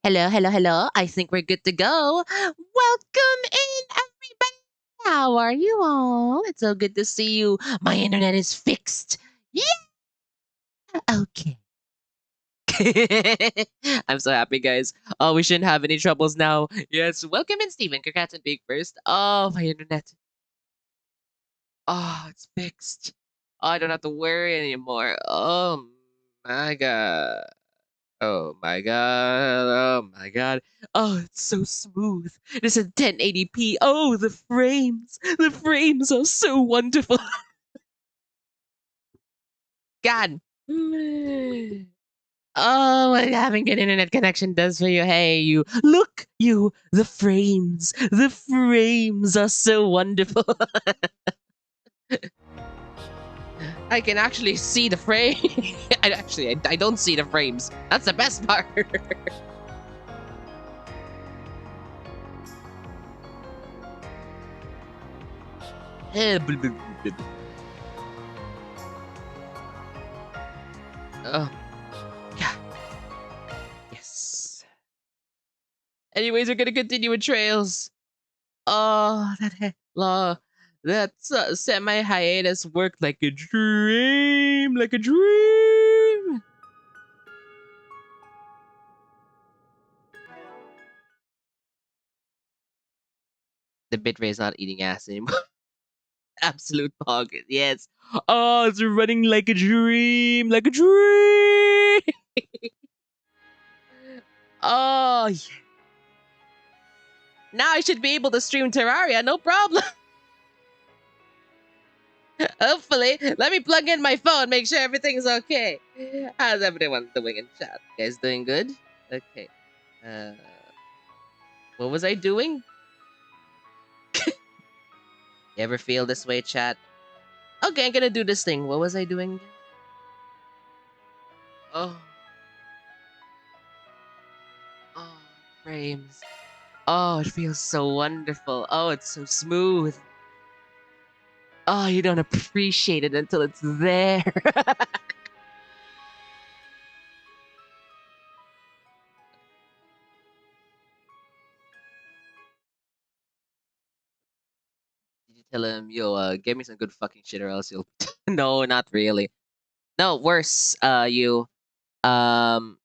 Hello, hello, hello. I think we're good to go. Welcome in, everybody. How are you all? It's so good to see you. My internet is fixed. Yeah. Okay. I'm so happy, guys. Oh, we shouldn't have any troubles now. Yes, welcome in, Steven. Congrats on being first. Oh, my internet. Oh, it's fixed. Oh, I don't have to worry anymore. Oh my god. Oh my god. Oh my god. Oh, it's so smooth. It's in 1080p. Oh, the frames. The frames are so wonderful. God. Oh, what having good internet connection does for you. Hey, you. Look, you. The frames. The frames are so wonderful. I can actually see the frame. I don't see the frames. That's the best part. Oh, yeah. Yes. Anyways, we're gonna continue with trails. Oh, that semi hiatus worked like a dream, like a dream. The bitrate is not eating ass anymore. Absolute hog. Yes. Oh, it's running like a dream, like a dream. Oh, yeah. Now I should be able to stream Terraria, no problem. Hopefully, let me plug in my phone, make sure everything's okay. How's everyone doing in chat? You guys doing good? Okay. Uh, what was I doing? You ever feel this way, chat? Okay, I'm gonna do this thing. What was I doing? Oh, oh, frames. Oh, it feels so wonderful. Oh, it's so smooth. Oh, you don't appreciate it until it's there. Did you tell him, yo, get me some good fucking shit or else you'll. No, not really. No, worse, you. Um,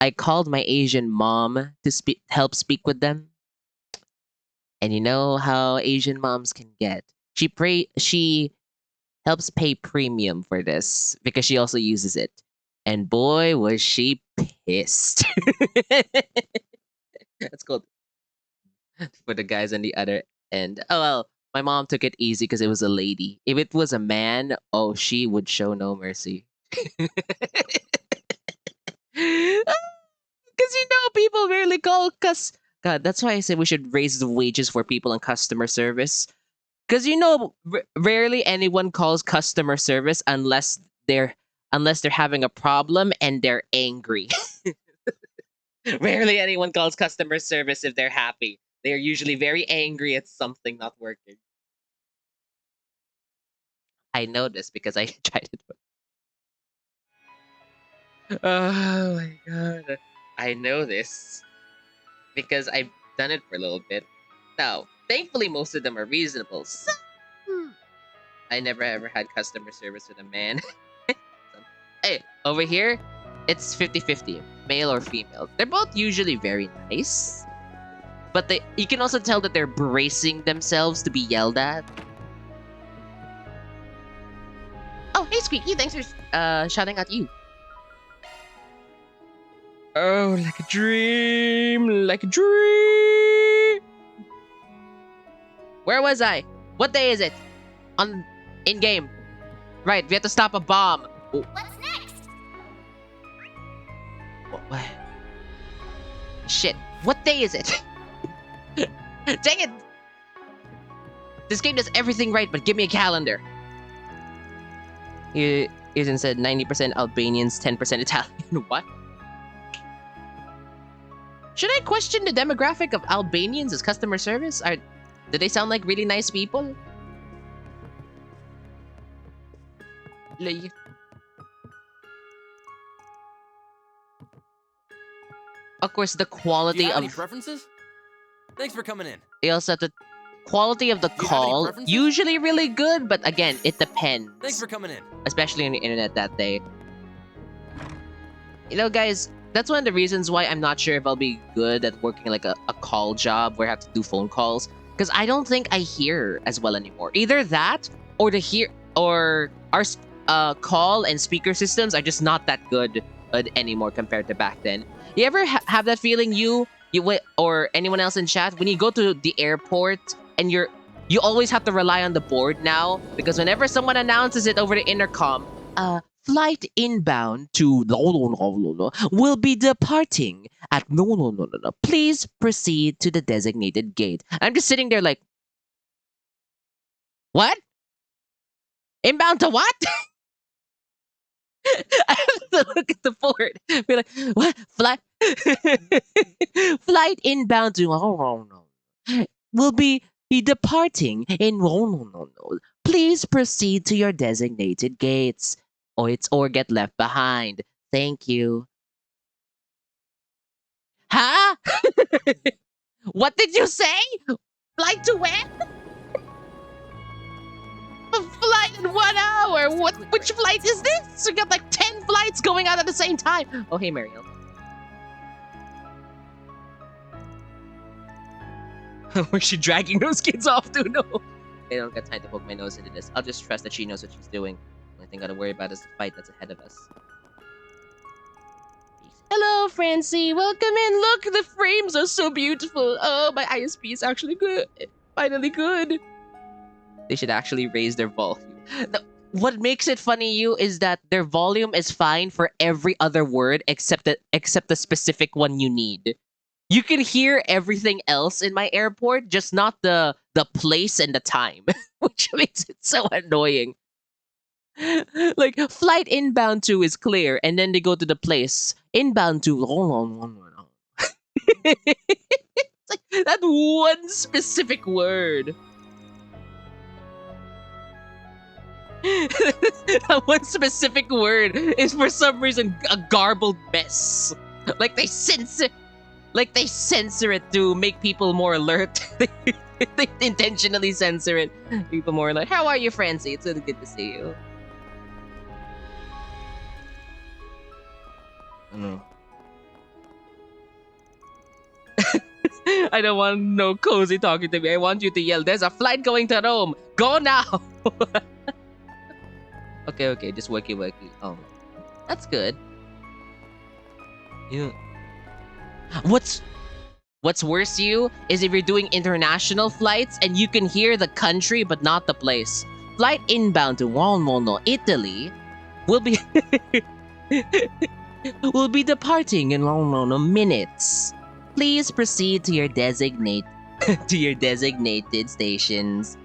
I called my Asian mom to help speak with them. And you know how Asian moms can get. She helps pay premium for this because she also uses it. And boy was she pissed. That's cool for the guys on the other end. Oh well, my mom took it easy because it was a lady. If it was a man, oh she would show no mercy. Because people rarely call God, that's why I said we should raise the wages for people in customer service. Because rarely anyone calls customer service unless they're having a problem and they're angry. Rarely anyone calls customer service if they're happy. They're usually very angry at something not working. I know this because I tried it. Oh my god. I know this because I've done it for a little bit. Now, thankfully, most of them are reasonable. So, I never ever had customer service with a man. Hey, over here, it's 50-50, male or female. They're both usually very nice, but you can also tell that they're bracing themselves to be yelled at. Oh, hey, Squeaky, thanks for shouting at you. Oh, like a dream, like a dream. Where was I? What day is it? In game. Right, we have to stop a bomb. What's next? What? Shit. What day is it? Dang it! This game does everything right, but give me a calendar. Ethan said 90% Albanians, 10% Italian. What? Should I question the demographic of Albanians as customer service? Do they sound like really nice people? of course, the Do you quality have any of preferences? Thanks for coming in. they also have the quality of the Do you have any call preferences? usually really good, but again, it depends. Thanks for coming in. Especially on the internet that day. You know, guys, that's one of the reasons why I'm not sure if I'll be good at working like a call job where I have to do phone calls. Because I don't think I hear as well anymore. Either that or or our call and speaker systems are just not that good anymore compared to back then. You ever have that feeling or anyone else in chat when you go to the airport and you always have to rely on the board now because whenever someone announces it over the intercom, flight inbound to will be departing at please proceed to the designated gate. I'm just sitting there like, what? Inbound to what? I have to look at the board. Be like, what? Flight inbound to will be departing in please proceed to your designated gates or get left behind. Thank you. Huh? What did you say? Flight to where? A flight in 1 hour. Which flight is this? We got like 10 flights going out at the same time. Oh, hey, Mariel. Where's she dragging those kids off to? No. I don't got time to poke my nose into this. I'll just trust that she knows what she's doing. The only thing I gotta worry about is the fight that's ahead of us. Hello, Francie. Welcome in. Look, the frames are so beautiful. Oh, my ISP is actually good. Finally good. They should actually raise their volume. What makes it funny, you, is that their volume is fine for every other word except the specific one you need. You can hear everything else in my airport, just not the place and the time, which makes it so annoying. Like, flight inbound to is clear, and then they go to the place. Inbound to. It's like that one specific word. That one specific word is for some reason a garbled mess. Like they censor it to make people more alert. They intentionally censor it. People more alert. How are you, Francie? It's really good to see you. No. I don't want no cozy talking to me. I want you to yell, "There's a flight going to Rome. Go now!" Okay, just wakey. Oh, that's good. Yeah. What's worse, you, is if you're doing international flights and you can hear the country but not the place. Flight inbound to Walmono, Italy, will be will be departing in minutes. Please proceed to your designated stations.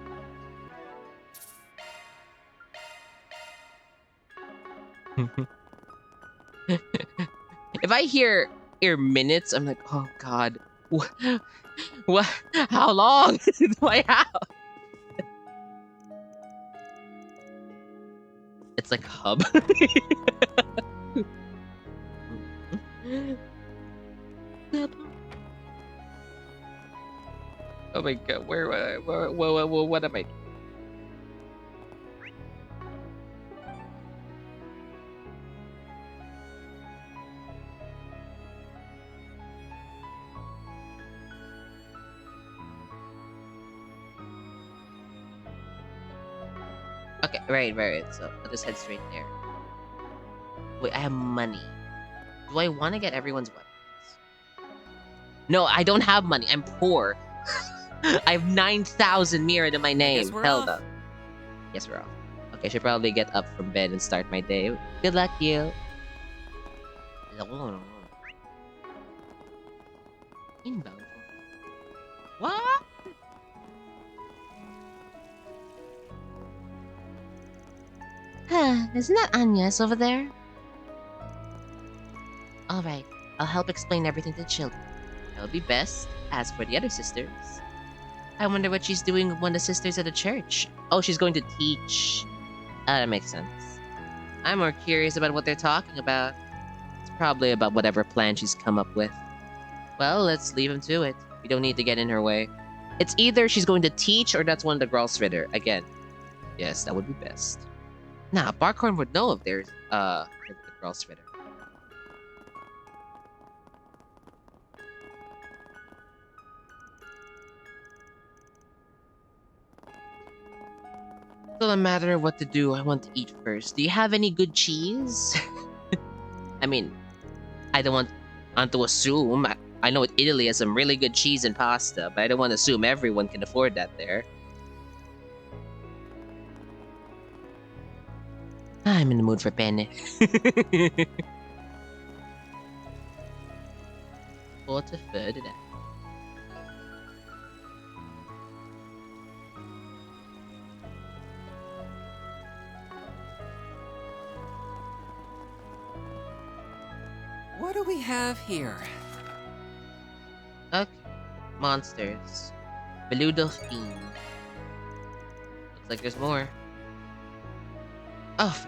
If I hear minutes, I'm like, oh god, what? How long do I have? It's like hub. Oh my god, what am I? Okay, right. So I'll just head straight there. Wait, I have money. Do I want to get everyone's weapons? No, I don't have money. I'm poor. I have 9,000 Mira to my name. Held up. Yes, we're off. Okay, I should probably get up from bed and start my day. Good luck, you. Inbound. What? Isn't that Agnes over there? Alright, I'll help explain everything to the children. That would be best. As for the other sisters, I wonder what she's doing with one of the sisters at the church. Oh, she's going to teach. That makes sense. I'm more curious about what they're talking about. It's probably about whatever plan she's come up with. Well, let's leave him to it. We don't need to get in her way. It's either she's going to teach or that's one of the girls fitter. Again, yes, that would be best. Nah, Barkhorn would know if there's the girls fitter. Still a matter of what to do. I want to eat first. Do you have any good cheese? I mean, I don't want to assume. I know Italy has some really good cheese and pasta, but I don't want to assume everyone can afford that there. I'm in the mood for penne. What a third of that. What do we have here? Okay. Monsters. Beludo Fiend. Looks like there's more. Oh,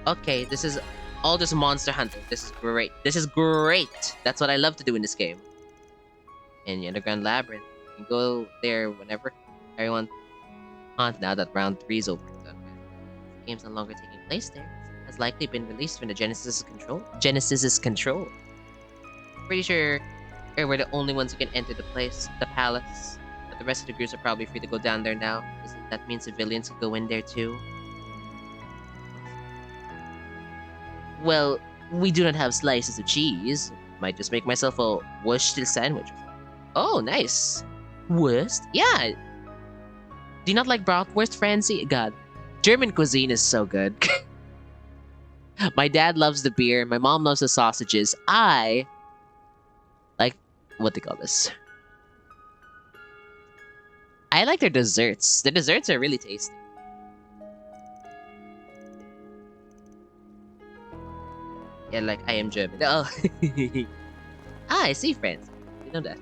okay. This is all just monster hunting. This is great. This is great. That's what I love to do in this game. In the Underground Labyrinth. You can go there whenever everyone wants now that round 3 is over and done with. The game's no longer taking place there. It has likely been released when the Genesis is control. Pretty sure we're the only ones who can enter the palace. But the rest of the groups are probably free to go down there now. Does that mean civilians can go in there too? Well, we do not have slices of cheese. Might just make myself a Worcester sandwich. Oh, nice. Wurst? Yeah. Do you not like bratwurst, Francie? God, German cuisine is so good. My dad loves the beer. My mom loves the sausages. I like what they call this. I like their desserts. The desserts are really tasty. Yeah, like I am German. Oh, I see, friends. You know that.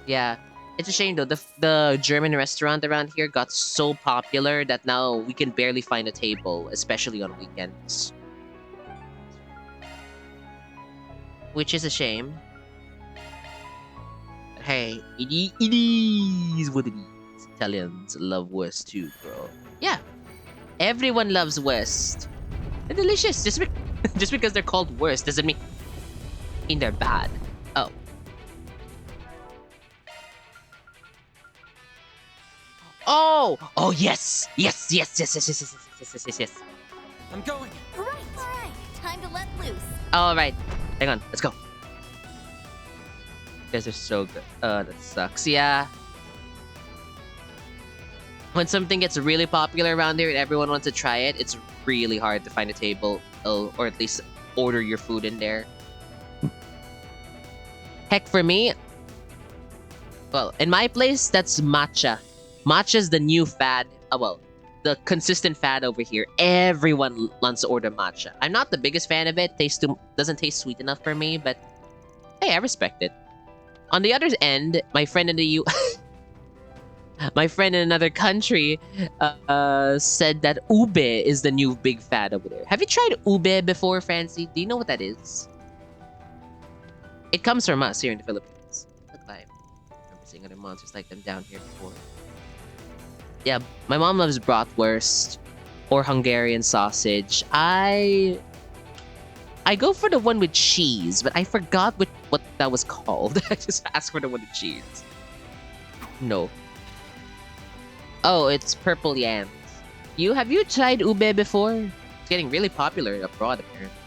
Yeah, it's a shame though. The German restaurant around here got so popular that now we can barely find a table, especially on weekends. Which is a shame. But hey, it is what it is. Italians love West too, bro. Yeah, everyone loves West. They're delicious. Just because they're called West doesn't mean they're bad. Oh. Oh, yes. Yes. I'm going. All right. Time to let loose. All right. Hang on. Let's go. You guys are so good. That sucks. Yeah. When something gets really popular around here and everyone wants to try it, it's really hard to find a table or at least order your food in there. Heck, for me, well, in my place, that's matcha. Matcha's the new fad. The consistent fad over here. Everyone wants to order matcha. I'm not the biggest fan of it. Doesn't taste sweet enough for me, but hey, I respect it. On the other end, my friend in my friend in another country said that ube is the new big fad over there. Have you tried ube before, Francie? Do you know what that is? It comes from us here in the Philippines. Look like I remember seeing other monsters like them down here before. Yeah, my mom loves bratwurst or Hungarian sausage. I go for the one with cheese, but I forgot what that was called. I just asked for the one with cheese. No. Oh, it's purple yams. Have you tried ube before? It's getting really popular abroad apparently.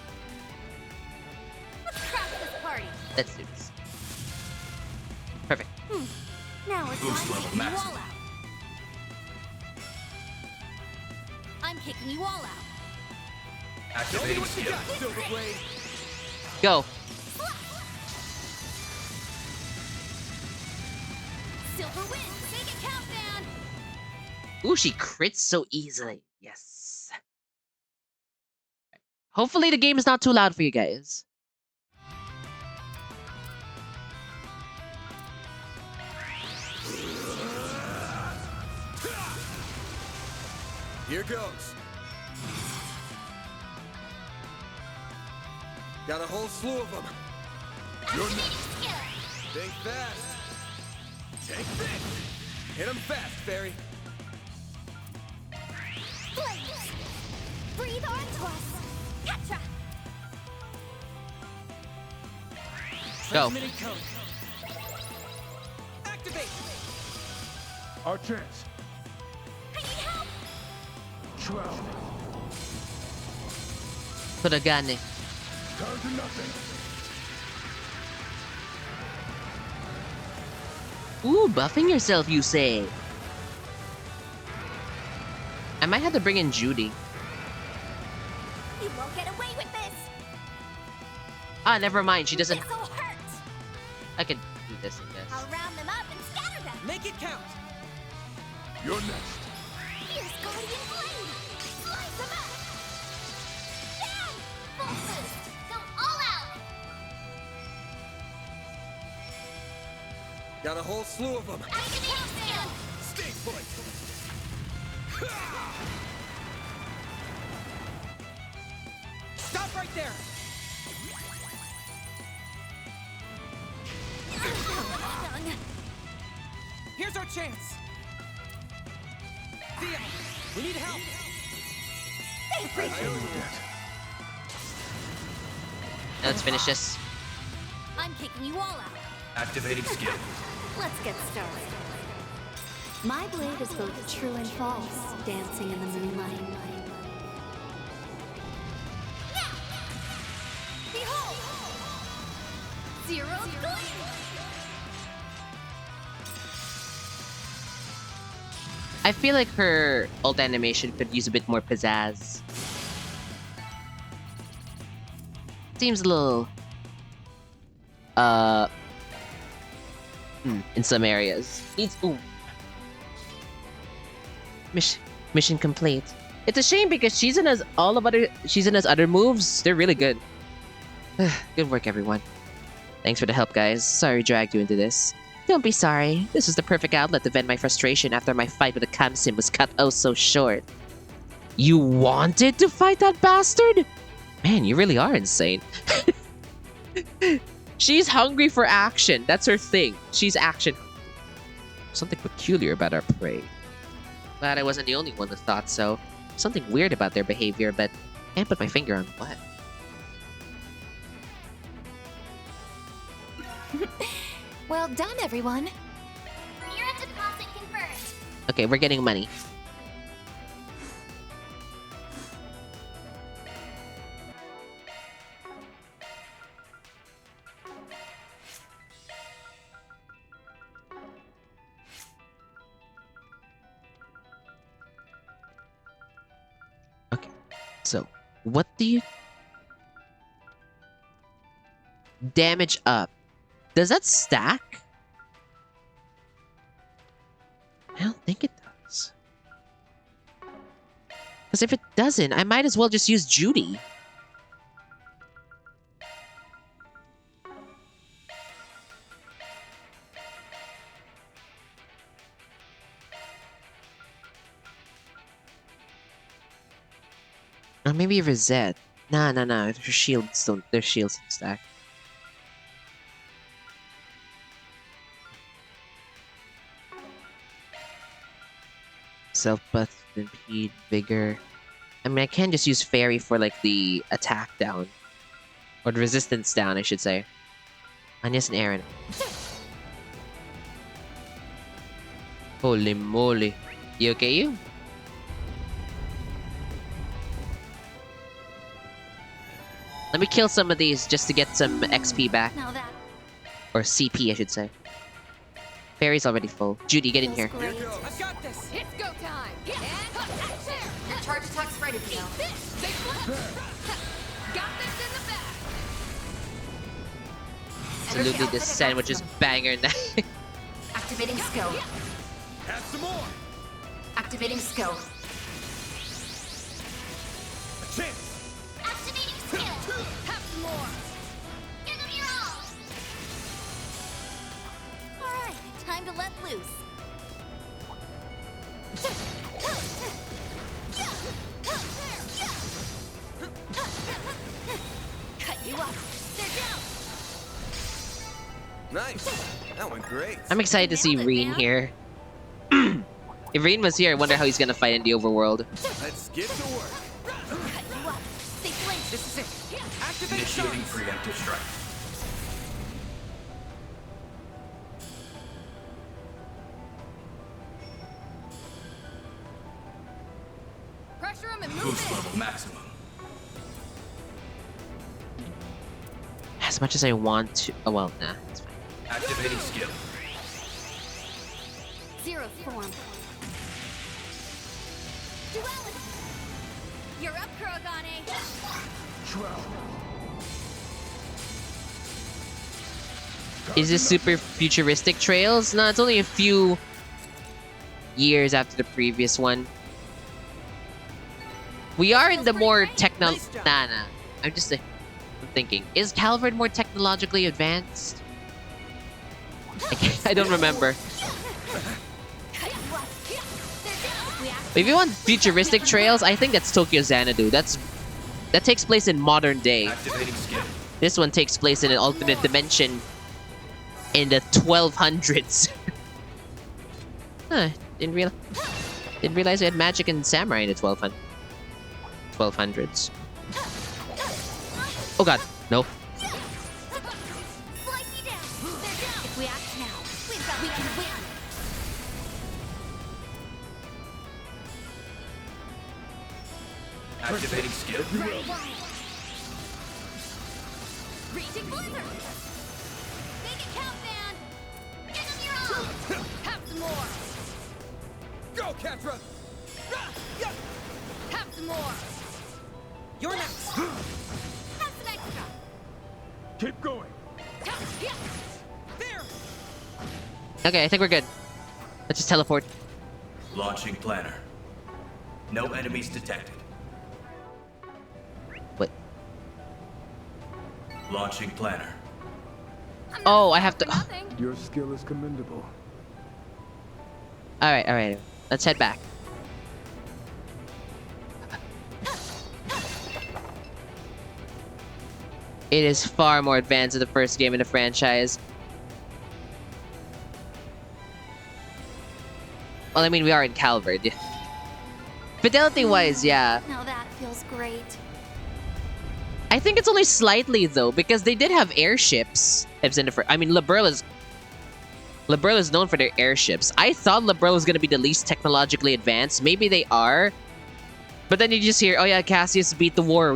Let's crash this party. Let's do this. Perfect. Now it's Boost time to level kick you maximum. all out. I'm kicking you all out. Activating skill. Go. Silver wins. Take a countdown. Ooh, she crits so easily. Yes. Hopefully the game is not too loud for you guys. Here goes. Got a whole slew of them. Activating skill. Think fast. Take this. Hit him fast, Fairy. Blaze. Breathe on us. Petra. Go. Transmitting code. Activate. Our chance. I need help. 12. Kuragane. Down to nothing. Ooh, buffing yourself, you say? I might have to bring in Judy. You won't get away with this. Ah, never mind. She doesn't. This'll hurt. I could do this, I guess. I'll round them up and scatter them. Make it count. You're next. Here's Guardian Blade. Slice them up. Down. Full boost. Go all out. Got a whole slew of them. Activate skill. Stay put. Stop right there. Stung. Here's our chance. Thea, we need help. Daybreak. Let's finish this. I'm kicking you all out. Activating skill. Let's get started. My blade is both true and false, dancing in the moonlight. Now! Behold! Zero gleam! I feel like her ult animation could use a bit more pizzazz. Seems a little... in some areas. Needs... Ooh. Mission complete. It's a shame because she's in his other moves. They're really good. Good work, everyone. Thanks for the help, guys. Sorry I dragged you into this. Don't be sorry. This was the perfect outlet to vent my frustration after my fight with the Kamsim was cut oh so short. You wanted to fight that bastard? Man, you really are insane. She's hungry for action. That's her thing. She's action. Something peculiar about our prey. Glad I wasn't the only one who thought so. Something weird about their behavior, but can't put my finger on what. Well done, everyone. Mira deposit confirmed. Okay, we're getting money. Okay, so what do you... Damage up. Does that stack? I don't think it does. Because if it doesn't, I might as well just use Judy. Or maybe Rosette. Nah. Their shields don't stack. Self-buff, impede, vigor. I mean, I can just use fairy for like the attack down. Or the resistance down, I should say. Agnes and Aaron. Holy moly. You okay, you? Let me kill some of these just to get some XP back. Now that Or CP, I should say. Fairy's already full. Judy, get in here. feels great. I've got this. It's go time. And your charge attack's ready to go. Got this in the bag. Absolutely, this sandwich is banger now. Activating skill. Have some more. Activating skill. A chance. Activating skill. Have some more. Give them your all. All right, time to let loose. Cut you up. They're down. Nice. That went great. I'm excited to see Nailed it, Reen man. here. If Reen was here, I wonder how he's gonna fight in the overworld. Let's get to work. Cut you up. Stay flanked. This is it. Activate Initiating charge. preemptive strike. Pressure him and move Boost in. level maximum. As much as I want to. Oh well, nah, it's fine. Activating skill. Zero form. Duality. You're up, Kurogane. Is this super futuristic Trails? No, it's only a few years after the previous one. We are in the more techno. Nice job. Nah. I'm just. I'm thinking. Is Calvard more technologically advanced? I don't remember. Cut you up. They're down. We act- But if you want futuristic Trails, I think that's Tokyo Xanadu. That takes place in modern day. Activating skill. This one takes place in an alternate dimension in the 1200s. Huh, didn't realize we had magic and samurai in the 1200s. Oh god, no. Slice you down. They're down. If we act now, we can win. Activating skill. Reaching blizzard. Make it count, man. Give them your all. Have some more. Go, Catra. Have some more. You're next. Have some extra. Keep going. There. Okay, I think we're good. Let's just teleport. Launching planner. No enemies detected. What? Launching planner. I'm not Oh, I have to. for nothing. Your skill is commendable. Alright. Let's head back. It is far more advanced than the first game in the franchise. Well, I mean, we are in Calvard. Fidelity-wise, yeah. Now that feels great. I think it's only slightly, though, because they did have airships. I mean, Liberl is known for their airships. I thought Liberl was going to be the least technologically advanced. Maybe they are. But then you just hear, oh yeah, Cassius beat the war.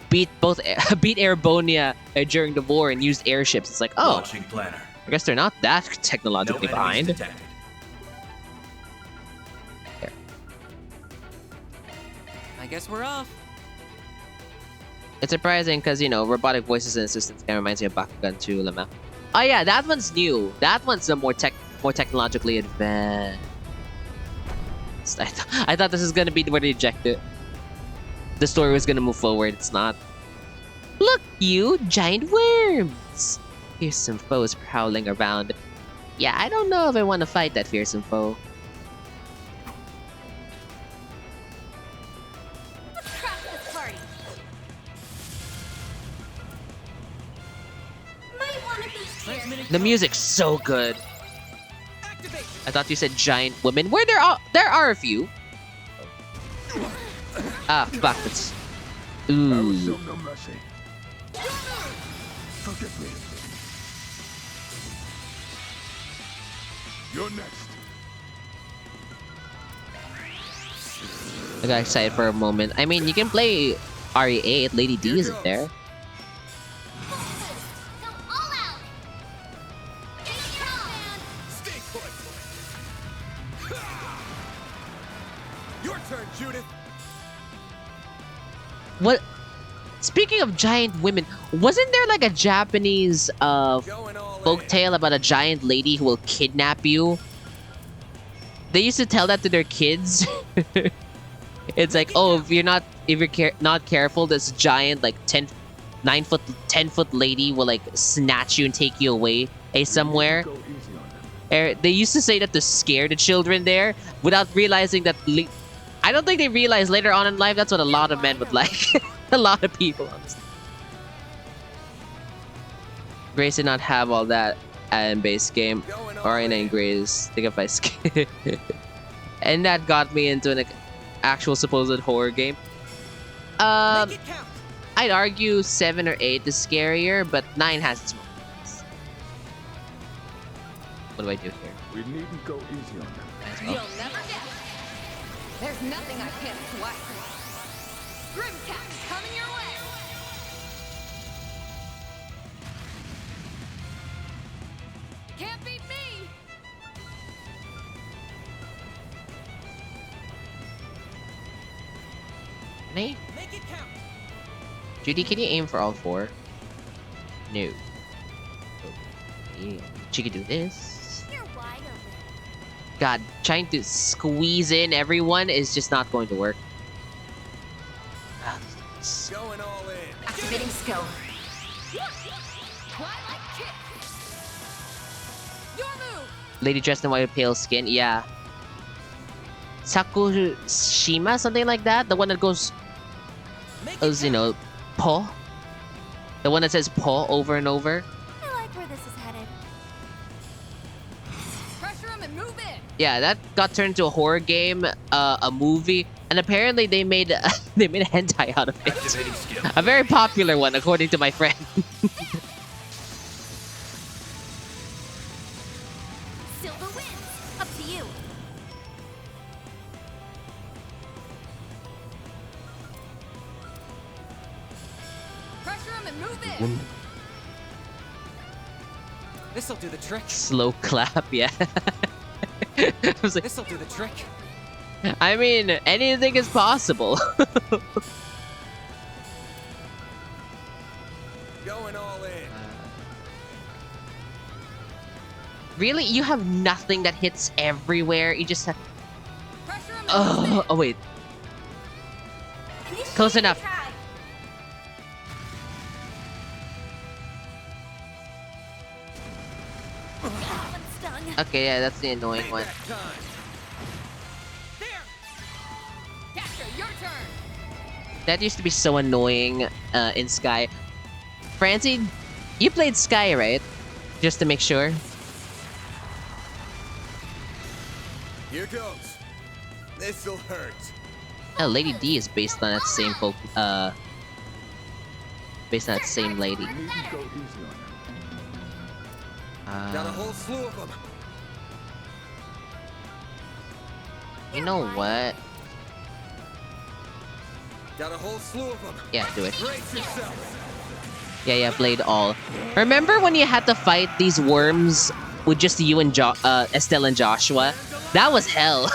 Beat Erebonia during the war and used airships. It's like, oh, Launching planner. I guess they're not that No technologically enemies behind. detected. I guess we're off. It's surprising because, you know, robotic voices and assistants kind of reminds me of Bakugan 2, Lama. Oh yeah, that one's new. That one's the more technologically advanced. I thought this is gonna be where they ejected. The story was gonna move forward. It's not. Look, you giant worms! Fearsome foes prowling around. Yeah, I don't know if I want to fight that fearsome foe. Let's crash this party. Might want to be here. Transmitting. The music's so good. Activate. I thought you said giant women. Where there are a few. Ah, fuck. It's... Ooh. no mercy. Forgive me. You're next. I got excited for a moment. I mean, you can play RE8. Lady D isn't there. Go all out. Take it out, man. Stay put. Your turn, Judith. What? Speaking of giant women, wasn't there like a Japanese Going all in. folktale about a giant lady who will kidnap you? They used to tell that to their kids. It's like, oh, if you're not careful, this giant like 10 foot lady will like snatch you and take you away somewhere. Go easy on them. They used to say that to scare the children there without realizing that. I don't think they realized later on in life that's what a lot of men would like. A lot of people, honestly. Grace did not have all that in base game. Going all Arena and in. Grace. Think if I skip. And that got me into an actual supposed horror game. Make it count. I'd argue 7 or 8 is scarier, but 9 has its moments. What do I do here? We needn't go easy on them. You'll never guess. There's nothing I can't swipe. Grim Tap coming your way. Can't beat me. Can I? Make it count. Judy, can you aim for all 4? No. Okay. She could do this. You're wide open. God, trying to squeeze in everyone is just not going to work. Ah, this- Going all in. Activating skill. Twilight kick. Your move. Lady dressed in white with pale skin, yeah. Sakushima, something like that? The one that goes, Make it you count. know, po? The one that says po over and over? I like where this is headed. Pressure him and move in. Yeah, that got turned into a horror game, a movie, and apparently they made they made a hentai out of it. Activating skill. A very popular one, according to my friend. Silver wins. Up to you. Pressure him and move in. This'll do the trick. Slow clap, yeah. I was like, This'll do the trick. I mean, anything is possible. Going all in. Really? You have nothing that hits everywhere? You just have... Pressure him and move in. Oh, wait. Close enough. Try. That one stung. Okay, yeah, that's the annoying one. Payback time. There. Catcher, your turn. That used to be so annoying in Sky. Francie, you played Sky, right? Just to make sure. Here goes. This'll hurt. Oh, Lady D is based on that same based on that same lady. We needn't go easy on them. Got a whole slew of them. You know what? Got a whole slew of them. Yeah, do it. Brace yourself. Yeah, played all. Remember when you had to fight these worms with just you and Estelle and Joshua? That was hell.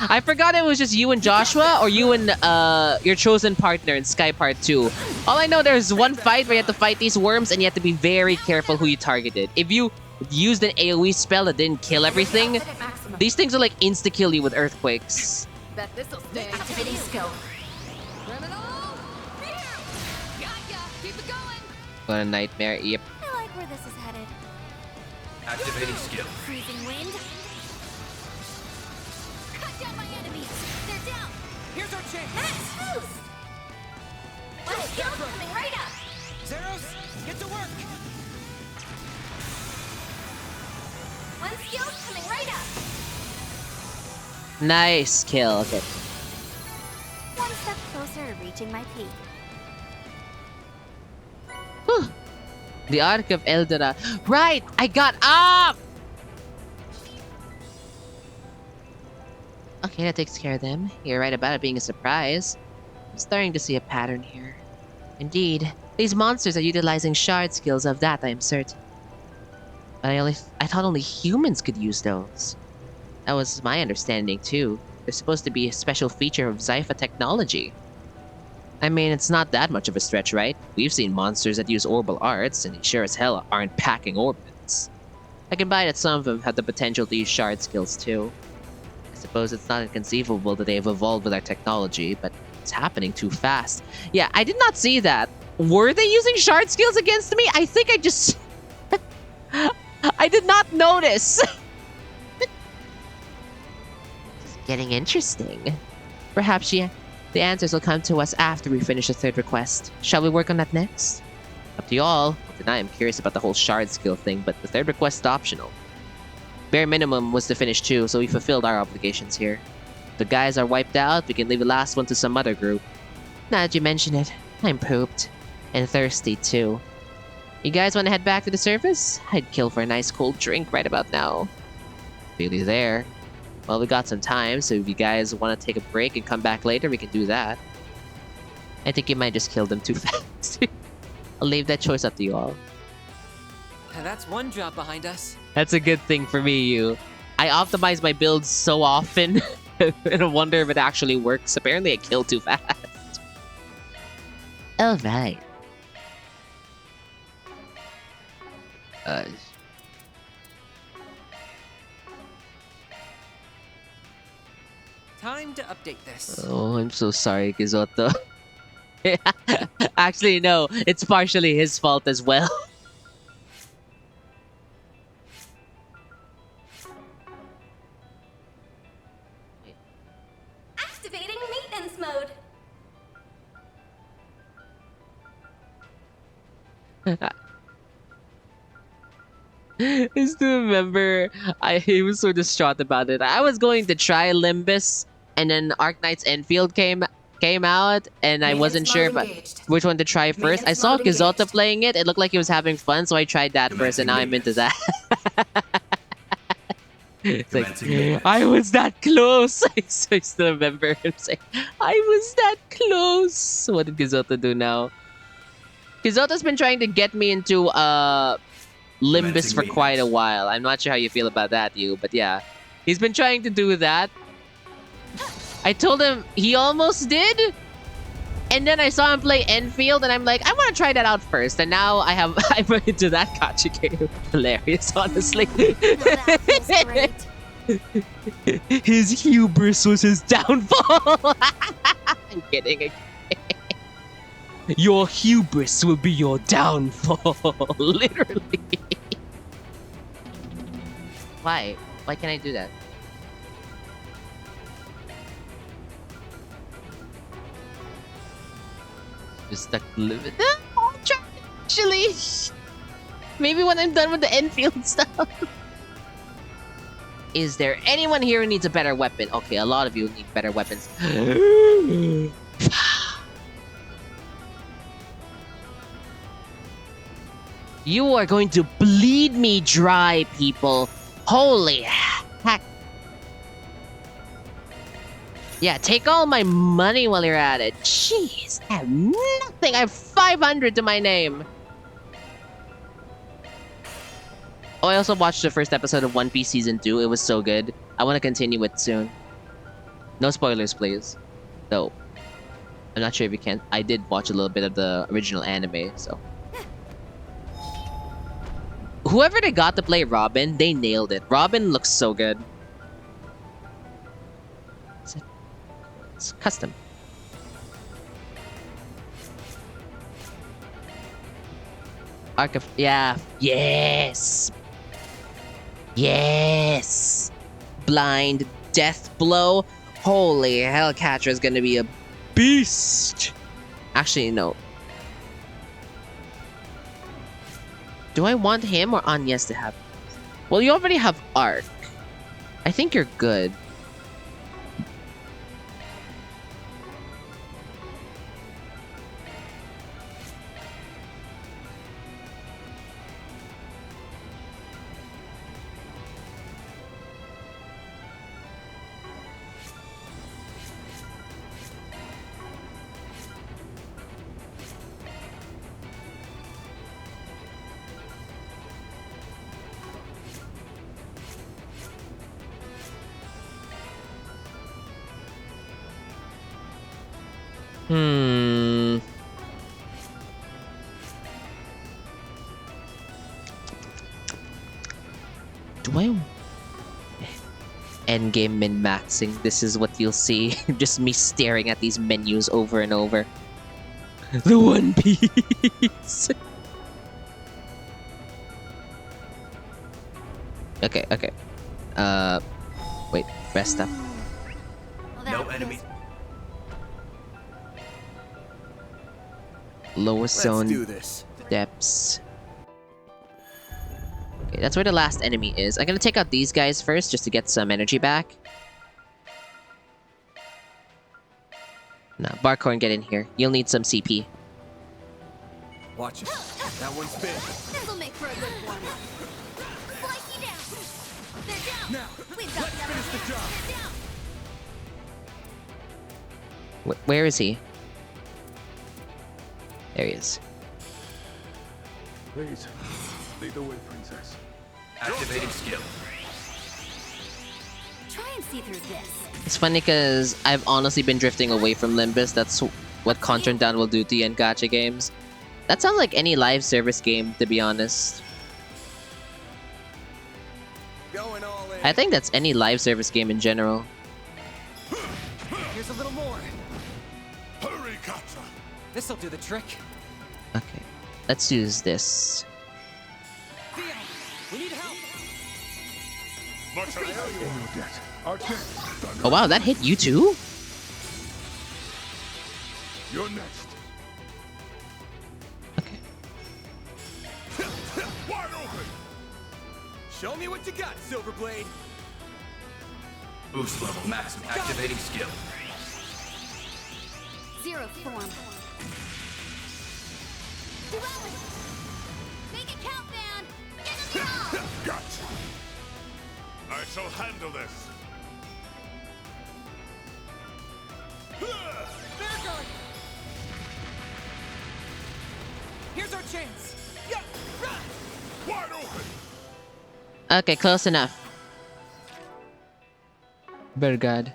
I forgot it was just you and Joshua, or you and your chosen partner in Sky Part 2. All I know, there's one fight where you have to fight these worms, and you have to be very careful who you targeted. If you used an AoE spell that didn't kill everything, these things are like insta-kill you with earthquakes. Bet this'll stay. Activating skill. Criminal. Here. Got ya. Keep it going. What a nightmare. Yep. I like where this is headed. Activating skill. Freezing wind. Cut down my enemies. They're down. Here's our chance. Max boost. One skill's coming right up. Zeros, get to work. One skill's coming right up. Nice kill. Okay. One step closer to reaching my peak. Whew. The Arc of Eldora. Right! I got up! Okay, that takes care of them. You're right about it being a surprise. I'm starting to see a pattern here. Indeed, these monsters are utilizing shard skills, of that I am certain. But I thought only humans could use those. That was my understanding too. They're supposed to be a special feature of Zypha technology. I mean, it's not that much of a stretch, right? We've seen monsters that use orbital arts, and they sure as hell aren't packing orbits. I can buy that some of them have the potential to use shard skills too. I suppose it's not inconceivable that they have evolved with our technology, but it's happening too fast. Yeah, I did not see that. Were they using shard skills against me? I think I just... I did not notice. It's getting interesting. Perhaps she The answers will come to us after we finish the third request. Shall we work on that next? Up to y'all. Tonight I'm curious about the whole shard skill thing, but the third request is optional. Bare minimum was to finish 2, so we fulfilled our obligations here. If the guys are wiped out, we can leave the last one to some other group. Now that you mention it, I'm pooped. And thirsty too. You guys want to head back to the surface? I'd kill for a nice cold drink right about now. Really there. Well, we got some time, so if you guys want to take a break and come back later, we can do that. I think you might just kill them too fast. I'll leave that choice up to you all. That's one job behind us. That's a good thing for me, you. I optimize my builds so often, and I wonder if it actually works. Apparently, I kill too fast. Alright. Time to update this. Oh, I'm so sorry, Kizoto. Actually, no. It's partially his fault as well. Activating maintenance mode. I still remember I was so distraught about it. I was going to try Limbus, and then Arknight's Enfield came out, and I wasn't sure which one to try first. I saw Kizoto playing it. It looked like he was having fun, so I tried that first, and now I'm into that. It's like, I was that close. I still remember him saying, I was that close. What did Kizoto do now? Kizoto's been trying to get me into Limbus for quite a while. I'm not sure how you feel about that, you, but yeah. He's been trying to do that. I told him he almost did. And then I saw him play Enfield, and I'm like, I want to try that out first. And now I'm into that gacha game. Hilarious, honestly. His hubris was his downfall. I'm kidding. Your hubris will be your downfall. Literally. Why? Why can't I do that? Just stuck living. I'll try actually. Maybe when I'm done with the Enfield stuff. Is there anyone here who needs a better weapon? Okay, a lot of you need better weapons. You are going to bleed me dry, people. Holy heck. Yeah, take all my money while you're at it. Jeez, I have nothing. I have 500 to my name. Oh, I also watched the first episode of One Piece Season 2. It was so good. I want to continue it soon. No spoilers, please. Though, I'm not sure if you can. I did watch a little bit of the original anime, so. Whoever they got to play Robin, they nailed it. Robin looks so good. It's custom. Arc of... Yeah. Yes! Yes! Blind Death Blow. Holy Hellcatcher is gonna be a beast! Actually, no. Do I want him or Agnes to have? Well, you already have Arc. I think you're good. Do I... Endgame min-maxing. This is what you'll see. Just me staring at these menus over and over. The One Piece! Okay. Wait. Rest up. Well, No that enemy. feels- Lowest Let's do zone this. depths. Okay, that's where the last enemy is. I'm gonna take out these guys first just to get some energy back. No, Barkhorn, get in here. You'll need some CP. Watch it. That one's big. This'll make for a good warm-up. Slice you down. They're down. Now, We've got let's the finish the upper job. hand. They're down. Where is he? There he is. Please, lead the way, princess. Activating skill. Try and see through this. It's funny because I've honestly been drifting away from Limbus. That's what Contra Down will do to you in gacha games. That sounds like any live service game, to be honest. Going all in. I think that's any live service game in general. Here's a little more. Hurry, Katsa. This'll do the trick. Okay, let's use this. Theo, we need help. Much I owe you. In your debt. Our chance. Oh wow, that hit you too? You're next. Okay. Wide open. Show me what you got, Silverblade. Boost level maximum. Activating skill. Zero form. Duality. Make it count, man. Get them all. Gotcha. I shall handle this. Bear guard. Here's our chance. Yeah, run. Wide open. Okay, close enough. Bergad.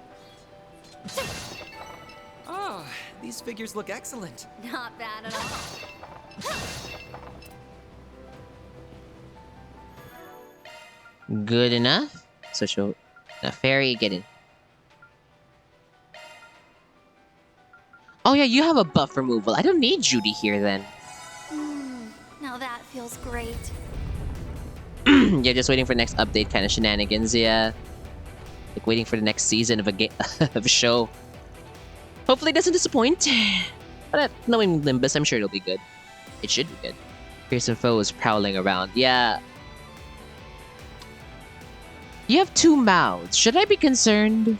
Oh, these figures look excellent. Not bad at all. Good enough. So show fairy, get in. Oh yeah, you have a buff removal. I don't need Judy here then. Now that feels great. Yeah, just waiting for next update kind of shenanigans, yeah. Like waiting for the next season of a game of a show. Hopefully it doesn't disappoint. But knowing Limbus, I'm sure it'll be good. It should be good. Fearsome foes prowling around. Yeah. You have two mouths. Should I be concerned?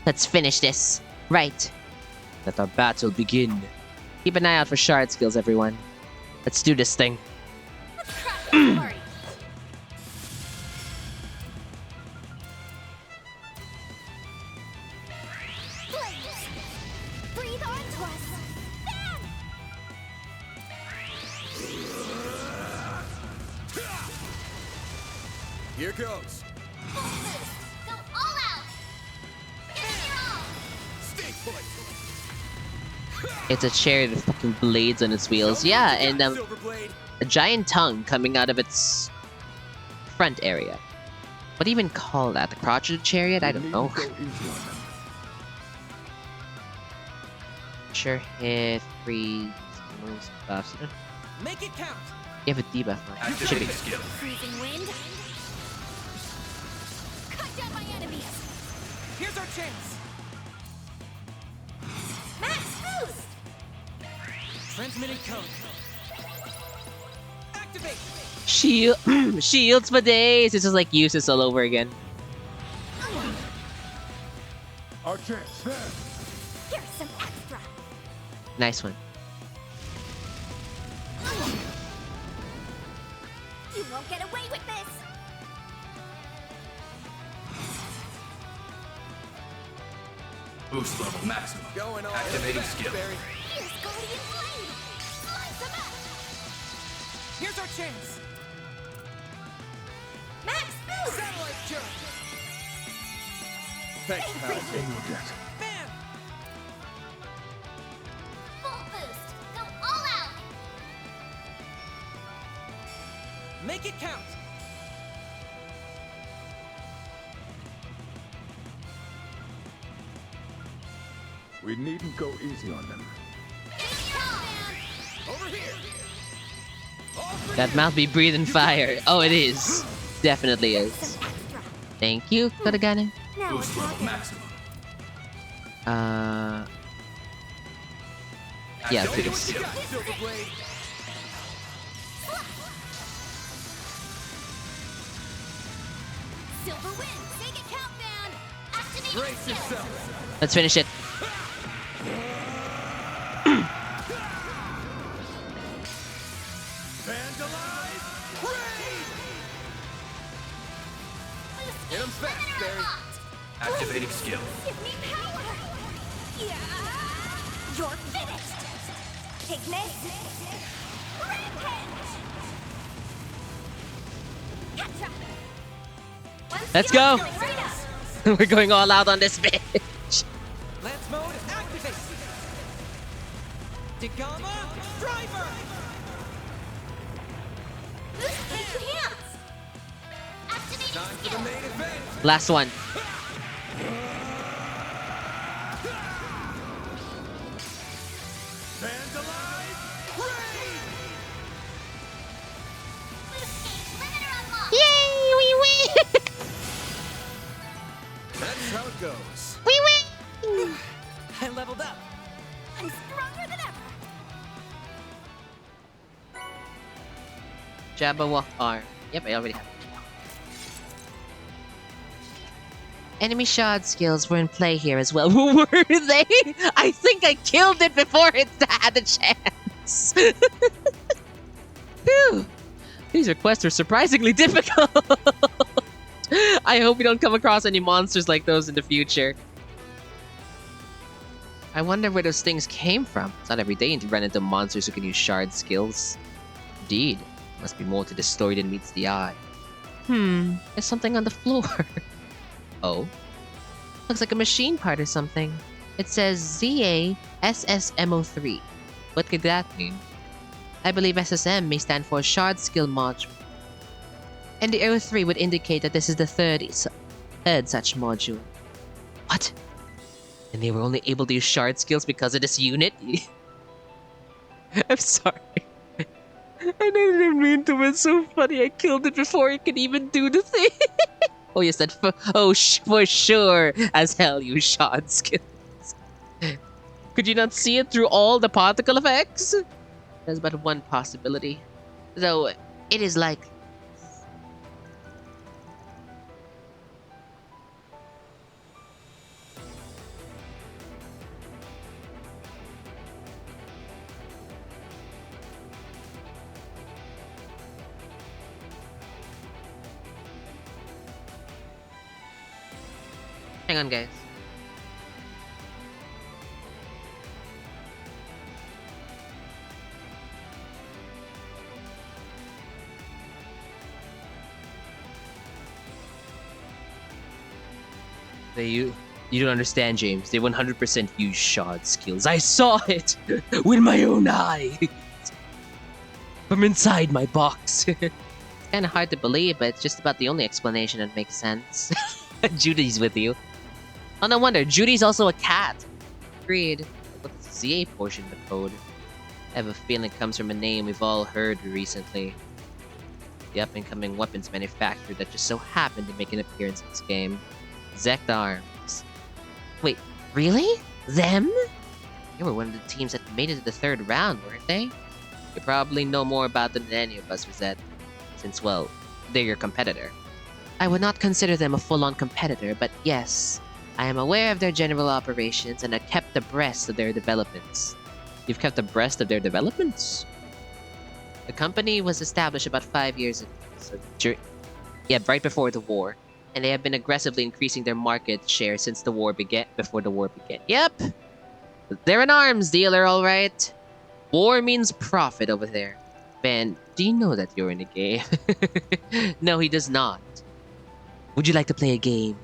Let's finish this. Right. Let our battle begin. Keep an eye out for shard skills, everyone. Let's do this thing. Let's crash this party. Blaze. Breathe onto us. Fan. Here goes. Full boost. Go all out. Give it your all. Stay put. It's a chariot with fucking blades on its wheels. Yeah, and Silverblade. a giant tongue coming out of its front area. What do you even call that? The crotch of the chariot? I You don't needn't know. Go easy on them. Sure hit, freeze, moves, buffs. Make it count. You have a debuff on it. Should be Activating good. skill. Freezing wind. Cut down my enemies. Here's our chance. Max boost. Transmitting code. Activate. Shield, shields for days. It's just like uses all over again. Our chance. There. Here's some extra. Nice one. You won't get away with this. Boost level maximum. Going all Activating in. skill. Barry. Here's Guardian Blade. Slice them up. Here's our chance. Max boost. Satellite jerk. Thanks, pal. In your debt. Bam. Full boost. Go all out. Make it count. We needn't go easy on them. Over here. That mouth be breathing fire. Oh, it is. Definitely is. Some extra. Thank you, Kodagane. Now we're Boost level talking. maximum. Yeah, Activating please. skill. Silver Blade. Silver wins. Take a countdown. Activating Brace skill. yourself. Let's finish it. Vandalize. Raid. Hit him fast, Limiter Barry. unlocked. Activating skill. Give me power. Yeah. You're finished. Take this. Rampage. Gotcha. One Let's skill go. going right up. We're going all out on this bitch. Lance mode activate. Dagama driver. Boost hands. Activating Time for the skill. main event. Last one. Vandalize. Raid. Boost gauge limiter unlocked. Yay! We win! That's how it goes. We win! I leveled up. I'm stronger than ever. Jabberwock arm. Yep, I already have it. Enemy shard skills were in play here as well. Were they? I think I killed it before it had a chance. Phew. These requests are surprisingly difficult. I hope we don't come across any monsters like those in the future. I wonder where those things came from. It's not every day you run into monsters who can use shard skills. Indeed, must be more to this story than meets the eye. There's something on the floor. Oh? Looks like a machine part or something. It says ZA-SSMO3. What could that mean? I believe SSM may stand for Shard Skill Module. And the O3 would indicate that this is the third such module. What? And they were only able to use shard skills because of this unit? I'm sorry. I didn't mean to, it's so funny. I killed it before it could even do the thing. Oh yes, that for sure as hell use shard skills. Could you not see it through all the particle effects? There's but one possibility. Though, it is like... Hang on, guys. You don't understand, James. They 100% use shard skills. I saw it with my own eyes from inside my box. It's kind of hard to believe, but it's just about the only explanation that makes sense. Judy's with you. Oh, no wonder. Judy's also a cat. Agreed. What's the ZA portion of the code? I have a feeling it comes from a name we've all heard recently. The up-and-coming weapons manufacturer that just so happened to make an appearance in this game. Zect Arms. Wait, really? Them? They were one of the teams that made it to the third round, weren't they? You probably know more about them than any of us, Rosette. Since, well, they're your competitor. I would not consider them a full-on competitor, but yes, I am aware of their general operations and have kept abreast of their developments. You've kept abreast of their developments? The company was established about 5 years ago, so right before the war, and they have been aggressively increasing their market share since the war began. Before the war began. Yep, they're an arms dealer, all right. War means profit over there. Ben, do you know that you're in a game? No, he does not. Would you like to play a game?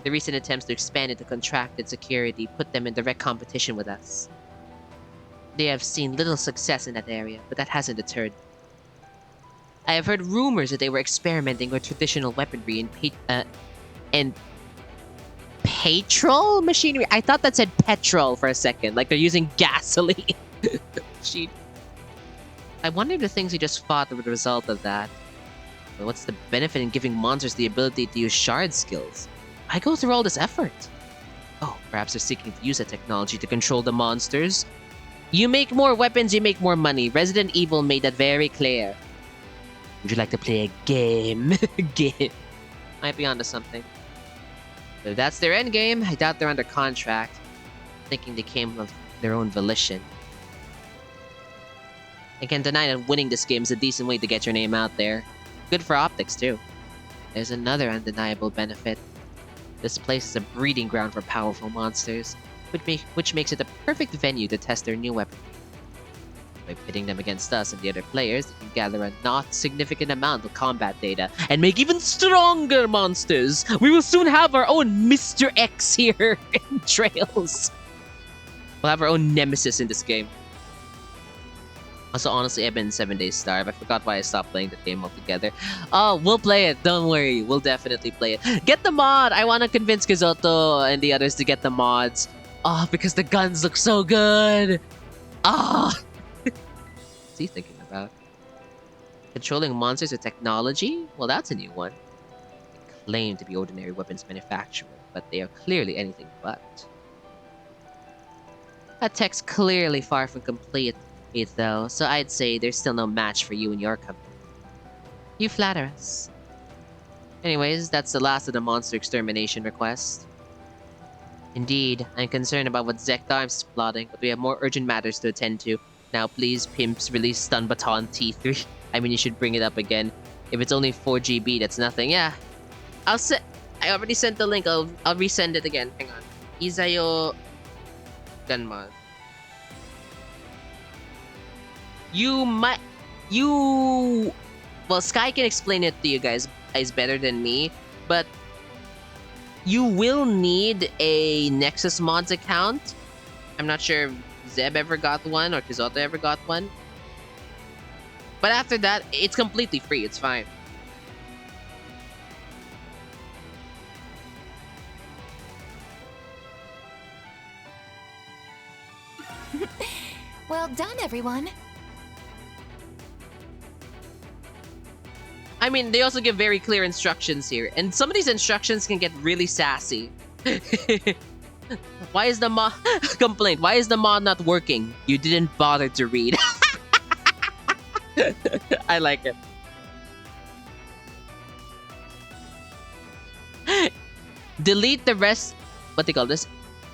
The recent attempts to expand into contracted security put them in direct competition with us. They have seen little success in that area, but that hasn't deterred them. I have heard rumors that they were experimenting with traditional weaponry and petrol machinery. I thought that said petrol for a second, like they're using gasoline. Gee. I wonder if the things he just fought were the result of that. But what's the benefit in giving monsters the ability to use shard skills? Why go through all this effort? Oh, perhaps they're seeking to use that technology to control the monsters? You make more weapons, you make more money. Resident Evil made that very clear. Would you like to play a game? Game. Might be onto something. But if that's their end game, I doubt they're under contract. Thinking they came of their own volition. I can't deny that winning this game is a decent way to get your name out there. Good for optics, too. There's another undeniable benefit. This place is a breeding ground for powerful monsters, which makes it a perfect venue to test their new weapon. By pitting them against us and the other players, they can gather a not significant amount of combat data and make even stronger monsters! We will soon have our own Mr. X here in Trails! We'll have our own nemesis in this game. Also, honestly, I've been 7 days starved. I forgot why I stopped playing the game altogether. Oh, we'll play it. Don't worry. We'll definitely play it. Get the mod! I want to convince Kizoto and the others to get the mods. Oh, because the guns look so good! Ah! What's he thinking about? Controlling monsters with technology? Well, that's a new one. They claim to be ordinary weapons manufacturer, but they are clearly anything but. That tech's clearly far from complete, though, so I'd say there's still no match for you and your company. You flatter us. Anyways, that's the last of the monster extermination requests. Indeed, I'm concerned about what Zect Arms is plotting, but we have more urgent matters to attend to. Now please, pimps, release Stun Baton T3. I mean, you should bring it up again. If it's only 4 GB, that's nothing. Yeah. I already sent the link. I'll resend it again. Hang on. Izayo Gunmon. Well, Sky can explain it to you guys better than me, but you will need a Nexus Mods account. I'm not sure if Zeb ever got one or Kizoto ever got one. But after that, it's completely free. It's fine. Well done, everyone. I mean, they also give very clear instructions here, and some of these instructions can get really sassy. Why is the mod complaint? Why is the mod not working? You didn't bother to read. I like it. Delete the rest. What they call this?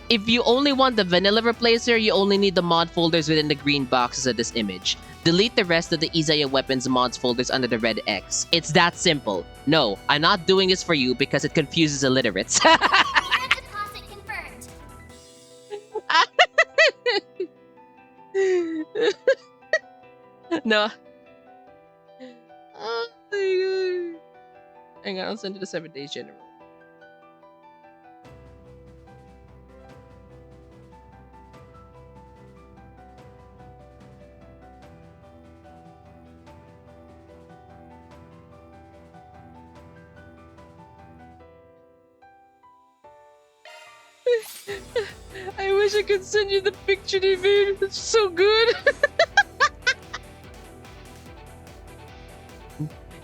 If you only want the vanilla replacer, you only need the mod folders within the green boxes of this image. Delete the rest of the Izaya Weapons mods folders under the red X. It's that simple. No, I'm not doing this for you because it confuses illiterates. Direct deposit confirmed. No. Oh my god. Hang on, I'll send it to 7 Days General. I wish I could send you the picture, David. It's so good.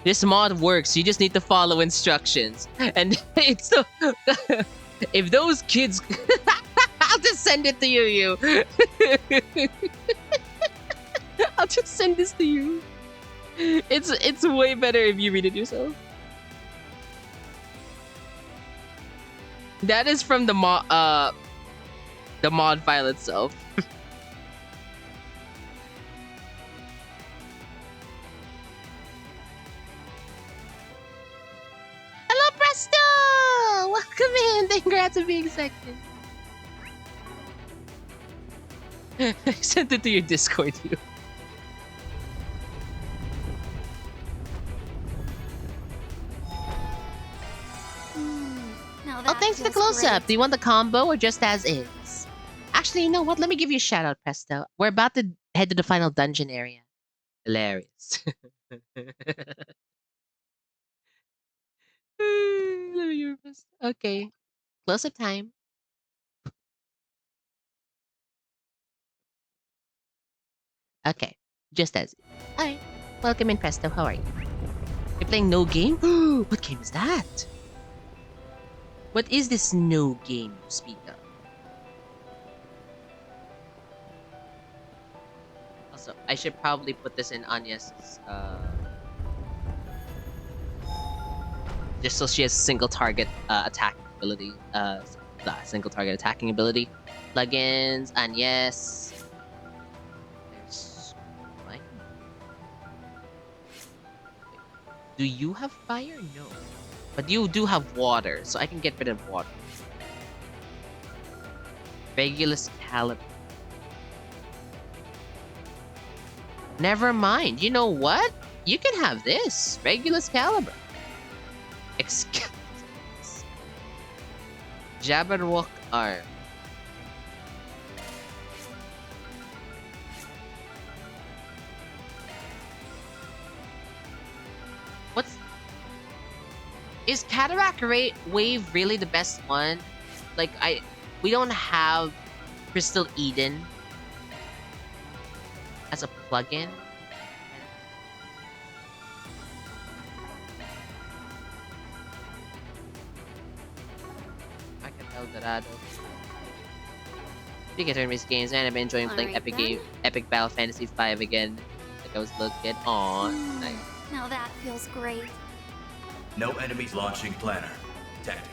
This mod works. You just need to follow instructions. And it's so... if those kids... I'll just send it to you. I'll just send this to you. It's way better if you read it yourself. That is from the mod file itself. Hello, Presto! Welcome in. Congrats on being second. I sent it to your Discord, you. Now Oh, thanks for the close-up. Do you want the combo or just as is? Actually, you know what? Let me give you a shout-out, Presto. We're about to head to the final dungeon area. Hilarious. Let me give you a Presto. Okay. Close-up time. Okay. Just as is. Alright. Welcome in, Presto. How are you? You're playing no game? What game is that? What is this no game you speak of? So I should probably put this in Anya's just so she has single target attack ability. Single target attacking ability. Plugins, and yes. There's fire. Do you have fire? No. But you do have water, so I can get rid of water. Regulus caliber. Never mind. You know what? You can have this. Regulus caliber. Excuse. Jabberwock arm. What's... Is Cataract Wave really the best one? Like, we don't have Crystal Eden as a plugin. I can El Dorado. Speaking of turn-based games, man, I've been enjoying playing Epic Battle Fantasy 5 again. Like I was looking on. Nice. Now that feels great. No enemies launching planner. Tactic.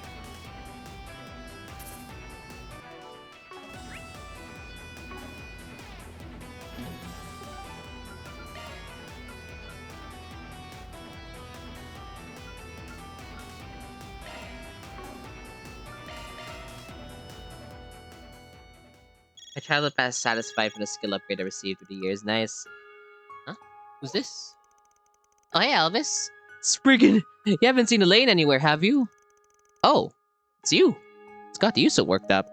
My childhood past satisfied from the skill upgrade I received through the years. Nice. Huh? Who's this? Oh, hey, Elvis. Spriggan, you haven't seen Elaine anywhere, have you? Oh, it's you. It's got you so worked up.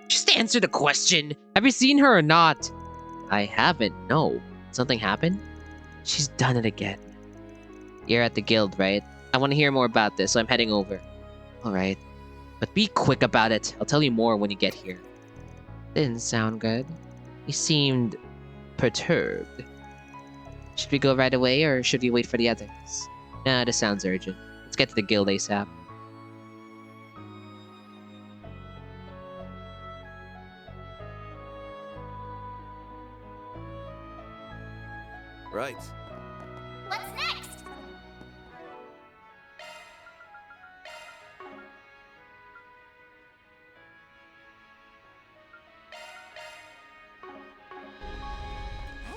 Just answer the question. Have you seen her or not? I haven't, no. Something happened? She's done it again. You're at the guild, right? I want to hear more about this, so I'm heading over. Alright. But be quick about it. I'll tell you more when you get here. Didn't sound good. You seemed perturbed. Should we go right away, or should we wait for the others? Nah, this sounds urgent. Let's get to the guild ASAP. Right. What's next?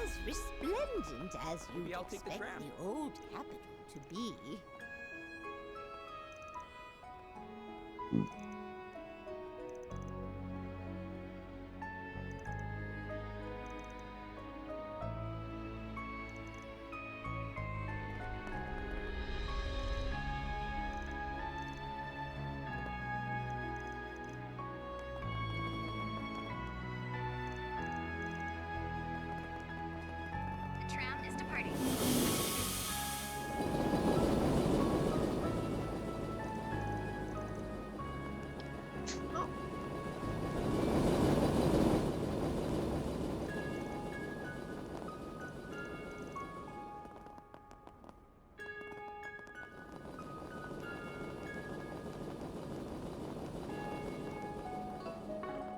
As resplendent as you Maybe I'll take the expect tram. the old capital to be. The tram is departing.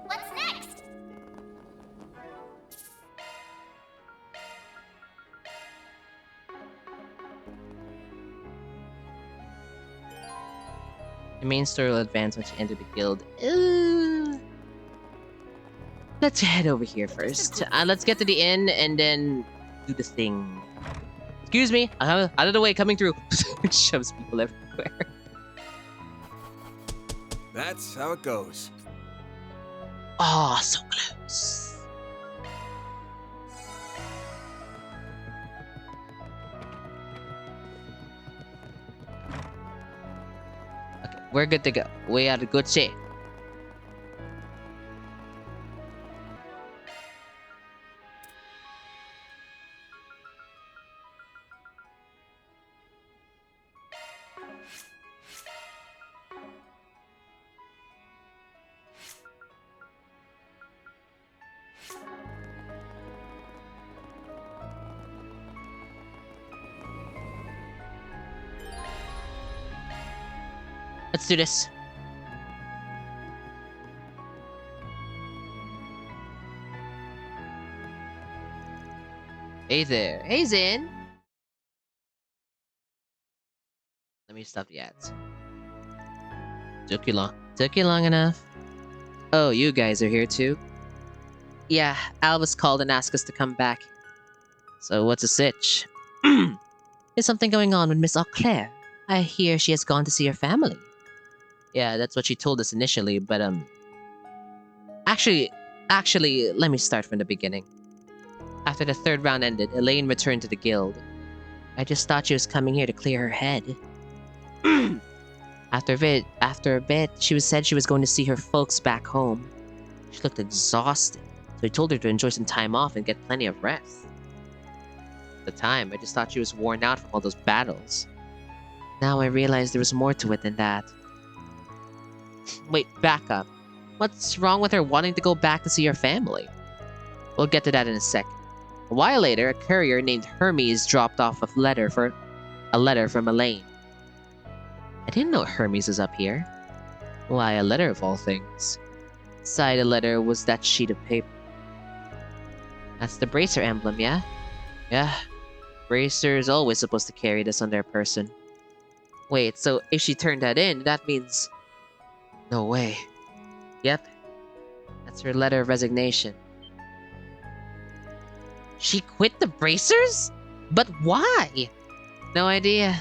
What's next? The main story will advance once you enter the guild. Let's head over here first. Let's get to the inn and then do the thing. Excuse me, out of the way, coming through. Shoves people everywhere. That's how it goes. Oh, so close. Okay, we're good to go. We are good shape. Let's do this. Hey there. Hey, Zin. Let me stop the ads. Took you long. Took you long enough. Oh, you guys are here too? Yeah, Albus called and asked us to come back. So what's the sitch? There's something going on with Miss Auclair. I hear she has gone to see her family. Yeah, that's what she told us initially, but actually, let me start from the beginning. After the third round ended, Elaine returned to the guild. I just thought she was coming here to clear her head. After a bit, said she was going to see her folks back home. She looked exhausted, so I told her to enjoy some time off and get plenty of rest. At the time, I just thought she was worn out from all those battles. Now I realize there was more to it than that. Wait, back up. What's wrong with her wanting to go back to see her family? We'll get to that in a sec. A while later, a courier named Hermes dropped off a letter from Elaine. I didn't know Hermes was up here. Why, a letter of all things. Inside the letter was that sheet of paper. That's the bracer emblem, yeah? Yeah. Bracer is always supposed to carry this on their person. Wait, so if she turned that in, that means... No way. Yep. That's her letter of resignation. She quit the bracers? But why? No idea.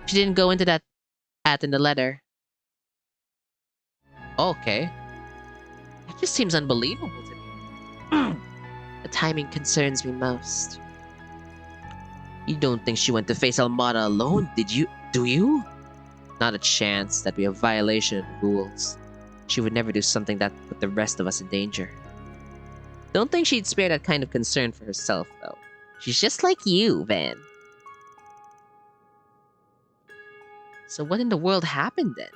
She didn't go into that in the letter. Okay. It just seems unbelievable to me. The timing concerns me most. You don't think she went to face Almata alone, do you? Not a chance. That'd be a violation of rules. She would never do something that put the rest of us in danger. Don't think she'd spare that kind of concern for herself, though. She's just like you, Van. So what in the world happened then?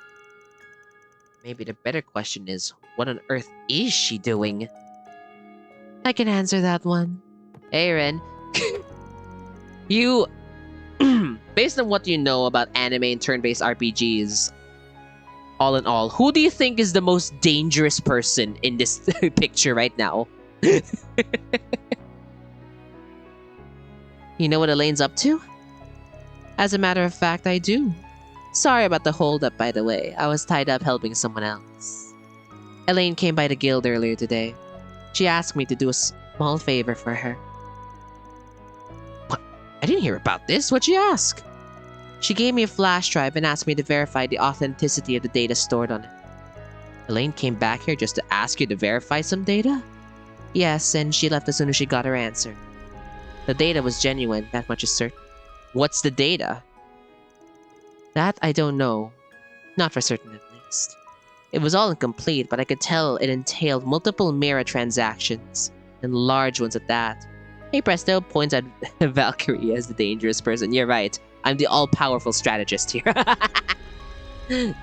Maybe the better question is, what on earth is she doing? I can answer that one. Hey, Ren. You... Based on what you know about anime and turn-based RPGs, all in all, who do you think is the most dangerous person in this picture right now? You know what Elaine's up to? As a matter of fact, I do. Sorry about the holdup, by the way. I was tied up helping someone else. Elaine came by the guild earlier today. She asked me to do a small favor for her. What? I didn't hear about this. What'd she ask? She gave me a flash drive and asked me to verify the authenticity of the data stored on it. Elaine came back here just to ask you to verify some data? Yes, and she left as soon as she got her answer. The data was genuine, that much is certain. What's the data? That I don't know. Not for certain, at least. It was all incomplete, but I could tell it entailed multiple Mira transactions, and large ones at that. Hey Presto points at Valkyrie as the dangerous person. You're right. I'm the all-powerful strategist here.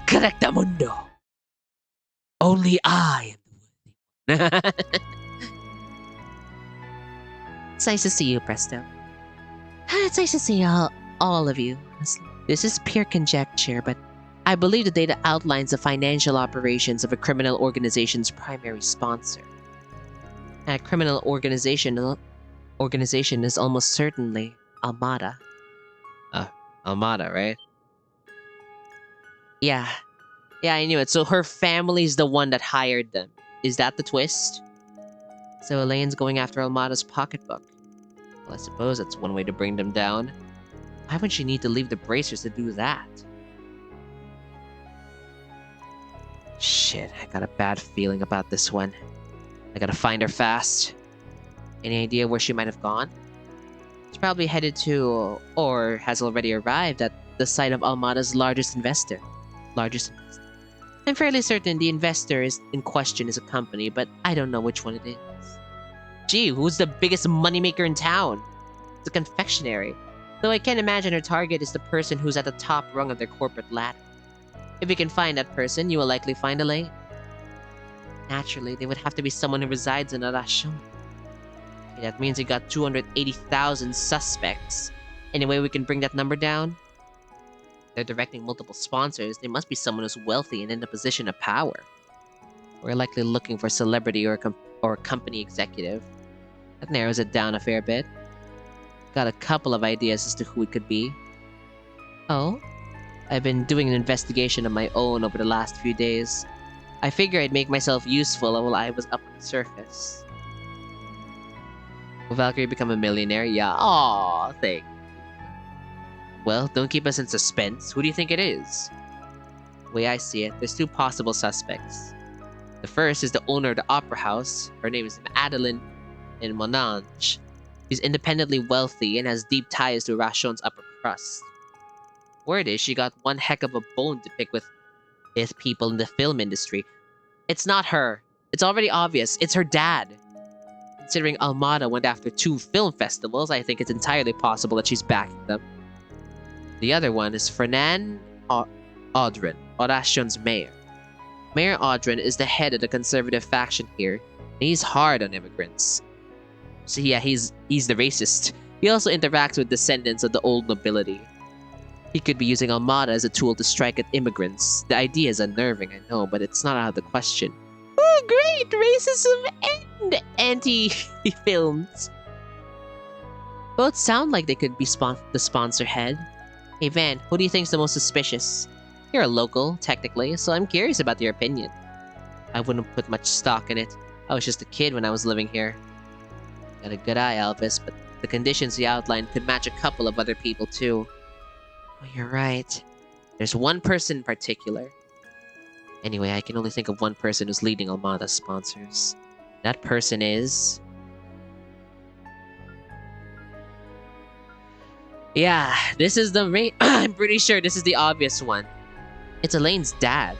Correctamundo. Only I am the worthy one. It's nice to see you, Presto. It's nice to see all of you, honestly. This is pure conjecture, but I believe the data outlines the financial operations of a criminal organization's primary sponsor. A criminal organization is almost certainly Almata. Almata, right? Yeah, I knew it. So her family's the one that hired them. Is that the twist? So Elaine's going after Almata's pocketbook. Well, I suppose that's one way to bring them down. Why would she need to leave the bracers to do that? Shit, I got a bad feeling about this one. I gotta find her fast. Any idea where she might have gone? She's probably headed to, or has already arrived at, the site of Almata's largest investor. I'm fairly certain the investor in question is a company, but I don't know which one it is. Gee, who's the biggest moneymaker in town? It's a confectionery. Though I can't imagine her target is the person who's at the top rung of their corporate ladder. If you can find that person, you will likely find Elaine. Naturally, they would have to be someone who resides in Arashon. Okay, that means we got 280,000 suspects. Any way we can bring that number down? They're directing multiple sponsors. They must be someone who's wealthy and in a position of power. We're likely looking for a celebrity or a company executive. That narrows it down a fair bit. Got a couple of ideas as to who it could be. Oh? I've been doing an investigation of my own over the last few days. I figure I'd make myself useful while I was up on the surface. Will Valkyrie become a millionaire? Yeah. Aw, thank. Well, don't keep us in suspense. Who do you think it is? The way I see it, there's two possible suspects. The first is the owner of the opera house. Her name is Madeline in Monange. She's independently wealthy and has deep ties to Rashon's upper crust. Word is she got one heck of a bone to pick with people in the film industry. It's not her. It's already obvious. It's her dad. Considering Almata went after 2 film festivals, I think it's entirely possible that she's backing them. The other one is Fernan Audrin, Audashion's mayor. Mayor Audrin is the head of the conservative faction here, and he's hard on immigrants. So yeah, he's the racist. He also interacts with descendants of the old nobility. He could be using Almata as a tool to strike at immigrants. The idea is unnerving, I know, but it's not out of the question. Oh, great! Racism and anti-films. Both sound like they could be the sponsor head. Hey Van, who do you think's the most suspicious? You're a local, technically, so I'm curious about your opinion. I wouldn't put much stock in it. I was just a kid when I was living here. Got a good eye, Elvis, but the conditions you outlined could match a couple of other people too. Oh, you're right. There's one person in particular. Anyway, I can only think of one person who's leading Almata's sponsors. That person is... Yeah, this is the I'm pretty sure this is the obvious one. It's Elaine's dad.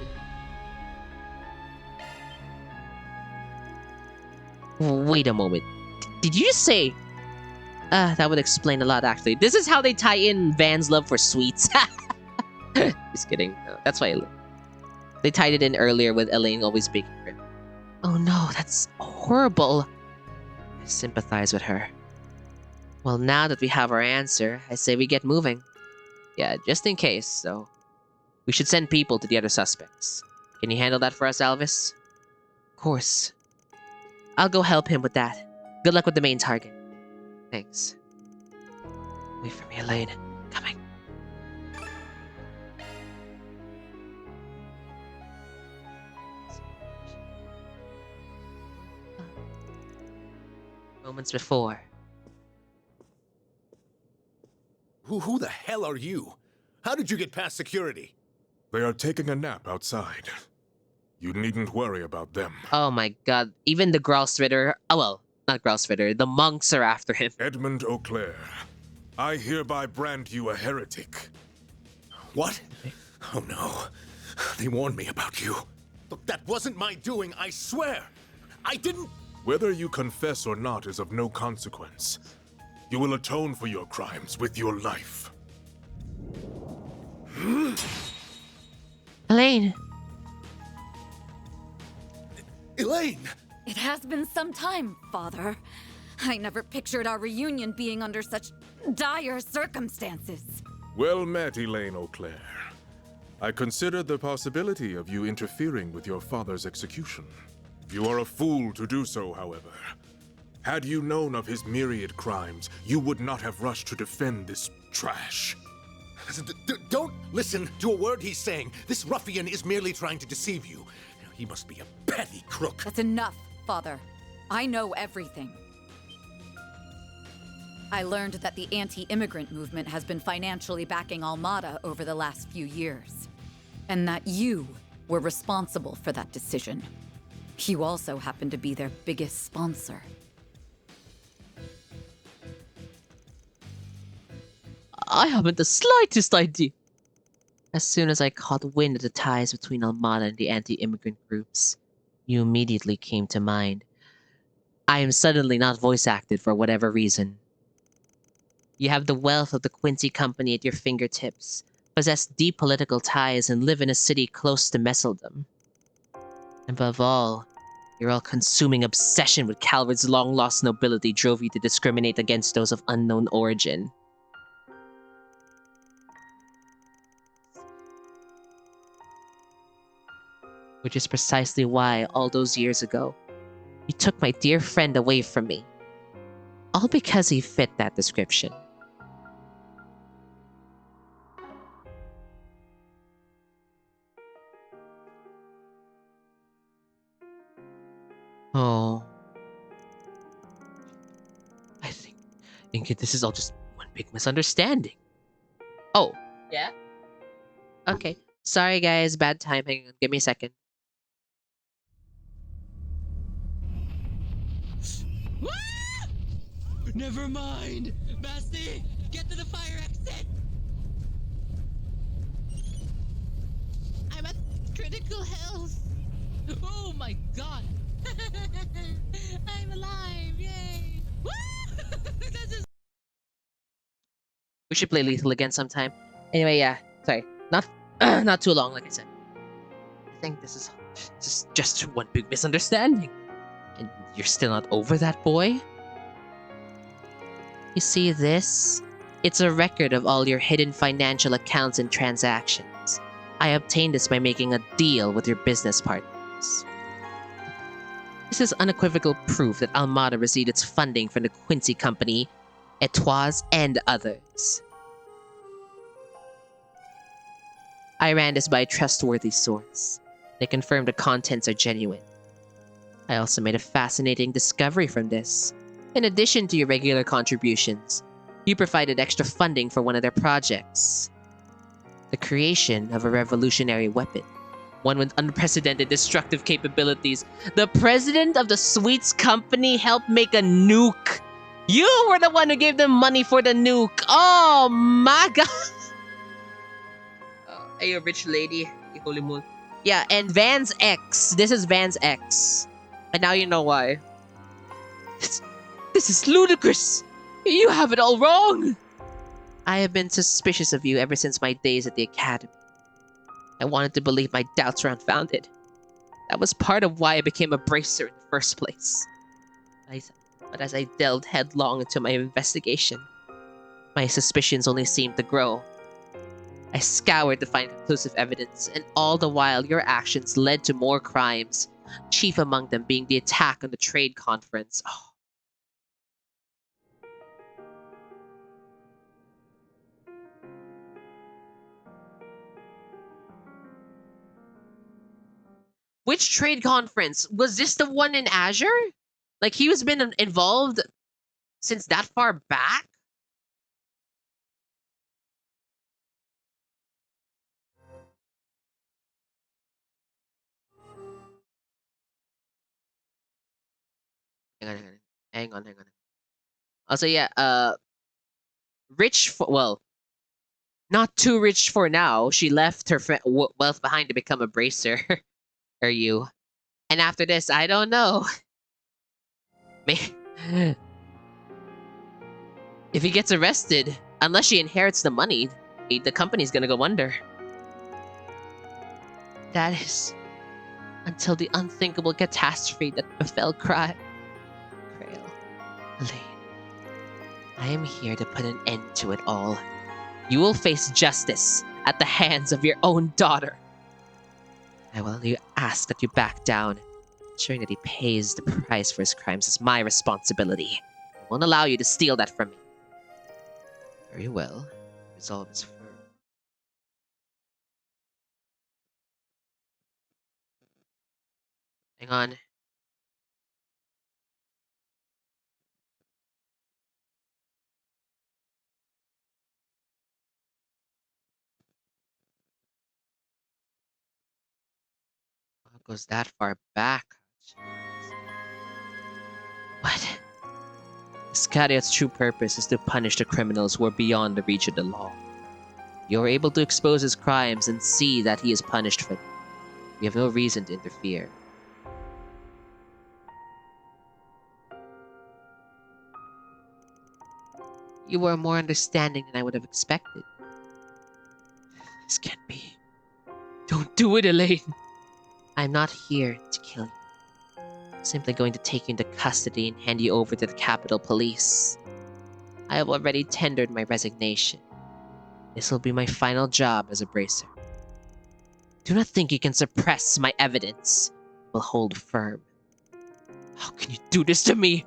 Wait a moment. Did you just say... that would explain a lot, actually. This is how they tie in Van's love for sweets. Just kidding. No, that's why they tied it in earlier with Elaine always baking for him. Oh no, that's horrible. I sympathize with her. Well, now that we have our answer, I say we get moving. Yeah, just in case, so... We should send people to the other suspects. Can you handle that for us, Alvis? Of course. I'll go help him with that. Good luck with the main target. Thanks. Wait for me, Elaine. Coming. Moments before. Who the hell are you? How did you get past security? They are taking a nap outside. You needn't worry about them. Oh my god. Even the Gralsritter... Oh well, not Gralsritter. The monks are after him. Edmund Auclair, I hereby brand you a heretic. What? Oh no. They warned me about you. Look, that wasn't my doing, I swear. I didn't... Whether you confess or not is of no consequence. You will atone for your crimes with your life. Elaine! Elaine! It has been some time, Father. I never pictured our reunion being under such dire circumstances. Well met, Elaine Auclair. I consider the possibility of you interfering with your father's execution. You are a fool to do so, however. Had you known of his myriad crimes, you would not have rushed to defend this trash. Don't listen to a word he's saying. This ruffian is merely trying to deceive you. He must be a petty crook. That's enough, Father. I know everything. I learned that the anti-immigrant movement has been financially backing Almata over the last few years, and that you were responsible for that decision. You also happen to be their biggest sponsor. I haven't the slightest idea. As soon as I caught wind of the ties between Almata and the anti-immigrant groups, you immediately came to mind. I am suddenly not voice acted for whatever reason. You have the wealth of the Quincy Company at your fingertips, possess deep political ties, and live in a city close to Messeldom. Above all, your all-consuming obsession with Calvard's long-lost nobility drove you to discriminate against those of unknown origin. Which is precisely why, all those years ago, you took my dear friend away from me. All because he fit that description. Oh. I think this is all just one big misunderstanding. Oh, yeah? Okay. Sorry guys, bad timing. Give me a second. Never mind! Basti! Get to the fire exit! I'm at critical health! Oh my god! I'm alive! Yay! This is We should play Lethal again sometime. Anyway, yeah. Sorry. Not too long, like I said. I think this is just one big misunderstanding. And you're still not over that boy? You see this? It's a record of all your hidden financial accounts and transactions. I obtained this by making a deal with your business partners. This is unequivocal proof that Almata received its funding from the Quincy Company, Etoise, and others. I ran this by a trustworthy source. They confirmed the contents are genuine. I also made a fascinating discovery from this. In addition to your regular contributions, you provided extra funding for one of their projects. The creation of a revolutionary weapon. One with unprecedented destructive capabilities. The president of the Sweets Company helped make a nuke. You were the one who gave them money for the nuke. Oh my god. Hey, you rich lady. Holy moon. Yeah, and Van's ex. This is Van's ex. And now you know why. This is ludicrous. You have it all wrong. I have been suspicious of you ever since my days at the academy. I wanted to believe my doubts were unfounded. That was part of why I became a bracer in the first place. But as I delved headlong into my investigation, my suspicions only seemed to grow. I scoured to find conclusive evidence, and all the while your actions led to more crimes, chief among them being the attack on the trade conference. Oh. Which trade conference? Was this the one in Azure? Like he was been involved since that far back? Hang on. Also, yeah, rich for, well, not too rich for now. She left her wealth behind to become a bracer. Are you? And after this, I don't know. If he gets arrested, unless she inherits the money, the company's gonna go under. That is until the unthinkable catastrophe that befell Krail. Elaine, I am here to put an end to it all. You will face justice at the hands of your own daughter. I will only ask that you back down. Ensuring that he pays the price for his crimes is my responsibility. I won't allow you to steal that from me. Very well. Resolve is firm. Hang on. It goes that far back. What? Iscariot's true purpose is to punish the criminals who are beyond the reach of the law. You are able to expose his crimes and see that he is punished for them. We have no reason to interfere. You were more understanding than I would have expected. This can't be. Don't do it, Elaine! I'm not here to kill you. I'm simply going to take you into custody and hand you over to the Capitol Police. I have already tendered my resignation. This will be my final job as a bracer. Do not think you can suppress my evidence. I will hold firm. How can you do this to me?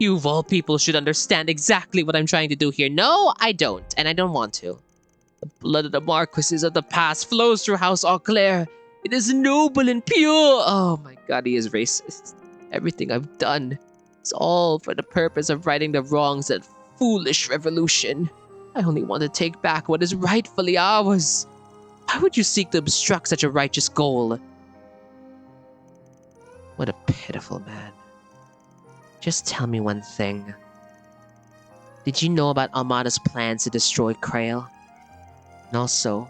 You of all people should understand exactly what I'm trying to do here. No, I don't, and I don't want to. The blood of the Marquises of the past flows through House Eau It is noble and pure. Oh my god, he is racist. Everything I've done is all for the purpose of righting the wrongs of that foolish revolution. I only want to take back what is rightfully ours. Why would you seek to obstruct such a righteous goal? What a pitiful man. Just tell me one thing. Did you know about Almata's plans to destroy Krail? And also,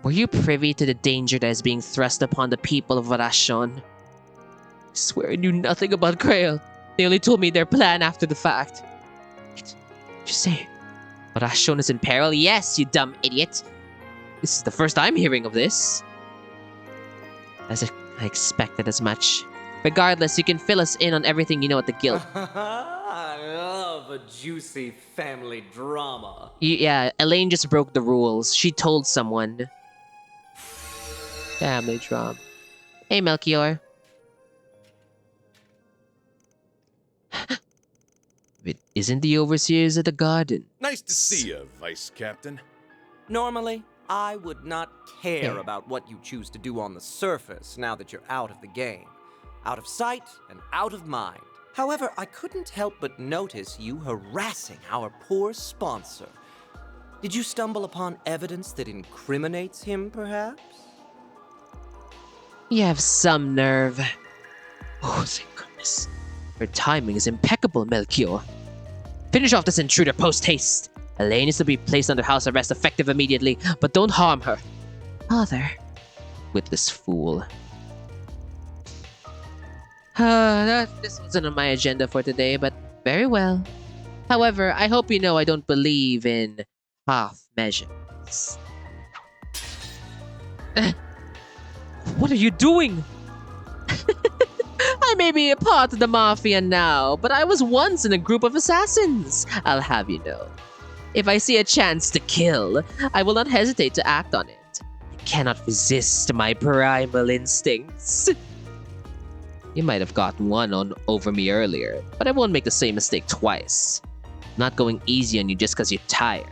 were you privy to the danger that is being thrust upon the people of Varashon? I swear I knew nothing about Krail. They only told me their plan after the fact. Wait, did you say Varashon is in peril? Yes, you dumb idiot. This is the first I'm hearing of this. As I expected as much. Regardless, you can fill us in on everything you know at the guild. I love a juicy family drama. Yeah, Elaine just broke the rules. She told someone. Family drama. Hey, Melchior. It isn't the overseers of the garden. Nice to see you, Vice Captain. Normally, I would not care about what you choose to do on the surface now that you're out of the game. Out of sight and out of mind. However, I couldn't help but notice you harassing our poor sponsor. Did you stumble upon evidence that incriminates him, perhaps? You have some nerve. Oh, thank goodness. Your timing is impeccable, Melchior. Finish off this intruder post-haste. Elaine is to be placed under house arrest effective immediately, but don't harm her. Father. Witless fool. This wasn't on my agenda for today, but very well. However, I hope you know I don't believe in half measures. What are you doing? I may be a part of the Mafia now, but I was once in a group of assassins, I'll have you know. If I see a chance to kill, I will not hesitate to act on it. I cannot resist my primal instincts. You might have gotten one over me earlier, but I won't make the same mistake twice. I'm not going easy on you just because you're tired.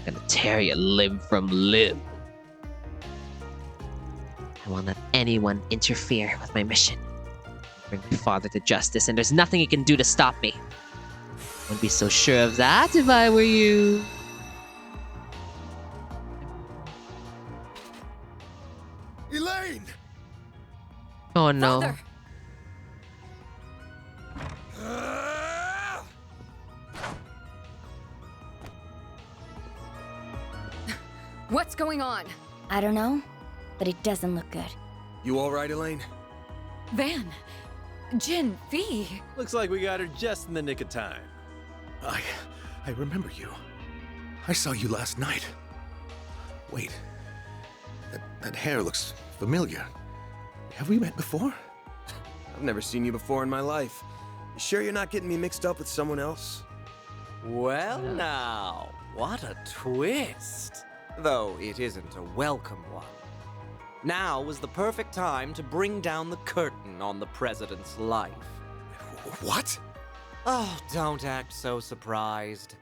I'm gonna tear you limb from limb. I won't let anyone interfere with my mission. Bring my father to justice, and there's nothing you can do to stop me. I wouldn't be so sure of that if I were you. Elaine! Oh no. Father! What's going on? I don't know, but it doesn't look good. You all right, Elaine? Van, Jin, V. Looks like we got her just in the nick of time. I remember you. I saw you last night. Wait. That hair looks familiar. Have we met before? I've never seen you before in my life. You sure you're not getting me mixed up with someone else? Well now, what a twist. Though it isn't a welcome one. Now was the perfect time to bring down the curtain on the president's life. What? Oh, don't act so surprised.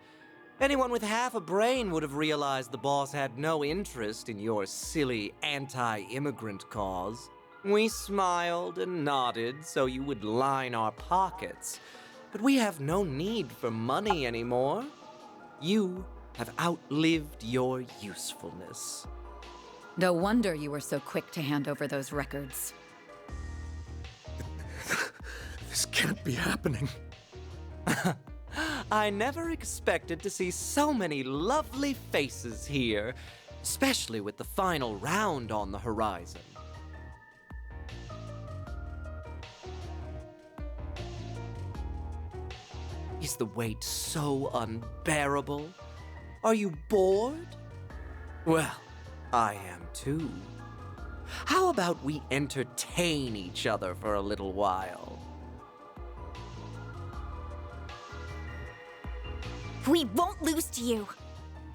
Anyone with half a brain would have realized the boss had no interest in your silly anti-immigrant cause. We smiled and nodded so you would line our pockets. But we have no need for money anymore. You have outlived your usefulness. No wonder you were so quick to hand over those records. This can't be happening. I never expected to see so many lovely faces here, especially with the final round on the horizon. Is the wait so unbearable? Are you bored? Well, I am too. How about we entertain each other for a little while? We won't lose to you.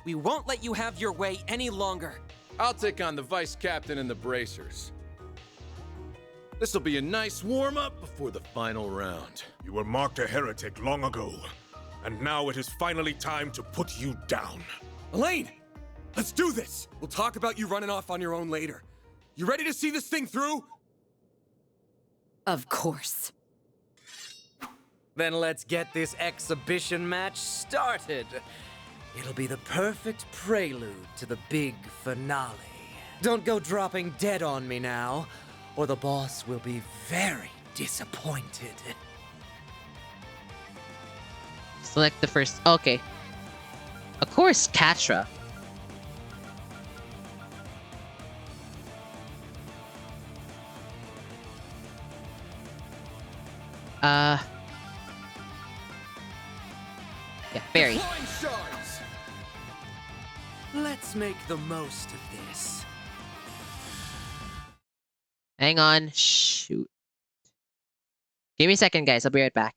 We won't let you have your way any longer. I'll take on the vice captain and the bracers. This'll be a nice warm-up before the final round. You were marked a heretic long ago, and now it is finally time to put you down. Elaine! Let's do this! We'll talk about you running off on your own later. You ready to see this thing through? Of course. Then let's get this exhibition match started. It'll be the perfect prelude to the big finale. Don't go dropping dead on me now, or the boss will be very disappointed. Select the first. Okay. Of course, Katra. Yeah, Barry. Flying shards! Let's make the most of this. Hang on. Shoot. Give me a second, guys. I'll be right back.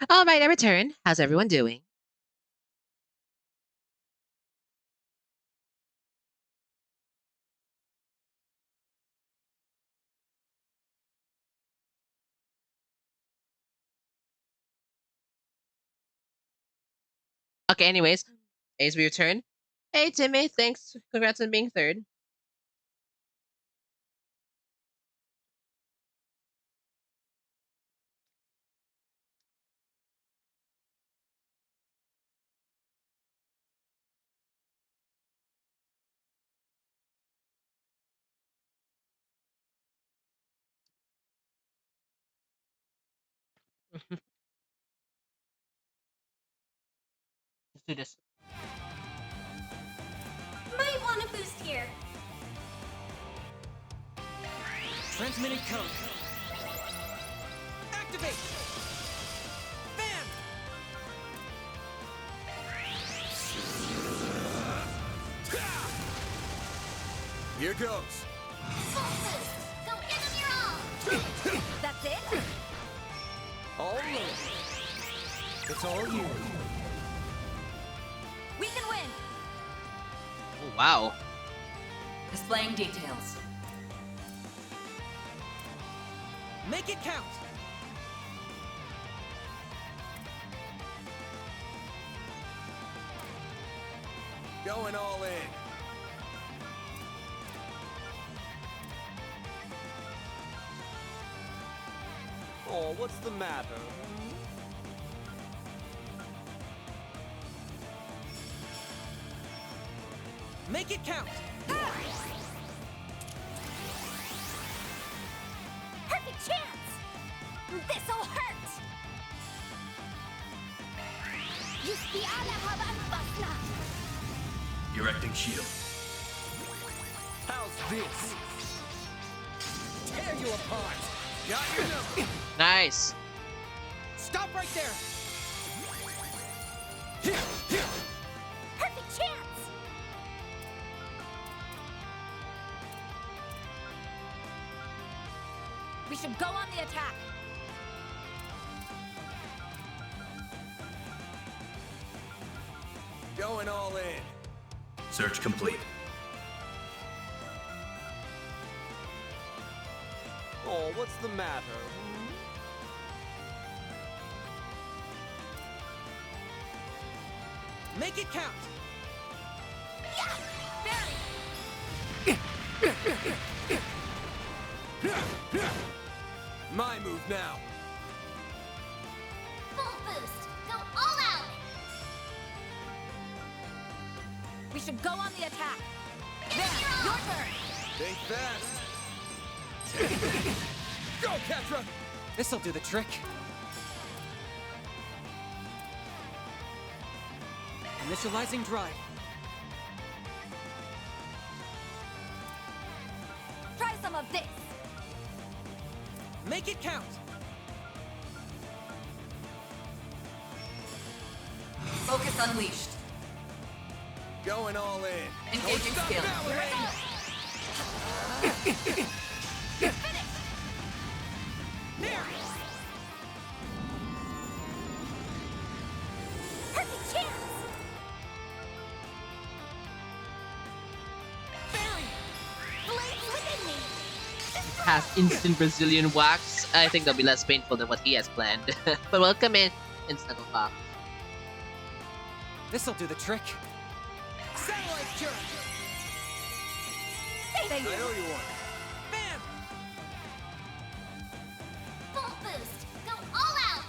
All right, I return. How's everyone doing? Okay, anyways, Ace, we return. Hey, Timmy, thanks. Congrats on being third. Let's do this. Might want a boost here. Transmitting code. Activate! Bam! Here goes. Full boost. Go give them your all. That's it? All right. It's all you. We can win. Oh, wow. Displaying details. Make it count! Going all in. Oh, what's the matter? Make it count! Perfect chance. This'll hurt. Yuski ala haban basna. Erecting shield. How's this? Tear you apart! Got your number! Nice. Stop right there! Perfect chance. We should go on the attack. Going all in. Search complete. Oh, what's the matter? Make it count! My move now. Full boost. Go all out. We should go on the attack. There, your turn. Think fast. Go, Ketra! This'll do the trick. Initializing drive. Try some of this. Make it count! Focus unleashed. Going all in. Engaging Don't stop skill. now, Lorraine. There! Perfect chance. Barry! Blaze within me. Has instant Brazilian wax. I think that'll be less painful than what he has planned. But welcome in, Snuggle Fox. This'll do the trick. Satellite jerk! Thank I you. owe you one. Bam! Full boost. Go all out.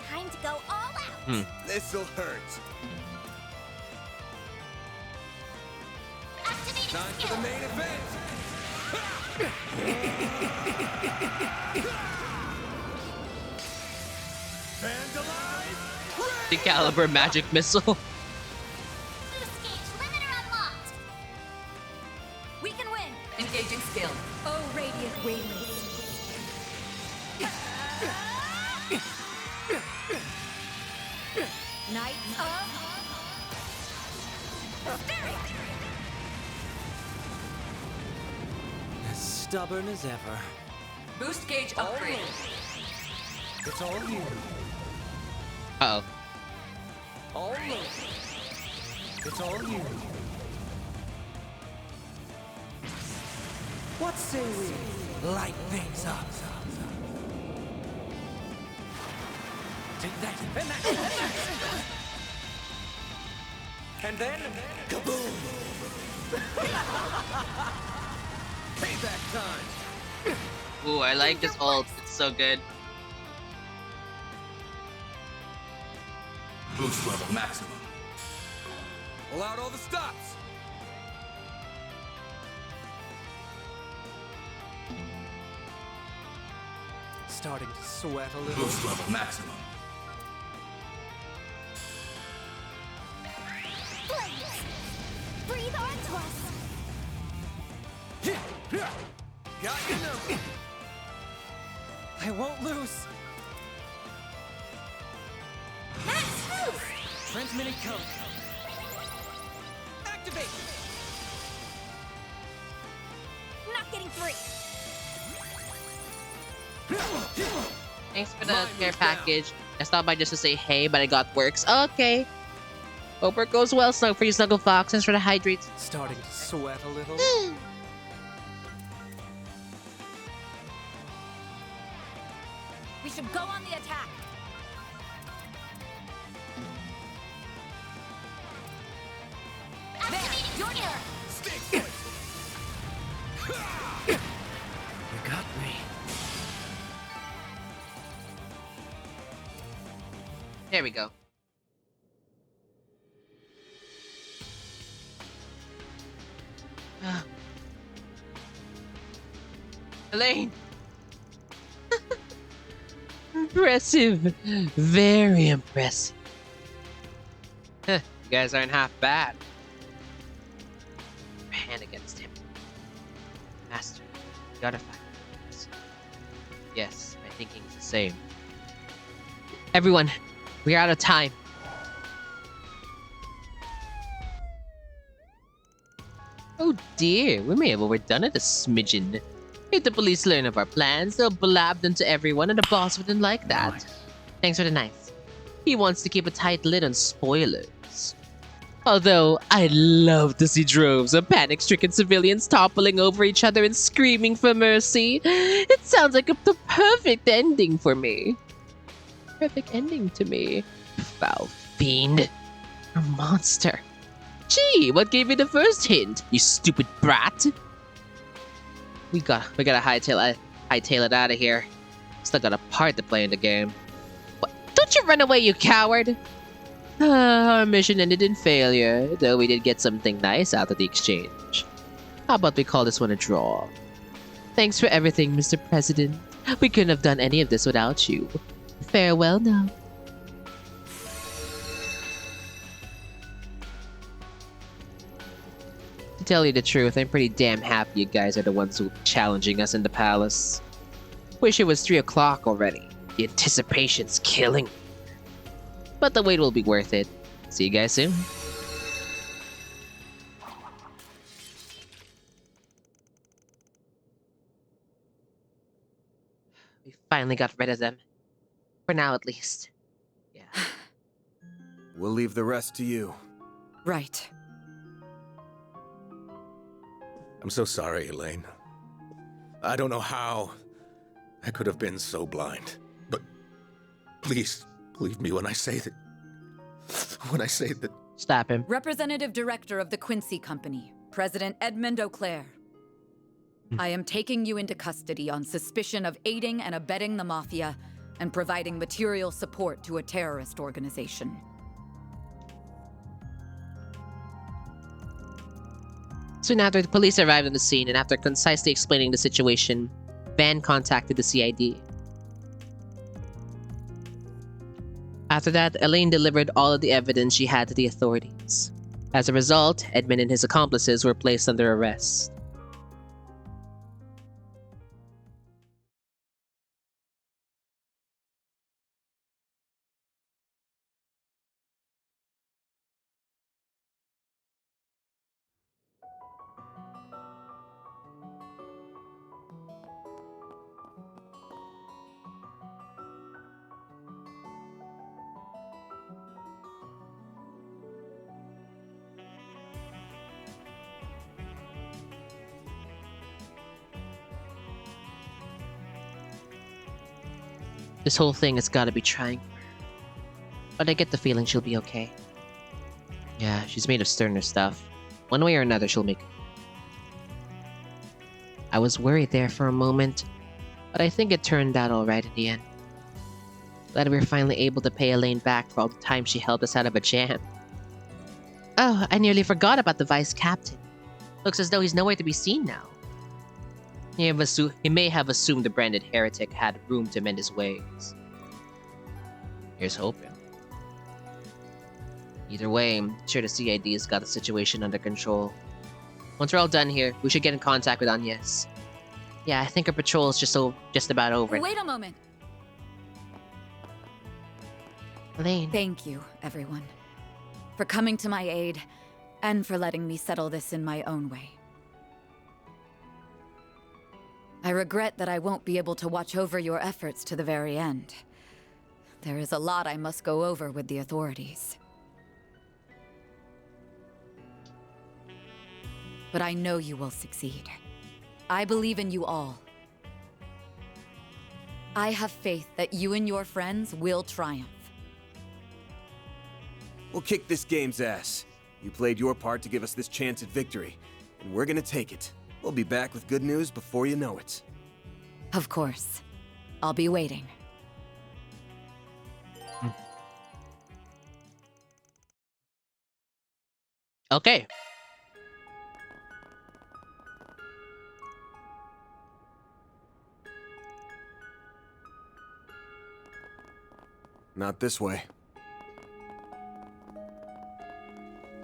Time to go all out. This'll hurt. Activating Time for skill. the main event. Vandalize! The caliber magic missile. Boost gauge limiter unlocked. We can win. Engaging skill. Oh, radiant wings. Knights of Hysteria. As stubborn as ever. Boost gauge upgrade. It's all you. Uh-oh. All Lewis. It's all you. What say we light things up? Take that, and that, and that. And then, kaboom! Payback time! Ooh, I like this ult. It's so good. Boost level maximum. Pull out all the stops. Starting to sweat a little. Boost level maximum. Blaze! Breathe onto us! Got your number. I won't lose. Max boost! Transmitting code. Activate! Not getting free! Thanks for the care package. I stopped by just to say hey, but I got works. Okay. Hope work goes well, Snug for you, Snuggle Fox. Thanks for the hydrates. Starting to sweat a little. We should go on the attack. Activating your mirror! Stay put. You got me. There we go. Elaine! Impressive. Very impressive. Huh, you guys aren't half bad. Your hand against him. Master, you gotta find this. Yes, my thinking's the same. Everyone, we're out of time. Oh dear, we may have overdone it a smidgen. If the police learn of our plans, they'll blab them to everyone, and the boss wouldn't like that. Thanks for the knife. He wants to keep a tight lid on spoilers. Although, I'd love to see droves of panic-stricken civilians toppling over each other and screaming for mercy. It sounds like the perfect ending for me. Perfect ending to me. Foul fiend. A monster. Gee, what gave you the first hint, you stupid brat? We gotta hightail it out of here. Still got a part to play in the game. What? Don't you run away, you coward! Our mission ended in failure, though we did get something nice out of the exchange. How about we call this one a draw? Thanks for everything, Mr. President. We couldn't have done any of this without you. Farewell now. To tell you the truth, I'm pretty damn happy you guys are the ones who challenging us in the palace. Wish it was 3 o'clock already. The anticipation's killing me. But the wait will be worth it. See you guys soon. We finally got rid of them. For now, at least. Yeah. We'll leave the rest to you. Right. I'm so sorry, Elaine. I don't know how I could have been so blind. But please, believe me when I say that... Stop him. Representative Director of the Quincy Company, President Edmund Auclair. I am taking you into custody on suspicion of aiding and abetting the Mafia and providing material support to a terrorist organization. Soon after, the police arrived on the scene, and after concisely explaining the situation, Van contacted the CID. After that, Elaine delivered all of the evidence she had to the authorities. As a result, Edmund and his accomplices were placed under arrest. This whole thing has got to be trying for her. But I get the feeling she'll be okay. Yeah, she's made of sterner stuff. One way or another, she'll make it. I was worried there for a moment, but I think it turned out alright in the end. Glad we were finally able to pay Elaine back for all the time she helped us out of a jam. Oh, I nearly forgot about the vice captain. Looks as though he's nowhere to be seen now. He may have assumed the branded heretic had room to mend his ways. Here's hoping. Either way, I'm sure the CID's got the situation under control. Once we're all done here, we should get in contact with Agnes. Yeah, I think our patrol is just about over. Wait a moment. Elaine. Thank you, everyone, for coming to my aid and for letting me settle this in my own way. I regret that I won't be able to watch over your efforts to the very end. There is a lot I must go over with the authorities. But I know you will succeed. I believe in you all. I have faith that you and your friends will triumph. We'll kick this game's ass. You played your part to give us this chance at victory, and we're gonna take it. We'll be back with good news before you know it. Of course. I'll be waiting. Okay. Not this way.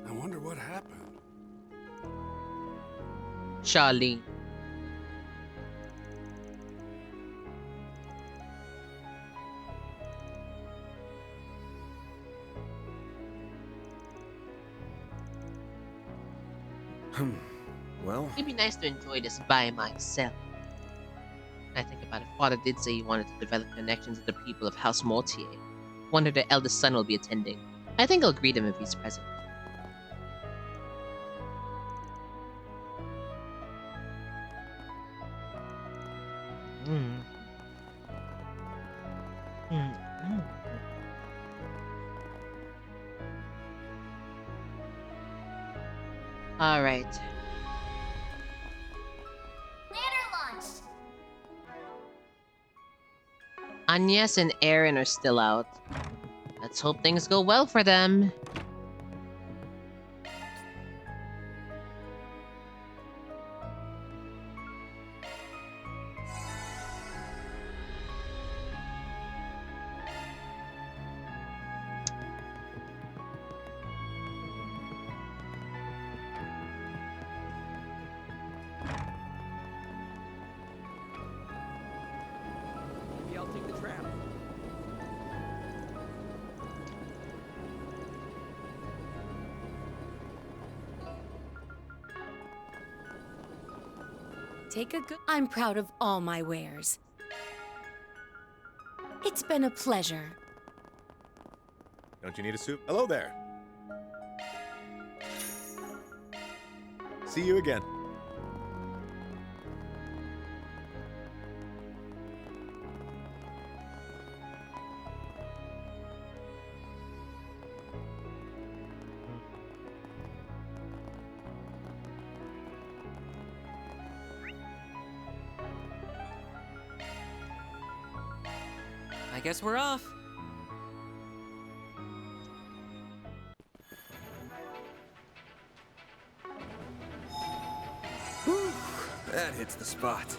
I wonder what happened. Charlene. Well, It'd be nice to enjoy this by myself. I think about it. Father did say he wanted to develop connections with the people of House Mortier. Wonder the eldest son will be attending. I think I'll greet him if he's present. All right. Banner launched. Agnes and Aaron are still out. Let's hope things go well for them. Maybe I'll take the trap. Take a good. I'm proud of all my wares. It's been a pleasure. Don't you need a soup? Hello there. See you again. I guess we're off. whew, that hits the spot.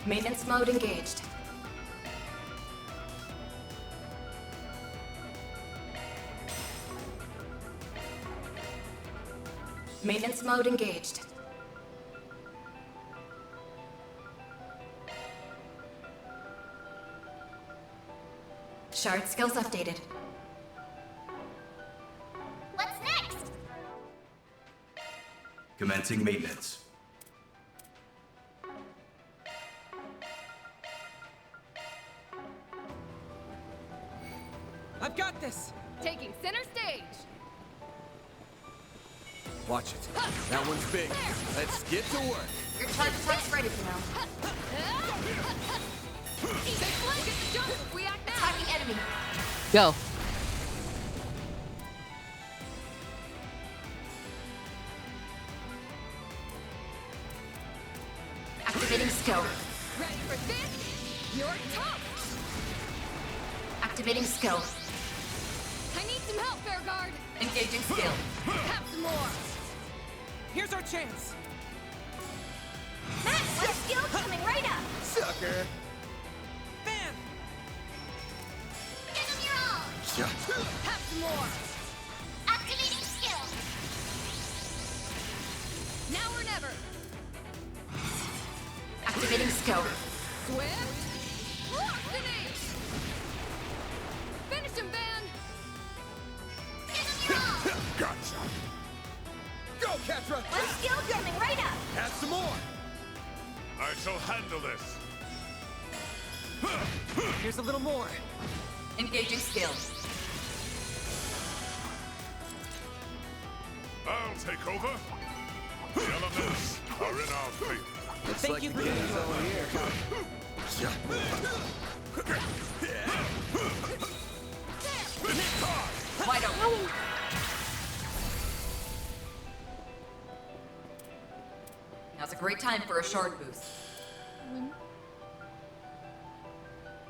Maintenance mode engaged. Maintenance mode engaged. Shard skills updated. Commencing maintenance. I've got this! Taking center stage. Watch it. That one's big. Let's get to work. Your charge attack's ready to know. Stay flank at the jump. We act now. Attacking enemy. Go. Activating skill. Ready for this? You're tough. Activating skill. I need some help, Fairguard. Engaging skill. Have some more. Here's our chance! Max, your skill coming right up. Sucker. Bam! Give them your all. Have some more. Activating skill. Now or never. Activating skill. Swift. Larceny. Finish him, Van. Give them your all. Gotcha. Go, Catra. Your skill coming right up. Have some more. I shall handle this. Here's a little more. Engaging skill. I'll take over. The elements are in our favor. Looks Thank like you the for game's doing over here. Wide open. Now's a great time for a shard boost.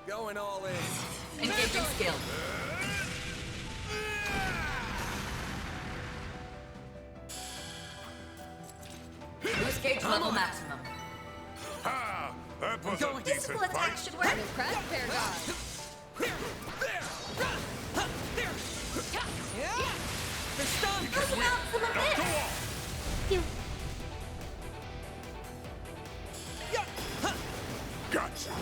Going all in. Engaging skill. Boost gauge level maximum. Ha! That was Going. a decent Physical attack fight. should work. Impressed, Fairguard. Yeah! They're stunned! Let's bounce some of Now go this. on. You. Gotcha.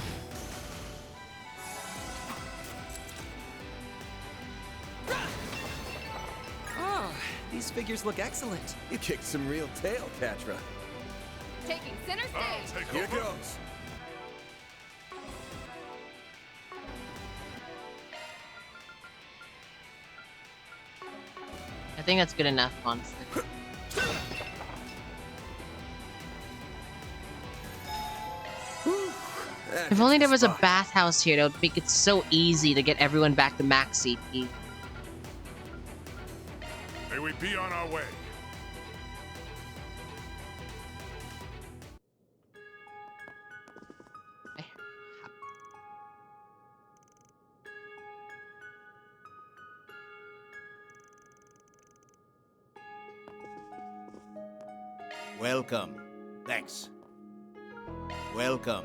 Oh, these figures look excellent. You kicked some real tail, Catra. Taking center I'll stage. take Here over. goes. I think that's good enough, honestly. If only there was a bathhouse here, that would make it so easy to get everyone back to max CP. May we be on our way. Welcome. Thanks. Welcome.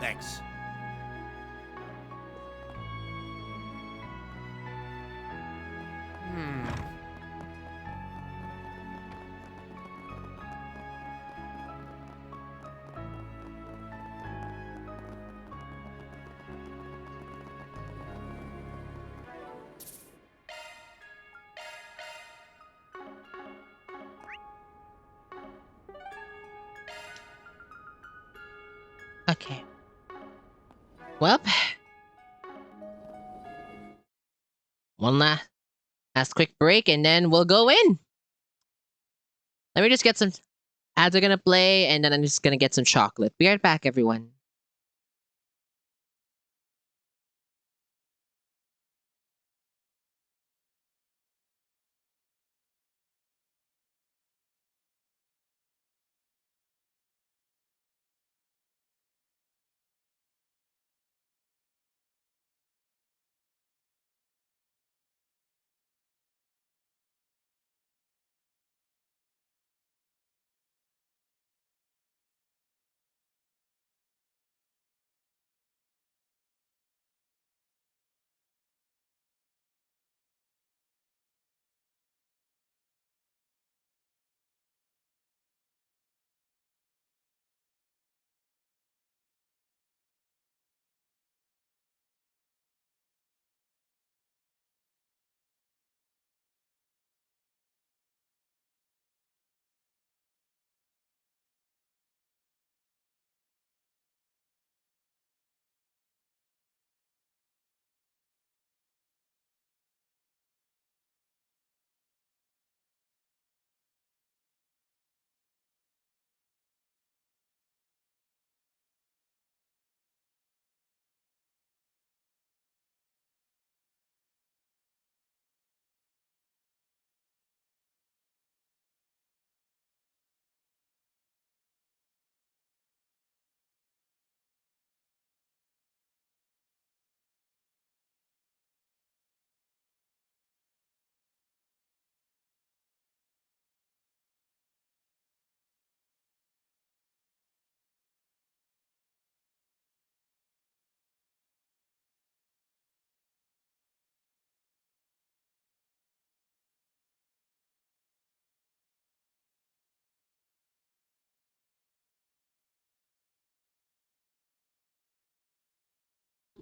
Thanks. Okay. Well, One last quick break, and then we'll go in. Let me just get some ads are gonna play, and then I'm just gonna get some chocolate. Be right back, everyone.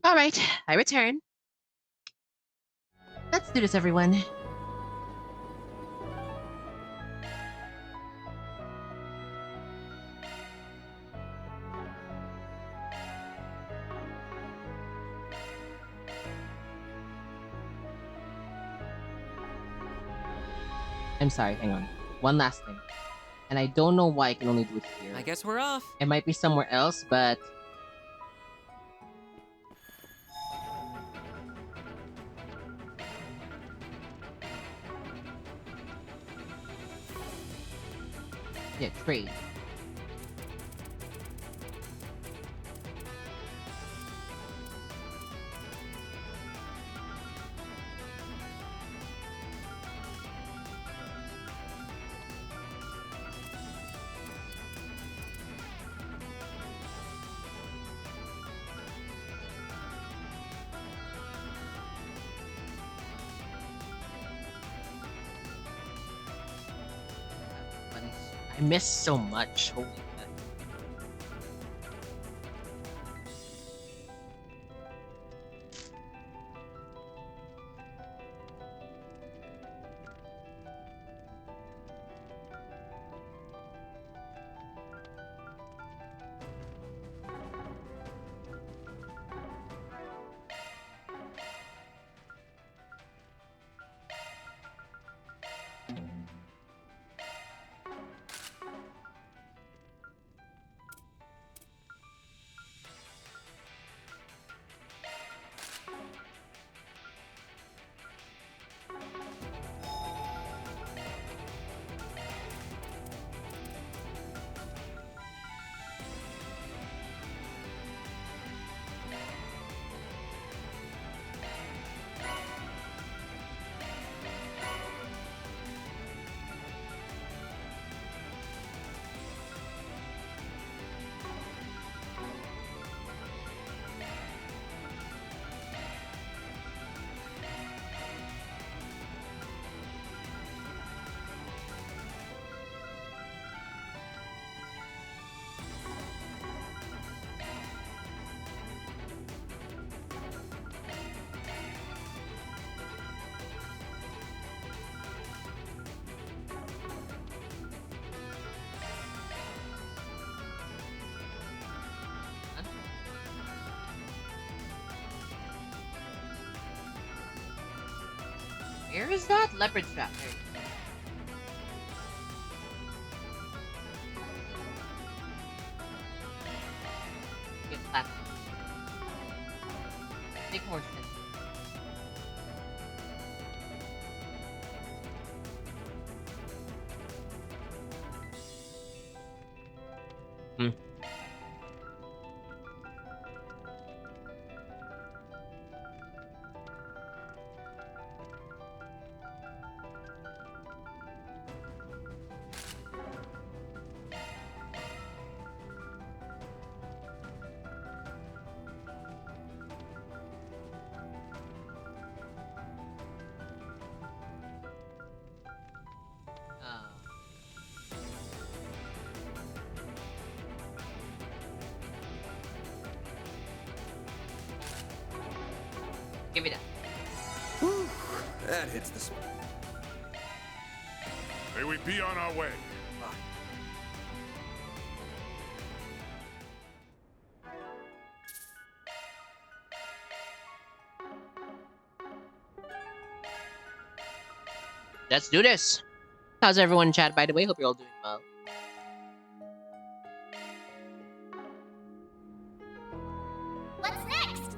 All right, I return. Let's do this, everyone. I'm sorry, hang on. One last thing. And I don't know why I can only do it here. I guess we're off. It might be somewhere else, but... Yeah, trade. I missed so much. Holy crap. Where is that? Leopard trap. There you go. Get flat. Make more sense. Hmm. Give me that. Whew, that hits the spot. May we be on our way. Let's do this. How's everyone in chat, by the way? Hope you're all doing well. What's next?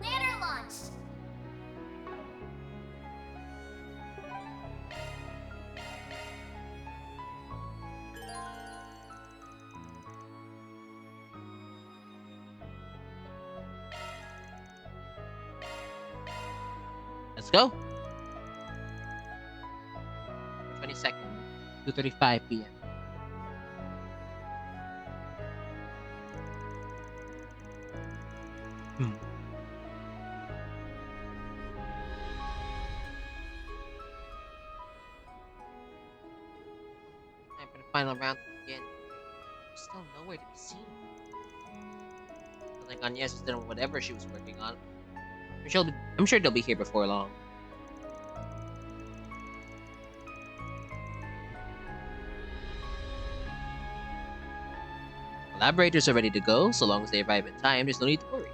Banner launch. Let's go. 22nd, 2:35 p.m. Time for the final round to begin. There's still nowhere to be seen. Like Agnes is done whatever she was working on. I'm sure they'll be here before long. Collaborators are ready to go, so long as they arrive in time, there's no need to worry.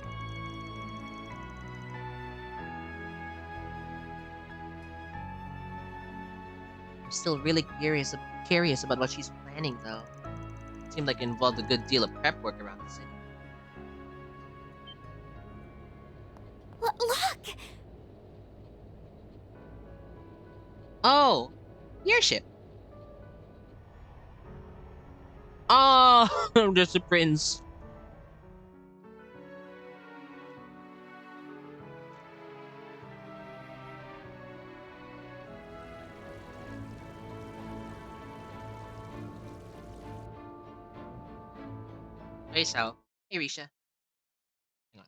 I'm still really curious about what she's planning, though. It seemed like it involved a good deal of prep work around the city. Look! Oh, the airship. Oh, there's a prince. Hey, Sal. Hey, Risha. Hang on.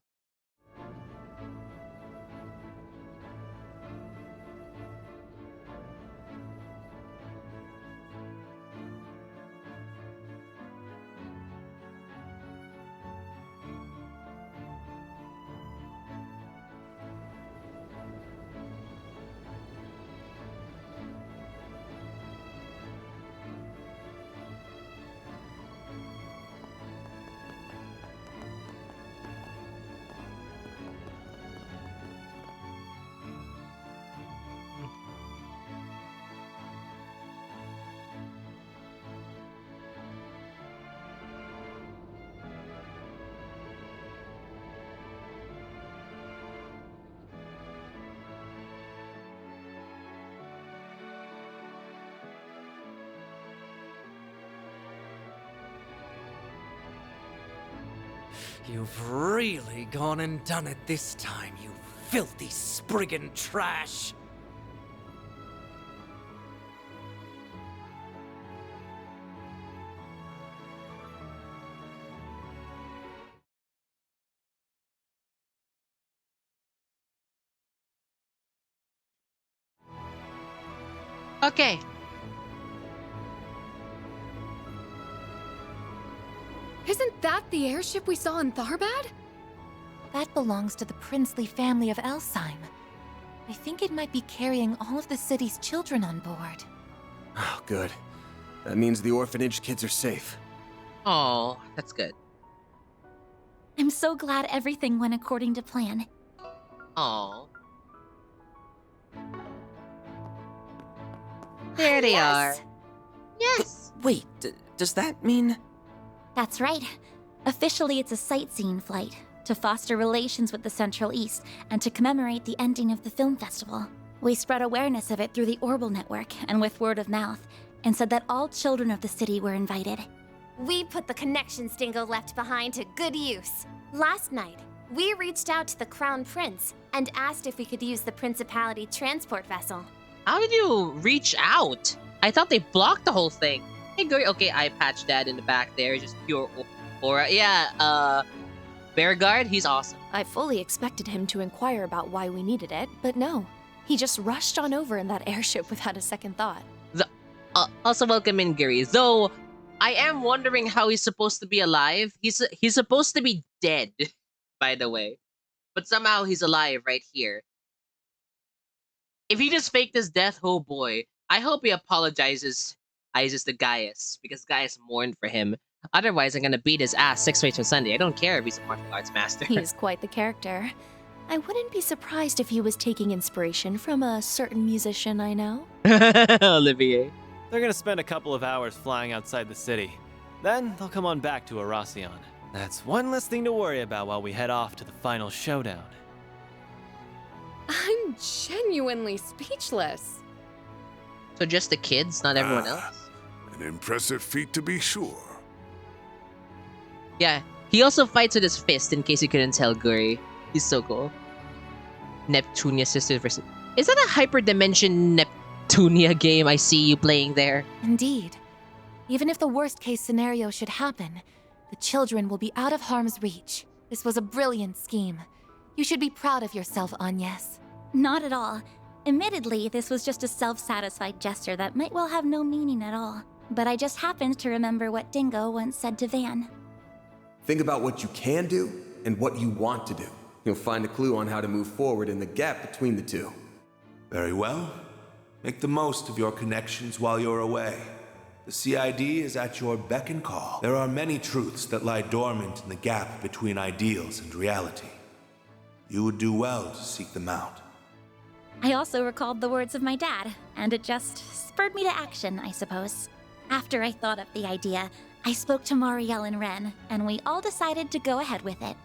You've really gone and done it this time, you filthy spriggan trash! Okay. Isn't that the airship we saw in Tharbad? That belongs to the princely family of Elsheim. I think it might be carrying all of the city's children on board. Oh, good. That means the orphanage kids are safe. Oh, that's good. I'm so glad everything went according to plan. Oh. There they are. Yes! Wait, does that mean... That's right. Officially, it's a sightseeing flight to foster relations with the Central East and to commemorate the ending of the film festival. We spread awareness of it through the Orbital Network and with word of mouth, and said that all children of the city were invited. We put the connections Dingo left behind to good use. Last night, we reached out to the Crown Prince and asked if we could use the Principality transport vessel. How did you reach out? I thought they blocked the whole thing. Hey, girl. Okay, eye patch dad in the back there. Just pure aura. Yeah, Bearguard, he's awesome. I fully expected him to inquire about why we needed it, but no. He just rushed on over in that airship without a second thought. Also welcome in, Gary. Though, I am wondering how he's supposed to be alive. He's supposed to be dead, by the way. But somehow he's alive right here. If he just faked his death, oh boy. I hope he apologizes to Gaius, because Gaius mourned for him. Otherwise, I'm gonna beat his ass 6 ways from Sunday. I don't care if he's a martial arts master. He is quite the character. I wouldn't be surprised if he was taking inspiration from a certain musician I know. Olivier. They're gonna spend a couple of hours flying outside the city. Then they'll come on back to Arasion. That's one less thing to worry about while we head off to the final showdown. I'm genuinely speechless. So just the kids, not everyone else? An impressive feat to be sure. Yeah, he also fights with his fist, in case you couldn't tell, Guri. He's so cool. Neptunia Sisters versus... Is that a hyperdimension Neptunia game I see you playing there? Indeed. Even if the worst-case scenario should happen, the children will be out of harm's reach. This was a brilliant scheme. You should be proud of yourself, Agnes. Not at all. Admittedly, this was just a self-satisfied gesture that might well have no meaning at all. But I just happened to remember what Dingo once said to Van. Think about what you can do and what you want to do. You'll find a clue on how to move forward in the gap between the two. Very well. Make the most of your connections while you're away. The CID is at your beck and call. There are many truths that lie dormant in the gap between ideals and reality. You would do well to seek them out. I also recalled the words of my dad, and it just spurred me to action, I suppose. After I thought up the idea, I spoke to Marielle and Ren, and we all decided to go ahead with it.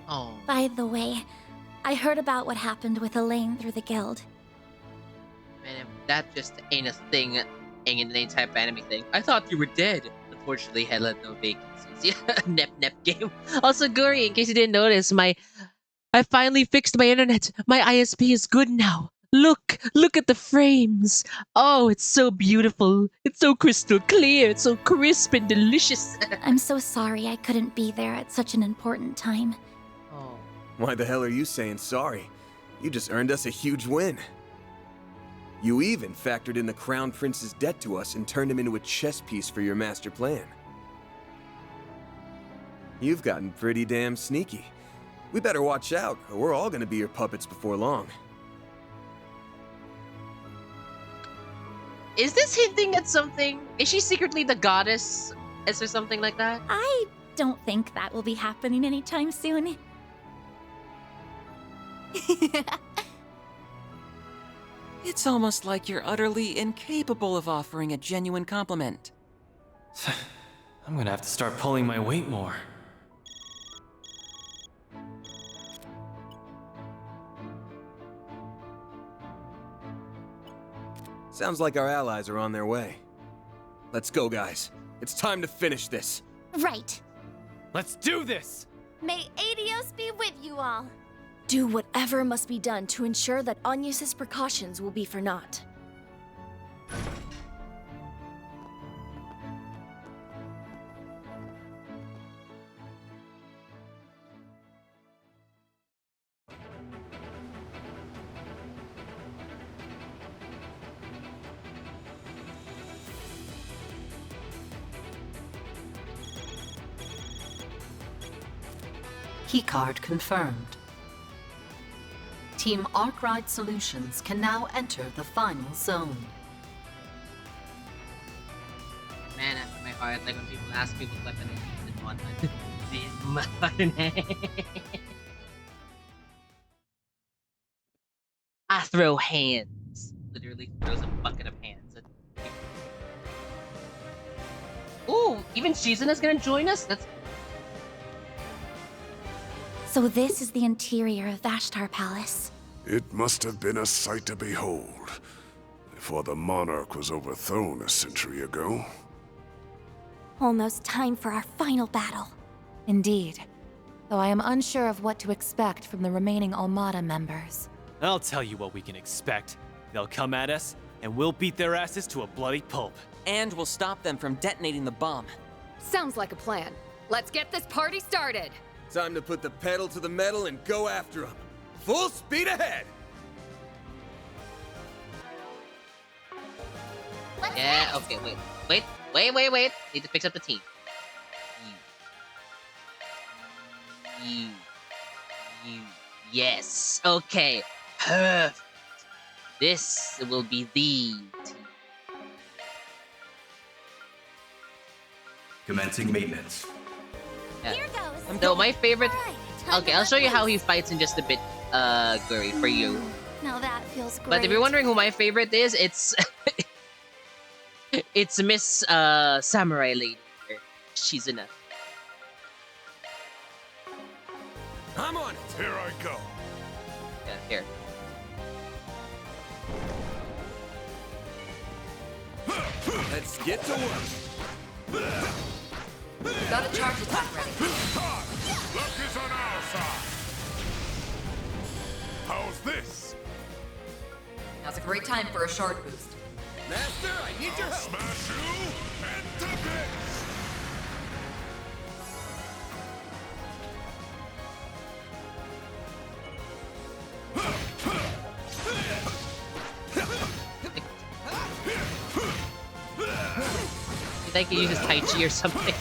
Oh. By the way, I heard about what happened with Elaine through the guild. Man, that just ain't a thing in any type of anime thing. I thought you were dead. Unfortunately, hell had no vacancies. Yeah, nep game. Also, Guri, in case you didn't notice, I finally fixed my internet. My ISP is good now. Look at the frames. Oh, it's so beautiful. It's so crystal clear. It's so crisp and delicious. I'm so sorry I couldn't be there at such an important time. Oh. Why the hell are you saying sorry? You just earned us a huge win. You even factored in the Crown Prince's debt to us and turned him into a chess piece for your master plan. You've gotten pretty damn sneaky. We better watch out, or we're all gonna be your puppets before long. Is this hinting at something? Is she secretly the goddess? Is there something like that? I don't think that will be happening anytime soon. It's almost like you're utterly incapable of offering a genuine compliment. I'm gonna have to start pulling my weight more. Sounds like our allies are on their way. Let's go, guys. It's time to finish this. Right. Let's do this! May Adios be with you all. Do whatever must be done to ensure that Agnes's precautions will be for naught. Keycard confirmed. Team Arkwright Solutions can now enter the final zone. heart, like when people ask me what weapon I use in one. This motherfucking I throw hands. Literally throws a bucket of hands. Ooh, even Shizuna's gonna join us? That's So this is the interior of Vashtar Palace. It must have been a sight to behold, before the monarch was overthrown a century ago. Almost time for our final battle. Indeed. Though I am unsure of what to expect from the remaining Almata members. I'll tell you what we can expect. They'll come at us, and we'll beat their asses to a bloody pulp. And we'll stop them from detonating the bomb. Sounds like a plan. Let's get this party started. Time to put the pedal to the metal and go after them. Full speed ahead! yeah, okay, wait. Need to fix up the team. You. Yes. Okay. Perfect. This will be the team. Commencing maintenance. Yeah. Here goes. No, my favorite. Time Okay, to I'll show let you how loose. he fights in just a bit, Guri, for you. Now that feels great. But if you're wondering who my favorite is, it's it's Miss Samurai Lady. Shizuna. I'm on it! Here I go. Yeah, here. Let's get to work! Got a charge attack ready. Luck is on our side. How's this? Now's a great time for a shard boost. Master, I need your help! Smash you into bits. You think he uses Tai Chi or something?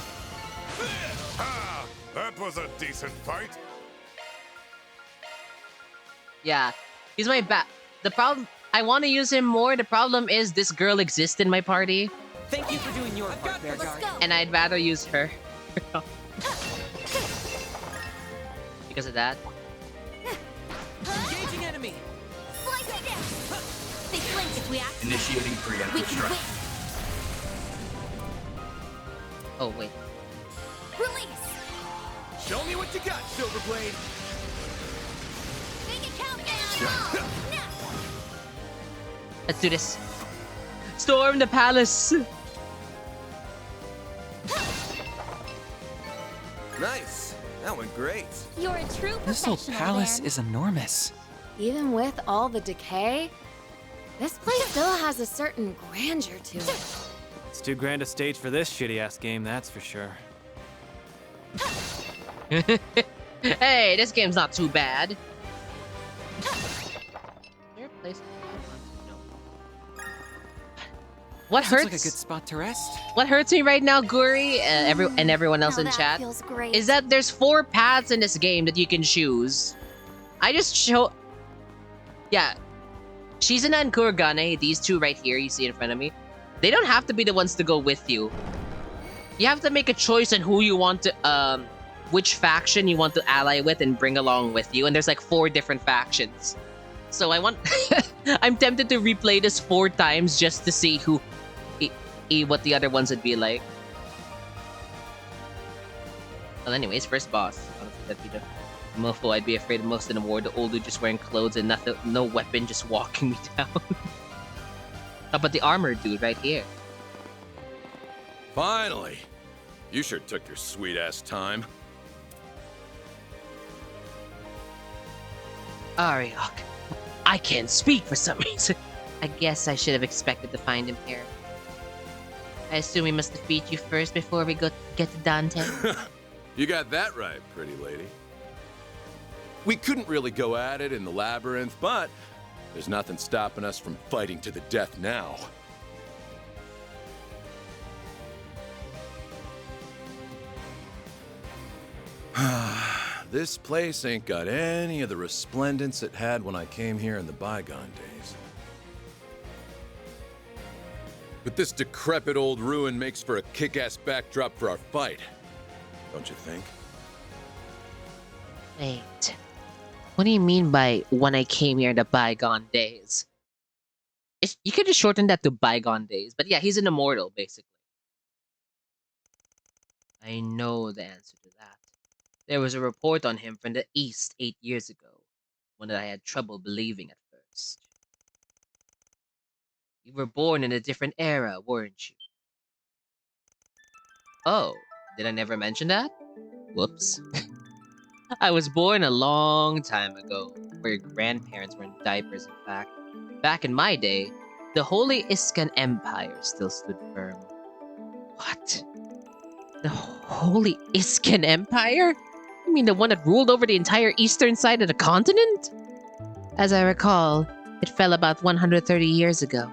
Ah, that was a decent fight. Yeah, he's my The problem, I want to use him more. The problem is this girl exists in my party, Thank you for doing your part, Bearguard. and I'd rather use her. Because of that. Engaging enemy. Slice it down. They flinch if we act. Initiating We preemptive can strike. win. Oh wait. Release. Show me what you got, Silverblade! Make it count down. Now. Let's do this. Storm the palace. Nice! That went great. You're a true This whole professional, palace Baron. is enormous. Even with all the decay, this place still has a certain grandeur to it. It's too grand a stage for this shitty-ass game, that's for sure. Hey, this game's not too bad. Is there a place I want to know? What Seems hurts? like a good spot to rest. What hurts me right now, Guri, and everyone else Now in that chat, feels great. is that there's 4 paths in this game that you can choose. I just show. Yeah, Shizuna and Kurogane, these two right here, you see in front of me. They don't have to be the ones to go with you. You have to make a choice on who you want to, which faction you want to ally with and bring along with you. And there's like 4 different factions. So I want, I'm tempted to replay this 4 times just to see what the other ones would be like. Well, anyways, first boss. Honestly, that'd be the mofo I'd be afraid of most in the war. The old dude just wearing clothes and nothing, no weapon, just walking me down. How about the armored dude right here? Finally! You sure took your sweet-ass time. Ariok. I can't speak for some reason. I guess I should have expected to find him here. I assume we must defeat you first before we get to Dante. You got that right, pretty lady. We couldn't really go at it in the labyrinth, but there's nothing stopping us from fighting to the death now. This place ain't got any of the resplendence it had when I came here in the bygone days. But this decrepit old ruin makes for a kick-ass backdrop for our fight. Don't you think? Wait. What do you mean by when I came here in the bygone days? You could just shorten that to bygone days. But yeah, he's an immortal, basically. I know the answer to that. There was a report on him from the East 8 years ago, one that I had trouble believing at first. You were born in a different era, weren't you? Oh, did I never mention that? Whoops. I was born a long time ago, where your grandparents were in diapers, in fact. Back in my day, the Holy Iskan Empire still stood firm. What? The Holy Iskan Empire? You mean the one that ruled over the entire eastern side of the continent? As I recall, it fell about 130 years ago.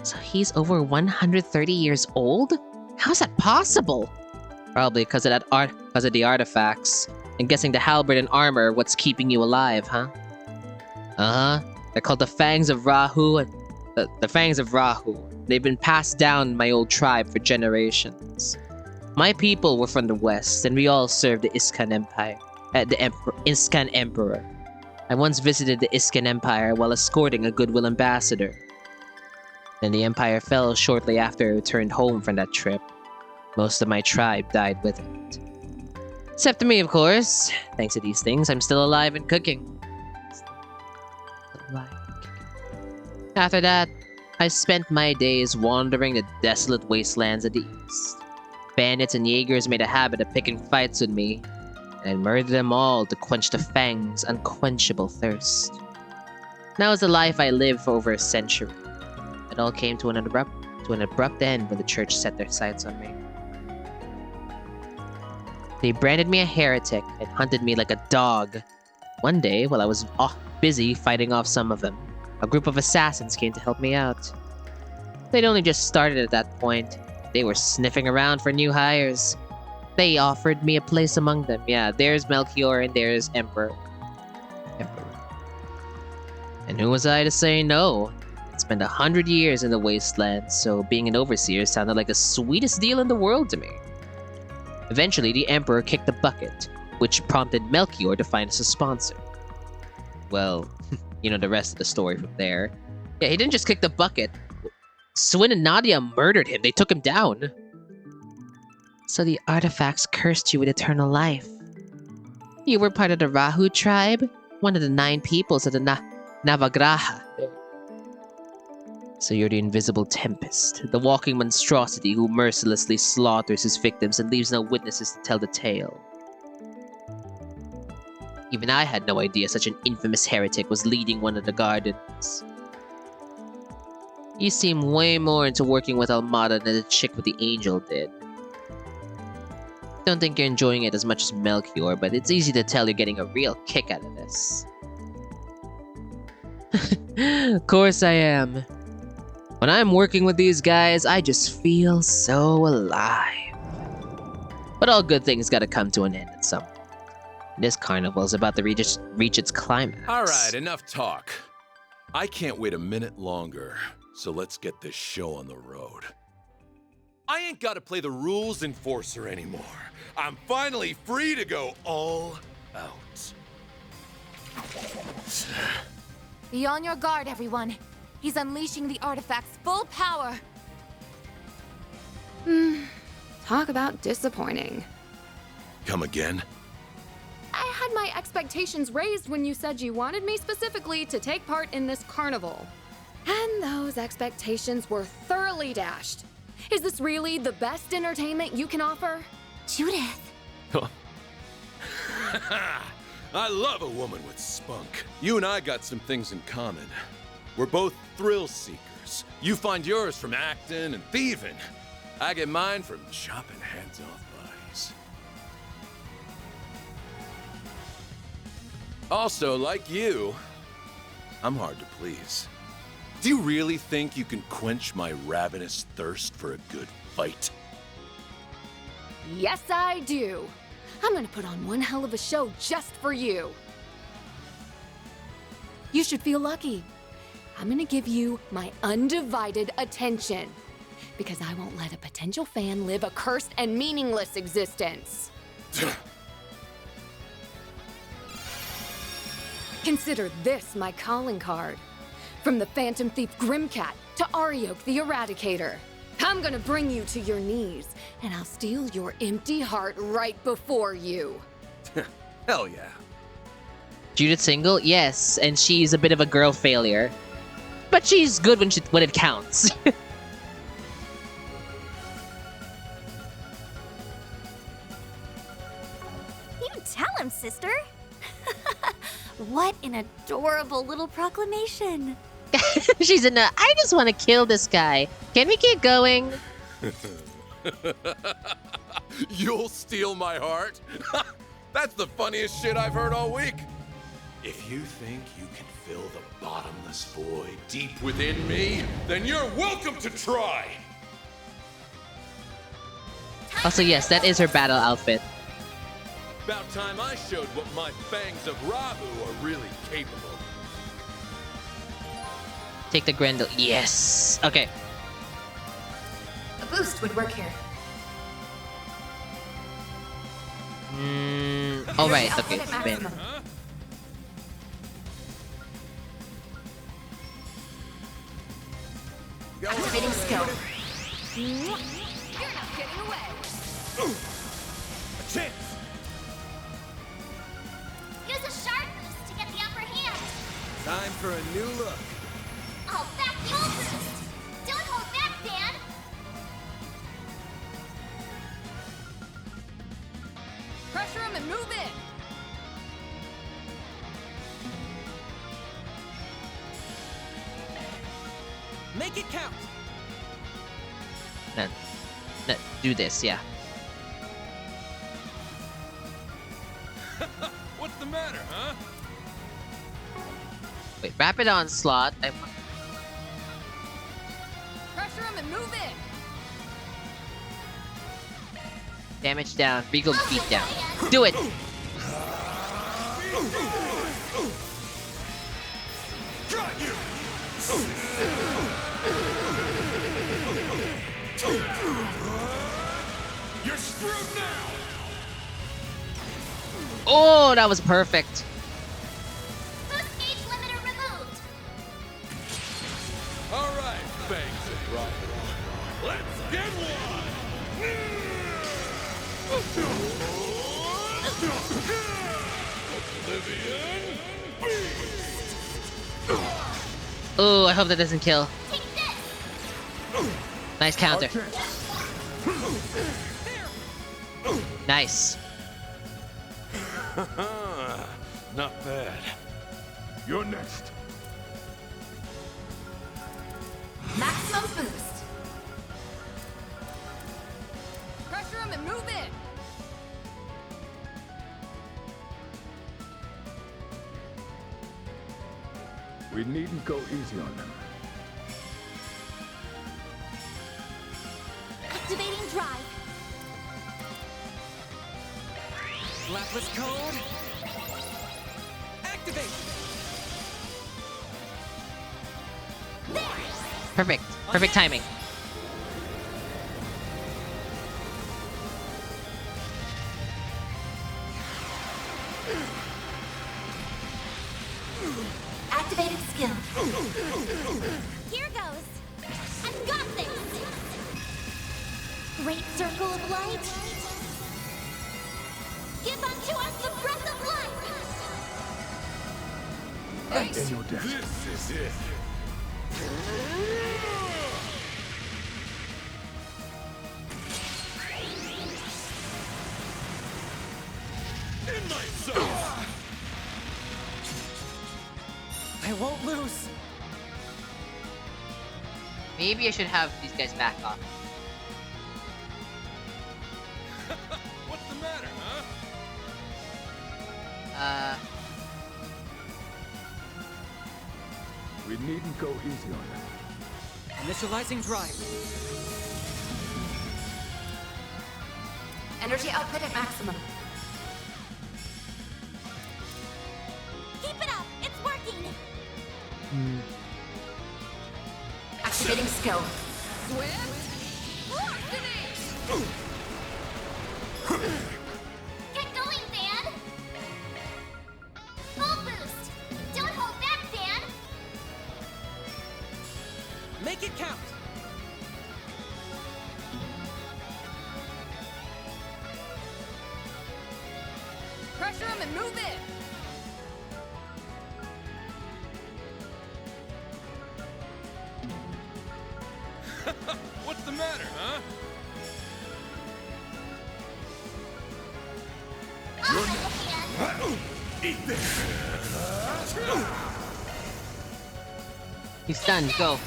So he's over 130 years old? How's that possible? Probably because of the artifacts. I'm guessing the halberd and armor are what's keeping you alive, huh? Uh-huh. They're called the Fangs of Rahu. The Fangs of Rahu. They've been passed down in my old tribe for generations. My people were from the west, and we all served the Iskan Empire. Iskan Emperor. I once visited the Iskan Empire while escorting a goodwill ambassador. Then the empire fell shortly after I returned home from that trip. Most of my tribe died with it. Except for me, of course. Thanks to these things, I'm still alive and cooking. After that, I spent my days wandering the desolate wastelands of the east. Bandits and Jaegers made a habit of picking fights with me, and I murdered them all to quench the Fang's unquenchable thirst. That was the life I lived for over a century. It all came to an abrupt end when the church set their sights on me. They branded me a heretic and hunted me like a dog. One day, while I was busy fighting off some of them, a group of assassins came to help me out. They'd only just started at that point. They were sniffing around for new hires. They offered me a place among them. Yeah, there's Melchior and there's Emperor. And who was I to say no? I'd spent 100 years in the wasteland, so being an overseer sounded like the sweetest deal in the world to me. Eventually, the Emperor kicked the bucket, which prompted Melchior to find us a sponsor. Well, you know the rest of the story from there. Yeah, he didn't just kick the bucket. Swin and Nadia murdered him. They took him down. So the artifacts cursed you with eternal life. You were part of the Rahu tribe, one of the 9 peoples of the Navagraha. So you're the invisible tempest, the walking monstrosity who mercilessly slaughters his victims and leaves no witnesses to tell the tale. Even I had no idea such an infamous heretic was leading one of the gardens. You seem way more into working with Almata than the chick with the angel did. Don't think you're enjoying it as much as Melchior, but it's easy to tell you're getting a real kick out of this. Of course I am. When I'm working with these guys, I just feel so alive. But all good things gotta come to an end at some point. This carnival is about to reach its climax. All right, enough talk. I can't wait a minute longer, so let's get this show on the road. I ain't gotta play the rules enforcer anymore. I'm finally free to go all out. Be on your guard, everyone. He's unleashing the artifact's full power. Talk about disappointing. Come again? I had my expectations raised when you said you wanted me specifically to take part in this carnival. And those expectations were thoroughly dashed. Is this really the best entertainment you can offer? Judith. I love a woman with spunk. You and I got some things in common. We're both thrill seekers. You find yours from acting and thieving. I get mine from chopping heads off bodies. Also, like you, I'm hard to please. Do you really think you can quench my ravenous thirst for a good fight? Yes, I do. I'm gonna put on one hell of a show just for you. You should feel lucky. I'm gonna give you my undivided attention. because I won't let a potential fan live a cursed and meaningless existence. Consider this my calling card. From the Phantom Thief Grimcat to Arioch the Eradicator. I'm gonna bring you to your knees, and I'll steal your empty heart right before you. Hell yeah. Judith single? Yes, and she's a bit of a girl failure. But she's good when it counts. You tell him, sister. What an adorable little proclamation. She's in a, I just want to kill this guy. Can we keep going? You'll steal my heart? That's the funniest shit I've heard all week. If you think you can fill the bottomless void deep within me, then you're welcome to try. Also, yes, that is her battle outfit. About time I showed what my fangs of Rahu are really capable. Take the Grendel. Yes. Okay. A boost would work here. All right. Okay. Spin. Activating skill. You're not getting away. A chance. Use a sharp boost to get the upper hand. Time for a new look. I'll back the old boost. Don't hold back, Dan. Pressure him and move in. Make it count. No, do this. Yeah. What's the matter, huh? Wait. Rapid onslaught. Pressure him and move in. Damage down. Regal beat down. Do it. Got you. You're screwed now. Oh, that was perfect. Boost gauge limiter removed. All right, fangs and Rahu. Let's get one. Oblivion Beast. Oh, I hope that doesn't kill. Nice counter. Nice. Not bad. You're next. Maximum boost. Pressure him and move in. We needn't go easy on them. Activating drive. Lapless code. Activate. Perfect. Perfect timing. Activating skill. Here goes. I've got this. Great circle of light. Give unto us the breath of life. In your death. This is it. In my zone. I won't lose. Maybe I should have these guys back off. What's the matter, huh? We needn't go easy on them. Initializing drive. Energy output at maximum. Keep it up. It's working. Activating skill. Swift Get going, Dan! Full boost! Don't hold back, Dan! Make it count! Pressure him and move in! What's the matter, huh? Eat this! He's done. Go.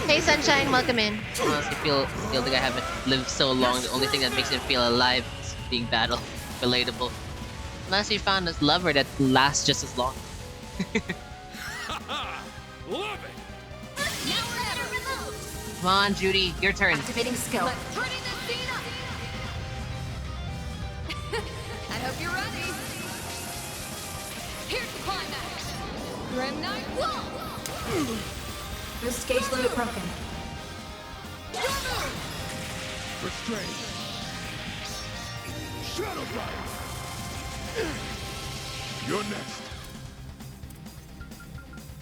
Hey, Sunshine. Welcome in. Honestly, feel like I haven't lived so long. The only thing that makes me feel alive is being battle. Relatable. Unless we found a lover that lasts just as long. Love it! Come on, Judy. Your turn. Activating skill. Let's pretty this scene up! I hope you're ready. Here's the climax. Grim Knight, whoa! Boost gauge limit broken. Restrain. Shadow Fire. You're next.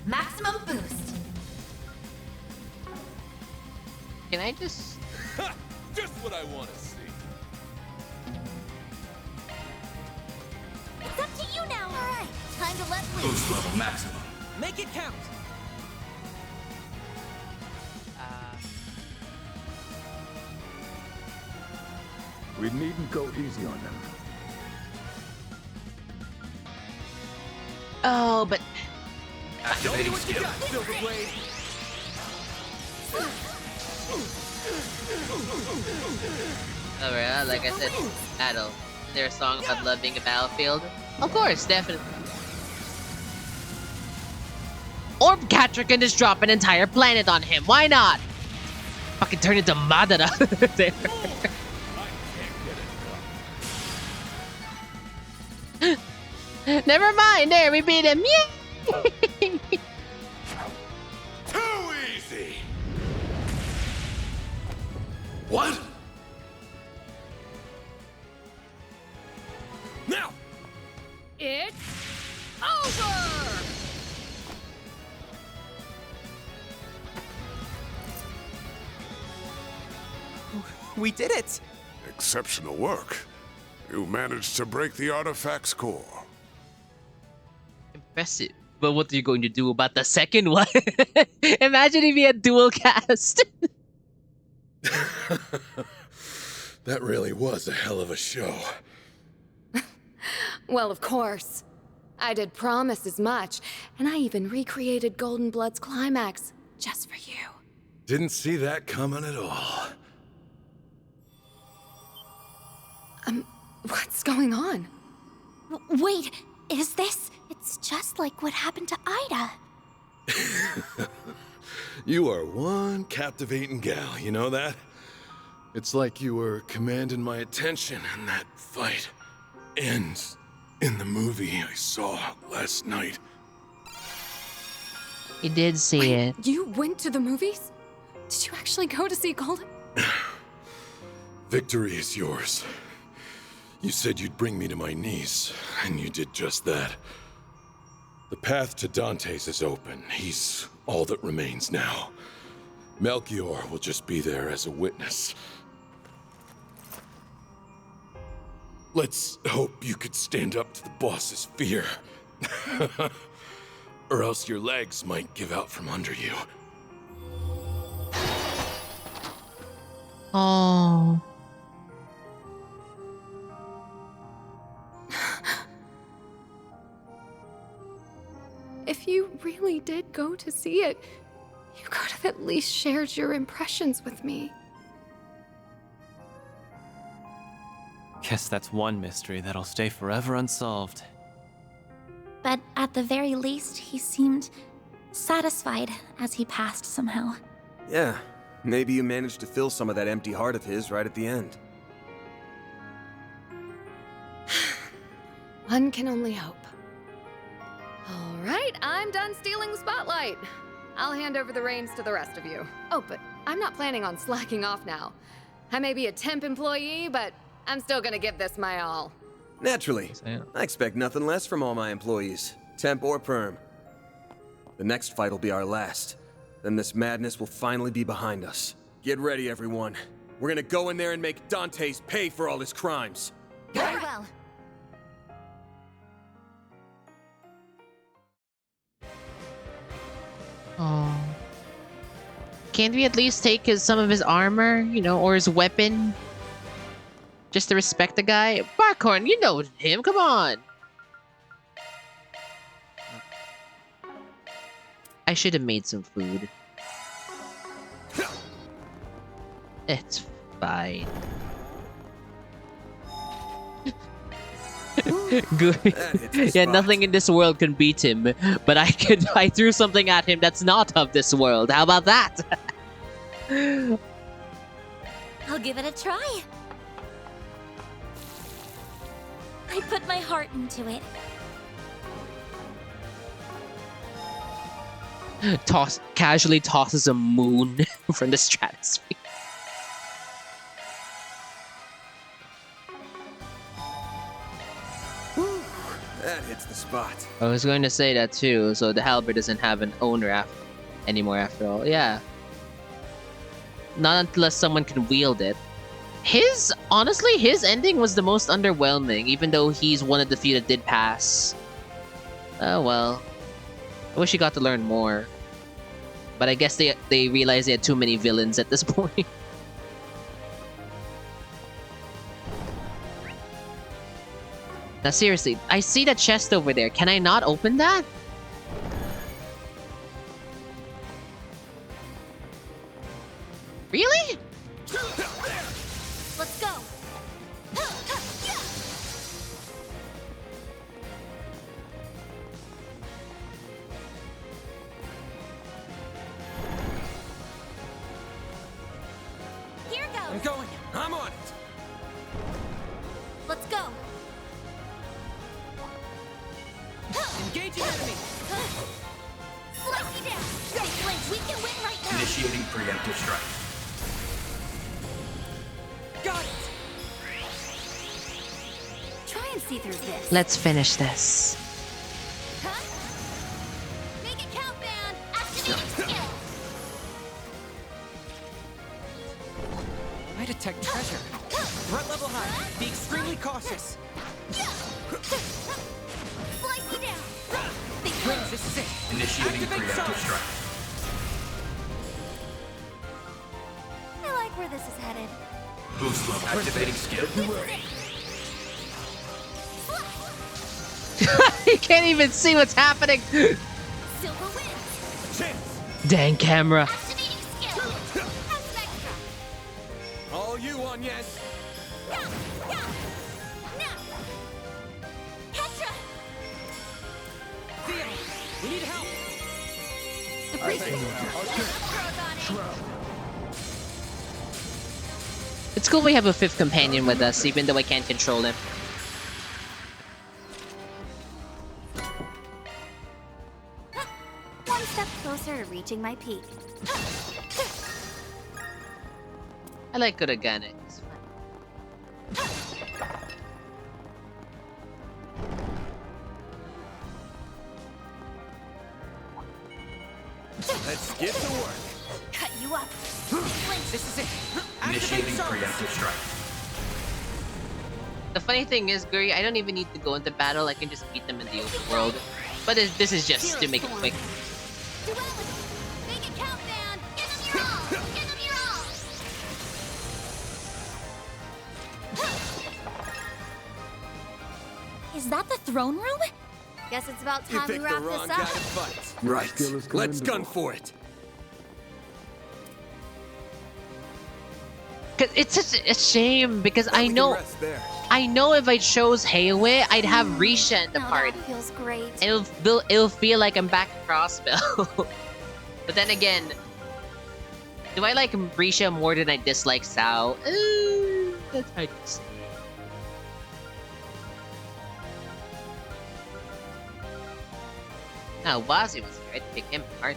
Maximum boost. Can I just... Just what I want to see. It's up to you now! Alright, time to let loose. Boost level maximum. Make it count! We needn't go easy on them. Oh, but... Show me what you got, Silver Blade! Alright, like I said, battle. Is there a song about love being a battlefield? Of course, definitely. Orb Catcher can just drop an entire planet on him. Why not? Fucking turn into Madara there. Never mind. There, we beat him. Yay! Too easy! What? Now! It's over! We did it! Exceptional work. You managed to break the artifact's core. Impressive. But what are you going to do about the second one? Imagine if he had dual cast. That really was a hell of a show. Well, of course. I did promise as much, and I even recreated Golden Blood's climax just for you. Didn't see that coming at all. What's going on? Wait, is this? It's just like what happened to Ida. You are one captivating gal, you know that? It's like you were commanding my attention in that fight. And in the movie I saw last night. He did see it. You went to the movies? Did you actually go to see Golden? Victory is yours. You said you'd bring me to my knees, and you did just that. The path to Dante's is open. He's all that remains now. Melchior will just be there as a witness. Let's hope you could stand up to the boss's fear. Or else your legs might give out from under you. Oh. If you really did go to see it, you could have at least shared your impressions with me. Guess that's one mystery that'll stay forever unsolved. But at the very least, he seemed satisfied as he passed somehow. Yeah, maybe you managed to fill some of that empty heart of his right at the end. One can only hope. All right, I'm done stealing the spotlight. I'll hand over the reins to the rest of you. Oh, but I'm not planning on slacking off now. I may be a temp employee, but I'm still gonna give this my all. Naturally. I expect nothing less from all my employees, temp or perm. The next fight will be our last. Then this madness will finally be behind us. Get ready, everyone. We're gonna go in there and make Dante's pay for all his crimes. Very well. Oh. Can't we at least take some of his armor, you know, or his weapon? Just to respect the guy? Barkhorn, you know him, come on! I should have made some food. It's fine. Good. Yeah, nothing in this world can beat him, but I threw something at him that's not of this world. How about that? I'll give it a try. I put my heart into it. Casually tosses a moon from the stratosphere. That hits the spot. I was going to say that too, so the halberd doesn't have an owner anymore after all. Yeah. Not unless someone can wield it. Honestly, his ending was the most underwhelming, even though he's one of the few that did pass. Oh well. I wish he got to learn more. But I guess they realized they had too many villains at this point. Now seriously, I see that chest over there. Can I not open that? Really? Let's go. Here goes. I'm going. I'm on it. Let's go. Engaging enemy. Slice you down. Big Link, we can win right now. Initiating preemptive strike. Got it. Try and see through this. Let's finish this. Huh? Make it count, man. Activating skill. I detect treasure. Threat level high. Be extremely cautious. Slice you down. Big Twins, this is it. Initiating Activate preemptive charge. strike. I like where this is headed. Boost level. Activating skill. You can't even see what's happening. Silver wins. Dang camera. Activating skill. Have Spectra. All you on, yes. Petra. Theo, we need help. The priest. It's cool we have a fifth companion with us, even though I can't control him. One step closer to reaching my peak. I like Kuragane. Let's get to work. Cut you up. This is it. Initiating preemptive strike. The funny thing is, Guri, I don't even need to go into battle. I can just beat them in the open world. But this is just to make it quick. Make it count, man. Give them your all. Give them your all. Is that the throne room? Guess it's about You time we picked the wrap wrong this guy up. to fight. Right. Let's gun for it. 'Cause it's such a shame because I We can know rest there. if I chose Heiwe, I'd have Risha in the Now party. that feels great. It'll feel like I'm back in Crossbell. But then again, do I like Risha more than I dislike Sao? That's hard to say. Now Wazi was here. I'd pick him apart.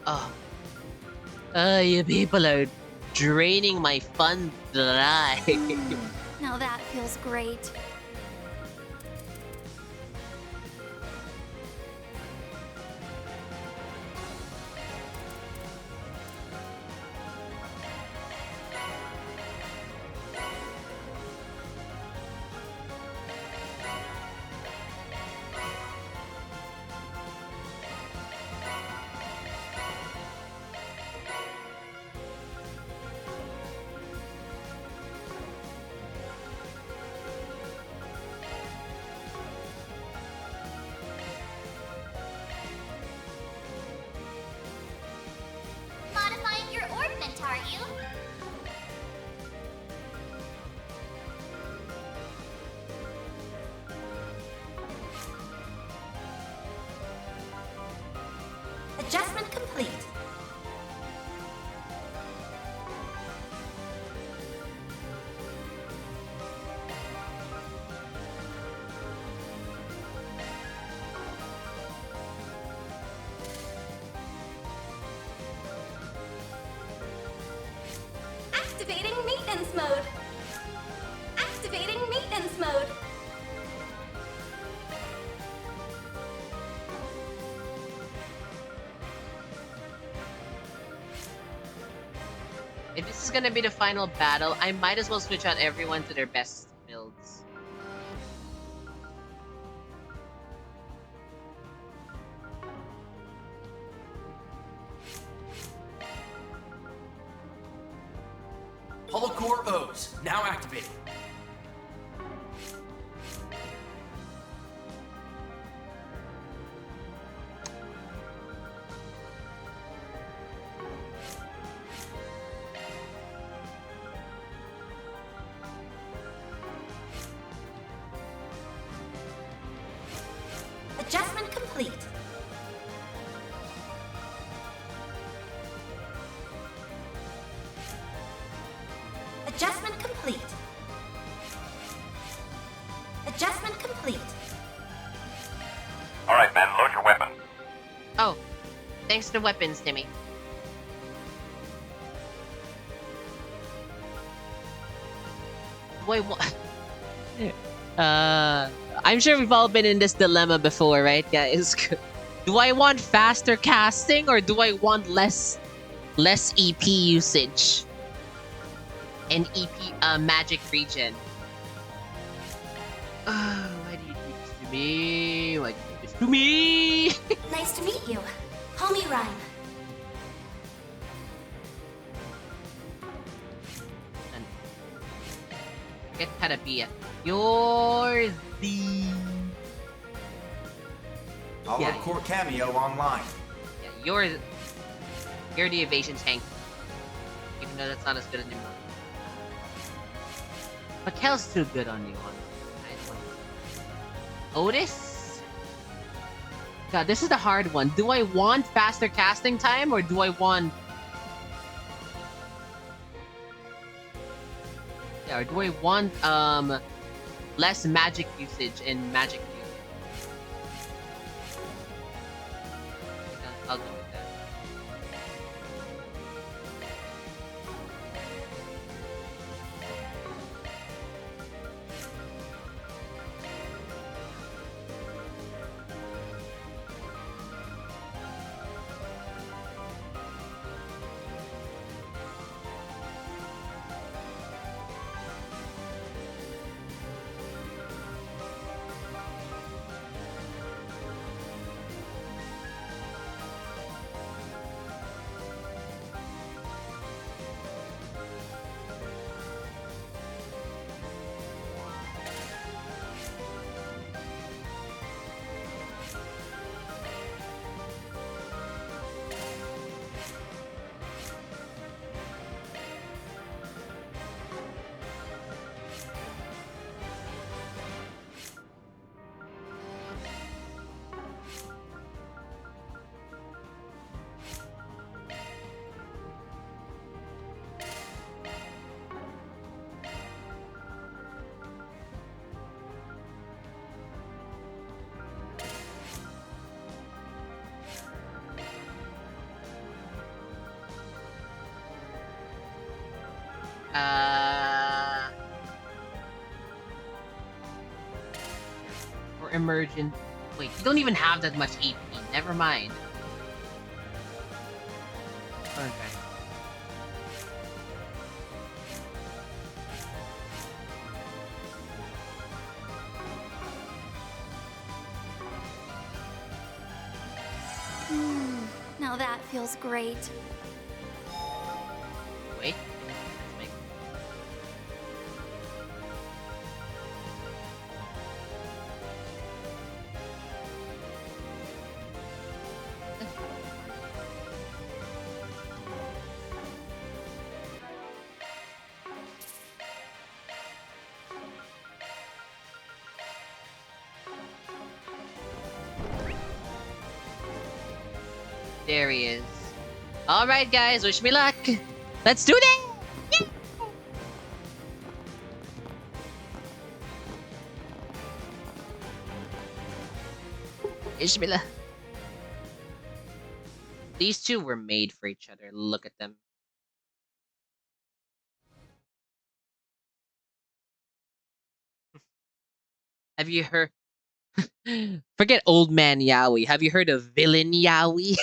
Oh. You people are draining my fun dry. Now that feels great. Modifying your ordnance, are you? Adjustment complete. Activating maintenance mode. Activating maintenance mode. If this is gonna be the final battle, I might as well switch out everyone to their best builds. Holocore O's, now activated. Adjustment complete. Adjustment complete. Adjustment complete. All right, men, load your weapon. Oh, thanks to the weapons, Timmy. Wait, what? I'm sure we've all been in this dilemma before, right, guys? Do I want faster casting or do I want less EP usage and EP magic regen? Why do you do this to me? Why do you do this to me? Nice to meet you. Call me Rhyme. Get Karabia. You're the... Holocore cameo online. Yeah, you're the evasion tank. Even though that's not as good as Nimrod. But Kel's too good on you, honestly. Otis? God, this is the hard one. Do I want faster casting time or do I want... Yeah, or do I want less magic usage and magic usage? I'll go with that. Or emergent. Wait, you don't even have that much AP. Never mind. Okay. Now that feels great. Wait. There he is. Alright guys, wish me luck. Let's do this! Wish me luck. These two were made for each other. Look at them. Have you heard? Forget old man Yowie. Have you heard of villain Yowie?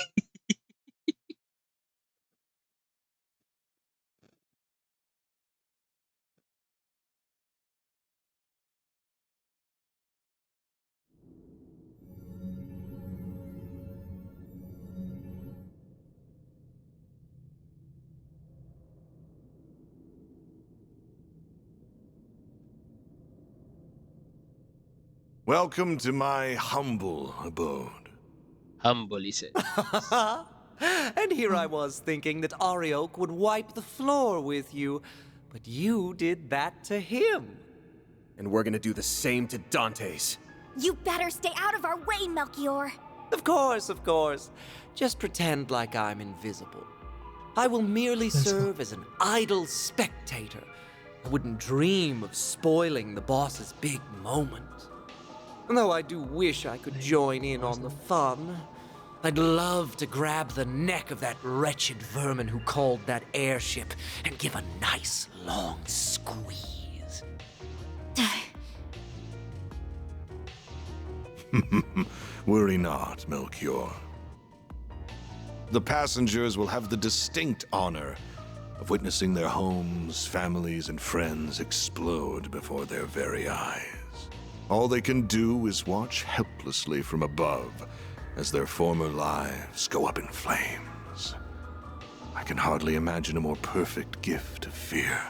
Welcome to my humble abode. Humble, he said. And here I was thinking that Arioch would wipe the floor with you, but you did that to him. And we're gonna do the same to Dante's. You better stay out of our way, Melchior. Of course, of course. Just pretend like I'm invisible. I will merely serve as an idle spectator. I wouldn't dream of spoiling the boss's big moment. Though I do wish I could join in on the fun. I'd love to grab the neck of that wretched vermin who called that airship and give a nice long squeeze. Worry not, Melchior. The passengers will have the distinct honor of witnessing their homes, families, and friends explode before their very eyes. All they can do is watch helplessly from above as their former lives go up in flames. I can hardly imagine a more perfect gift of fear.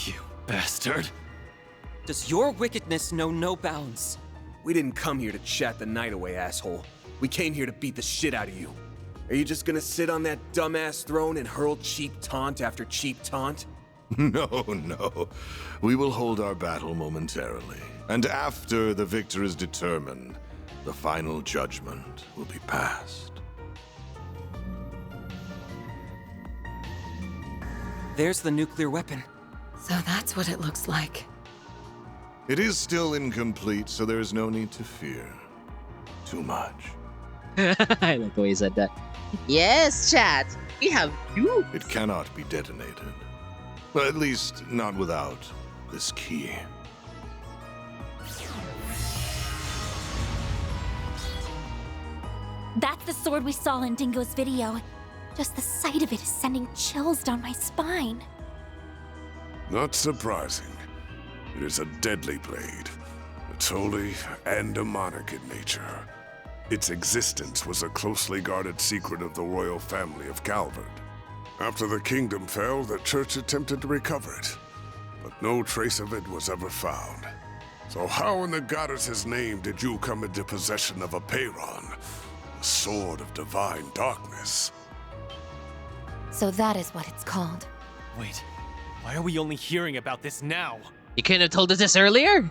You bastard. Does your wickedness know no bounds? We didn't come here to chat the night away, asshole. We came here to beat the shit out of you. Are you just gonna sit on that dumbass throne and hurl cheap taunt after cheap taunt? No, no. We will hold our battle momentarily. And after the victor is determined, the final judgment will be passed. There's the nuclear weapon. So that's what it looks like. It is still incomplete, so there is no need to fear too much. I like the way he said that. Yes, chat. We have you. It cannot be detonated. Well, at least not without this key. That's the sword we saw in Dingo's video. Just the sight of it is sending chills down my spine. Not surprising. It is a deadly blade. It's holy and demonic in nature. Its existence was a closely guarded secret of the royal family of Calvert. After the kingdom fell, the church attempted to recover it, but no trace of it was ever found. So how in the goddess's name did you come into possession of a Peyron, a sword of divine darkness? So that is what it's called. Wait, why are we only hearing about this now? You couldn't have told us this earlier?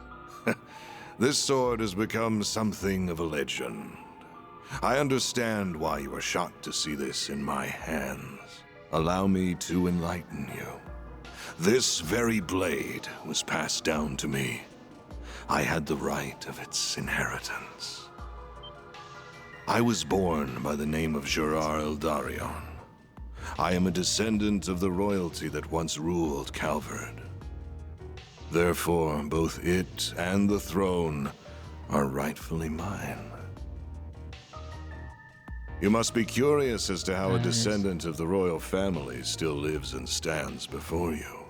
This sword has become something of a legend. I understand why you are shocked to see this in my hands. Allow me to enlighten you. This very blade was passed down to me. I had the right of its inheritance. I was born by the name of Gerard Eldarion. I am a descendant of the royalty that once ruled Calvard. Therefore, both it and the throne are rightfully mine. You must be curious as to how a descendant of the royal family still lives and stands before you.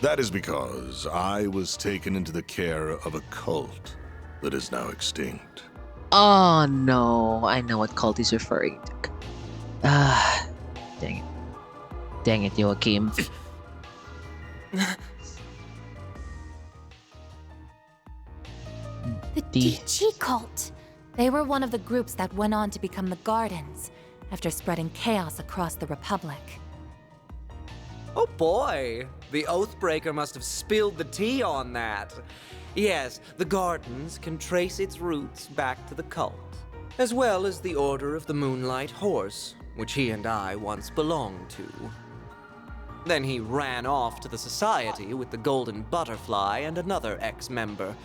That is because I was taken into the care of a cult that is now extinct. Oh no, I know what cult he's referring to. Ah, dang it. Dang it, Joachim. The DG cult. They were one of the groups that went on to become the Gardens, after spreading chaos across the Republic. Oh boy, the Oathbreaker must have spilled the tea on that. Yes, the Gardens can trace its roots back to the cult, as well as the Order of the Moonlight Horse, which he and I once belonged to. Then he ran off to the Society with the Golden Butterfly and another ex-member,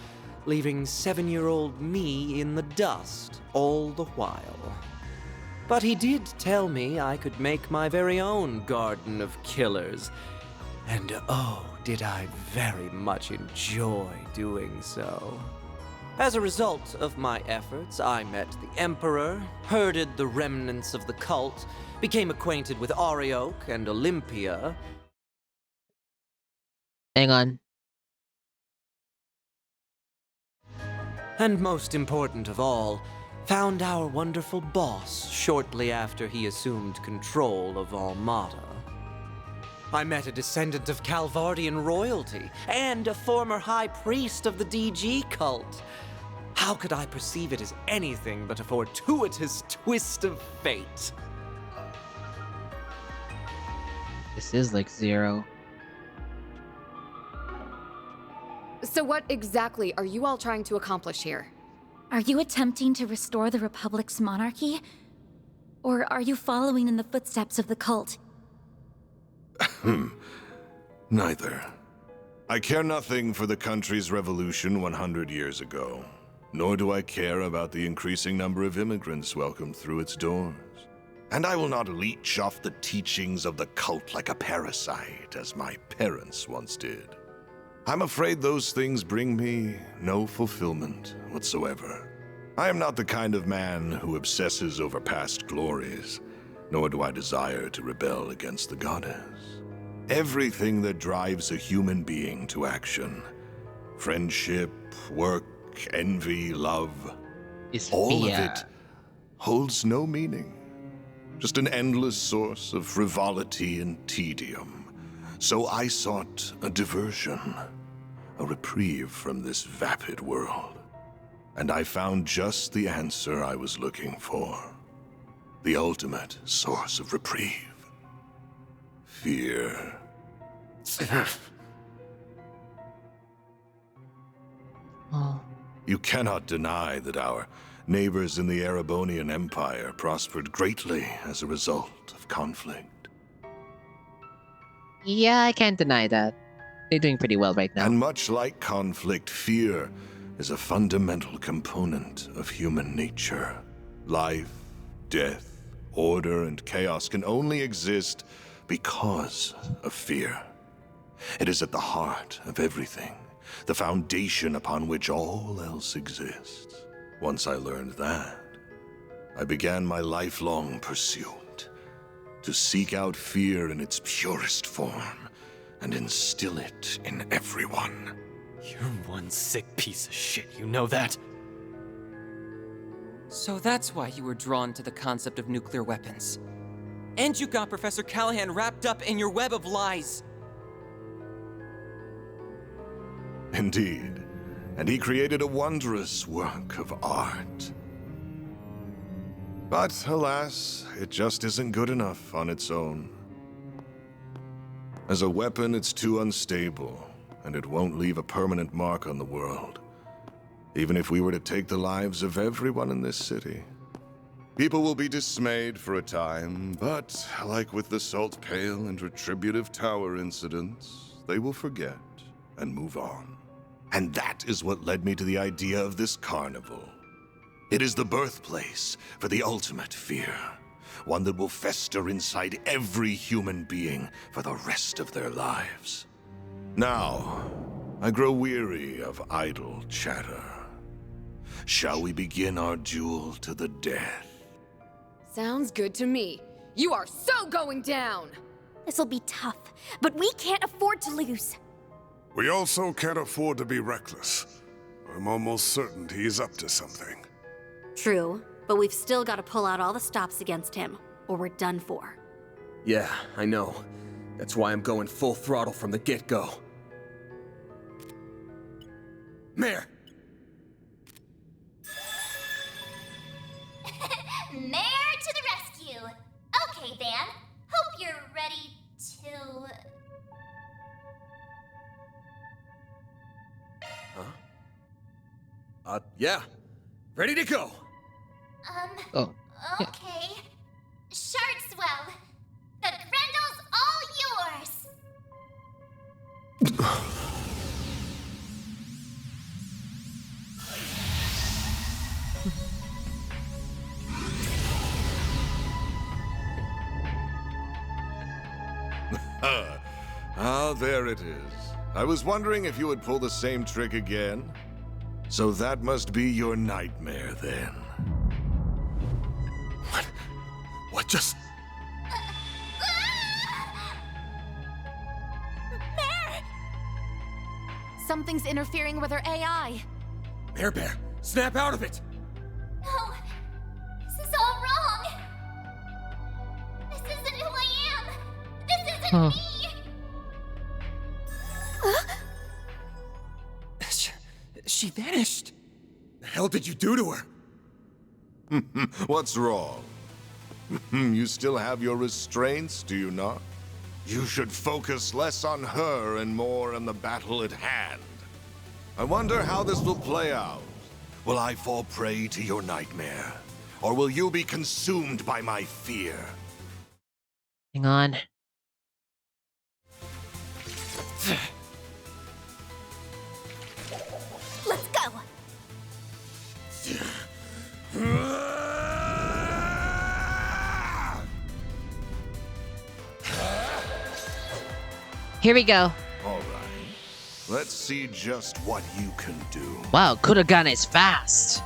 leaving 7-year-old me in the dust all the while. But he did tell me I could make my very own Garden of Killers, and oh, did I very much enjoy doing so. As a result of my efforts, I met the Emperor, herded the remnants of the cult, became acquainted with Arioch and Olympia. Hang on. And most important of all, found our wonderful boss shortly after he assumed control of Almata. I met a descendant of Calvardian royalty and a former high priest of the DG cult. How could I perceive it as anything but a fortuitous twist of fate? This is like Zero. So what exactly are you all trying to accomplish here? Are you attempting to restore the Republic's monarchy? Or are you following in the footsteps of the cult? Neither. I care nothing for the country's revolution 100 years ago, nor do I care about the increasing number of immigrants welcomed through its doors. And I will not leech off the teachings of the cult like a parasite, as my parents once did. I'm afraid those things bring me no fulfillment whatsoever. I am not the kind of man who obsesses over past glories, nor do I desire to rebel against the goddess. Everything that drives a human being to action, friendship, work, envy, love, all of it holds no meaning. Just an endless source of frivolity and tedium. So I sought a diversion, a reprieve from this vapid world. And I found just the answer I was looking for. The ultimate source of reprieve. Fear. You cannot deny that our neighbors in the Erebonian Empire prospered greatly as a result of conflict. Yeah, I can't deny that. They're doing pretty well right now. And much like conflict, fear is a fundamental component of human nature. Life, death, order, and chaos can only exist because of fear. It is at the heart of everything, the foundation upon which all else exists. Once I learned that, I began my lifelong pursuit to seek out fear in its purest form and instill it in everyone. You're one sick piece of shit, you know that? So that's why you were drawn to the concept of nuclear weapons. And you got Professor Callahan wrapped up in your web of lies. Indeed. And he created a wondrous work of art. But alas, it just isn't good enough on its own. As a weapon, it's too unstable, and it won't leave a permanent mark on the world. Even if we were to take the lives of everyone in this city. People will be dismayed for a time, but like with the Salt Pail and Retributive Tower incidents, they will forget and move on. And that is what led me to the idea of this carnival. It is the birthplace for the ultimate fear. one that will fester inside every human being for the rest of their lives. Now, I grow weary of idle chatter. Shall we begin our duel to the death? Sounds good to me. You are so going down! This'll be tough, but we can't afford to lose. We also can't afford to be reckless. I'm almost certain he's up to something. True, but we've still got to pull out all the stops against him, or we're done for. Yeah, I know. That's why I'm going full throttle from the get-go. Mare! Mare to the rescue! Okay, Van. Hope you're ready to... Yeah. Ready to go! Oh. Okay. Sharkswell. The Grendel's all yours! Ah, there it is. I was wondering if you would pull the same trick again. So that must be your nightmare, then. What just... Mare! Something's interfering with her AI. Bear, snap out of it! No! This is all wrong! This isn't who I am! This isn't me! She vanished. The hell did you do to her? What's wrong? You still have your restraints, do you not? You should focus less on her and more on the battle at hand. I wonder how this will play out. Will I fall prey to your nightmare? Or will you be consumed by my fear? Hang on. Let's go! Here we go. All right. Let's see just what you can do. Wow, Kuragane is fast.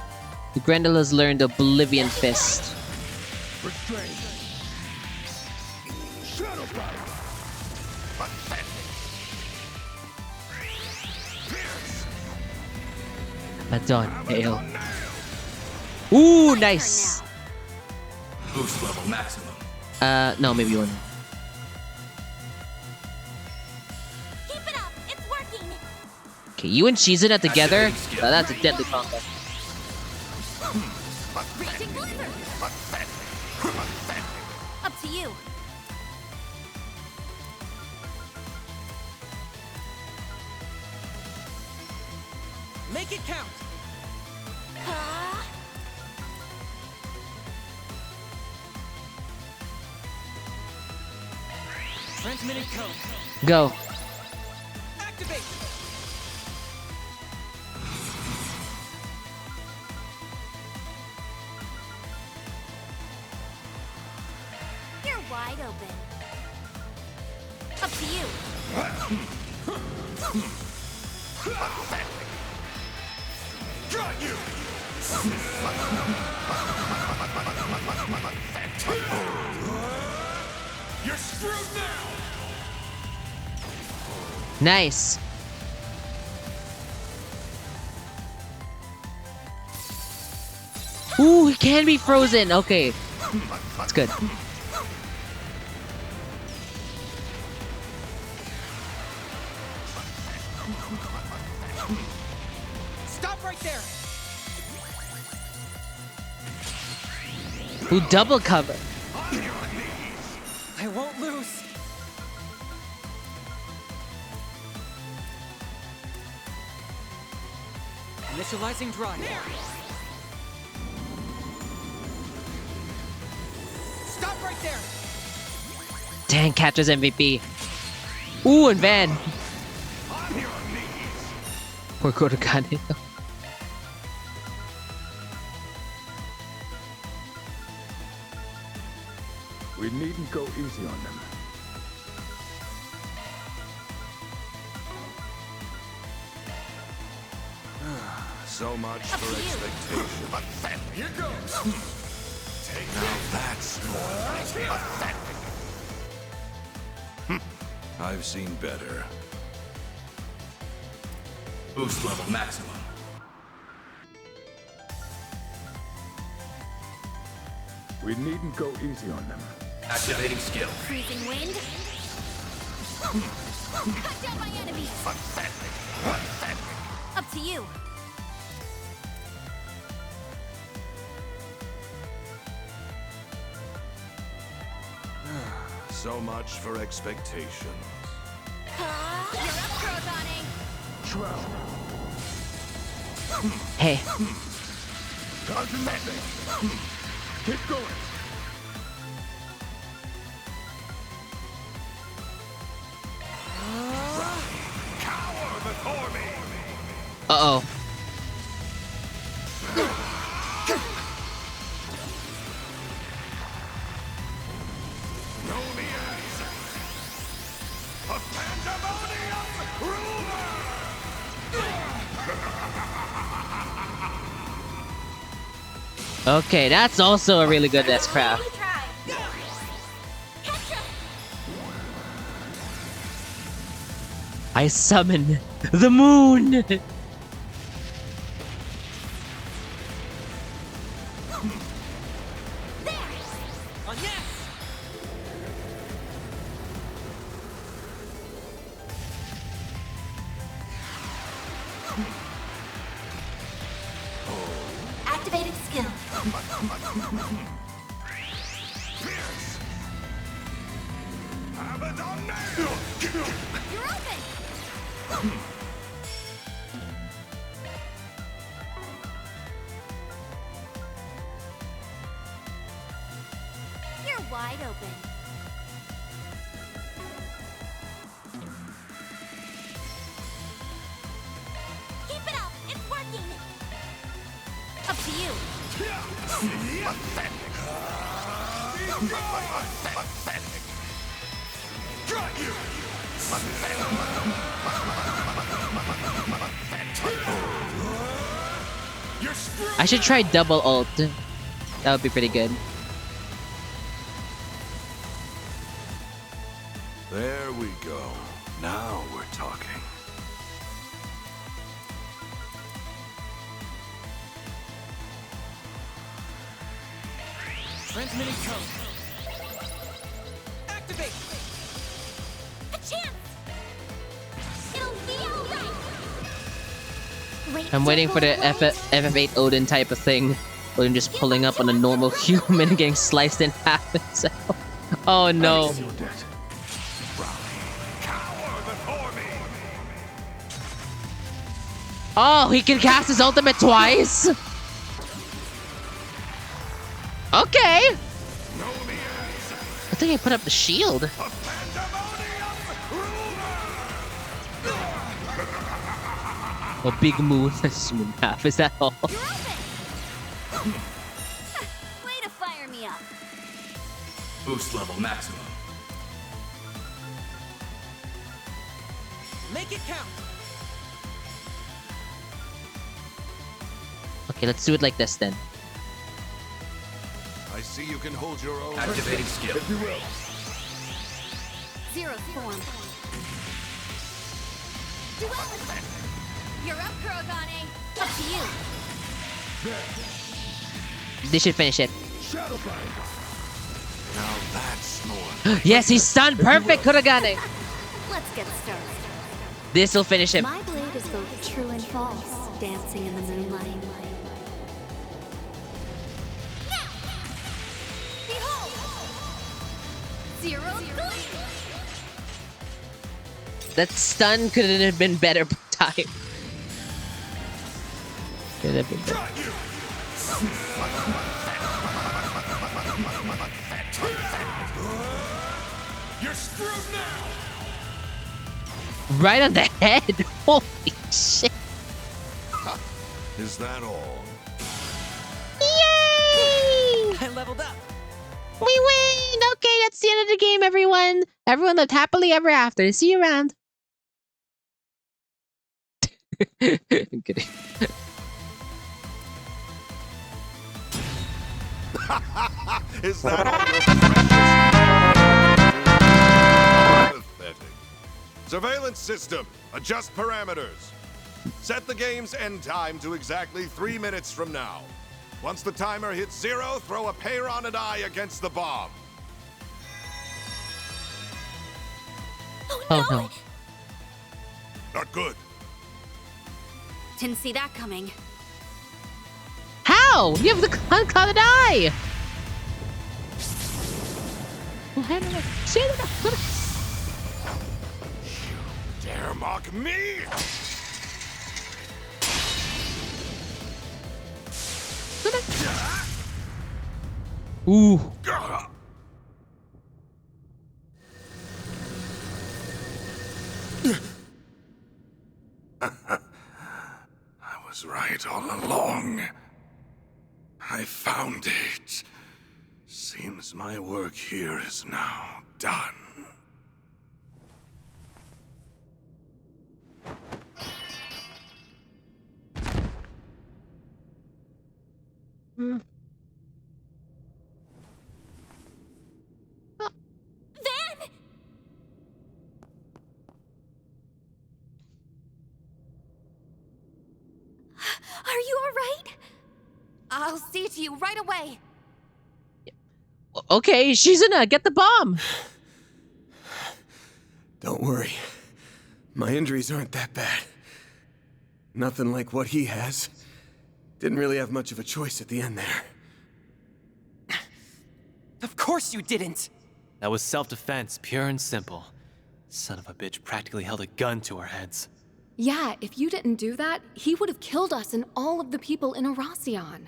The Grendel has learned Oblivion Fist. Restrain. Shadow Bite. Madon Hail. Ooh, nice. Boost level maximum. No, maybe one. Keep it up! It's working! Okay, you and Shizuna together? That's a deadly combo. Reaching blizzard! Up to you. Make it count! Transmitting code. Go. Activate! You're wide open. Up to you. Got you! You're screwed now! Nice. Ooh, he can be frozen. Okay. That's good. Stop right there! Ooh, double cover. I won't lose! Initializing drive. Stop right there! Dang, catches MVP. Ooh, and Van. Poor Kuragane. We needn't go easy on them. So much for expectation. Pathetic. Here goes. Now that's more pathetic. I've seen better. Boost level maximum. We needn't go easy on them. Activating skill. Freezing wind. Cut down my enemies. Pathetic. Pathetic. Up to you. So much for expectations. You're up, Kurogane. Hey. Does nothing. Keep going. Cower before me. Uh-oh. Know me as a pandemonium ruler. Okay, that's also a really good S-Craft. I summon the moon! On yes! Activating skill. You're open. You're wide open. Keep it up. It's working. Up to you. Pathetic. Got you. I should try double ult. That would be pretty good. There we go. Now we're talking. Transmitting code. Activate! A chance. It'll be all right. Wait, I'm waiting for the FF8 Odin type of thing. Odin just pulling up on a normal human and getting sliced in half himself. Oh no. Oh, he can cast his ultimate twice? Okay. I think I put up the shield. A big moon. Moon half. Is that all? Way to fire me up. Boost level maximum. Make it count. Okay, let's do it like this then. I see you can hold your own. Activating skill. If you will. Zero form. Duality. You're up, Kurogane. Up to you. They should finish it. Now that's more. Yes, he's stunned. Perfect, Kurogane. Let's get started. This will finish him. My blade is both true and false, dancing in the moonlight. Behold! Zero gleam! That stun couldn't have been better time. Could have been better. You're screwed now. Right on the head. Holy shit. Is that all? Yay! I leveled up. We win! Okay, that's the end of the game, everyone. Everyone lived happily ever after. See you around. I'm kidding. Is that all your precious? Pathetic. Surveillance system. Adjust parameters. Set the game's end time to exactly 3 minutes from now. Once the timer hits 0, throw a Peyron eye against the bomb. Oh no. Not good. Didn't see that coming. How? You have the unclouded eye! Dare mock me? Ooh. I was right all along. I found it. Seems my work here is now done. Van! Are you alright? I'll see to you right away. Okay, Shizuna, get the bomb. Don't worry. My injuries aren't that bad. Nothing like what he has. Didn't really have much of a choice at the end there. Of course you didn't! That was self-defense, pure and simple. Son of a bitch practically held a gun to our heads. Yeah, if you didn't do that, he would have killed us and all of the people in Aracion.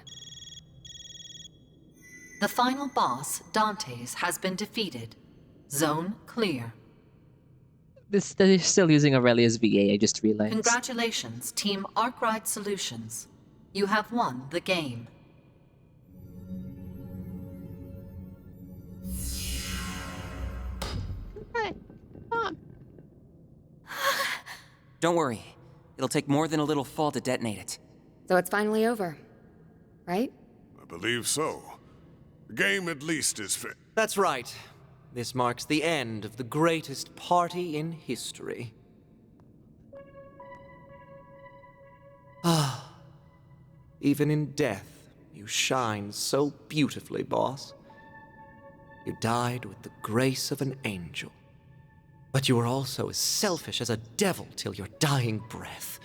The final boss, Dantes, has been defeated. Zone clear. They're still using Aurelia's VA, I just realized. Congratulations, Team Arkwright Solutions. You have won the game. Don't worry. It'll take more than a little fall to detonate it. So it's finally over, right? I believe so. The game at least is fit. That's right. This marks the end of the greatest party in history. Ah, even in death, you shine so beautifully, boss. You died with the grace of an angel. But you were also as selfish as a devil till your dying breath.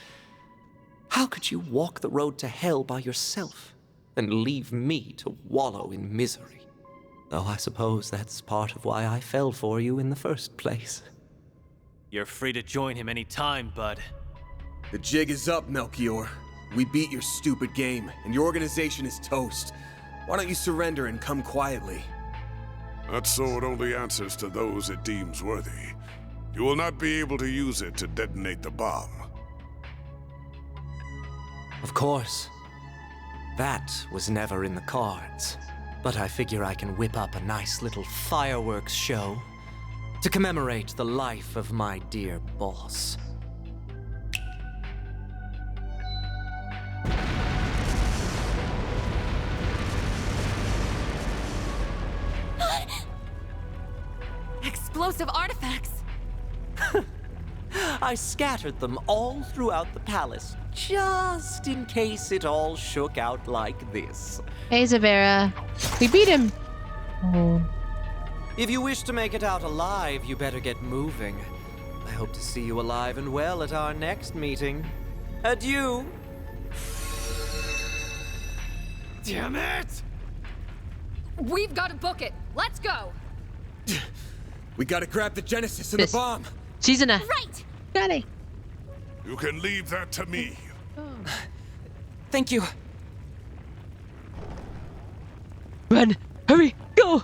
How could you walk the road to hell by yourself and leave me to wallow in misery? Though I suppose that's part of why I fell for you in the first place. You're free to join him any time, bud. The jig is up, Melchior. We beat your stupid game, and your organization is toast. Why don't you surrender and come quietly? That sword only answers to those it deems worthy. You will not be able to use it to detonate the bomb. Of course. That was never in the cards. But I figure I can whip up a nice little fireworks show to commemorate the life of my dear boss. Explosive artifacts! I scattered them all throughout the palace, just in case it all shook out like this. Hey, Zavera. We beat him. Oh. If you wish to make it out alive, you better get moving. I hope to see you alive and well at our next meeting. Adieu. Damn it! We've got to book it. Let's go. We gotta grab the Genesis and the bomb. She's in a... Right! Got it. You can leave that to me. Thank you. Run! Hurry! Go!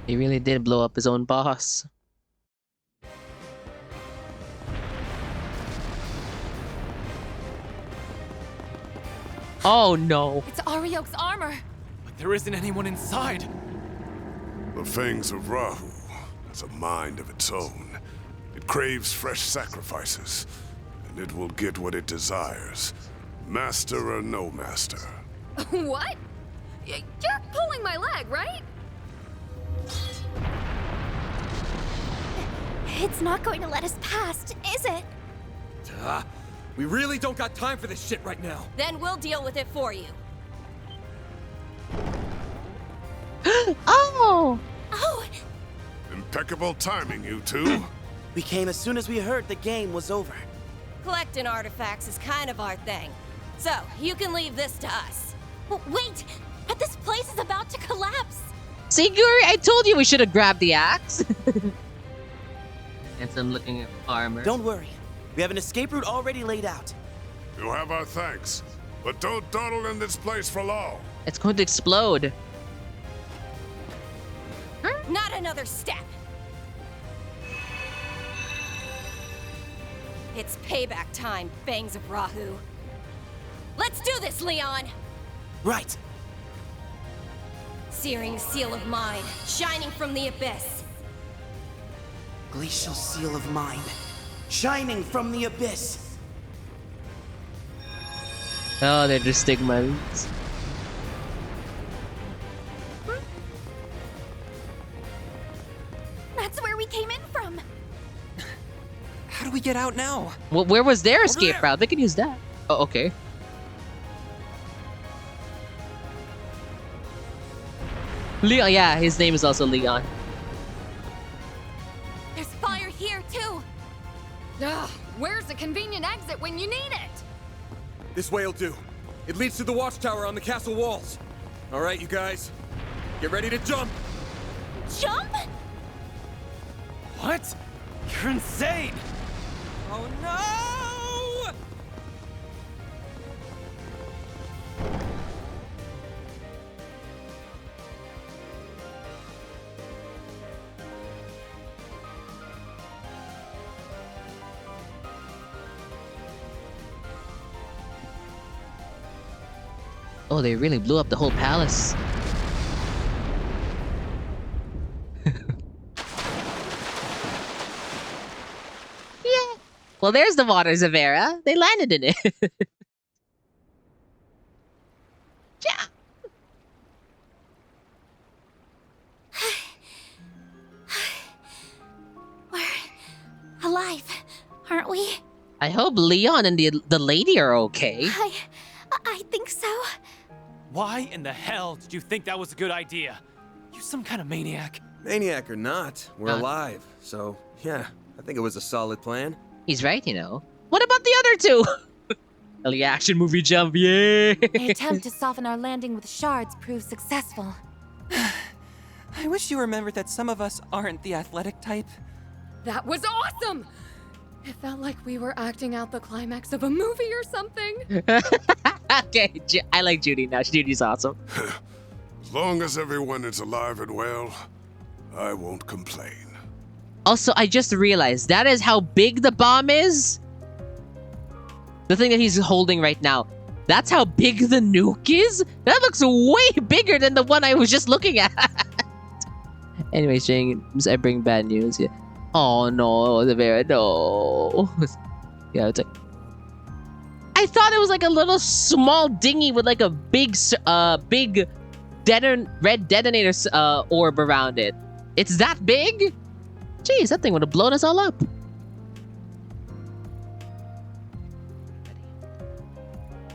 He really did blow up his own boss. Oh no. It's Ariok's armor. There isn't anyone inside. The Fangs of Rahu has a mind of its own. It craves fresh sacrifices, and it will get what it desires. Master or no master. What? You're pulling my leg, right? It's not going to let us past, is it? We really don't got time for this shit right now. Then we'll deal with it for you. Oh! Oh! Impeccable timing, you two. We came as soon as we heard the game was over. Collecting artifacts is kind of our thing. So, you can leave this to us. Wait! But this place is about to collapse! See, Guri, I told you we should have grabbed the axe. And some looking at armor. Don't worry. We have an escape route already laid out. You have our thanks, but don't dawdle in this place for long. It's going to explode. Not another step. It's payback time, Fangs of Rahu. Let's do this, Leon! Right. Searing seal of mine, shining from the abyss. Glacial seal of mine, shining from the abyss. Oh, they're just stigmas. That's where we came in from. How do we get out now? Well, where was their escape route? They could use that. Oh, okay. Leon, yeah, his name is also Leon. There's fire here, too. Ugh, where's the convenient exit when you need it? This way'll do. It leads to the watchtower on the castle walls. All right, you guys. Get ready to jump. Jump? What? You're insane! Oh no! Oh, they really blew up the whole palace. Yeah. Well, there's the waters of Era. They landed in it. Yeah. We're alive, aren't we? I hope Leon and the lady are okay. I think so. Why in the hell did you think that was a good idea? You some kind of maniac. Maniac or not, we're alive. So, yeah, I think it was a solid plan. He's right, you know. What about the other two? The action movie jump, yeah. The attempt to soften our landing with shards proved successful. I wish you remembered that some of us aren't the athletic type. That was awesome! It felt like we were acting out the climax of a movie or something. Okay, I like Judy now. Judy's awesome. As long as everyone is alive and well, I won't complain. Also, I just realized that is how big the bomb is. The thing that he's holding right now. That's how big the nuke is? That looks way bigger than the one I was just looking at. Anyways, James, I bring bad news. Yeah. Oh no, the bear, no. Yeah, it's like... I thought it was like a little small dinghy with like a big red detonator orb around it. It's that big? Jeez, that thing would have blown us all up.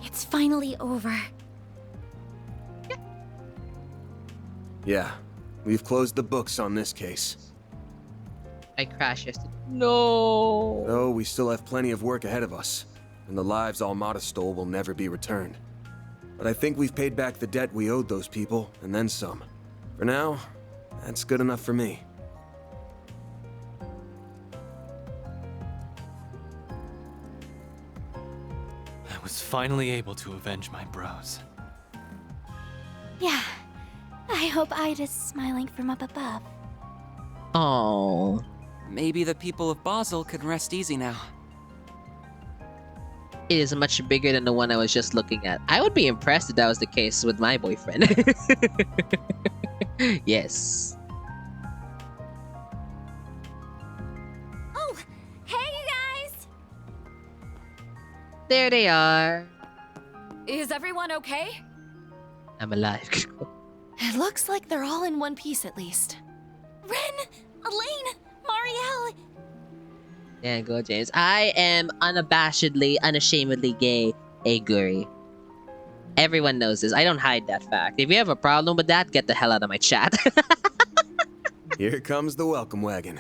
It's finally over. Yeah, we've closed the books on this case. I crashed yesterday. No. Oh, we still have plenty of work ahead of us, and the lives Almata stole will never be returned. But I think we've paid back the debt we owed those people, and then some. For now, that's good enough for me. I was finally able to avenge my bros. Yeah. I hope Ida's smiling from up above. Oh. Maybe the people of Basel can rest easy now. It is much bigger than the one I was just looking at. I would be impressed if that was the case with my boyfriend. Yes. Oh, hey, you guys! There they are. Is everyone okay? I'm alive. It looks like they're all in one piece at least. Ren, Elaine, Marielle. Yeah, go James. I am unashamedly gay, Aguri. Everyone knows this. I don't hide that fact. If you have a problem with that, get the hell out of my chat. Here comes the welcome wagon.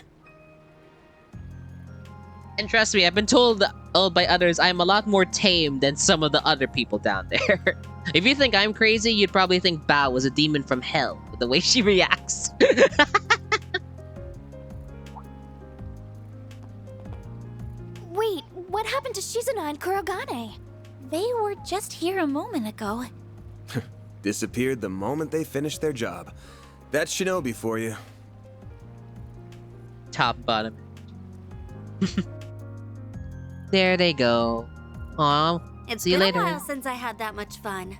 And trust me, I've been told by others I'm a lot more tame than some of the other people down there. If you think I'm crazy, you'd probably think Bao was a demon from hell with the way she reacts. Wait, what happened to Shizuna and Kurogane? They were just here a moment ago. Disappeared the moment they finished their job. That's Shinobi for you. Top bottom. There they go. Aw, It's see you been later. a while since I had that much fun.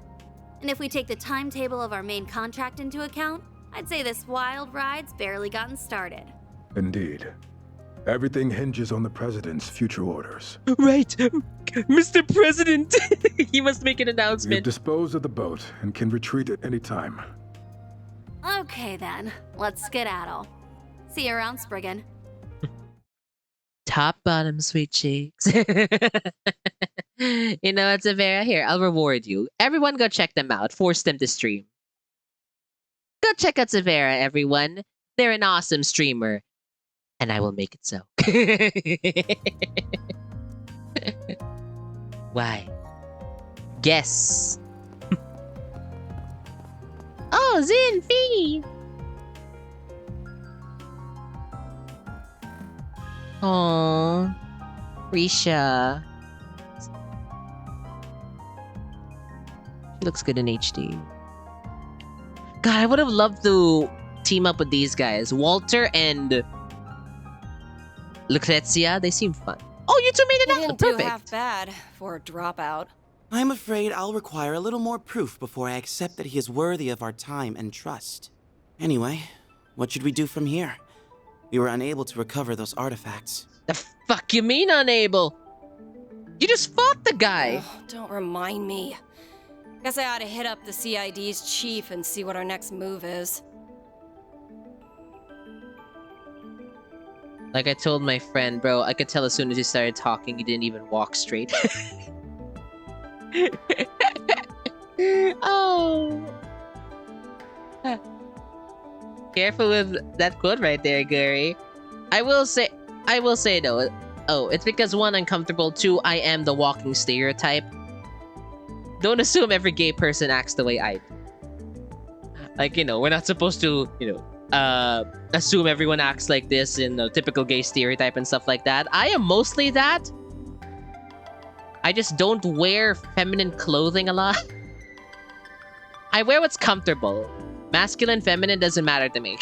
And if we take the timetable of our main contract into account, I'd say this wild ride's barely gotten started. Indeed. Everything hinges on the President's future orders. Right, Mr. President. He must make an We've announcement. disposed of the boat and can retreat at any time. Okay then, let's skedaddle. See you around, Spriggan. Top bottom, sweet cheeks. You know what, Zavera? Here, I'll reward you. Everyone go check them out. Force them to stream. Go check out Zavera, everyone. They're an awesome streamer. And I will make it so. Why? Guess. Oh, Zin, Fee! Aww. Risha. She looks good in HD. God, I would have loved to team up with these guys. Walter and Lucrezia, they seem fun. Oh, you two made it You out! didn't do Perfect! half bad for a dropout. I'm afraid I'll require a little more proof before I accept that he is worthy of our time and trust. Anyway, what should we do from here? We were unable to recover those artifacts. The fuck you mean unable? You just fought the guy! Ugh, don't remind me. Guess I ought to hit up the CID's chief and see what our next move is. Like I told my friend, bro, I could tell as soon as he started talking, he didn't even walk straight. Oh. Careful with that quote right there, Gary. I will say though, oh, it's because one, uncomfortable, two, I am the walking stereotype. Don't assume every gay person acts the way I do. Like, you know, we're not supposed to, you know, assume everyone acts like this in a typical gay stereotype and stuff like that. I am mostly that. I just don't wear feminine clothing a lot. I wear what's comfortable. Masculine, feminine doesn't matter to me.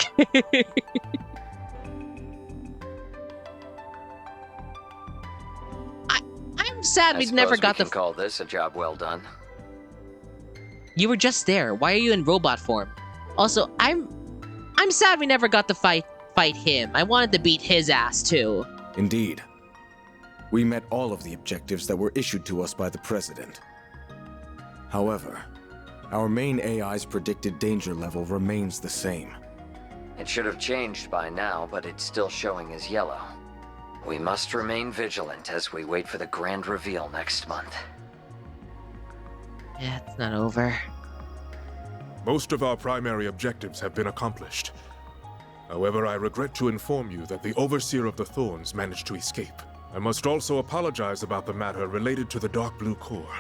I'm sad we never got the. Call this a job well done. You were just there. Why are you in robot form? Also, I'm sad we never got to fight him. I wanted to beat his ass too. Indeed. We met all of the objectives that were issued to us by the President. However, our main AI's predicted danger level remains the same. It should have changed by now, but it's still showing as yellow. We must remain vigilant as we wait for the grand reveal next month. Yeah, it's not over. Most of our primary objectives have been accomplished. However, I regret to inform you that the Overseer of the Thorns managed to escape. I must also apologize about the matter related to the Dark Blue Core.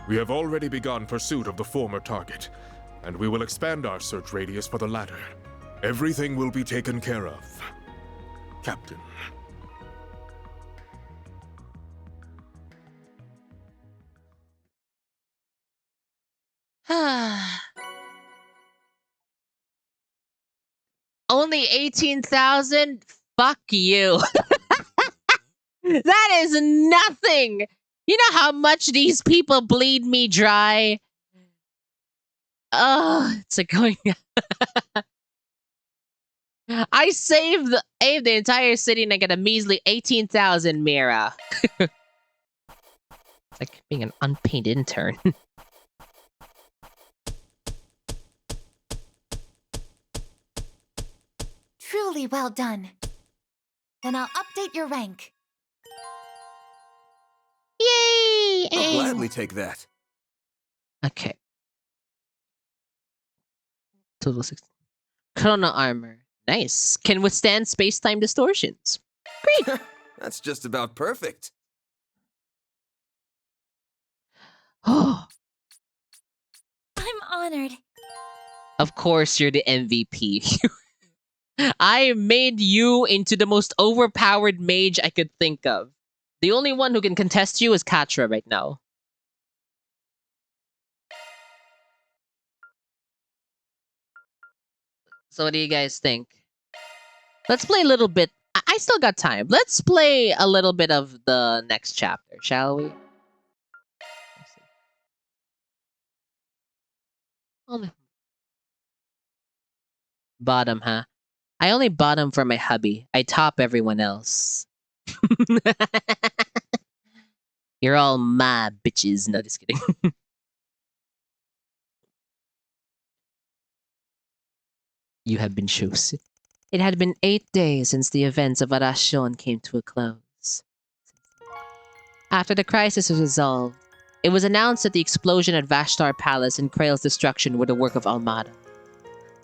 We have already begun pursuit of the former target, and we will expand our search radius for the latter. Everything will be taken care of, Captain. Only 18,000? Fuck you. That is nothing! You know how much these people bleed me dry? It's like going. I saved the entire city and I get a measly 18,000 Mira. It's like being an unpaid intern. Truly well done. Then I'll update your rank. Yay! I'll gladly take that. Okay. Total 16. Chrono armor. Nice. Can withstand space-time distortions. Great. That's just about perfect. I'm honored. Of course, you're the MVP. I made you into the most overpowered mage I could think of. The only one who can contest you is Katra right now. So what do you guys think? Let's play a little bit. I still got time. Let's play a little bit of the next chapter, shall we? Bottom, huh? I only bottom for my hubby. I top everyone else. You're all my bitches. No, just kidding. You have been chosen. It had been 8 days since the events of Arashon came to a close. After the crisis was resolved, it was announced that the explosion at Vashtar Palace and Krail's destruction were the work of Almata.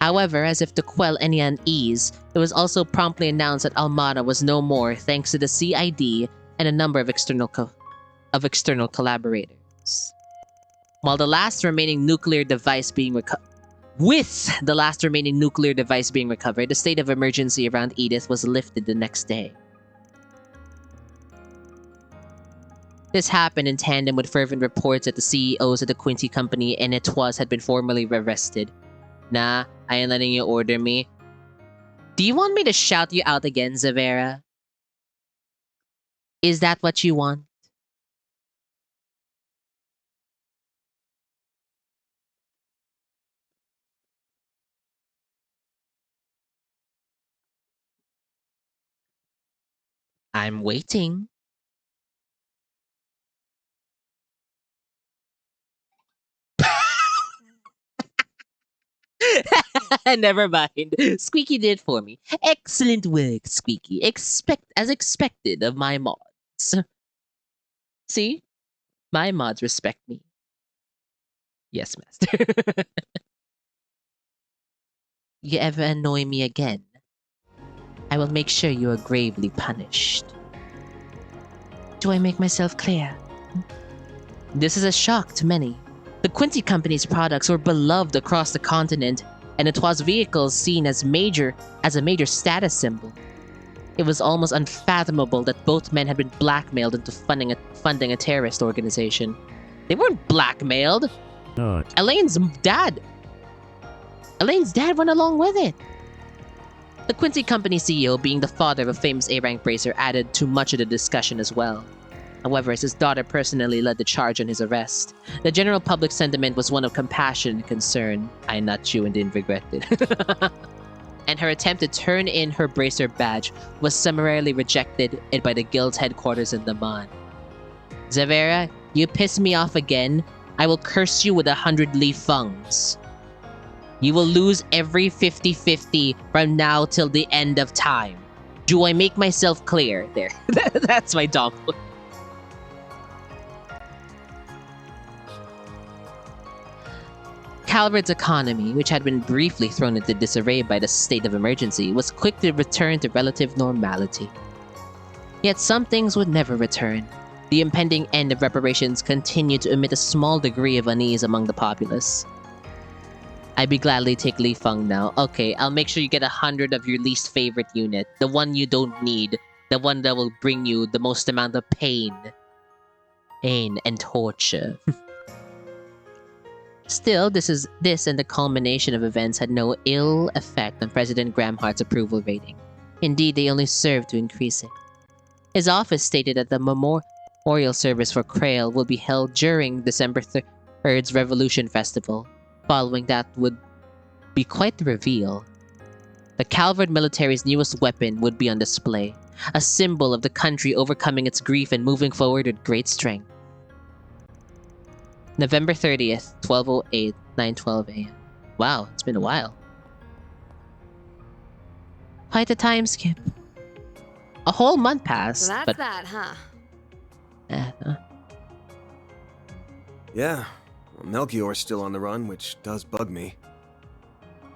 However, as if to quell any unease, it was also promptly announced that Almata was no more thanks to the CID and a number of external collaborators. While the last remaining nuclear device being recovered, the state of emergency around Edith was lifted the next day. This happened in tandem with fervent reports that the CEOs of the Quincy Company and Etoise had been formally arrested. Nah, I ain't letting you order me. Do you want me to shout you out again, Zavera? Is that what you want? I'm waiting. Never mind. Squeaky did for me. Excellent work, Squeaky. As expected of my mods. See? My mods respect me. Yes, master. You ever annoy me again, I will make sure you are gravely punished. Do I make myself clear? This is a shock to many. The Quincy Company's products were beloved across the continent, and it was vehicles seen as a major status symbol. It was almost unfathomable that both men had been blackmailed into funding a terrorist organization. They weren't blackmailed. No. Elaine's dad went along with it. The Quincy Company CEO, being the father of a famous A-rank bracer, added to much of the discussion as well. However, as his daughter personally led the charge on his arrest, the general public sentiment was one of compassion and concern. I nut you and didn't regret it. And her attempt to turn in her bracer badge was summarily rejected by the guild's headquarters in Daman. Zavera, you piss me off again, I will curse you with 100 Li Fungs. You will lose every 50-50 from now till the end of time. Do I make myself clear? There. That's my dog. Calvert's economy, which had been briefly thrown into disarray by the state of emergency, was quick to return to relative normality. Yet some things would never return. The impending end of reparations continued to emit a small degree of unease among the populace. I'd be gladly take Li Feng now. Okay, I'll make sure you get 100 of your least favorite unit. The one you don't need. The one that will bring you the most amount of pain. Pain and torture. Still, this and the culmination of events had no ill effect on President Gramhart's approval rating. Indeed, they only served to increase it. His office stated that the memorial service for Krail will be held during December 3rd's Revolution Festival. Following that would be quite the reveal. The Calvard military's newest weapon would be on display, a symbol of the country overcoming its grief and moving forward with great strength. November 30th, 12:08, 9:12 a.m. Wow, it's been a while. Quite a time skip. A whole month passed. So that's but... that, huh? Yeah, well, Melchior's still on the run, which does bug me.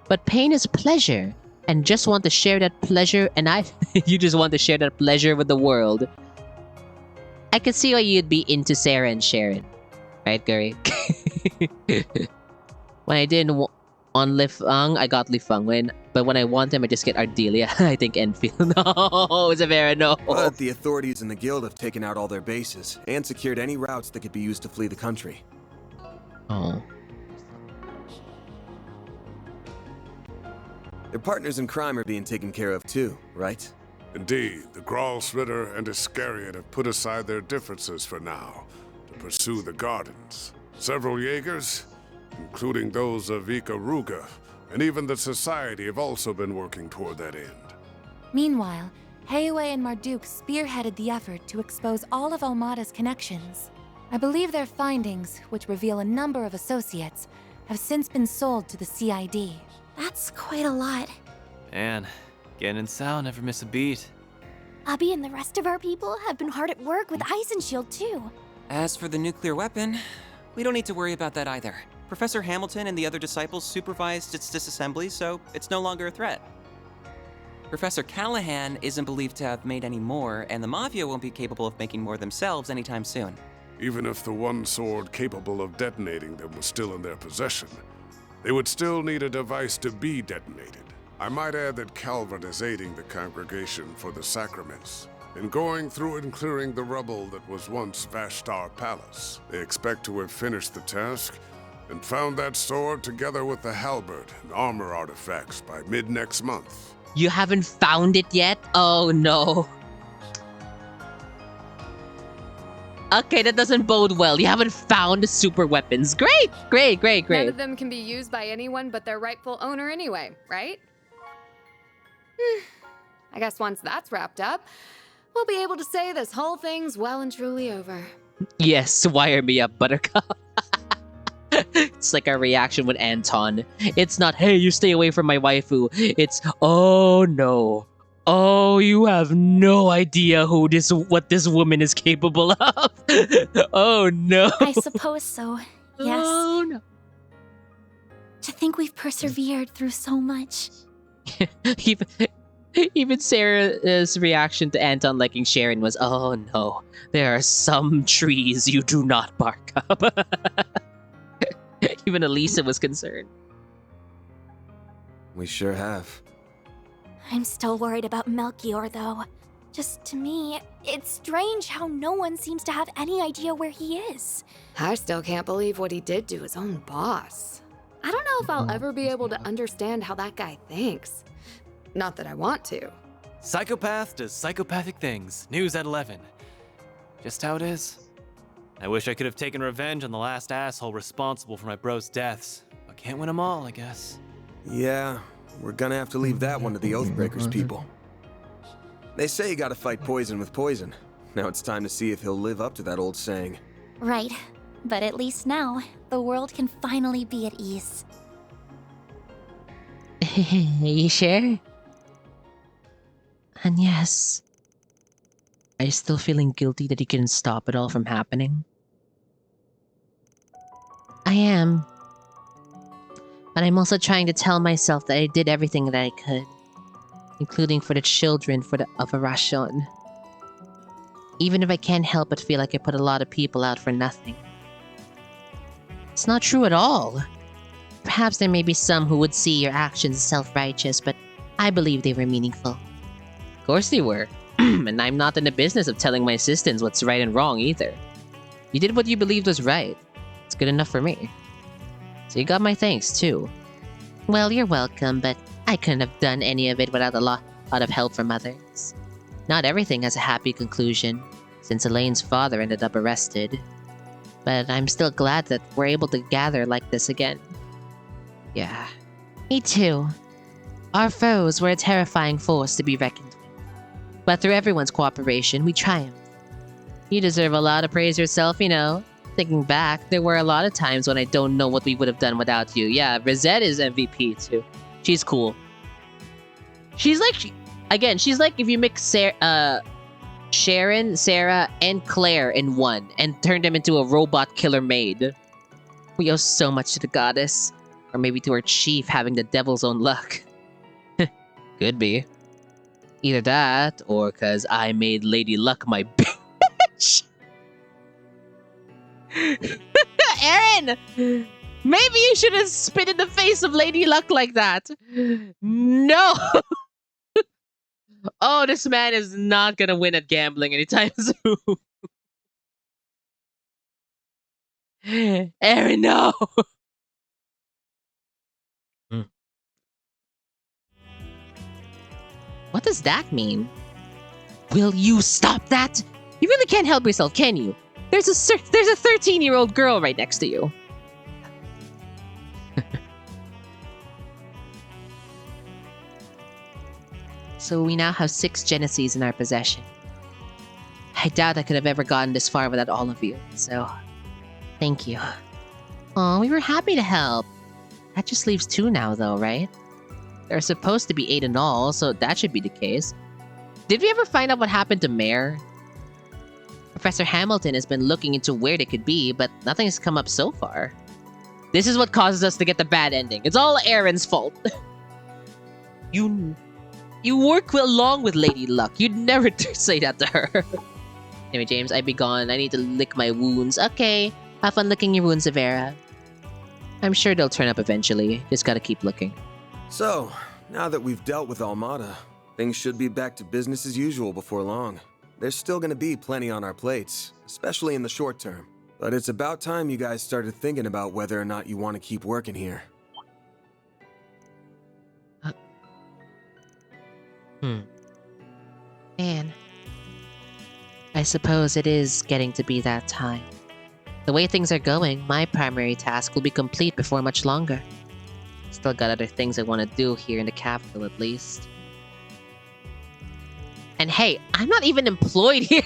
But pain is pleasure, and just want to share that pleasure, and you just want to share that pleasure with the world. I could see why you'd be into Sarah and Sharon. Right, Gary? When I didn't want Lifang, I got Lifang. But when I want him, I just get Ardelia. I think Enfield. No, Zavera, no. But the authorities and the guild have taken out all their bases and secured any routes that could be used to flee the country. Oh. Their partners in crime are being taken care of too, right? Indeed, the Gralsritter and Iscariot have put aside their differences for now to pursue the gardens. Several Jaegers, including those of Ikaruga, and even the Society have also been working toward that end. Meanwhile, Heiwei and Marduk spearheaded the effort to expose all of Almata's connections. I believe their findings, which reveal a number of associates, have since been sold to the CID. That's quite a lot. Man, Gen and Sal never miss a beat. Abby and the rest of our people have been hard at work with Eisenshield too. As for the nuclear weapon, we don't need to worry about that either. Professor Hamilton and the other disciples supervised its disassembly, so it's no longer a threat. Professor Callahan isn't believed to have made any more, and the Mafia won't be capable of making more themselves anytime soon. Even if the one sword capable of detonating them was still in their possession, they would still need a device to be detonated. I might add that Calvert is aiding the Congregation for the Sacraments in going through and clearing the rubble that was once Vashtar Palace. They expect to have finished the task and found that sword together with the halberd and armor artifacts by mid-next month. You haven't found it yet? Oh no. Okay, that doesn't bode well. You haven't found super weapons. Great, great, great, great. None of them can be used by anyone but their rightful owner anyway, right? I guess once that's wrapped up, we'll be able to say this whole thing's well and truly over. Yes, wire me up, Buttercup. It's like our reaction with Anton. It's not, hey, you stay away from my waifu. It's, oh no. Oh, you have no idea what this woman is capable of. Oh no. I suppose so, yes. Oh no. To think we've persevered through so much. Even Sarah's reaction to Anton liking Sharon was, oh no, there are some trees you do not bark up. Even Elisa was concerned. We sure have. I'm still worried about Melchior, though. Just to me, it's strange how no one seems to have any idea where he is. I still can't believe what he did to his own boss. I don't know if I'll ever be able to understand how that guy thinks. Not that I want to. Psychopath does psychopathic things. News at 11. Just how it is. I wish I could have taken revenge on the last asshole responsible for my bro's deaths. But can't win them all, I guess. Yeah, we're gonna have to leave that one to the Oathbreakers people. They say you gotta fight poison with poison. Now it's time to see if he'll live up to that old saying. Right. But at least now, the world can finally be at ease. You sure? And yes. Are you still feeling guilty that you couldn't stop it all from happening? I am. But I'm also trying to tell myself that I did everything that I could. Including for the children of Arashon. Even if I can't help but feel like I put a lot of people out for nothing. It's not true at all. Perhaps there may be some who would see your actions as self-righteous, but I believe they were meaningful. Of course they were. And I'm not in the business of telling my assistants what's right and wrong either. You did what you believed was right. It's good enough for me. So you got my thanks too. Well, you're welcome, but I couldn't have done any of it without a lot of help from others. Not everything has a happy conclusion, since Elaine's father ended up arrested. But I'm still glad that we're able to gather like this again. Yeah. Me too. Our foes were a terrifying force to be reckoned with. But through everyone's cooperation, we triumphed. You deserve a lot of praise yourself, you know. Thinking back, there were a lot of times when I don't know what we would have done without you. Yeah, Rosette is MVP too. She's cool. She's like, she's like if you mix Sharon, Sarah, and Claire in one and turned them into a robot killer maid. We owe so much to the goddess. Or maybe to her chief having the devil's own luck. Could be. Either that, or because I made Lady Luck my bitch. Aaron! Maybe you shouldn't spit in the face of Lady Luck like that. No! Oh, this man is not gonna win at gambling anytime soon. Aaron, no! What does that mean? Will you stop that? You really can't help yourself, can you? There's a 13-year-old girl right next to you. So we now have 6 Genesees in our possession. I doubt I could have ever gotten this far without all of you, so thank you. Aw, we were happy to help. That just leaves 2 now though, right? There are supposed to be 8 in all, so that should be the case. Did we ever find out what happened to Mare? Professor Hamilton has been looking into where they could be, but nothing has come up so far. This is what causes us to get the bad ending. It's all Aaron's fault. You work along with Lady Luck. You'd never say that to her. Anyway, James, I be gone. I need to lick my wounds. Okay, have fun licking your wounds, Severa. I'm sure they'll turn up eventually. Just gotta keep looking. So, now that we've dealt with Almata, things should be back to business as usual before long. There's still gonna be plenty on our plates, especially in the short term. But it's about time you guys started thinking about whether or not you want to keep working here. Man. I suppose it is getting to be that time. The way things are going, my primary task will be complete before much longer. Still got other things I want to do here in the capital at least. And hey, I'm not even employed here!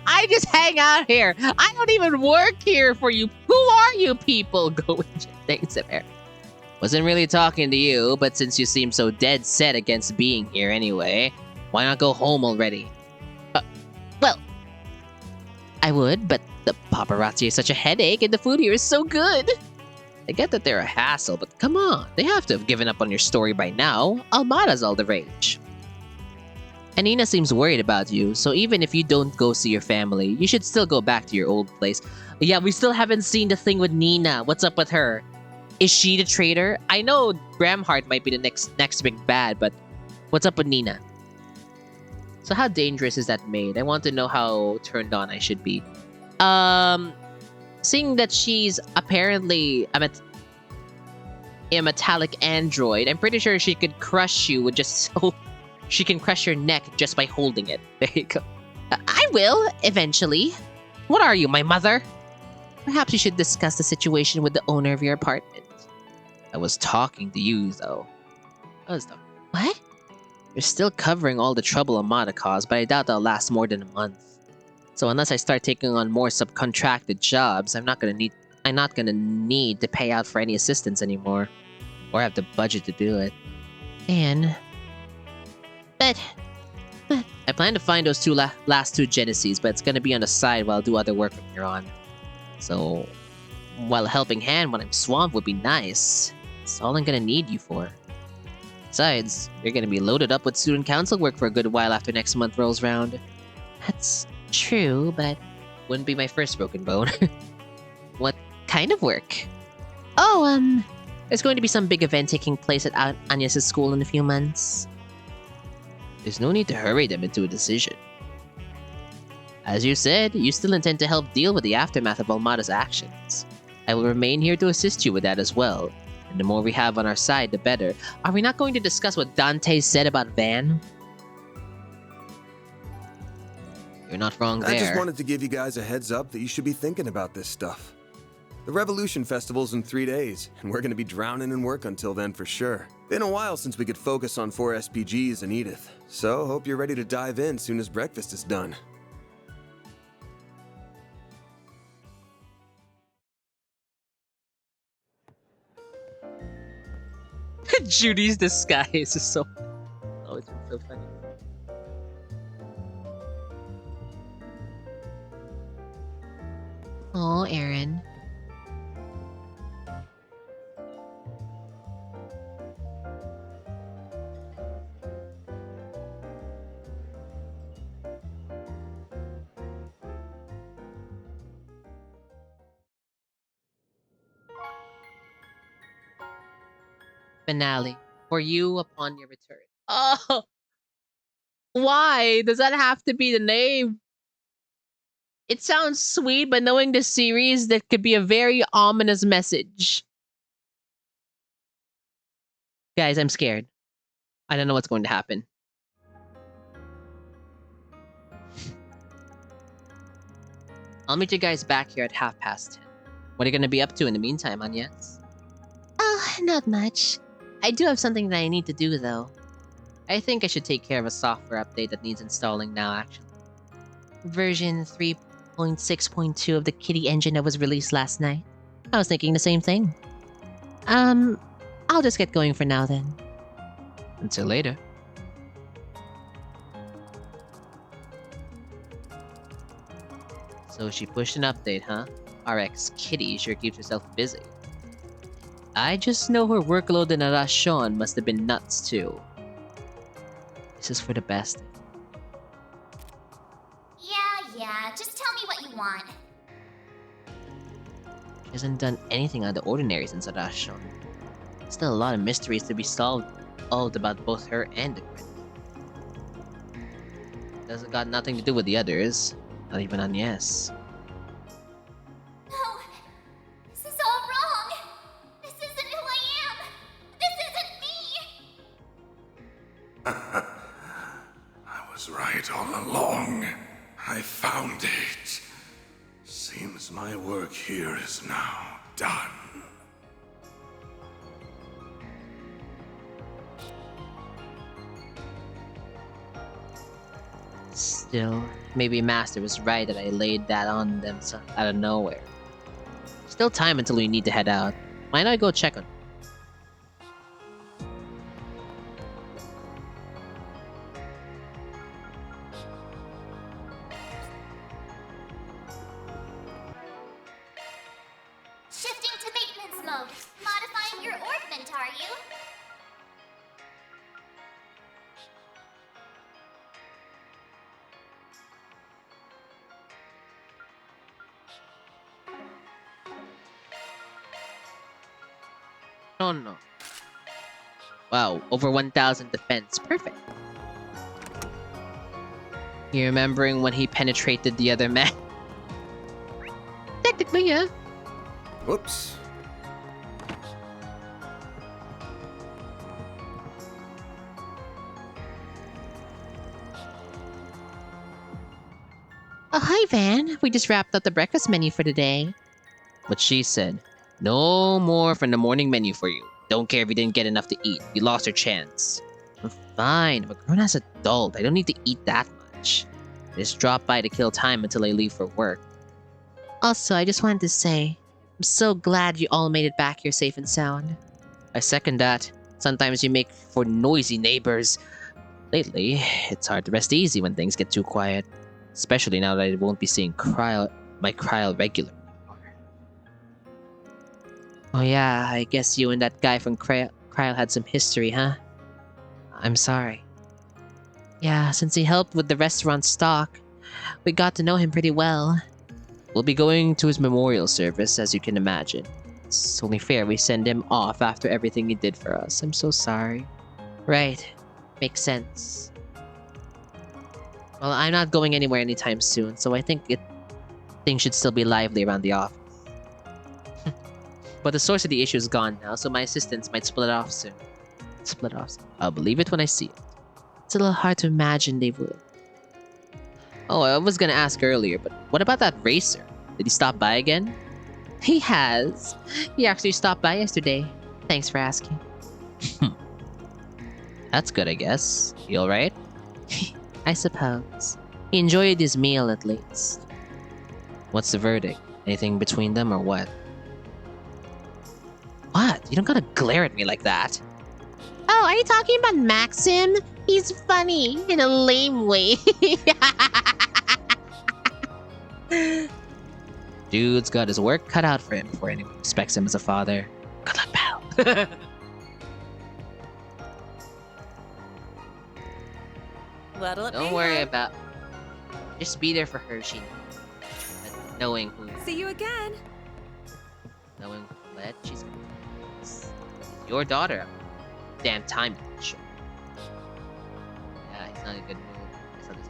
I just hang out here! I don't even work here for you! Who are you people? Go with your things there. Wasn't really talking to you, but since you seem so dead set against being here anyway, why not go home already? Well, I would, but the paparazzi is such a headache and the food here is so good. I get that they're a hassle, but come on, they have to have given up on your story by now. Almata's all the rage. And Nina seems worried about you, so even if you don't go see your family, you should still go back to your old place. Yeah, we still haven't seen the thing with Nina. What's up with her? Is she the traitor? I know Bramhart might be the next big bad, but what's up with Nina? So how dangerous is that maid? I want to know how turned on I should be. Seeing that she's apparently a metallic android, I'm pretty sure she could crush you with just so... She can crush your neck just by holding it. There you go. I will, eventually. What are you, my mother? Perhaps you should discuss the situation with the owner of your apartment. I was talking to you, though. What? You're still covering all the trouble Almata caused, but I doubt that'll last more than a month. So unless I start taking on more subcontracted jobs, I'm not gonna need to pay out for any assistance anymore. Or have the budget to do it. But I plan to find those last 2 Genesees, but it's gonna be on the side while I do other work from here on. So, while a helping hand when I'm swamped would be nice. It's all I'm gonna need you for. Besides, you're gonna be loaded up with student council work for a good while after next month rolls round. That's true, but wouldn't be my first broken bone. What kind of work? Oh, there's going to be some big event taking place at Agnes' school in a few months. There's no need to hurry them into a decision. As you said, you still intend to help deal with the aftermath of Almata's actions. I will remain here to assist you with that as well. And the more we have on our side, the better. Are we not going to discuss what Dante said about Van? You're not wrong there. I just wanted to give you guys a heads up that you should be thinking about this stuff. The Revolution Festival's in 3 days, and we're gonna be drowning in work until then for sure. Been a while since we could focus on 4 SPGs and Edith, so hope you're ready to dive in soon as breakfast is done. Judy's disguise is so... Oh, it's so funny. Oh, Aaron. Finale. For you upon your return. Oh! Why does that have to be the name? It sounds sweet, but knowing the series, that could be a very ominous message. Guys, I'm scared. I don't know what's going to happen. I'll meet you guys back here at 10:30. What are you going to be up to in the meantime, Agnes? Oh, not much. I do have something that I need to do, though. I think I should take care of a software update that needs installing now, actually. Version 3.6.2 of the Kitty engine that was released last night. I was thinking the same thing. I'll just get going for now, then. Until later. So she pushed an update, huh? RX Kitty sure keeps herself busy. I just know her workload in Arashon must have been nuts, too. This is for the best. Yeah, just tell me what you want. She hasn't done anything out of the ordinary since Arashon. Still a lot of mysteries to be solved, all about both her and the grid. Doesn't got nothing to do with the others, not even Agnes. No, this is all wrong. This isn't who I am. This isn't me. I was right all along. I found it. Seems my work here is now done. Still, maybe Master was right that I laid that on them out of nowhere. Still time until we need to head out. Why not go check on her? Shifting to maintenance mode. Modifying your orbment, are you? Oh no. Wow, over 1,000 defense. Perfect. You remembering when he penetrated the other man? Technically, yeah. Whoops. Oh, hi, Van. We just wrapped up the breakfast menu for today. What she said. No more from the morning menu for you. Don't care if you didn't get enough to eat. You lost your chance. I'm fine. I'm a grown-ass adult. I don't need to eat that much. I just drop by to kill time until I leave for work. Also, I just wanted to say, I'm so glad you all made it back here safe and sound. I second that. Sometimes you make for noisy neighbors. Lately, it's hard to rest easy when things get too quiet. Especially now that I won't be seeing my Kryl regularly. Oh yeah, I guess you and that guy from Kryl had some history, huh? I'm sorry. Yeah, since he helped with the restaurant stock, we got to know him pretty well. We'll be going to his memorial service, as you can imagine. It's only fair we send him off after everything he did for us. I'm so sorry. Right. Makes sense. Well, I'm not going anywhere anytime soon, so I think things should still be lively around the office. But the source of the issue is gone now, so my assistants might split off soon. I'll believe it when I see it. It's a little hard to imagine they would. Oh, I was gonna ask earlier, but what about that racer? Did he stop by again? He has. He actually stopped by yesterday. Thanks for asking. That's good, I guess. You alright? I suppose. He enjoyed his meal at least. What's the verdict? Anything between them or what? What? You don't gotta glare at me like that. Oh, are you talking about Maxim? He's funny in a lame way. Dude's got his work cut out for him before anyone respects him as a father. Good luck, pal. Don't worry about. Just be there for her, she. Knowing who. See you again. Knowing what she's. It's your daughter. Damn time to show. Yeah, he's not in a good mood. I saw this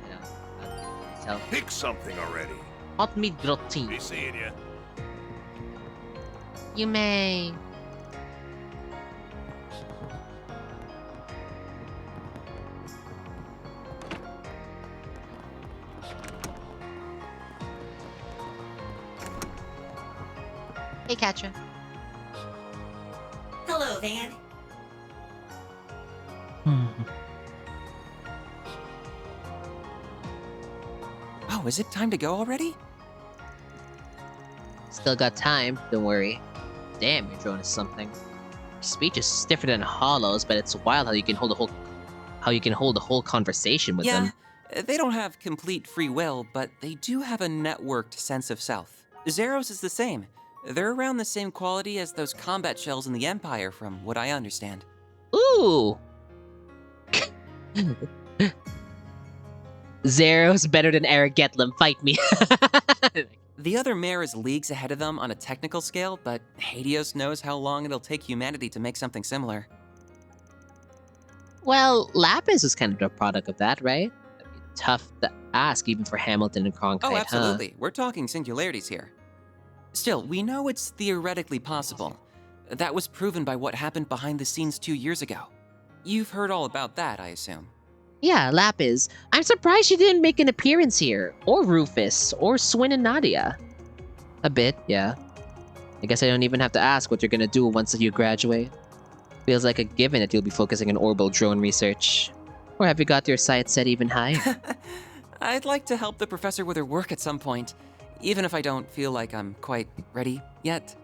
guy out. Pick something already. Hot meat grotine. Be seeing you. You may. Hey, Katra. Hello, Van. Oh, is it time to go already? Still got time, don't worry. Damn, your drone is something. Your speech is stiffer than Hollow's, but it's wild how you can hold a whole conversation with them. They don't have complete free will, but they do have a networked sense of self. Zeros is the same. They're around the same quality as those combat shells in the Empire, from what I understand. Ooh! Zero's better than Eric Getlem, fight me. The other mare is leagues ahead of them on a technical scale, but Hades knows how long it'll take humanity to make something similar. Well, Lapis is kind of a product of that, right? That'd be tough to ask even for Hamilton and Cronkite, Oh, absolutely. Huh? We're talking singularities here. Still, we know it's theoretically possible. That was proven by what happened behind the scenes 2 years ago. You've heard all about that, I assume. Yeah, Lapis. I'm surprised she didn't make an appearance here. Or Rufus. Or Swin and Nadia. A bit, yeah. I guess I don't even have to ask what you're gonna do once you graduate. Feels like a given that you'll be focusing on orbital drone research. Or have you got your sights set even higher? I'd like to help the professor with her work at some point, even if I don't feel like I'm quite ready yet.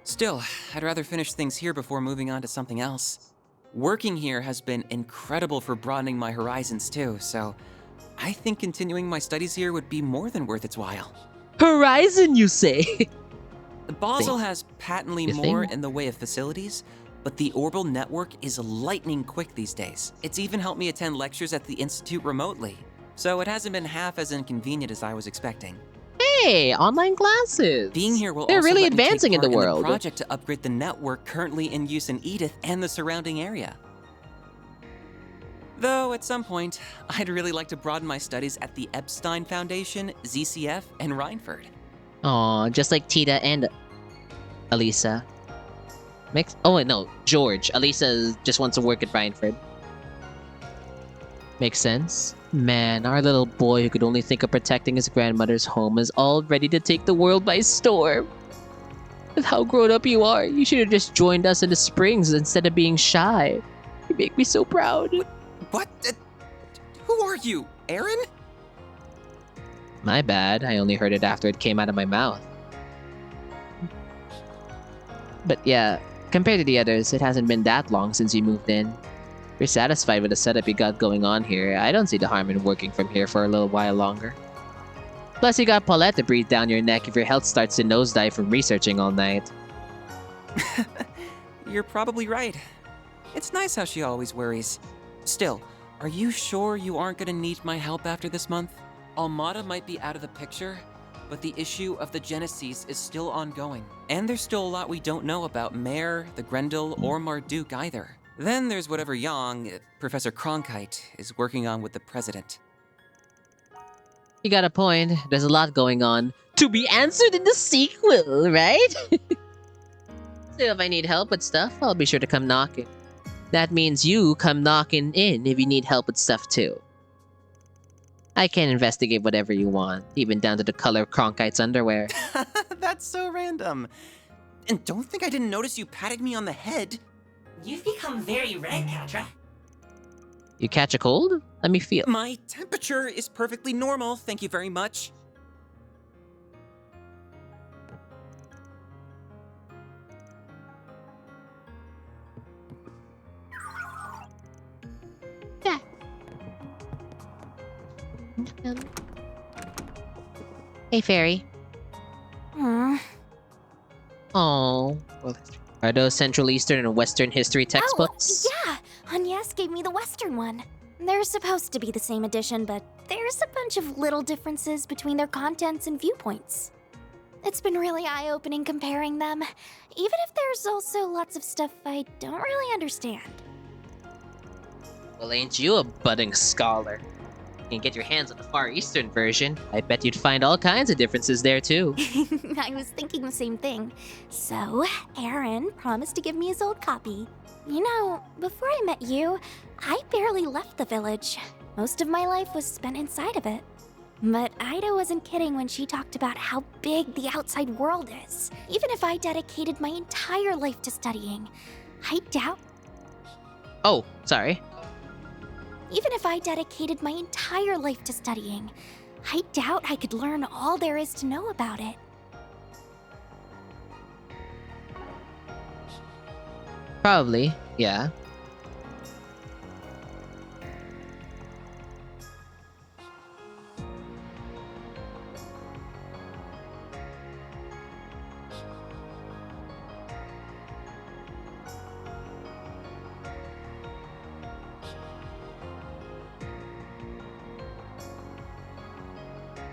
Still, I'd rather finish things here before moving on to something else. Working here has been incredible for broadening my horizons too, so I think continuing my studies here would be more than worth its while. Horizon, you say? Basel has patently more in the way of facilities, but the orbital network is lightning quick these days. It's even helped me attend lectures at the Institute remotely, so it hasn't been half as inconvenient as I was expecting. Hey, online classes! Being here will They're also really let me take advancing in the part world. the project to upgrade the network currently in use in Edith and the surrounding area. Though at some point, I'd really like to broaden my studies at the Epstein Foundation, ZCF, and Reinford. Aw, just like Tita and Alisa. Oh wait, no, George. Alisa just wants to work at Reinford. Makes sense. Man, our little boy who could only think of protecting his grandmother's home is all ready to take the world by storm. With how grown up you are, you should have just joined us in the Springs instead of being shy. You make me so proud. What? Who are you, Aaron? My bad, I only heard it after it came out of my mouth. But yeah, compared to the others, it hasn't been that long since you moved in. If you're satisfied with the setup you got going on here, I don't see the harm in working from here for a little while longer. Plus, you got Paulette to breathe down your neck if your health starts to nosedive from researching all night. You're probably right. It's nice how she always worries. Still, are you sure you aren't gonna need my help after this month? Almata might be out of the picture, but the issue of the Genesis is still ongoing. And there's still a lot we don't know about Mare, the Grendel, or Marduk either. Then there's whatever Yang, Professor Cronkite, is working on with the President. You got a point. There's a lot going on. To be answered in the sequel, right? So if I need help with stuff, I'll be sure to come knocking. That means you come knocking in if you need help with stuff too. I can investigate whatever you want, even down to the color of Cronkite's underwear. That's so random. And don't think I didn't notice you patting me on the head. You've become very red, Katra. You catch a cold? Let me feel. My temperature is perfectly normal, thank you very much. Yeah. Hey, Fairy. Oh. Well, are those Central Eastern and Western history textbooks? Oh, yeah! Agnes gave me the Western one. They're supposed to be the same edition, but there's a bunch of little differences between their contents and viewpoints. It's been really eye-opening comparing them, even if there's also lots of stuff I don't really understand. Well, ain't you a budding scholar? You can get your hands on the Far Eastern version. I bet you'd find all kinds of differences there, too. I was thinking the same thing. So, Aaron promised to give me his old copy. You know, before I met you, I barely left the village. Most of my life was spent inside of it. But Ida wasn't kidding when she talked about how big the outside world is. Even if I dedicated my entire life to studying, I doubt... Oh, sorry. Even if I dedicated my entire life to studying, I doubt I could learn all there is to know about it. Probably, yeah.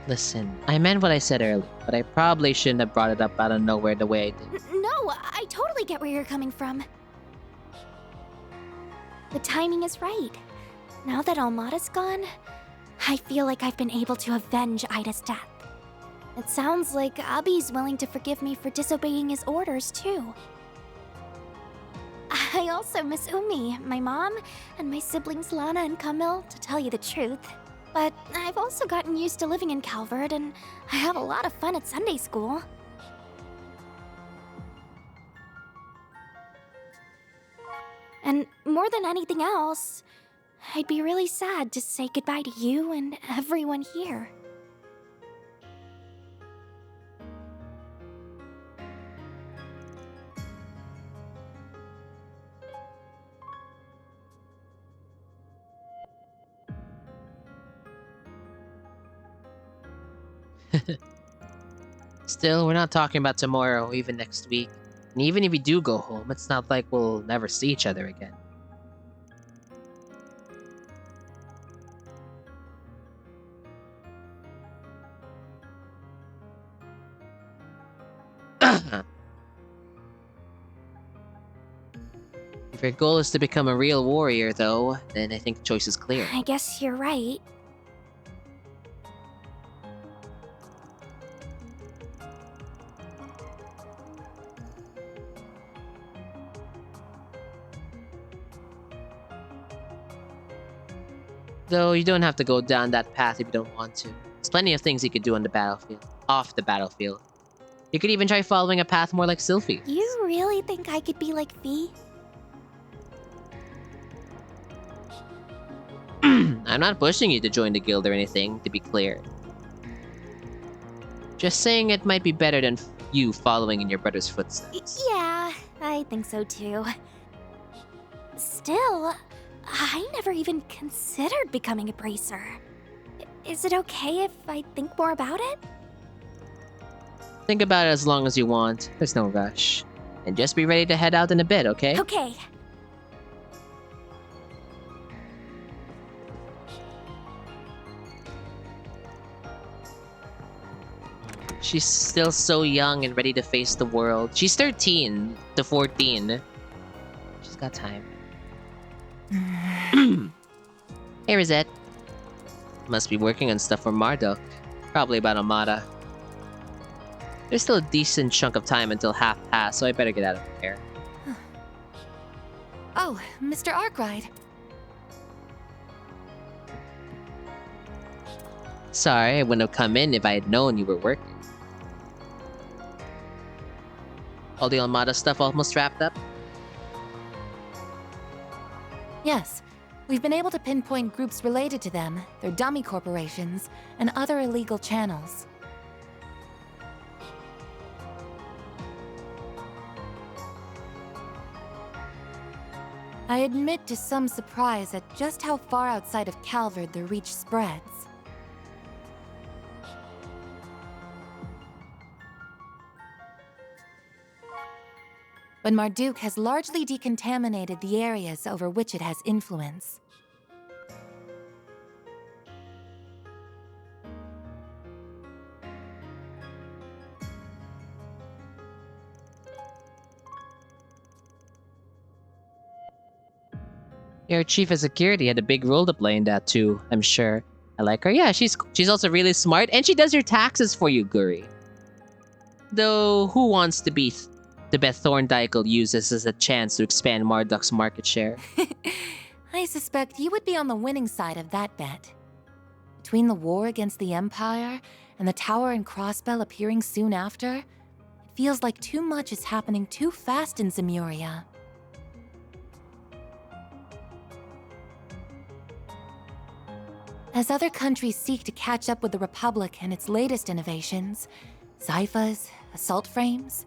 Listen, I meant what I said earlier, but I probably shouldn't have brought it up out of nowhere the way I did. No, I totally get where you're coming from. The timing is right. Now that Almata's gone, I feel like I've been able to avenge Ida's death. It sounds like Abi's willing to forgive me for disobeying his orders, too. I also miss Umi, my mom, and my siblings Lana and Camille, to tell you the truth. But I've also gotten used to living in Calvert, and I have a lot of fun at Sunday school. And more than anything else, I'd be really sad to say goodbye to you and everyone here. Still, we're not talking about tomorrow, even next week. And even if we do go home, it's not like we'll never see each other again. If your goal is to become a real warrior, though, then I think the choice is clear. I guess you're right. Though you don't have to go down that path if you don't want to. There's plenty of things you could do on the battlefield, off the battlefield. You could even try following a path more like Sylphie. You really think I could be like Fee? I'm not pushing you to join the guild or anything, to be clear. Just saying it might be better than you following in your brother's footsteps. Yeah, I think so too. Still, I never even considered becoming a bracer. Is it okay if I think more about it? Think about it as long as you want. There's no rush. And just be ready to head out in a bit, okay? Okay. She's still so young and ready to face the world. She's 13 to 14. She's got time. Hey, Rosette. Must be working on stuff for Marduk. Probably about Almata. There's still a decent chunk of time until half past, so I better get out of here. Oh, Mr. Arkwright. Sorry, I wouldn't have come in if I had known you were working. All the Almata stuff almost wrapped up? Yes, we've been able to pinpoint groups related to them, their dummy corporations, and other illegal channels. I admit to some surprise at just how far outside of Calvard their reach spreads. But Marduk has largely decontaminated the areas over which it has influence. Your chief of security had a big role to play in that too, I'm sure. I like her. Yeah, she's also really smart, and she does your taxes for you, Guri. Though, who wants to bet Thorndyke will use this as a chance to expand Marduk's market share? I suspect you would be on the winning side of that bet. Between the war against the Empire and the Tower and Crossbell appearing soon after, it feels like too much is happening too fast in Zemuria. As other countries seek to catch up with the Republic and its latest innovations, Zyphas, assault frames,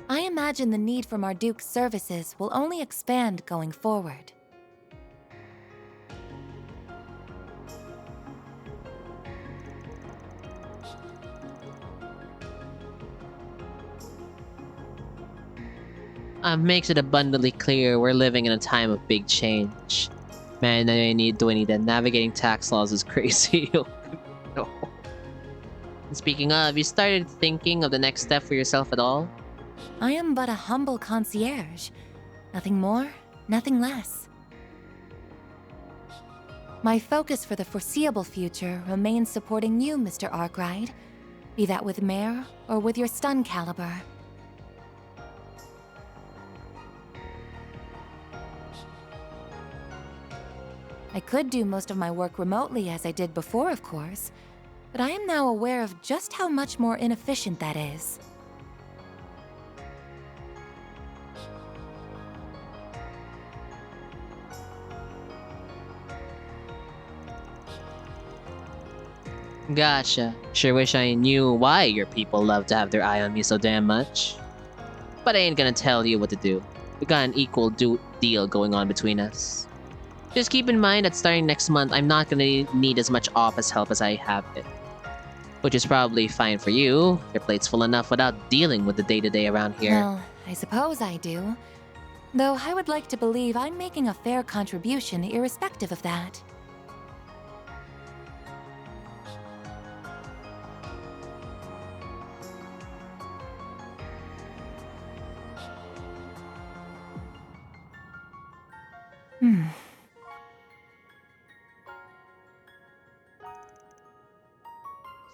I imagine the need for Marduk's services will only expand going forward. Makes it abundantly clear we're living in a time of big change. Man, I need that. Navigating tax laws is crazy. No. Speaking of, you started thinking of the next step for yourself at all? I am but a humble concierge. Nothing more, nothing less. My focus for the foreseeable future remains supporting you, Mr. Arkwright, be that with Mare or with your stun caliber. I could do most of my work remotely as I did before, of course, but I am now aware of just how much more inefficient that is. Gotcha. Sure wish I knew why your people love to have their eye on me so damn much. But I ain't gonna tell you what to do. We got an equal deal going on between us. Just keep in mind that starting next month, I'm not gonna need as much office help as I have it. Which is probably fine for you. Your plate's full enough without dealing with the day-to-day around here. Well, I suppose I do. Though I would like to believe I'm making a fair contribution irrespective of that.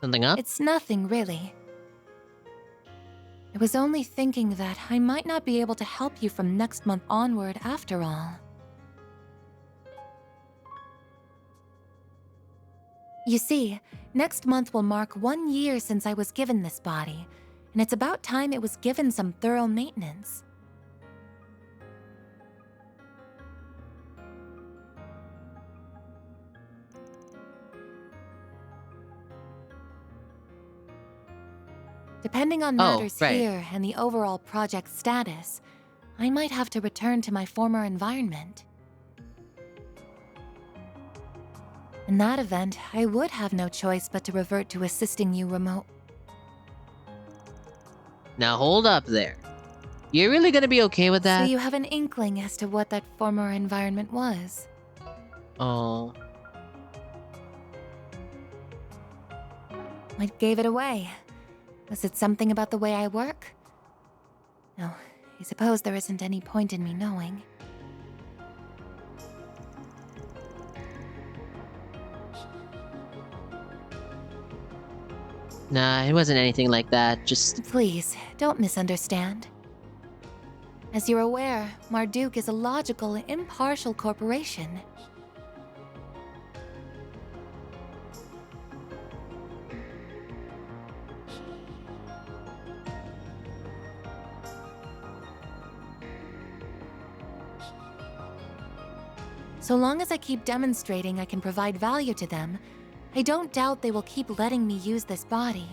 Something up? It's nothing, really. I was only thinking that I might not be able to help you from next month onward after all. You see, next month will mark 1 year since I was given this body, and it's about time it was given some thorough maintenance. Depending on matters here and the overall project status, I might have to return to my former environment. In that event, I would have no choice but to revert to assisting you remote. Now hold up there. You're really gonna be okay with that? So you have an inkling as to what that former environment was? Oh. What gave it away? Was it something about the way I work? No, I suppose there isn't any point in me knowing. Nah, it wasn't anything like that, just... Please, don't misunderstand. As you're aware, Marduk is a logical, impartial corporation. So long as I keep demonstrating I can provide value to them, I don't doubt they will keep letting me use this body.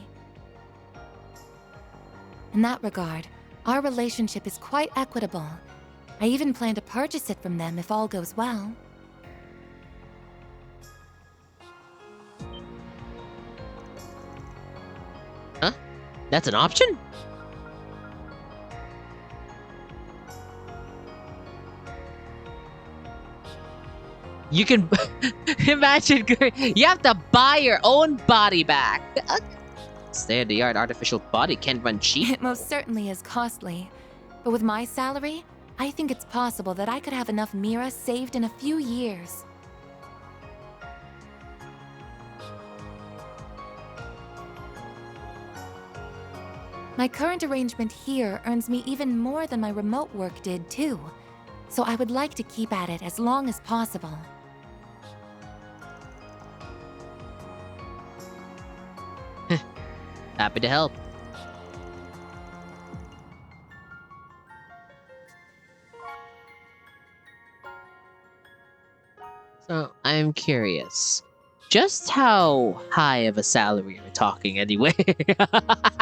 In that regard, our relationship is quite equitable. I even plan to purchase it from them if all goes well. Huh? That's an option? You can imagine you have to buy your own body back. State-of-the-art artificial body can't run cheap. It most certainly is costly. But with my salary, I think it's possible that I could have enough Mira saved in a few years. My current arrangement here earns me even more than my remote work did, too. So I would like to keep at it as long as possible. Happy to help. So, I'm curious. Just how high of a salary are we talking anyway?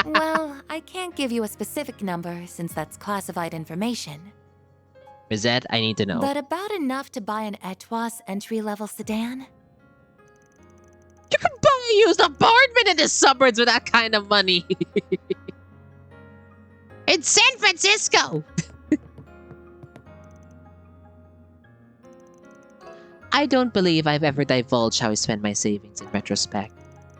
Well, I can't give you a specific number since that's classified information. Bizette, I need to know. But about enough to buy an Etwas entry-level sedan? You can buy a used apartment in the suburbs with that kind of money. In San Francisco. I don't believe I've ever divulged how I spend my savings in retrospect.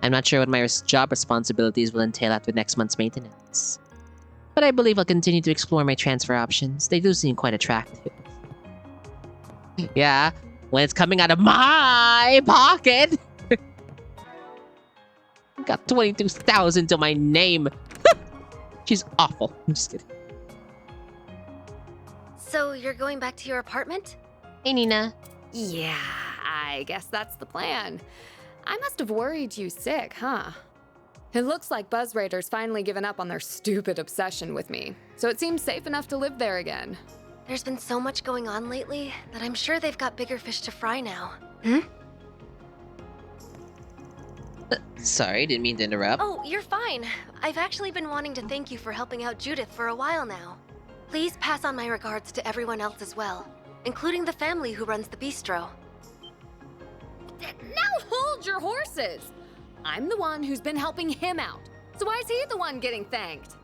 I'm not sure what my job responsibilities will entail after next month's maintenance. But I believe I'll continue to explore my transfer options. They do seem quite attractive. Yeah, when it's coming out of my pocket. Got 22,000 to my name. She's awful. I'm just kidding. So you're going back to your apartment? Hey, Nina. Yeah, I guess that's the plan. I must have worried you sick, huh? It looks like Buzz Raiders finally given up on their stupid obsession with me, so it seems safe enough to live there again. There's been so much going on lately that I'm sure they've got bigger fish to fry now. Sorry, didn't mean to interrupt. Oh, you're fine. I've actually been wanting to thank you for helping out Judith for a while now. Please pass on my regards to everyone else as well, including the family who runs the bistro. Now hold your horses! I'm the one who's been helping him out, so why is he the one getting thanked?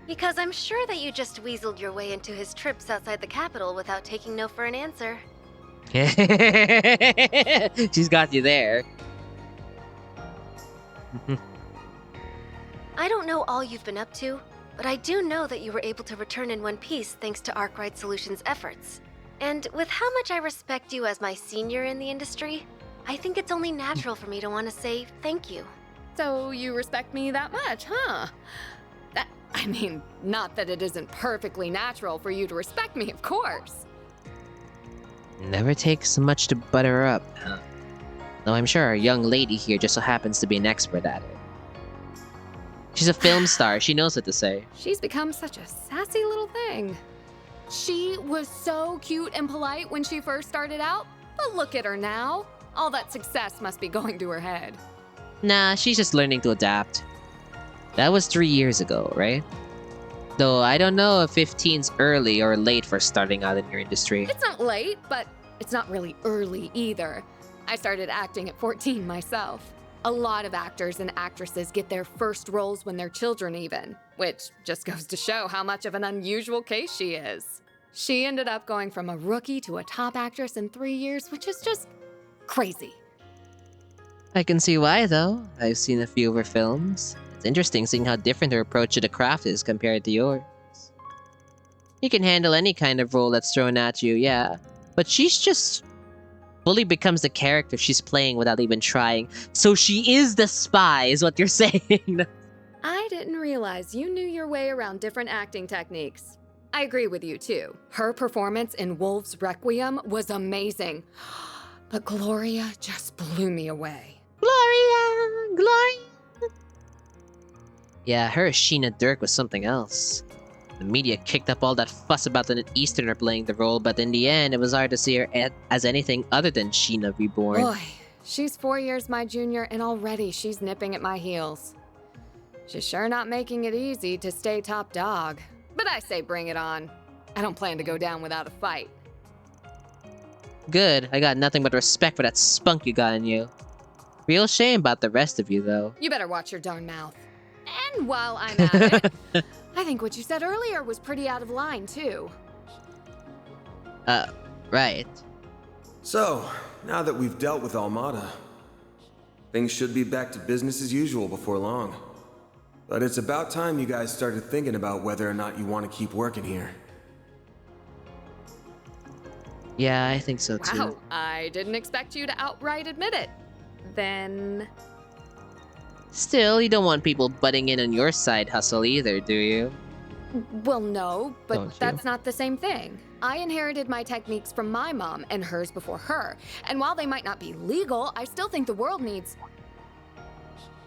Because I'm sure that you just weaseled your way into his trips outside the capital without taking no for an answer. She's got you there. I don't know all you've been up to, but I do know that you were able to return in one piece thanks to Arkwright Solutions' efforts. And with how much I respect you as my senior in the industry, I think it's only natural for me to want to say thank you. So you respect me that much, huh? Not that it isn't perfectly natural for you to respect me, of course. Never takes much to butter up, huh? Though I'm sure our young lady here just so happens to be an expert at it. She's a film star, she knows what to say. She's become such a sassy little thing. She was so cute and polite when she first started out, but look at her now. All that success must be going to her head. Nah, she's just learning to adapt. That was 3 years ago, right? Though I don't know if 15's early or late for starting out in your industry. It's not late, but it's not really early either. I started acting at 14 myself. A lot of actors and actresses get their first roles when they're children even, which just goes to show how much of an unusual case she is. She ended up going from a rookie to a top actress in 3 years, which is just crazy. I can see why, though. I've seen a few of her films. It's interesting seeing how different her approach to the craft is compared to yours. You can handle any kind of role that's thrown at you, yeah. But she's just fully becomes the character she's playing without even trying. So she is the spy, is what you're saying. I didn't realize you knew your way around different acting techniques. I agree with you, too. Her performance in Wolf's Requiem was amazing. But Gloria just blew me away. Gloria! Yeah, her Sheena Dirk was something else. The media kicked up all that fuss about an Easterner playing the role, but in the end, it was hard to see her as anything other than Sheena Reborn. Boy, she's 4 years my junior, and already she's nipping at my heels. She's sure not making it easy to stay top dog. But I say bring it on. I don't plan to go down without a fight. Good, I got nothing but respect for that spunk you got in you. Real shame about the rest of you, though. You better watch your darn mouth. And while I'm at it, I think what you said earlier was pretty out of line, too. Right. So, now that we've dealt with Almata, things should be back to business as usual before long. But it's about time you guys started thinking about whether or not you want to keep working here. Yeah, I think so too. Wow, I didn't expect you to outright admit it. Then... Still, you don't want people butting in on your side hustle either, do you? Well, no, but Don't you? that's not the same thing. I inherited my techniques from my mom and hers before her. And while they might not be legal, I still think the world needs...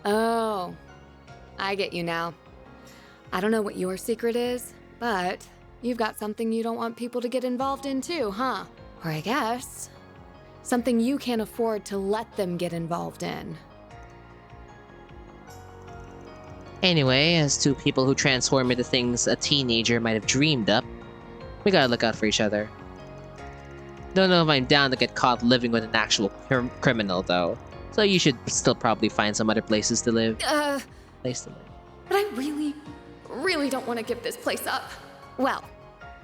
Oh, I get you now. I don't know what your secret is, but you've got something you don't want people to get involved in too, huh? Or I guess, something you can't afford to let them get involved in. Anyway, as two people who transform into things a teenager might have dreamed up, we gotta look out for each other. Don't know if I'm down to get caught living with an actual criminal, though. So you should still probably find some other places to live. Place to live. But I really don't want to give this place up. Well,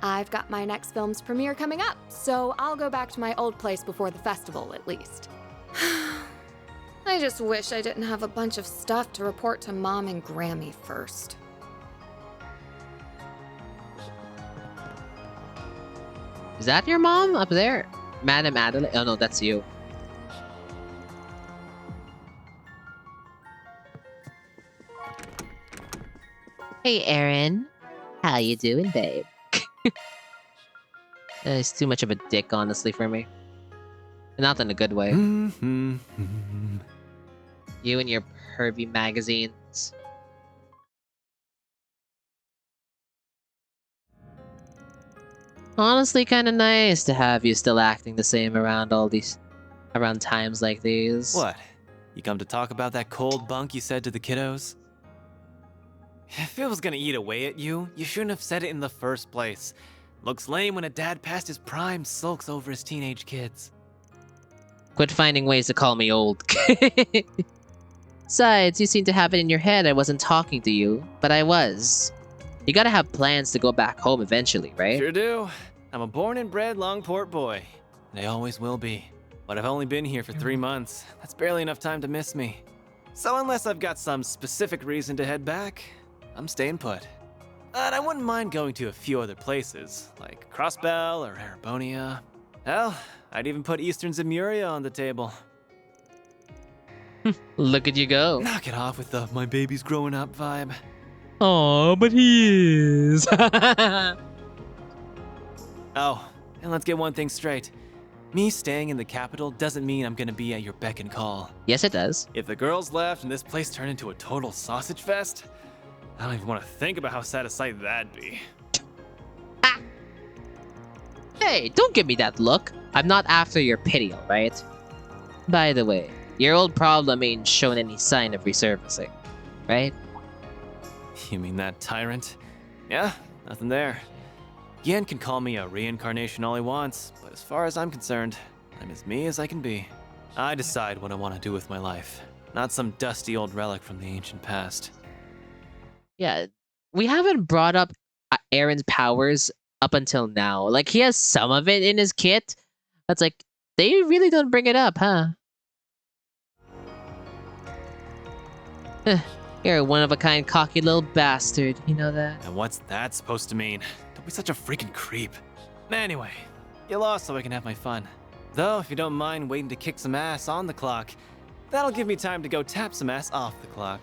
I've got my next film's premiere coming up, so I'll go back to my old place before the festival, at least. I just wish I didn't have a bunch of stuff to report to Mom and Grammy first. Is that your mom up there? Madam Adelaide? Oh no, that's you. Hey, Aaron. How you doing, babe? He's too much of a dick, honestly, for me. Not in a good way. You and your pervy magazines. Honestly, kind of nice to have you still acting the same around times like these. What? You come to talk about that cold bunk you said to the kiddos? If it was gonna eat away at you, you shouldn't have said it in the first place. Looks lame when a dad past his prime sulks over his teenage kids. Quit finding ways to call me old. Besides, you seem to have it in your head I wasn't talking to you, but I was. You gotta have plans to go back home eventually, right? Sure do. I'm a born and bred Longport boy, and I always will be. But I've only been here for 3 months. That's barely enough time to miss me. So unless I've got some specific reason to head back, I'm staying put. But I wouldn't mind going to a few other places, like Crossbell or Arabonia. Hell, I'd even put Eastern Zemuria on the table. Look at you go. Knock it off with the my baby's growing up vibe. Aw, but he is. Oh, and let's get one thing straight. Me staying in the capital doesn't mean I'm gonna be at your beck and call. Yes, it does. If the girls left and this place turned into a total sausage fest, I don't even want to think about how sad a sight that'd be. Ah. Hey, don't give me that look. I'm not after your pity, alright? By the way, your old problem ain't shown any sign of resurfacing, right? You mean that tyrant? Yeah, nothing there. Yen can call me a reincarnation all he wants, but as far as I'm concerned, I'm as me as I can be. I decide what I want to do with my life, not some dusty old relic from the ancient past. Yeah, we haven't brought up Aaron's powers up until now. Like, he has some of it in his kit. That's like, they really don't bring it up, huh? You're a one-of-a-kind, cocky little bastard. You know that? And what's that supposed to mean? Don't be such a freaking creep. Anyway, get lost so I can have my fun. Though, if you don't mind waiting to kick some ass on the clock, that'll give me time to go tap some ass off the clock.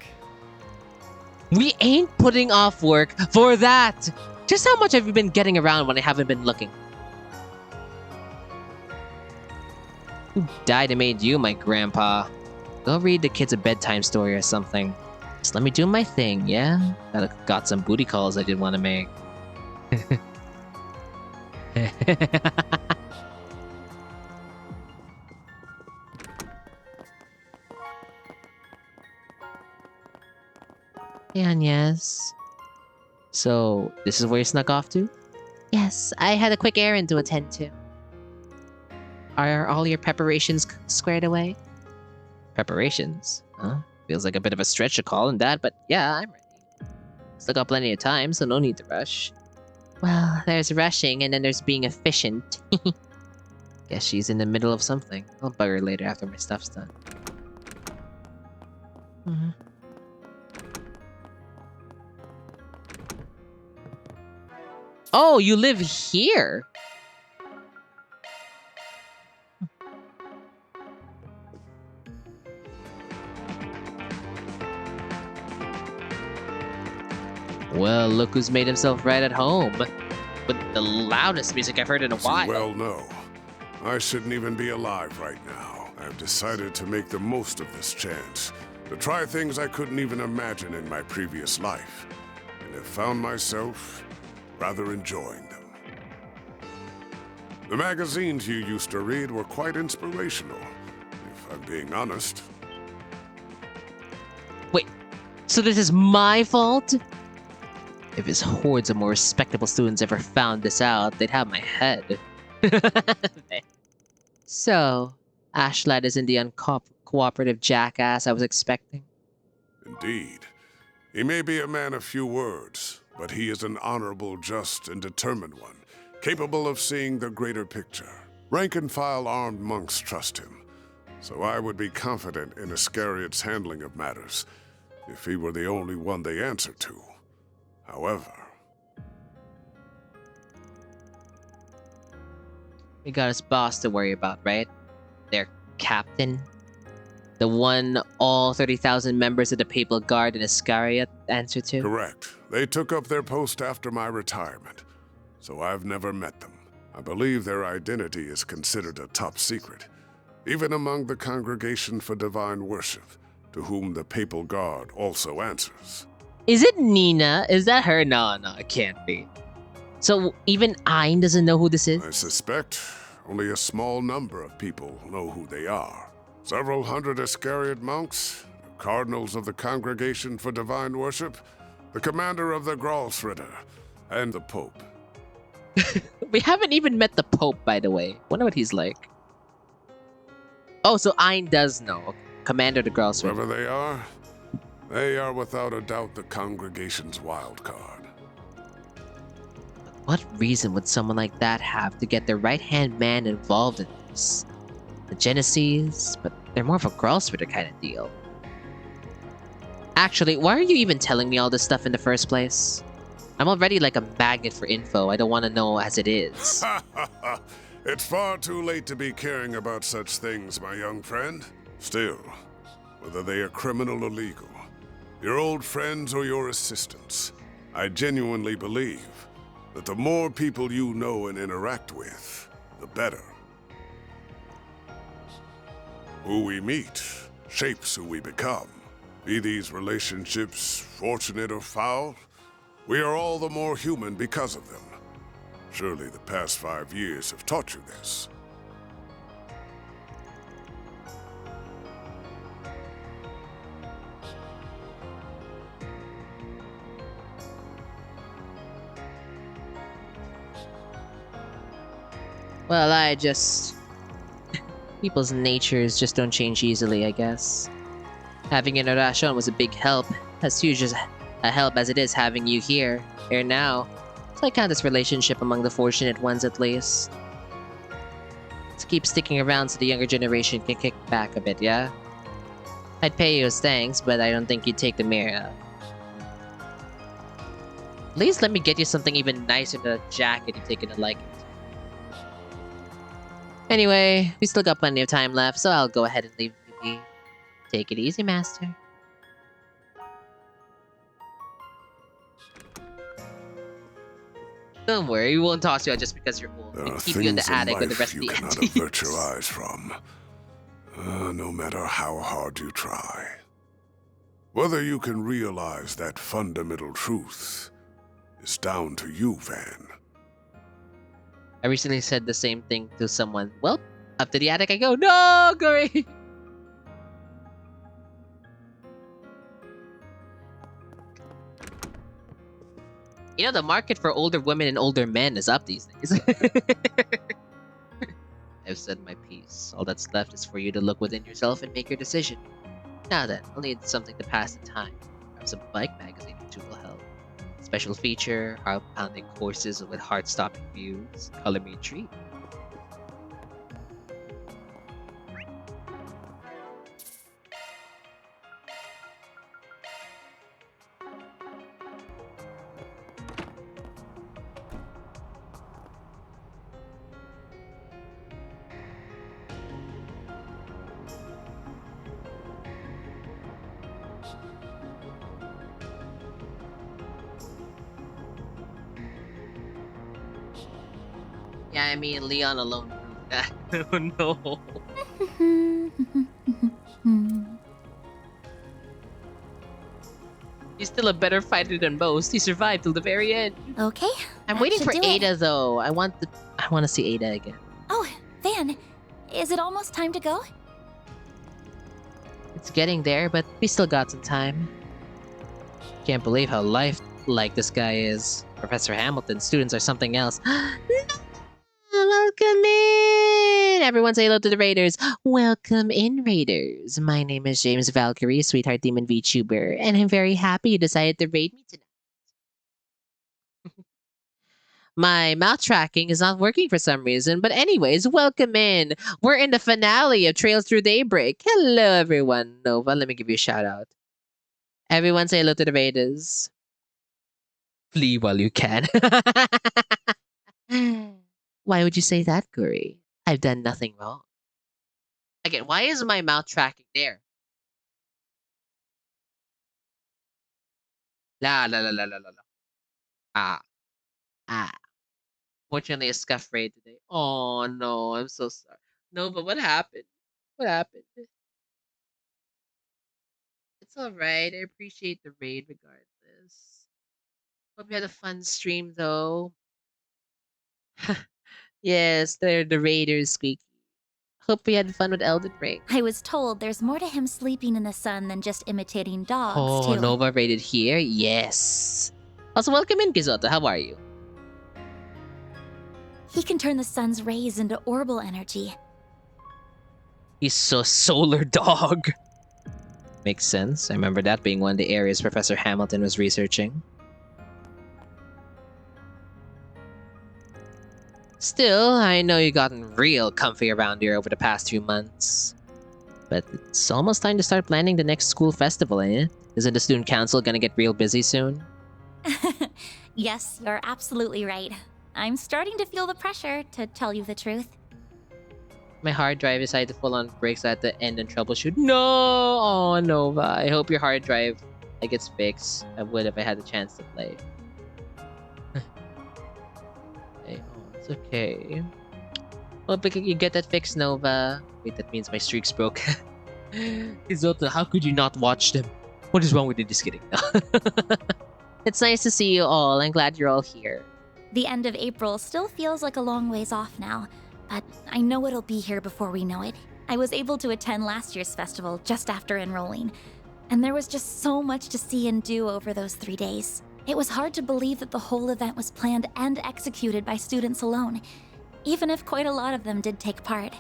We ain't putting off work for that! Just how much have you been getting around when I haven't been looking? Who died and made you my grandpa? Go read the kids a bedtime story or something. Just let me do my thing, yeah? Got some booty calls I didn't want to make. And yes. So, this is where you snuck off to? Yes, I had a quick errand to attend to. Are all your preparations squared away? Preparations? Huh? Feels like a bit of a stretch to call in that, but yeah, I'm ready. Still got plenty of time, so no need to rush. Well, there's rushing, and then there's being efficient. Guess she's in the middle of something. I'll bug her later after my stuff's done. Oh, you live here? Well, look who's made himself right at home. With the loudest music I've heard in a while. As you well know, I shouldn't even be alive right now. I've decided to make the most of this chance, to try things I couldn't even imagine in my previous life, and have found myself rather enjoying them. The magazines you used to read were quite inspirational, if I'm being honest. Wait, so this is my fault? If his hordes of more respectable students ever found this out, they'd have my head. So, Ashlad isn't the uncooperative jackass I was expecting. Indeed. He may be a man of few words, but he is an honorable, just, and determined one, capable of seeing the greater picture. Rank-and-file armed monks trust him, so I would be confident in Iscariot's handling of matters, if he were the only one they answer to. However... We got his boss to worry about, right? Their captain? The one all 30,000 members of the Papal Guard in Iscariot answer to? Correct. They took up their post after my retirement, so I've never met them. I believe their identity is considered a top secret, even among the Congregation for Divine Worship, to whom the Papal Guard also answers. Is it Nina? Is that her? No, it can't be. So even Ayn doesn't know who this is? I suspect only a small number of people know who they are. Several hundred Iscariot monks, the cardinals of the Congregation for Divine Worship, the commander of the Gralsritter, and the Pope. We haven't even met the Pope, by the way. Wonder what he's like. Oh, so Ayn does know. Commander of the Gralsritter. Whoever they are without a doubt the Congregation's wild card. What reason would someone like that have to get their right-hand man involved in this? The Genesees, but they're more of a Gralsritter kind of deal. Actually, why are you even telling me all this stuff in the first place? I'm already like a magnet for info. I don't want to know as it is. It's far too late to be caring about such things, my young friend. Still, whether they are criminal or legal, your old friends or your assistants, I genuinely believe that the more people you know and interact with, the better. Who we meet shapes who we become. Be these relationships fortunate or foul, we are all the more human because of them. Surely the past 5 years have taught you this. Well, people's natures just don't change easily, I guess. Having an Arashon was a big help, as huge as a help as it is having you here now. So I count this relationship among the fortunate ones at least. Let's keep sticking around so the younger generation can kick back a bit, yeah? I'd pay you as thanks, but I don't think you'd take the mirror. At least let me get you something even nicer than a jacket you're taking to like it. Anyway, we still got plenty of time left, so I'll go ahead and leave you be. Take it easy, Master. Don't worry, we won't toss you out just because you're old. There We'll are keep you in the things in attic with the life rest of you the cannot antiques. avert your eyes from, no matter how hard you try. Whether you can realize that fundamental truth is down to you, Van. I recently said the same thing to someone. Well, up to the attic I go. No, Gory! You know, the market for older women and older men is up these days. I've said my piece. All that's left is for you to look within yourself and make your decision. Now then, I'll need something to pass the time. Perhaps a bike magazine or two will help. Special feature, heart-pounding courses with heart-stopping views. Color me a treat. Yeah, I mean, Leon alone proved that. Oh no. He's still a better fighter than most. He survived till the very end. Okay. I'm that waiting should for do it. Ada though. I want to see Ada again. Oh, Van, is it almost time to go? It's getting there, but we still got some time. Can't believe how lifelike this guy is. Professor Hamilton, students are something else. Welcome in! Everyone say hello to the Raiders. Welcome in, Raiders. My name is James Valkyrie, Sweetheart Demon VTuber, and I'm very happy you decided to raid me tonight. My mouth tracking is not working for some reason, but anyways, welcome in. We're in the finale of Trails Through Daybreak. Hello, everyone. Nova, let me give you a shout out. Everyone say hello to the Raiders. Flee while you can. Why would you say that, Guri? I've done nothing wrong. Again, why is my mouth tracking there? La la la la la la la. Ah. Ah. Fortunately, a scuff raid today. Oh no, I'm so sorry. No, but what happened? What happened? It's alright. I appreciate the raid regardless. Hope you had a fun stream though. Yes, they're the Raiders, Squeaky. Hope we had fun with Elden Ring. I was told there's more to him sleeping in the sun than just imitating dogs, Oh, too. Nova rated here? Yes. Also, welcome in, Kizoto. How are you? He can turn the sun's rays into orbital energy. He's a solar dog. Makes sense. I remember that being one of the areas Professor Hamilton was researching. Still, I know you've gotten real comfy around here over the past few months. But it's almost time to start planning the next school festival, ain't it? Isn't the student council gonna get real busy soon? Yes, you're absolutely right. I'm starting to feel the pressure, to tell you the truth. My hard drive decided to full on breaks at the end and troubleshoot. No! Oh, Nova. I hope your hard drive gets fixed. I would if I had the chance to play. Hey, oh, it's okay. Hope you get that fixed, Nova. Wait, that means my streak's broke. Izoto, how could you not watch them? What is wrong with you? Just kidding. It's nice to see you all. I'm glad you're all here. The end of April still feels like a long ways off now, but I know it'll be here before we know it. I was able to attend last year's festival just after enrolling, and there was just so much to see and do over those 3 days. It was hard to believe that the whole event was planned and executed by students alone, even if quite a lot of them did take part.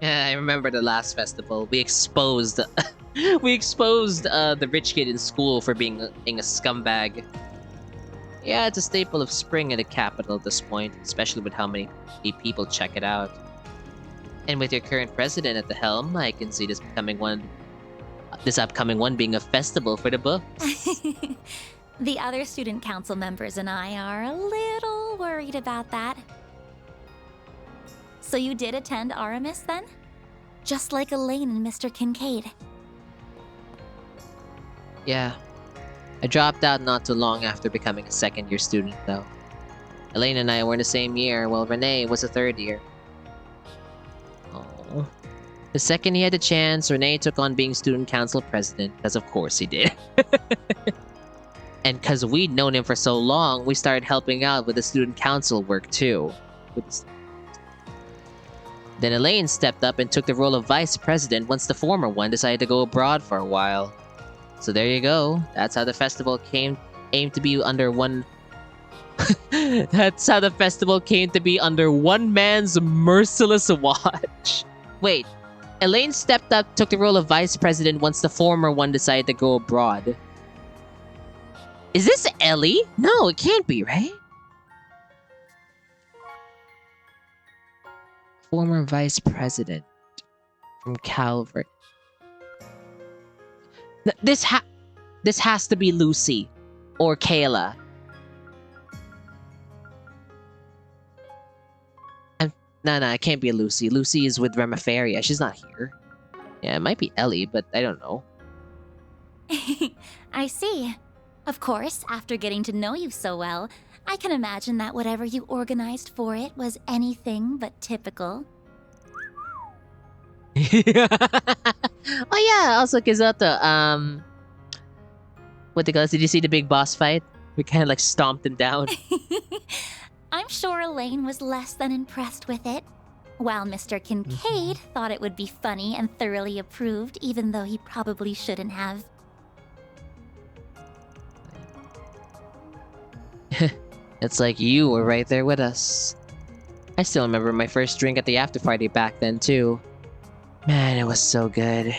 Yeah, I remember the last festival. We exposed the rich kid in school for being a scumbag. Yeah, it's a staple of spring in the capital at this point, especially with how many people check it out. And with your current president at the helm, I can see this upcoming one being a festival for the books. The other student council members and I are a little worried about that. So you did attend Aramis then? Just like Elaine and Mr. Kincaid. Yeah. I dropped out not too long after becoming a second-year student, though. Elaine and I were in the same year, while Renee was a third year. Oh. The second he had the chance, Renee took on being student council president, because of course he did. And because we'd known him for so long, we started helping out with the student council work too. Then Elaine stepped up and took the role of vice president once the former one decided to go abroad for a while. So there you go. That's how the festival aimed to be under one... That's how the festival came to be under one man's merciless watch. Wait, Elaine stepped up, took the role of vice president once the former one decided to go abroad. Is this Ellie? No, it can't be, right? Former vice president from Calvert. This has to be Lucy or Kayla. No, it can't be Lucy. Lucy is with Remiferia. She's not here. Yeah, it might be Ellie, but I don't know. I see. Of course, after getting to know you so well, I can imagine that whatever you organized for it was anything but typical. Oh yeah, also Kizoto, what they call it? Did you see the big boss fight? We kind of like stomped him down. I'm sure Elaine was less than impressed with it, while Mr. Kincaid thought it would be funny and thoroughly approved, even though he probably shouldn't have. It's like you were right there with us. I still remember my first drink at the after party back then too. Man, it was so good.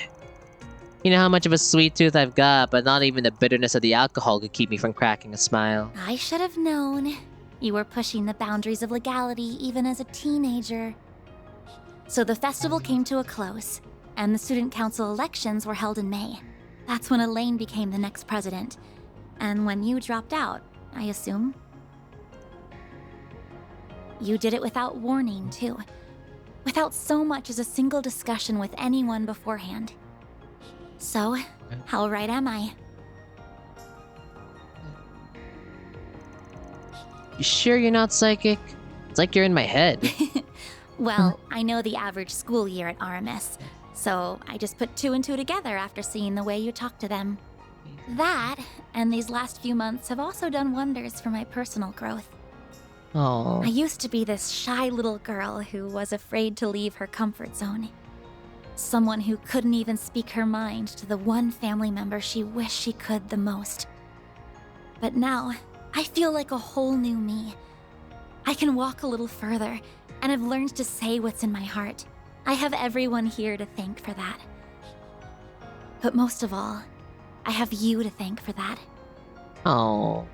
You know how much of a sweet tooth I've got, but not even the bitterness of the alcohol could keep me from cracking a smile. I should have known. You were pushing the boundaries of legality even as a teenager. So the festival came to a close, and the student council elections were held in May. That's when Elaine became the next president. And when you dropped out, I assume. You did it without warning, too. Without so much as a single discussion with anyone beforehand. So, how right am I? You sure you're not psychic? It's like you're in my head. Well, I know the average school year at RMS, so I just put two and two together after seeing the way you talk to them. That, and these last few months have also done wonders for my personal growth. Oh. I used to be this shy little girl who was afraid to leave her comfort zone. Someone who couldn't even speak her mind to the one family member she wished she could the most. But now, I feel like a whole new me. I can walk a little further, and I've learned to say what's in my heart. I have everyone here to thank for that. But most of all, I have you to thank for that. Oh.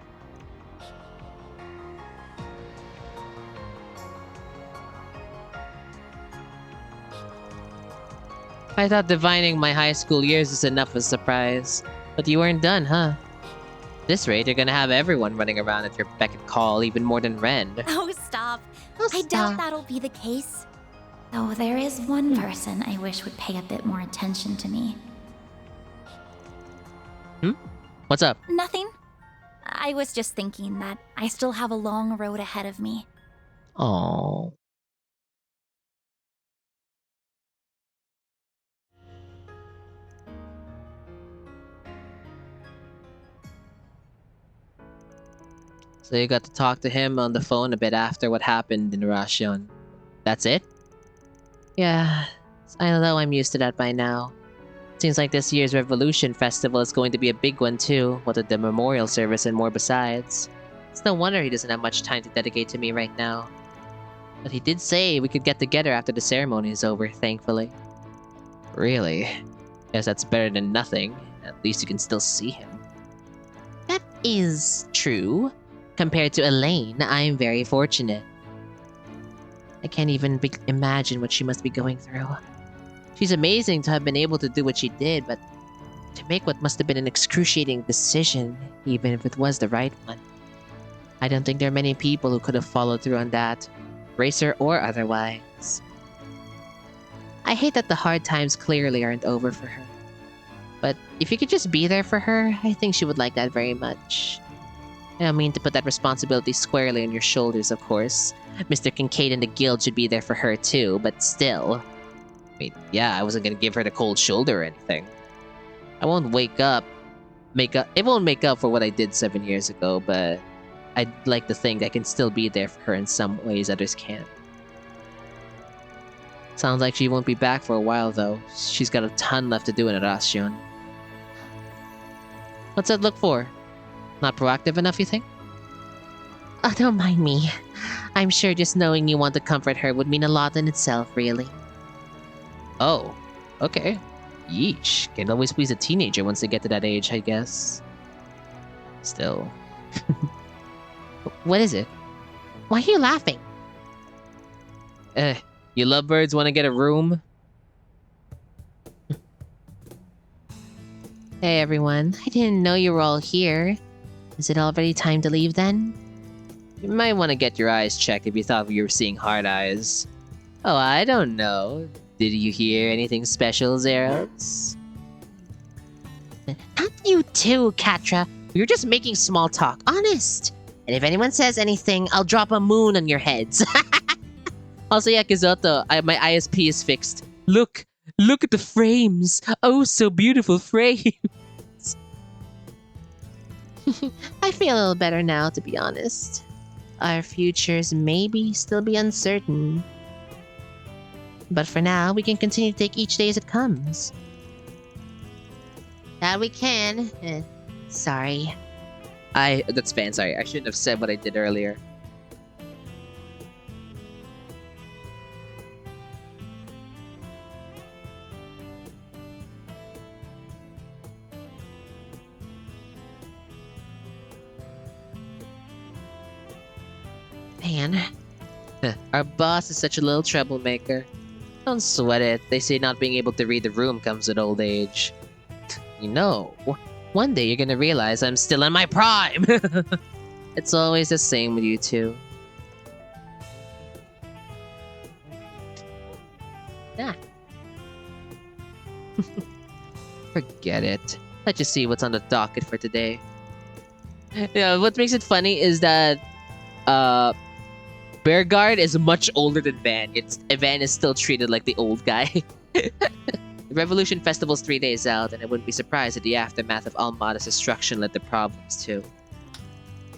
I thought divining my high school years was enough of a surprise. But you weren't done, huh? At this rate, you're gonna have everyone running around at your beck and call, even more than Ren. Oh, stop. I doubt that'll be the case. Though there is one person I wish would pay a bit more attention to me. What's up? Nothing. I was just thinking that I still have a long road ahead of me. Oh. So you got to talk to him on the phone a bit after what happened in Ration. That's it? Yeah, I know I'm used to that by now. Seems like this year's Revolution Festival is going to be a big one too, what with the memorial service and more besides. It's no wonder he doesn't have much time to dedicate to me right now. But he did say we could get together after the ceremony is over, thankfully. Really? Guess that's better than nothing. At least you can still see him. That is true. Compared to Elaine, I am very fortunate. I can't even imagine what she must be going through. She's amazing to have been able to do what she did, but to make what must have been an excruciating decision, even if it was the right one. I don't think there are many people who could have followed through on that, racer or otherwise. I hate that the hard times clearly aren't over for her. But if you could just be there for her, I think she would like that very much. I don't mean to put that responsibility squarely on your shoulders, of course. Mr. Kincaid and the guild should be there for her too, but still. I mean, yeah, I wasn't gonna give her the cold shoulder or anything. I won't it won't make up for what I did 7 years ago, but I'd like to think I can still be there for her in some ways others can't. Sounds like she won't be back for a while though. She's got a ton left to do in Arasion. What's that look for? Not proactive enough, you think? Oh, don't mind me. I'm sure just knowing you want to comfort her would mean a lot in itself, really. Oh, okay. Yeesh. Can't always please a teenager once they get to that age, I guess. Still. What is it? Why are you laughing? You lovebirds want to get a room? Hey everyone, I didn't know you were all here. Is it already time to leave then? You might want to get your eyes checked if you thought you were seeing hard eyes. Oh, I don't know. Did you hear anything special, Zeros? Not you too, Katra. We were just making small talk, honest. And if anyone says anything, I'll drop a moon on your heads. Also, yeah, Kizoto, my ISP is fixed. Look at the frames. Oh, so beautiful frames. I feel a little better now, to be honest. Our futures maybe still be uncertain. But for now, we can continue to take each day as it comes. That we can. Sorry. That's fine, sorry. I shouldn't have said what I did earlier. Man. Our boss is such a little troublemaker. Don't sweat it. They say not being able to read the room comes with old age. You know, one day you're gonna realize I'm still in my prime! It's always the same with you two. Yeah. Forget it. Let's just see what's on the docket for today. Yeah, what makes it funny is that Bearguard is much older than Van. Van is still treated like the old guy. The Revolution Festival's 3 days out, and I wouldn't be surprised if the aftermath of Almata's destruction led to problems too.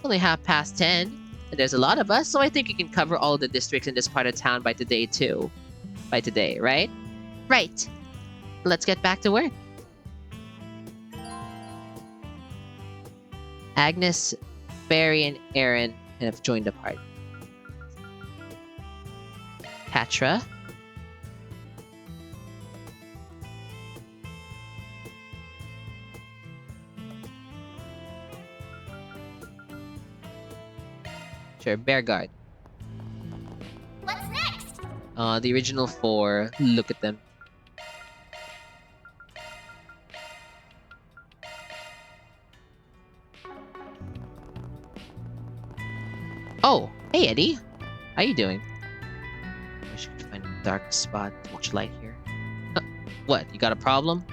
Only 10:30, and there's a lot of us, so I think we can cover all the districts in this part of town by today too. By today, right? Right. Let's get back to work. Agnes, Barry, and Aaron have joined the party. Katra. Sure, Bearguard. What's next? The original 4. Look at them. Oh, hey Eddie. How you doing? I should find a dark spot. Too much light here. What? You got a problem?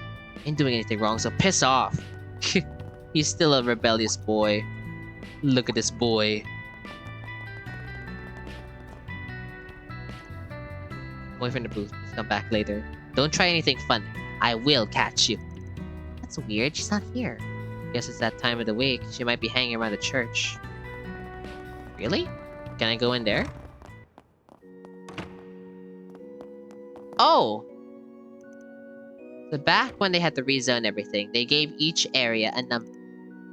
Ain't doing anything wrong, so piss off. He's still a rebellious boy. Look at this boy. Boyfriend approved. Please come back later. Don't try anything funny. I will catch you. That's weird. She's not here. Guess it's that time of the week. She might be hanging around the church. Really? Can I go in there? Oh! So back when they had to rezone everything, they gave each area a number.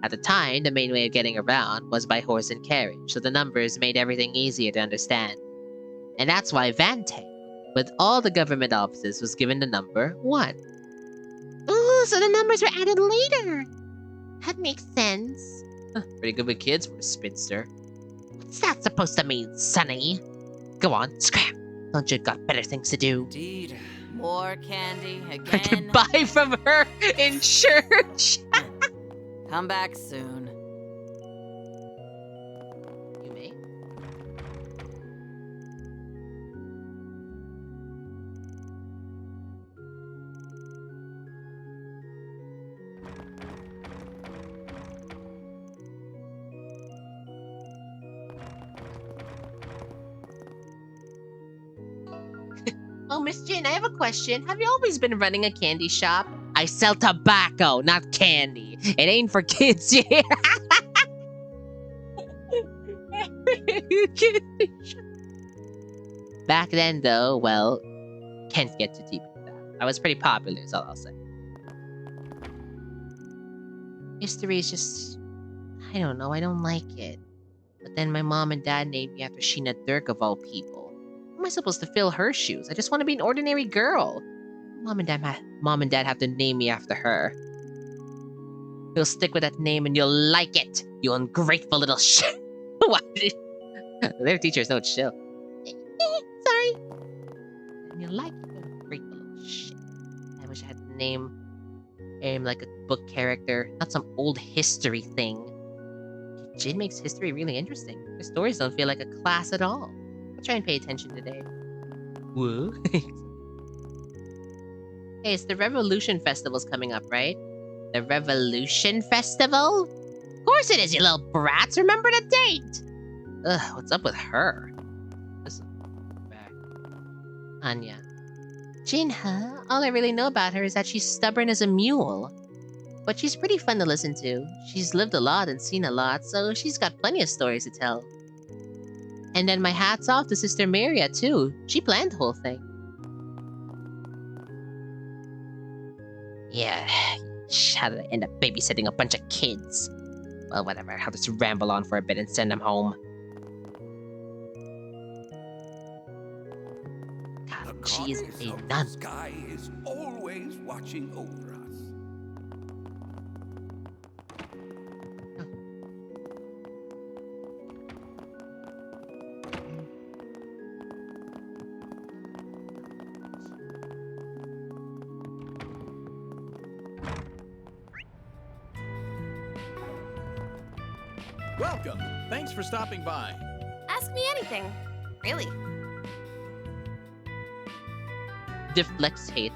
At the time, the main way of getting around was by horse and carriage, so the numbers made everything easier to understand. And that's why Vante, with all the government offices, was given the number 1. Ooh, so the numbers were added later! That makes sense. Pretty good with kids for a spinster. What's that supposed to mean, Sonny? Go on, scram. Don't you got better things to do? Indeed. More candy again. I can buy from her in church. Come back soon. You may. Oh, Miss Jin, I have a question. Have you always been running a candy shop? I sell tobacco, not candy. It ain't for kids, yeah. Back then, though, well, can't get too deep into that. I was pretty popular, is all I'll say. History is just... I don't know, I don't like it. But then my mom and dad named me after Sheena Dirk of all people. How am I supposed to fill her shoes? I just want to be an ordinary girl. Mom and dad have to name me after her. You'll stick with that name and you'll like it, you ungrateful little shit. What? Their teachers don't chill. Sorry. And you'll like it, you ungrateful little shit. I wish I had the name like a book character, not some old history thing. Jin makes history really interesting. Her stories don't feel like a class at all. I'll try and pay attention today. Whoa. Hey, it's the Revolution Festival's coming up, right? The Revolution Festival? Of course it is, you little brats! Remember the date! Ugh, what's up with her? Listen, back. Anya. Jin, huh? All I really know about her is that she's stubborn as a mule. But she's pretty fun to listen to. She's lived a lot and seen a lot, so she's got plenty of stories to tell. And then my hat's off to Sister Maria, too. She planned the whole thing. Yeah, how did I end up babysitting a bunch of kids? Well, whatever. I'll just ramble on for a bit and send them home. God, she is a nun. The sky is always watching over us. Welcome. Thanks for stopping by. Ask me anything. Really. Deflects hate.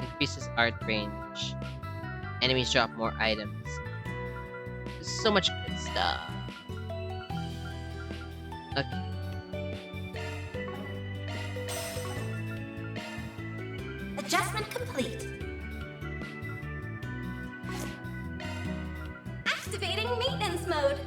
Increases art range. Enemies drop more items. There's so much good stuff. Okay. Adjustment complete. Activating maintenance mode.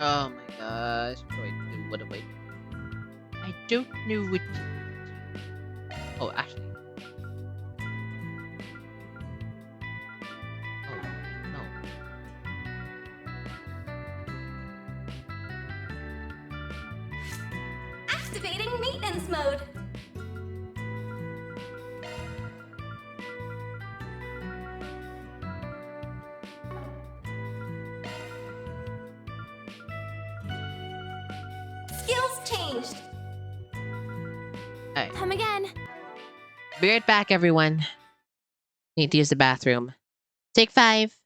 Oh my gosh. What do I do? What do I do? I don't know what to do. Oh, actually. Oh, no. Activating maintenance mode. Skills changed. Alright. Come again. Be right back, everyone. Need to use the bathroom. Take 5.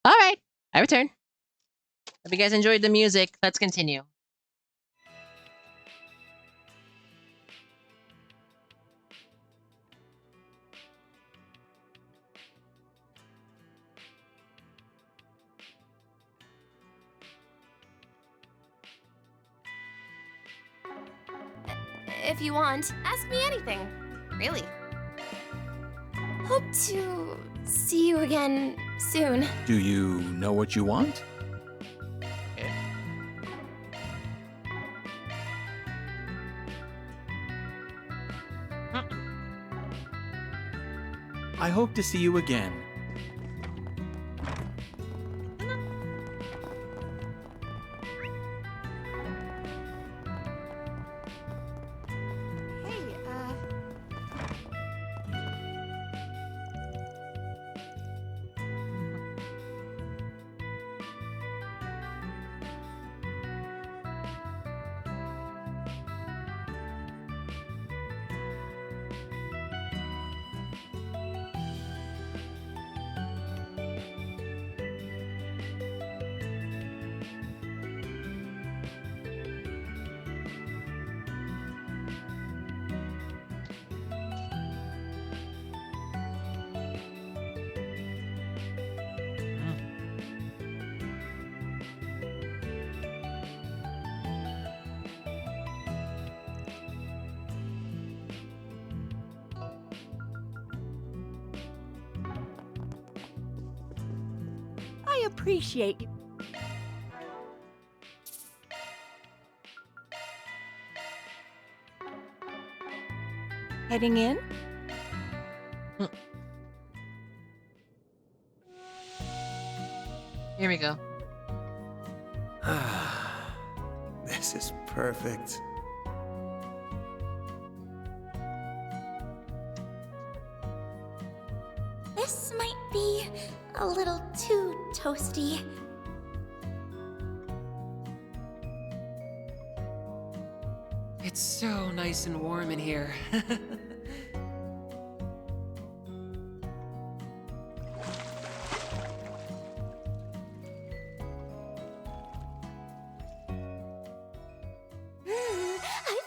All right, I return. Hope you guys enjoyed the music. Let's continue. If you want, ask me anything. Really. Hope to see you again soon. Do you know what you want? I hope to see you again. Hey, I appreciate you. Heading in? Here we go. This is perfect. This might be a little too toasty. It's so nice and warm in here. I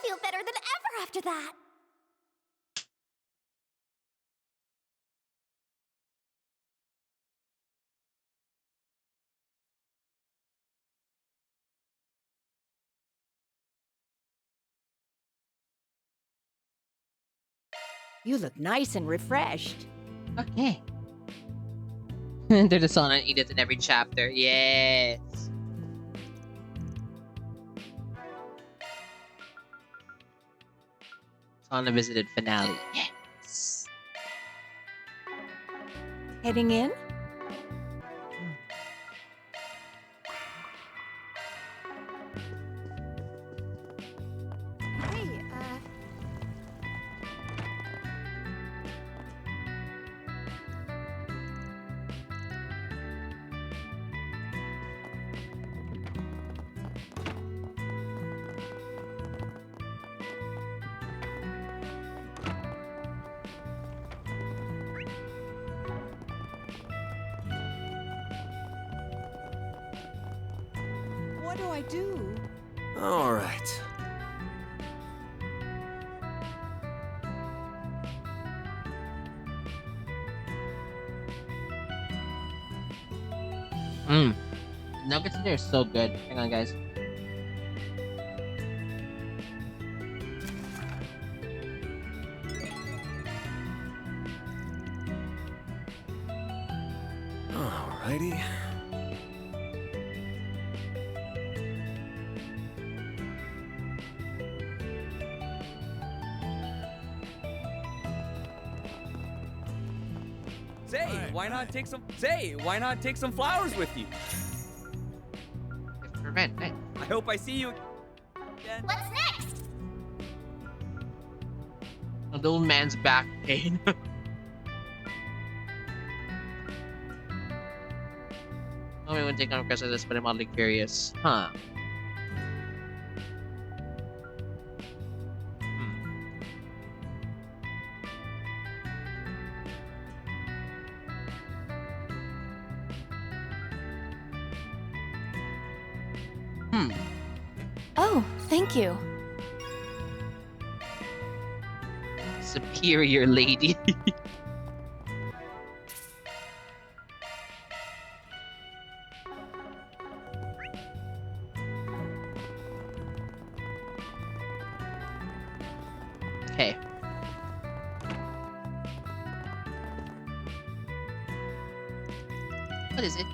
feel better than ever after that. You look nice and refreshed. Okay. There's a song on Edith in every chapter. Yes. On a visited finale. Yes. Heading in? hey, what do I do? All right. Nuggets in there are so good. Hang on, guys. Alrighty. Why not take some flowers with you? Prevent, right? I hope I see you again. What's next? The old man's back pain. Oh, we won't take on request of this, but I'm oddly curious. Huh. Oh, thank you. Superior lady. Okay. What is it?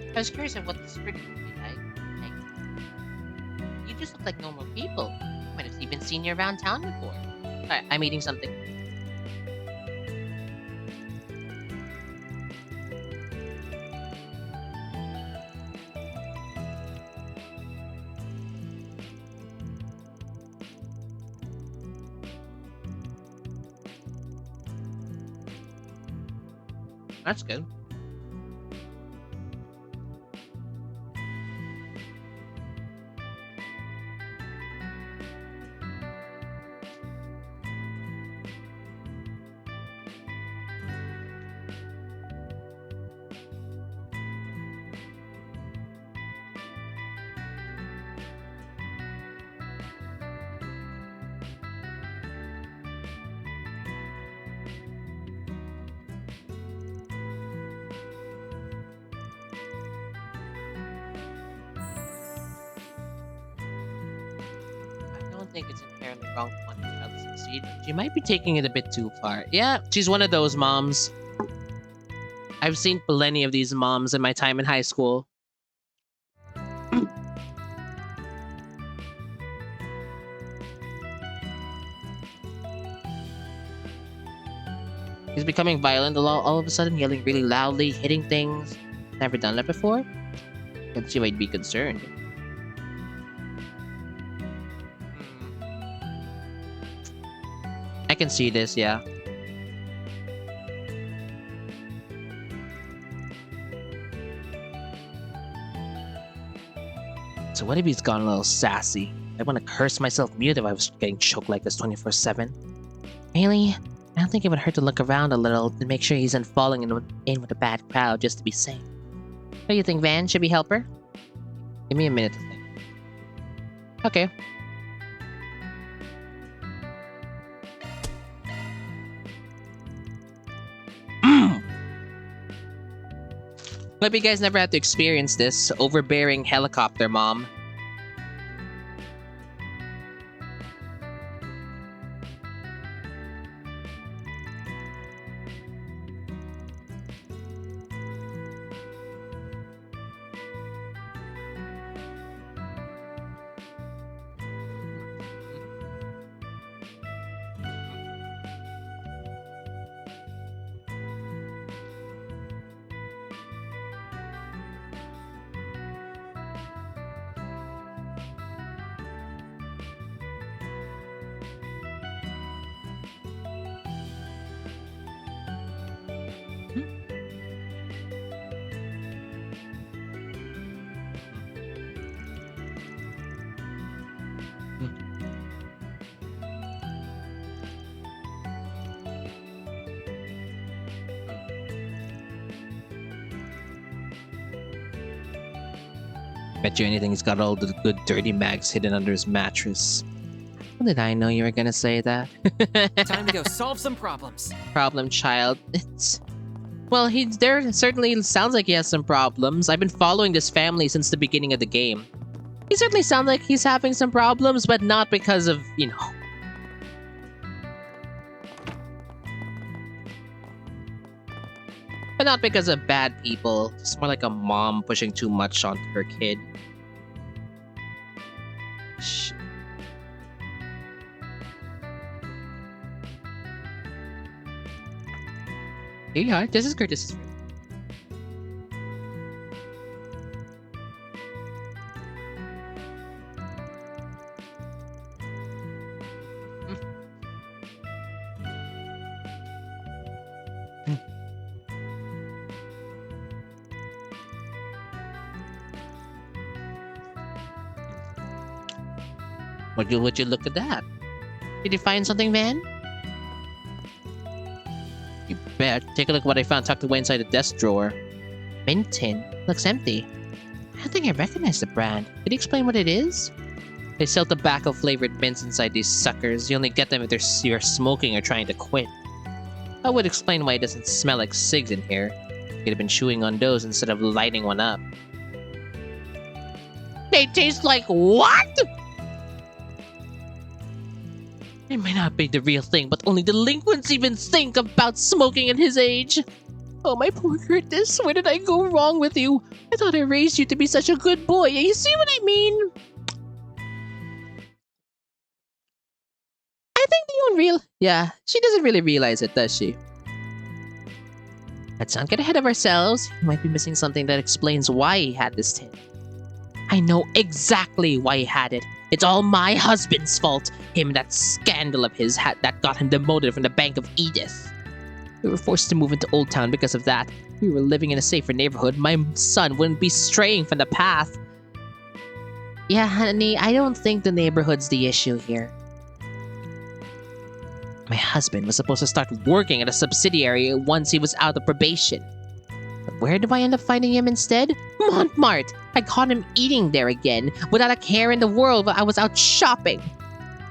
I was curious of what this friggin' would be like. Hey, you just look like normal people. Might have even seen you around town before. Alright, I'm eating something. That's good. I don't think it's inherently wrong to want your child to succeed, but she might be taking it a bit too far. Yeah, she's one of those moms. I've seen plenty of these moms in my time in high school. He's becoming violent all of a sudden, yelling really loudly, hitting things. Never done that before? Then she might be concerned. I can see this, yeah. So what if he's gone a little sassy? I want to curse myself mute if I was getting choked like this 24/7. Really? I don't think it would hurt to look around a little to make sure he isn't falling in with a bad crowd just to be safe. What do you think, Van? Should we help her? Give me a minute to think. Okay. Hope you guys never had to experience this overbearing helicopter mom. Bet you anything he's got all the good dirty mags hidden under his mattress. How did I know you were gonna say that? Time to go solve some problems. Problem child. It's... Well, there certainly sounds like he has some problems. I've been following this family since the beginning of the game. He certainly sounds like he's having some problems, but not because of, you know... But not because of bad people. It's more like a mom pushing too much onto her kid. Shh. Here you are. This is Curtis's room. Would you look at that? Did you find something, Van? You bet. Take a look at what I found tucked away inside the desk drawer. Mint tin. Looks empty. I don't think I recognize the brand. Could you explain what it is? They sell tobacco-flavored mints inside these suckers. You only get them if you're smoking or trying to quit. That would explain why it doesn't smell like cigs in here. You'd have been chewing on those instead of lighting one up. They taste like what? It may not be the real thing, but only delinquents even think about smoking at his age. Oh, my poor Curtis, where did I go wrong with you? I thought I raised you to be such a good boy. You see what I mean? I think they don't Yeah, she doesn't really realize it, does she? Let's not get ahead of ourselves. He might be missing something that explains why he had this tin. I know exactly why he had it. It's all my husband's fault. Him and that scandal of his that got him demoted from the Bank of Edith. We were forced to move into Old Town because of that. If we were living in a safer neighborhood, my son wouldn't be straying from the path. Yeah, honey, I don't think the neighborhood's the issue here. My husband was supposed to start working at a subsidiary once he was out of probation. But where do I end up finding him instead? Montmartre! I caught him eating there again, without a care in the world while I was out shopping.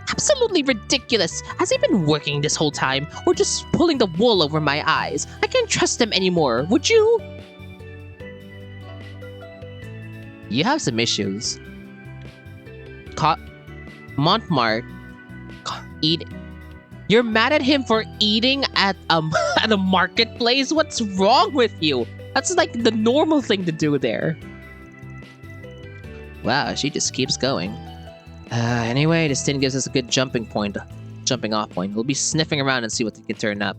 Absolutely ridiculous! Has he been working this whole time, or just pulling the wool over my eyes? I can't trust him anymore, would you? You have some issues. Montmartre... Eat... You're mad at him for eating at a marketplace? What's wrong with you? That's like the normal thing to do there. Wow, she just keeps going. Anyway, this tin gives us a good jumping off point. We'll be sniffing around and see what can turn up.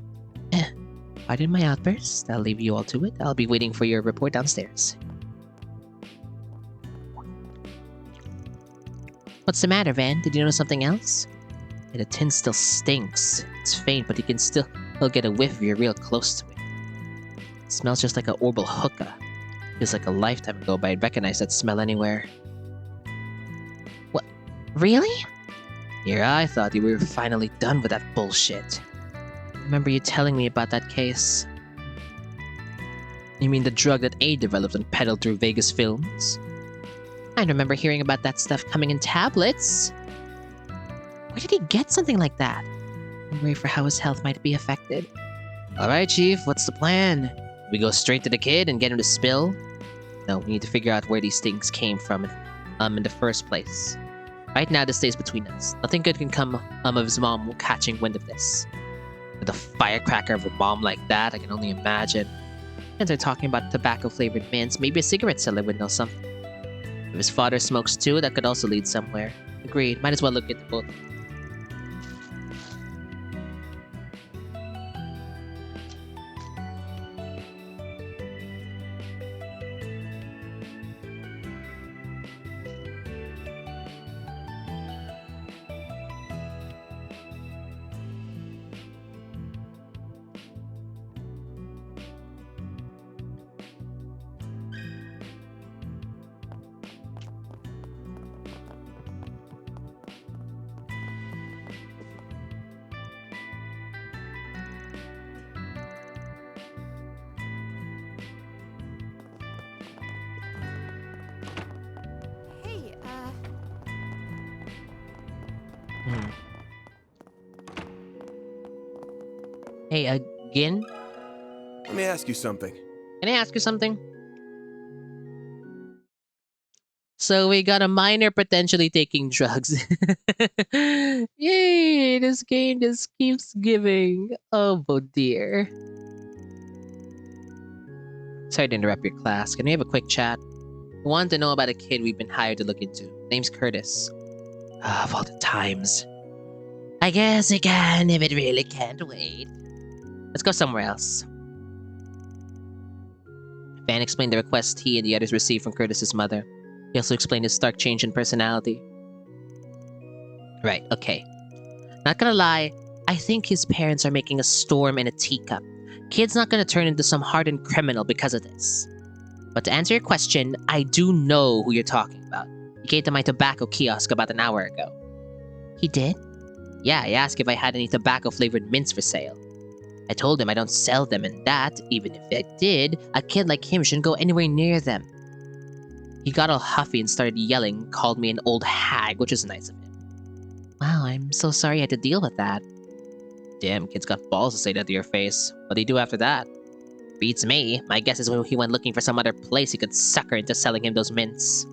Pardon my outburst. I'll leave you all to it. I'll be waiting for your report downstairs. What's the matter, Van? Did you notice something else? Yeah, the tin still stinks. It's faint, but he'll get a whiff if you're real close to it. It smells just like an Orbal hookah. Feels like a lifetime ago, but I'd recognize that smell anywhere. What? Really? Yeah, I thought you were finally done with that bullshit. I remember you telling me about that case. You mean the drug that A developed and peddled through Vegas films? I remember hearing about that stuff coming in tablets. Where did he get something like that? And worry for how his health might be affected. Alright, Chief, what's the plan? We go straight to the kid and get him to spill? No, we need to figure out where these things came from in the first place. Right now, this stays between us. Nothing good can come of his mom catching wind of this. With a firecracker of a mom like that, I can only imagine. And they're talking about tobacco-flavored mints. Maybe a cigarette seller would know something. If his father smokes too, that could also lead somewhere. Agreed. Might as well look at both. Hey, Gin? Let me ask you something. Can I ask you something? So we got a minor potentially taking drugs. Yay! This game just keeps giving. Oh dear. Sorry to interrupt your class. Can we have a quick chat? I want to know about a kid we've been hired to look into. Name's Curtis. Of all the times. I guess we can if it really can't wait. Let's go somewhere else. Van explained the request he and the others received from Curtis's mother. He also explained his stark change in personality. Right, okay. Not gonna lie, I think his parents are making a storm in a teacup. Kid's not gonna turn into some hardened criminal because of this. But to answer your question, I do know who you're talking about. He came to my tobacco kiosk about an hour ago. He did? Yeah, he asked if I had any tobacco-flavored mints for sale. I told him I don't sell them and that, even if I did, a kid like him shouldn't go anywhere near them. He got all huffy and started yelling, called me an old hag, which was nice of him. Wow, I'm so sorry I had to deal with that. Damn, kid's got balls to say that to your face. What'd he do after that? Beats me. My guess is when he went looking for some other place he could sucker into selling him those mints.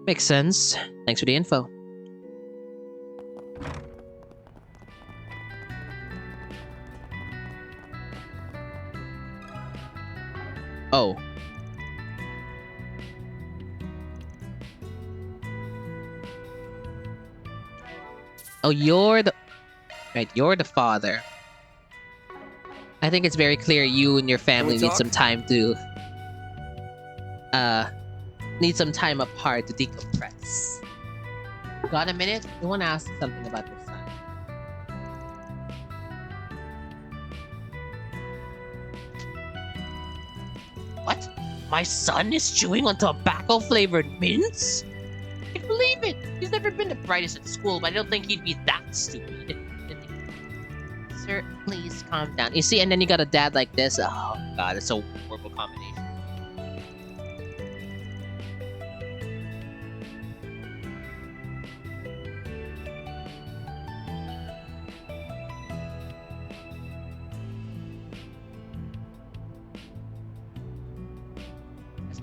Makes sense. Thanks for the info. Oh. Oh, you're the... Right, you're the father. I think it's very clear you and your family need some time to... need some time apart to decompress. Got a minute? I want to ask something about your son. What? My son is chewing on tobacco-flavored mints? I can't believe it! He's never been the brightest at school, but I don't think he'd be that stupid. Sir, please calm down. You see, and then you got a dad like this. Oh god, it's a horrible combination.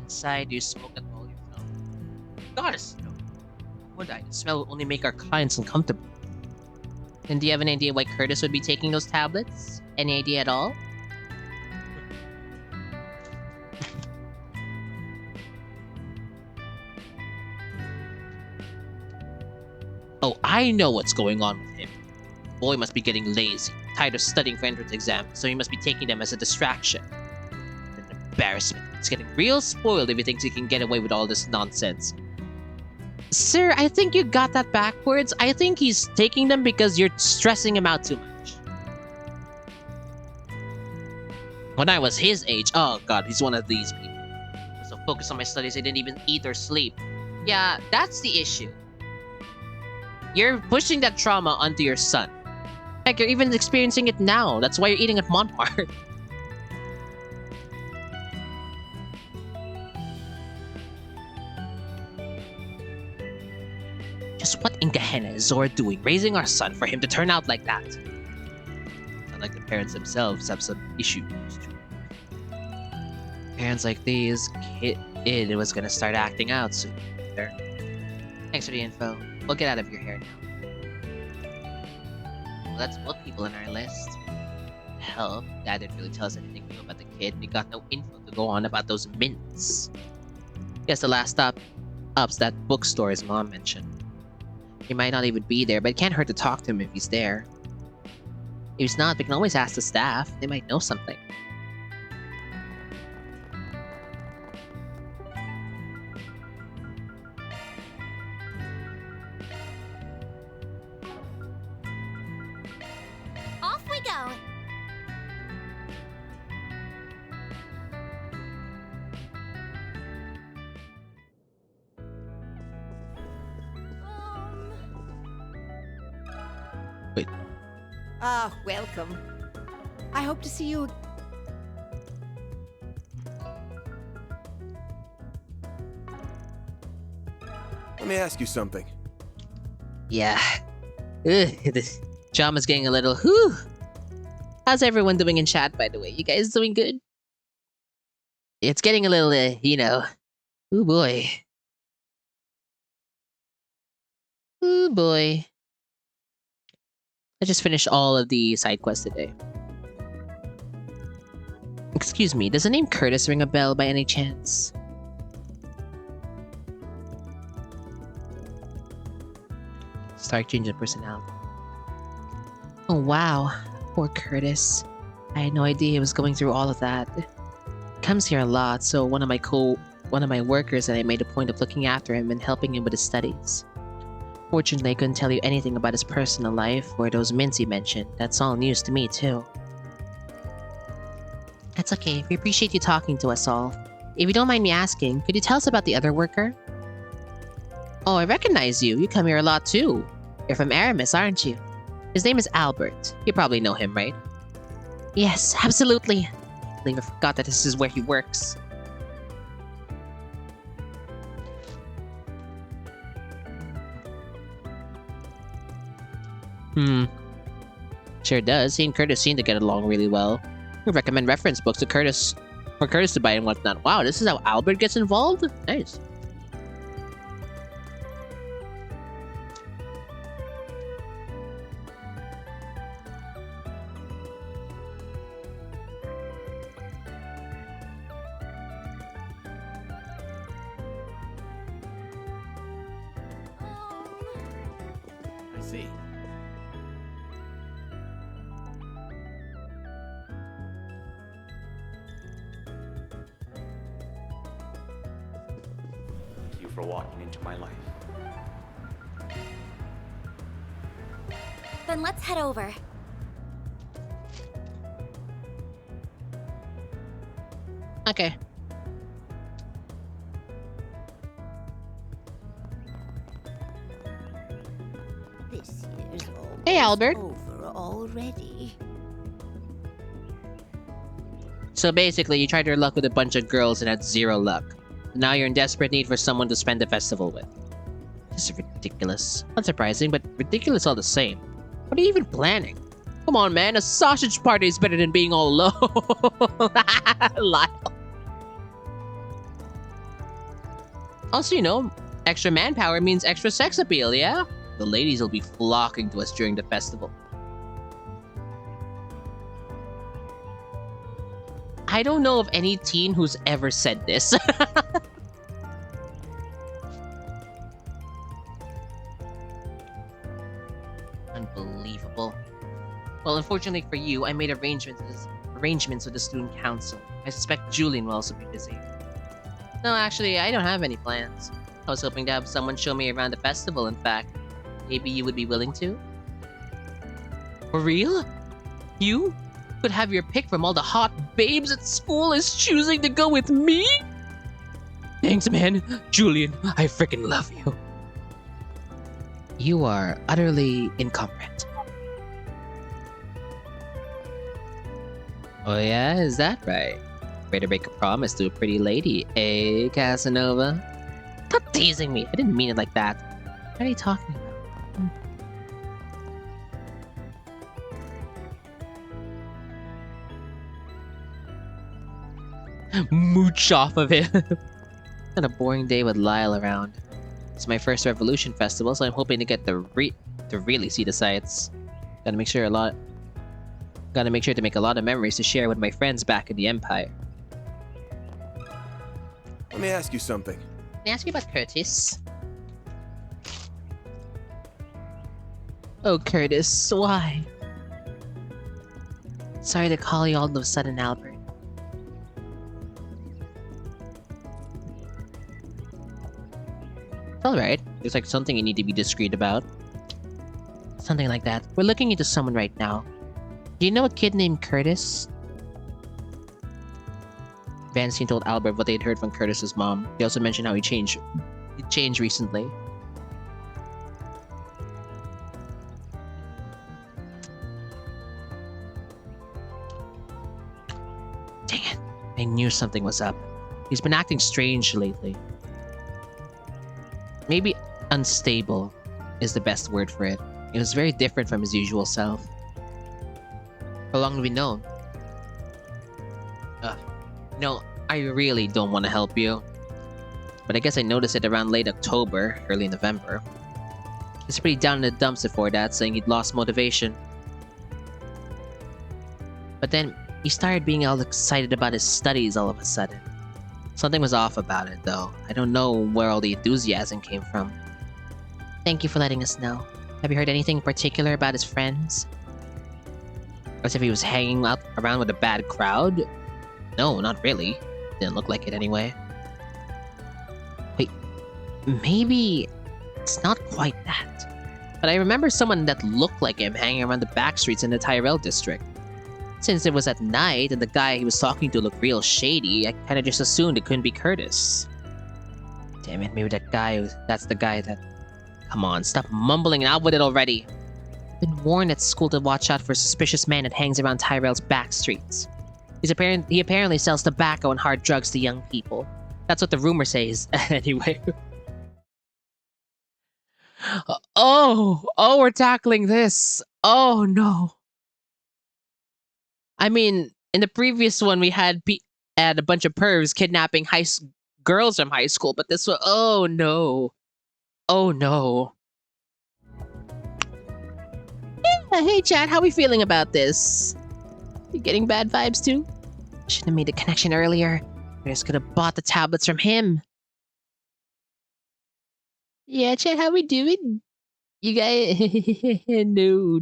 Inside, you smoke at all yourself. Goddess, no. Would I? The smell will only make our clients uncomfortable. And do you have an idea why Curtis would be taking those tablets? Any idea at all? Oh, I know what's going on with him. The boy must be getting lazy, tired of studying for entrance exams, so he must be taking them as a distraction. An embarrassment. He's getting real spoiled if he thinks he can get away with all this nonsense. Sir, I think you got that backwards. I think he's taking them because you're stressing him out too much. When I was his age, oh god, he's one of these people. I was so focused on my studies I didn't even eat or sleep. Yeah, that's the issue. You're pushing that trauma onto your son. Heck, you're even experiencing it now. That's why you're eating at Montmartre. Just what in Gehenna is Zora doing, raising our son for him to turn out like that? Not like the parents themselves have some issues. Parents like these, kid was gonna start acting out soon. There. Thanks for the info. We'll get out of your hair now. Well, that's both people on our list. Hell, Dad didn't really tell us anything new about the kid. We got no info to go on about those mints. Guess the last up's that bookstore his mom mentioned. He might not even be there, but it can't hurt to talk to him if he's there. If he's not, we can always ask the staff. They might know something. Off we go! Ah, welcome. I hope to see you. Let me ask you something. Yeah. This drama's getting a little... Whew. How's everyone doing in chat, by the way? You guys doing good? It's getting a little, you know... Ooh boy. Ooh boy. I just finished all of the side quests today. Excuse me, does the name Curtis ring a bell by any chance? Start changing personality. Oh wow, poor Curtis. I had no idea he was going through all of that. He comes here a lot, so one of my workers and I made a point of looking after him and helping him with his studies. Fortunately, I couldn't tell you anything about his personal life or those mints he mentioned. That's all news to me, too. That's okay. We appreciate you talking to us all. If you don't mind me asking, could you tell us about the other worker? Oh, I recognize you. You come here a lot, too. You're from Aramis, aren't you? His name is Albert. You probably know him, right? Yes, absolutely. I believe I forgot that this is where he works. Sure does. He and Curtis seem to get along really well. We recommend reference books to Curtis for Curtis to buy and whatnot. Wow, this is how Albert gets involved? Nice. I see. Thank you for walking into my life. Then let's head over. Okay. This year's almost Hey, Albert. over already. So basically, you tried your luck with a bunch of girls and had zero luck. Now you're in desperate need for someone to spend the festival with. This is ridiculous. Unsurprising, but ridiculous all the same. What are you even planning? Come on, man. A sausage party is better than being all alone. Lyle. Also, you know, extra manpower means extra sex appeal, yeah? The ladies will be flocking to us during the festival. I don't know of any teen who's ever said this. Unbelievable. Well, unfortunately for you, I made arrangements with the student council. I suspect Julian will also be busy. No, actually, I don't have any plans. I was hoping to have someone show me around the festival, in fact. Maybe you would be willing to? For real? You could have your pick from all the hot babes at school is choosing to go with me? Thanks, man. Julian, I freaking love you. You are utterly incomprehensible. Oh yeah, is that right? Way to break a promise to a pretty lady, eh, Casanova? Stop teasing me. I didn't mean it like that. What are you talking about? Mooch off of it. Had a boring day with Lyle around. It's my first Revolution Festival, so I'm hoping to get to really see the sights. Gotta make sure to make a lot of memories to share with my friends back in the Empire. Let me ask you something. Can I ask you about Curtis? Oh, Curtis, why? Sorry to call you all of a sudden, Albert. Alright, there's like something you need to be discreet about. Something like that. We're looking into someone right now. Do you know a kid named Curtis? Vancine told Albert what they'd heard from Curtis's mom. He also mentioned how he changed recently. Dang it. I knew something was up. He's been acting strange lately. Maybe unstable is the best word for it. It was very different from his usual self. How long have we known? No, I really don't want to help you. But I guess I noticed it around late October, early November. He's pretty down in the dumps before that, saying he'd lost motivation. But then, he started being all excited about his studies all of a sudden. Something was off about it, though. I don't know where all the enthusiasm came from. Thank you for letting us know. Have you heard anything particular about his friends? As if he was hanging out around with a bad crowd? No, not really. Didn't look like it anyway. Wait, maybe it's not quite that. But I remember someone that looked like him hanging around the back streets in the Tyrell district. Since it was at night and the guy he was talking to looked real shady, I kinda just assumed it couldn't be Curtis. Damn it, maybe that's the guy that... Come on, stop mumbling out with it already. Been warned at school to watch out for a suspicious man that hangs around Tyrell's back streets. He apparently sells tobacco and hard drugs to young people. That's what the rumor says, anyway. Oh, we're tackling this. Oh no. I mean, in the previous one, we had a bunch of pervs kidnapping girls from high school, but this one, oh no. Oh no. Yeah, hey Chad, how we feeling about this? You getting bad vibes too? Should have made a connection earlier. I just could have bought the tablets from him. Yeah, Chad, how we doing? You guys... No.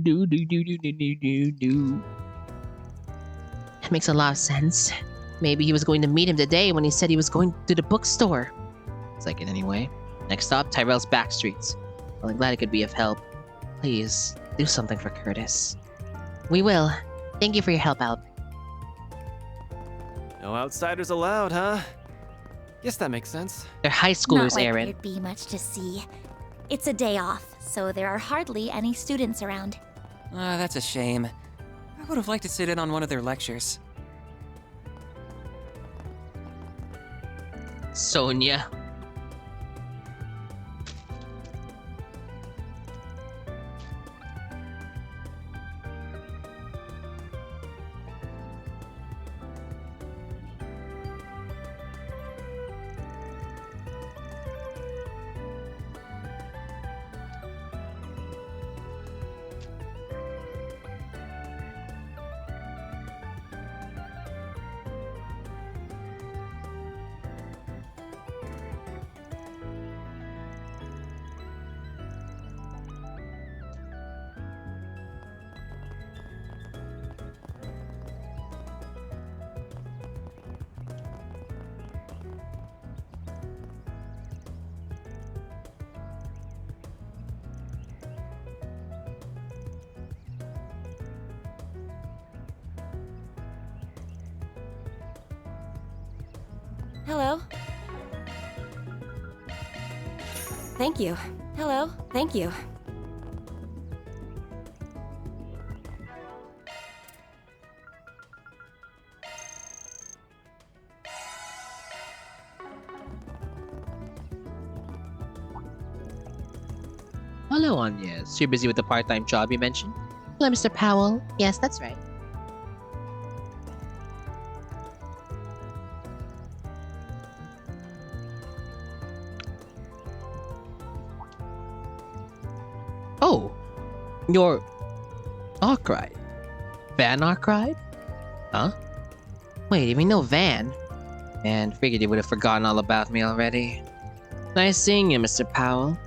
That makes a lot of sense. Maybe he was going to meet him today when he said he was going to the bookstore. It's like it anyway. Next stop, Tyrell's back streets. Well, I'm glad I could be of help. Please, do something for Curtis. We will. Thank you for your help, Alp. No outsiders allowed, huh? Guess that makes sense. They're high schoolers, Not like Aaron. there'd be much to see. It's a day off, so there are hardly any students around. That's a shame. I would have liked to sit in on one of their lectures. Sonia. Hello? Thank you. Hello? Thank you. Hello, Anya. So you're busy with the part-time job you mentioned? Hello, Mr. Powell. Yes, that's right. Oh, you're Arkwright. Van Arkwright? Huh? Wait, you mean no Van? Man, figured you would have forgotten all about me already. Nice seeing you, Mr. Powell.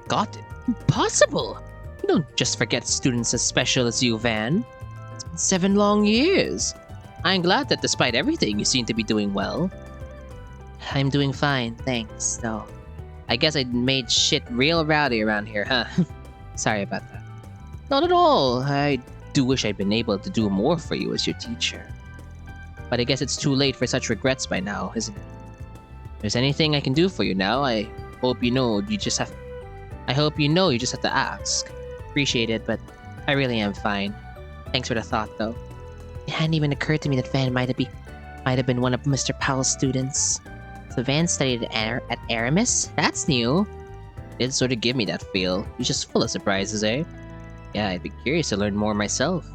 Got it? Impossible! You don't just forget students as special as you, Van. It's been 7 long years. I'm glad that despite everything, you seem to be doing well. I'm doing fine, thanks, though. I guess I made shit real rowdy around here, huh? Sorry about that. Not at all. I do wish I'd been able to do more for you as your teacher. But I guess it's too late for such regrets by now, isn't it? If there's anything I can do for you now, I hope you know you just have to ask. Appreciate it, but I really am fine. Thanks for the thought, though. It hadn't even occurred to me that Van might have been one of Mr. Powell's students. So Van studied at Aramis? That's new. It did sort of give me that feel. He's just full of surprises, eh? Yeah, I'd be curious to learn more myself.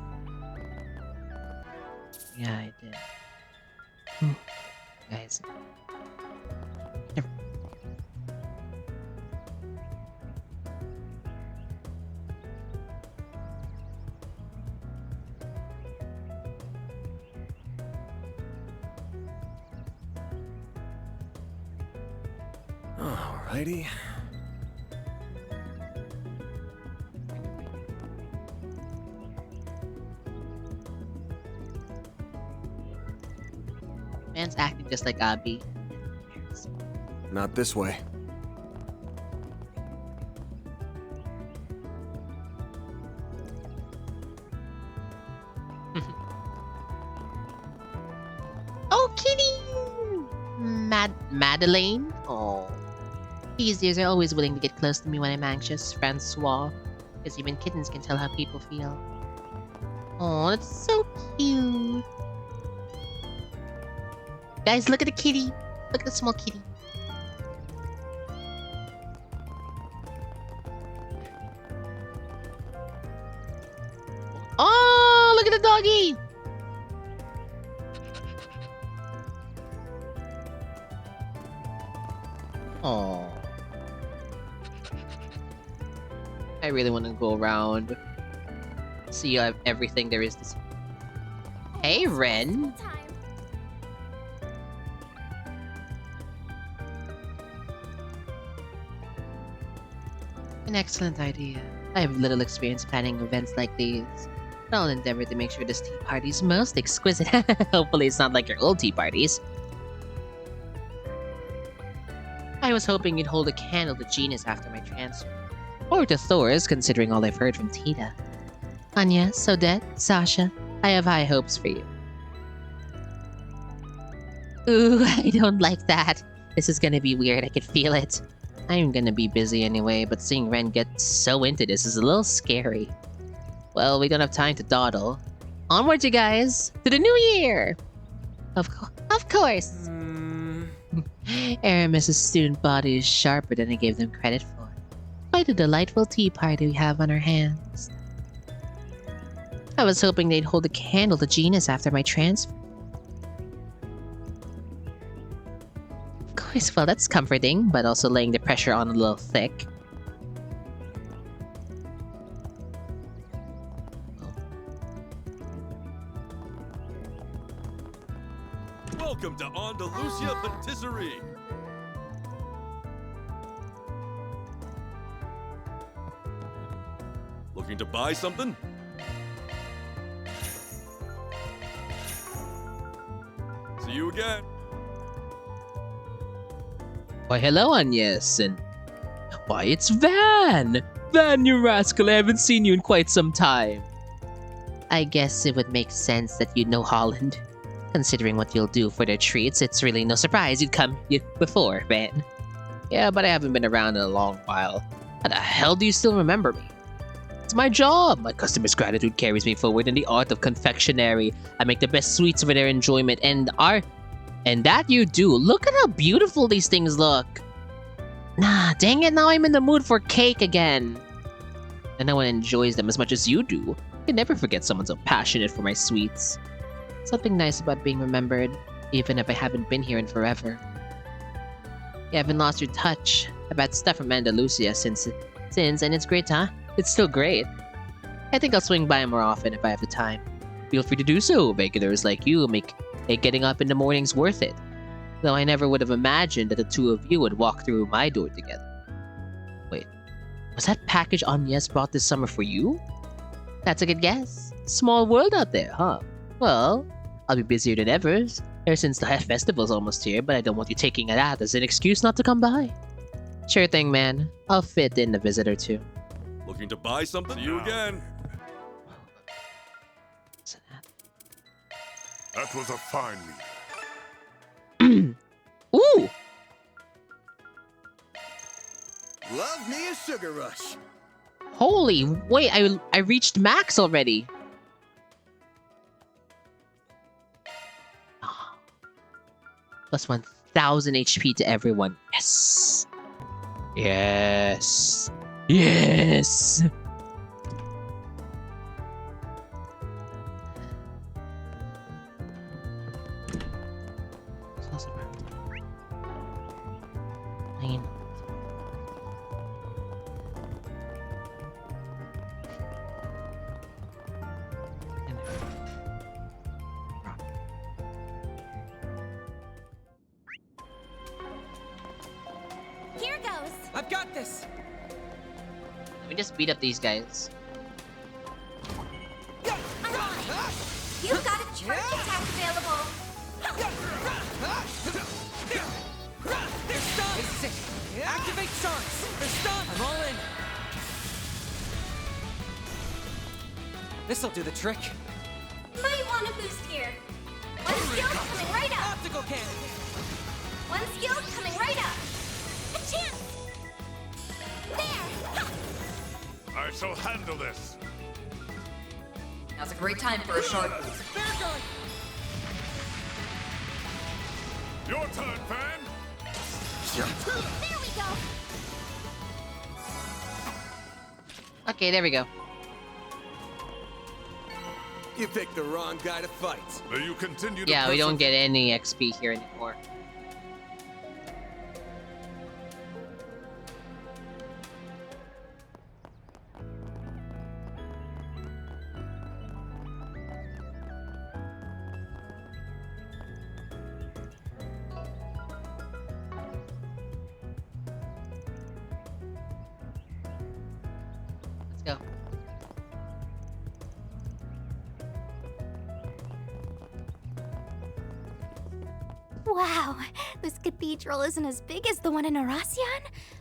Yeah, I did. Guys. Alrighty. Man's acting just like Abby. Not this way. Oh, kitty! Madeleine? Oh. These ears are always willing to get close to me when I'm anxious, Francois. Because even kittens can tell how people feel. Oh, that's so cute. Guys, look at the kitty. Look at the small kitty. Oh, look at the doggy. Oh. I really want to go around, see everything there is to see. Hey, Ren. An excellent idea. I have little experience planning events like these, but I'll endeavor to make sure this tea party is most exquisite. Hopefully it's not like your old tea parties. I was hoping you'd hold a candle to Genus after my transfer. Or to Thor's, considering all I've heard from Tita. Anya, Odette, Sasha, I have high hopes for you. Ooh, I don't like that. This is gonna be weird, I can feel it. I'm gonna be busy anyway, but seeing Ren get so into this is a little scary. Well, we don't have time to dawdle. Onward, you guys! To the new year! Of course! Aramis' student body is sharper than I gave them credit for. Quite a delightful tea party we have on our hands. I was hoping they'd hold a candle to Genus after my transfer. Of course, well, that's comforting, but also laying the pressure on a little thick. Welcome to Andalusia Patisserie. Looking to buy something? See you again. Why, hello, Agnes, and... Why, it's Van! Van, you rascal, I haven't seen you in quite some time. I guess it would make sense that you'd know Holland. Considering what you'll do for their treats, it's really no surprise you'd come before, Van. Yeah, but I haven't been around in a long while. How the hell do you still remember me? It's my job! My customers' gratitude carries me forward in the art of confectionery. I make the best sweets for their enjoyment, and that you do. Look at how beautiful these things look! Nah, dang it, now I'm in the mood for cake again. And no one enjoys them as much as you do. I can never forget someone so passionate for my sweets. Something nice about being remembered, even if I haven't been here in forever. You haven't lost your touch. I've had stuff from Andalusia since, and it's great, huh? It's still great. I think I'll swing by more often if I have the time. Feel free to do so. Regulars like you make getting up in the mornings worth it. Though I never would have imagined that the two of you would walk through my door together. Wait, was that package Agnes brought this summer for you? That's a good guess. Small world out there, huh? Well, I'll be busier than ever since the festival's almost here, but I don't want you taking that as an excuse not to come by. Sure thing, man. I'll fit in a visit or two. Looking to buy something? See you again. That was a fine meal. Ooh! Love me a sugar rush. Holy, wait, I reached max already. Plus 1000 HP to everyone. Yes! Yes! Yes! Here goes. I've got this. Let me just beat up these guys. You've got a charge attack available. They're stunned. Activate charts. They're stunned. I'm all in. This'll do the trick. Might want a boost here. One skill's coming right up. Optical cannon. One skill's coming right up. A chance. There. I shall handle this. Now's a great time for a short. Your turn, Fan. There we go. Okay, there we go. You picked the wrong guy to fight. May you continue to Yeah, we don't get any XP here anymore. Let's go. Wow, this cathedral isn't as big as the one in Aracion,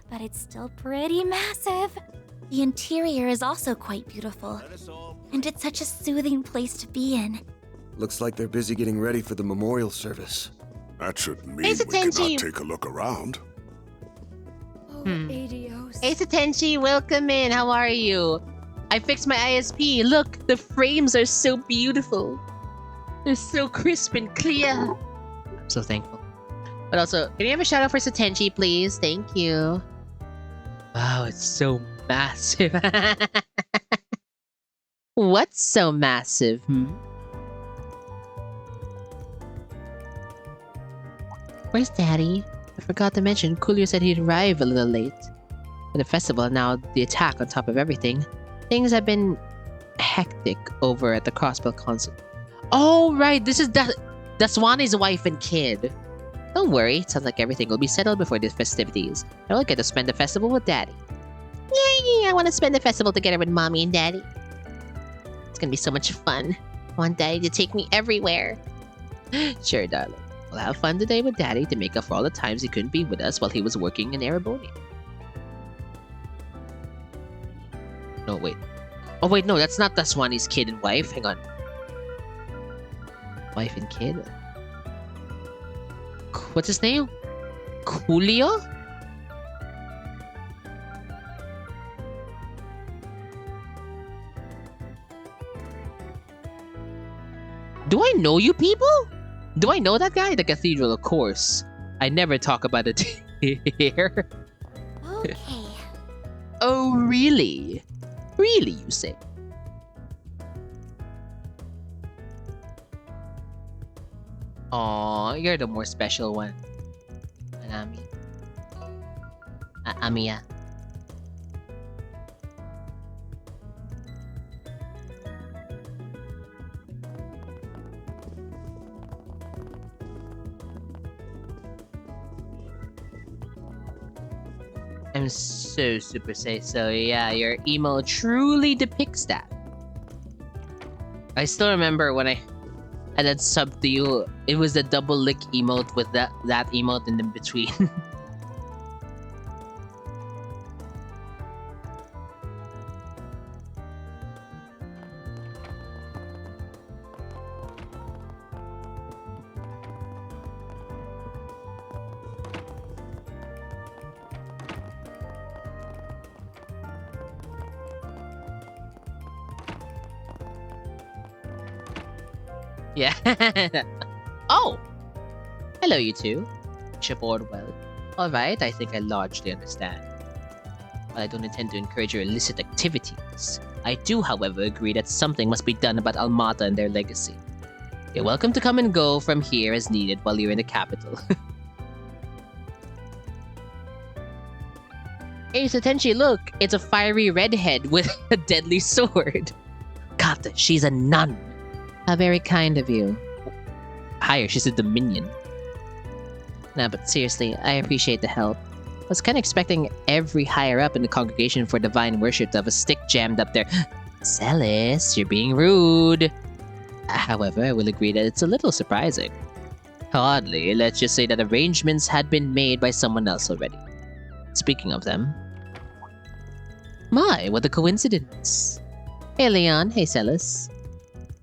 but it's still pretty massive. The interior is also quite beautiful, and it's such a soothing place to be in. Looks like they're busy getting ready for the memorial service. That shouldn't mean we cannot take a look around. Ace Atenchi, welcome in. How are you? I fixed my ISP. Look, the frames are so beautiful. They're so crisp and clear. I'm so thankful. But also, can you have a shout out for Satenchi, please? Thank you. Wow, it's so massive. What's so massive? Where's Daddy? I forgot to mention, Coolio said he'd arrive a little late. For the festival and now the attack on top of everything. Things have been hectic over at the Crossbell Council. Oh, right, this is Daswani's wife and kid. Don't worry, it sounds like everything will be settled before the festivities. I will get to spend the festival with Daddy. Yay, I want to spend the festival together with Mommy and Daddy. It's gonna be so much fun. I want Daddy to take me everywhere. Sure, darling. We'll have fun today with Daddy to make up for all the times he couldn't be with us while he was working in Ereboni. No, wait. Oh, wait, no, that's not Daswani's kid and wife. Hang on. Wife and kid? What's his name? Coolio? Do I know you people? Do I know that guy? The cathedral, of course. I never talk about it here. Okay. Oh, really? Really, you say? Aw, you're the more special one. Anami. Amiya. I'm so super safe, so yeah, your emo truly depicts that. I still remember when I had that sub to you, it was the double lick emote with that emote in the between. Yeah. Oh! Hello, you two. Shipboard well. Alright, I think I largely understand. While I don't intend to encourage your illicit activities, I do, however, agree that something must be done about Almata and their legacy. You're welcome to come and go from here as needed while you're in the capital. Hey, Satenchi, look! It's a fiery redhead with a deadly sword. God, she's a nun. How very kind of you. Higher, she's a dominion. Nah, but seriously, I appreciate the help. I was kinda expecting every higher up in the congregation for divine worship to have a stick jammed up there. Celis, you're being rude. However, I will agree that it's a little surprising. Oddly, let's just say that arrangements had been made by someone else already. Speaking of them... My, what a coincidence. Hey Leon, hey Celis.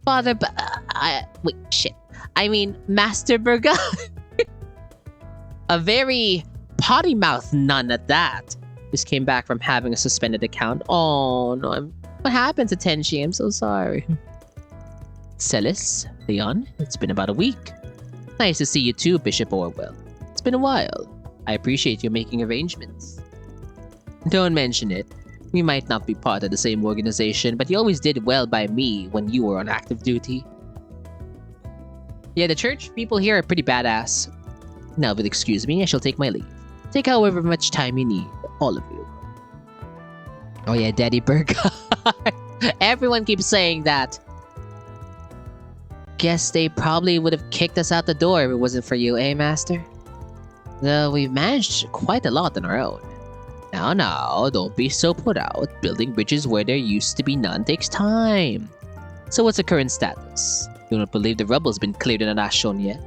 Father wait, shit. I mean, Master Burga. A very potty-mouthed nun at that. Just came back from having a suspended account. Oh no, what happened to Tenchi? I'm so sorry. Celis, Leon, it's been about a week. Nice to see you too, Bishop Orwell. It's been a while. I appreciate you making arrangements. Don't mention it. We might not be part of the same organization, but you always did well by me when you were on active duty. Yeah, the church people here are pretty badass. Now, if you'll excuse me, I shall take my leave. Take however much time you need, all of you. Oh yeah, Daddy Burger. Everyone keeps saying that. Guess they probably would have kicked us out the door if it wasn't for you, eh, Master? Though we've managed quite a lot on our own. Now, don't be so put out. Building bridges where there used to be none takes time. So what's the current status? You don't believe the rubble's been cleared in Arashon yet?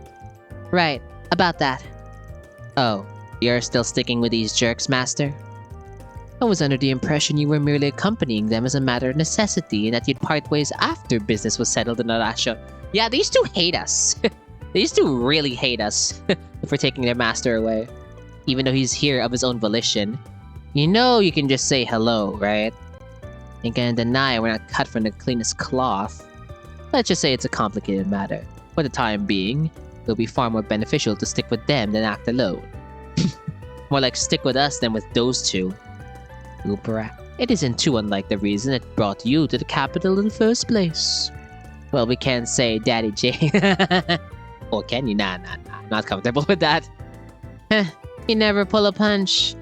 Right, about that. Oh, you're still sticking with these jerks, Master? I was under the impression you were merely accompanying them as a matter of necessity and that you'd part ways after business was settled in Arashon. Yeah, these two hate us. These two really hate us for taking their master away. Even though he's here of his own volition. You know you can just say hello, right? Ain't gonna deny we're not cut from the cleanest cloth. Let's just say it's a complicated matter. For the time being, it'll be far more beneficial to stick with them than act alone. More like stick with us than with those two. Upara, it isn't too unlike the reason it brought you to the capital in the first place. Well, we can't say Daddy J. Or can you? Nah. Not comfortable with that. You never pull a punch.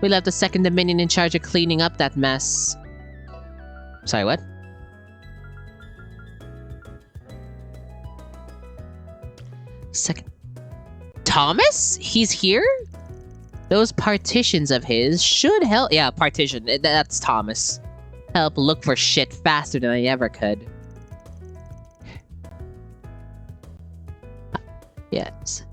We left the Second Dominion in charge of cleaning up that mess. Sorry, what? Second... Thomas? He's here? Those partitions of his should help... Yeah, partition. That's Thomas. Help look for shit faster than I ever could. Yes.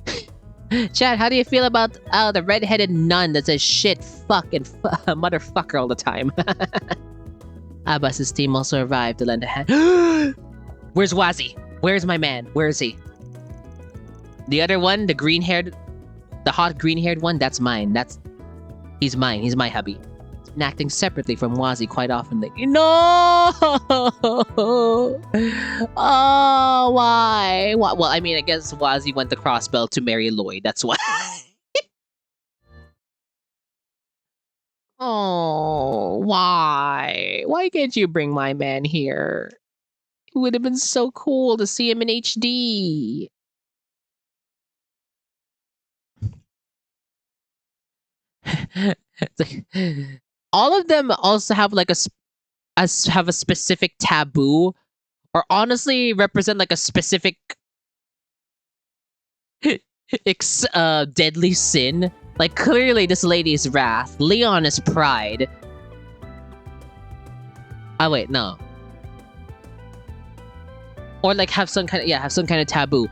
Chad, how do you feel about the red-headed nun that says shit, fuck, and motherfucker all the time? Abbas's team also arrived to lend a hand. Where's Wazi? Where's my man? Where is he? The other one, the hot green-haired one, that's mine. He's mine. He's my hubby. He's been acting separately from Wazi quite often lately. No! Oh, why? Well, I mean, I guess Wazi went to Crossbell to marry Lloyd. That's why. Oh, why? Why can't you bring my man here? It would have been so cool to see him in HD. All of them also have like a specific taboo, or honestly represent like a specific deadly sin. Like clearly this lady is wrath, Leon is pride. Oh wait, no. Or like have some kind of taboo.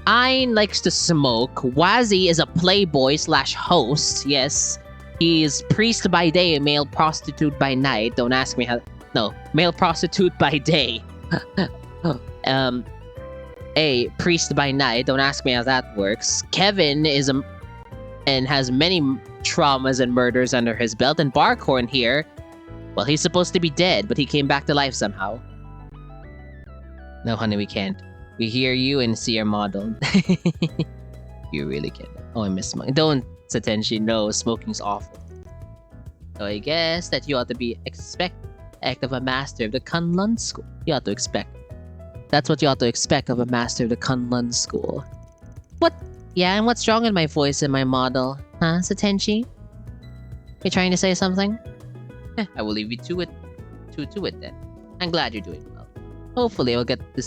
Ayn likes to smoke. Wazi is a playboy / host. Yes, he is priest by day, male prostitute by night. Don't ask me how. No, male prostitute by day. A priest by night. Don't ask me how that works. Kevin is and has many traumas and murders under his belt. And Barkhorn here, well, he's supposed to be dead, but he came back to life somehow. No, honey, we can't. We hear you and see your model. You really can't. Oh, I miss smoking. Don't, Satenshi. No, smoking's awful. So I guess that you ought to be expect of a master of the Kunlun school. You ought to expect. That's what you ought to expect of a master of the Kunlun school. What? Yeah, and what's wrong with my voice and my model? Huh, Satenshi? You trying to say something? I will leave you to it then. I'm glad you're doing well. Hopefully I'll get to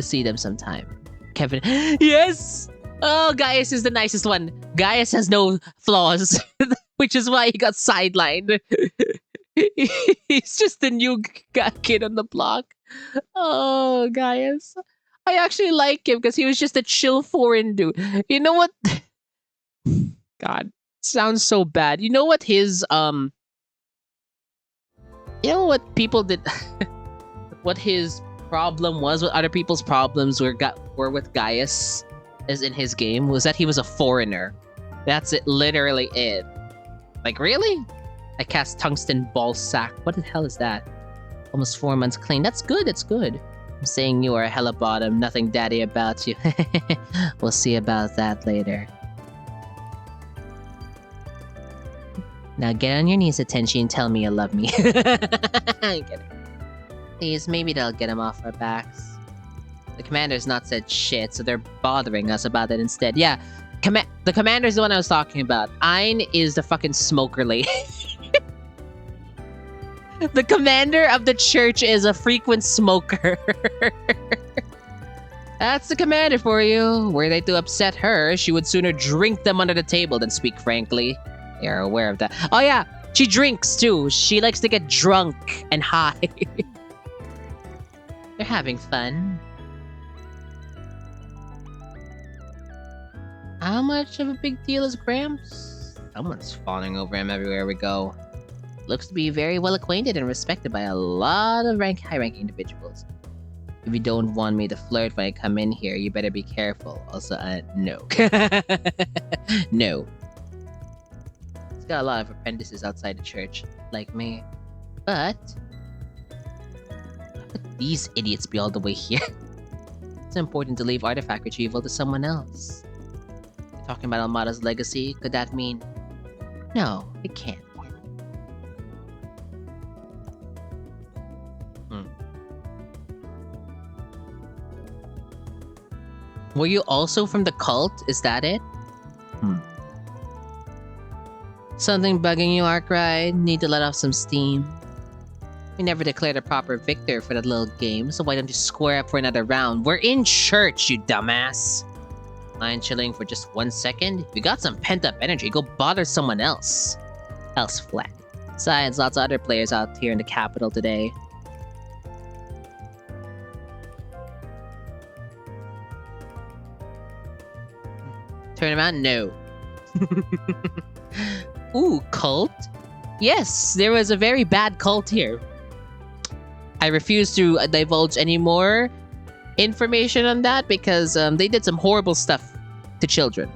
see them sometime. Kevin. Yes! Oh, Gaius is the nicest one. Gaius has no flaws, which is why he got sidelined. He's just the new kid on the block. Oh, Gaius. I actually like him because he was just a chill foreign dude. You know what? God, sounds so bad. You know what his you know what people did? What his problem was? What other people's problems were with Gaius, as in his game, was that he was a foreigner. That's it, literally it. Like, really? I cast Tungsten Ball Sack. What the hell is that? Almost 4 months clean. That's good, that's good. I'm saying you are a hella bottom. Nothing daddy about you. We'll see about that later. Now get on your knees, Attention, and tell me you love me. I'm kidding. Please, maybe that'll get him off our backs. The commander's not said shit, so they're bothering us about it instead. Yeah, the commander's the one I was talking about. Ein is the fucking smoker lady. The commander of the church is a frequent smoker. That's the commander for you. Were they to upset her, she would sooner drink them under the table than speak frankly. You're aware of that. Oh yeah, she drinks too. She likes to get drunk and high. They're having fun. How much of a big deal is Gramps? Someone's fawning over him everywhere we go. Looks to be very well acquainted and respected by a lot of high-ranking individuals. If you don't want me to flirt when I come in here, you better be careful. Also, no. No. He's got a lot of apprentices outside the church, like me. But how could these idiots be all the way here? It's important to leave artifact retrieval to someone else. You're talking about Almata's legacy? Could that mean... No, it can't. Were you also from the cult? Is that it? Something bugging you, Arkwright? Need to let off some steam. We never declared a proper victor for that little game, so why don't you square up for another round? We're in church, you dumbass! Mind chilling for just 1 second? If you got some pent-up energy, go bother someone else. Else flat. Besides, lots of other players out here in the capital today. Turn him out? No. Ooh, cult? Yes, there was a very bad cult here. I refuse to divulge any more information on that because they did some horrible stuff to children.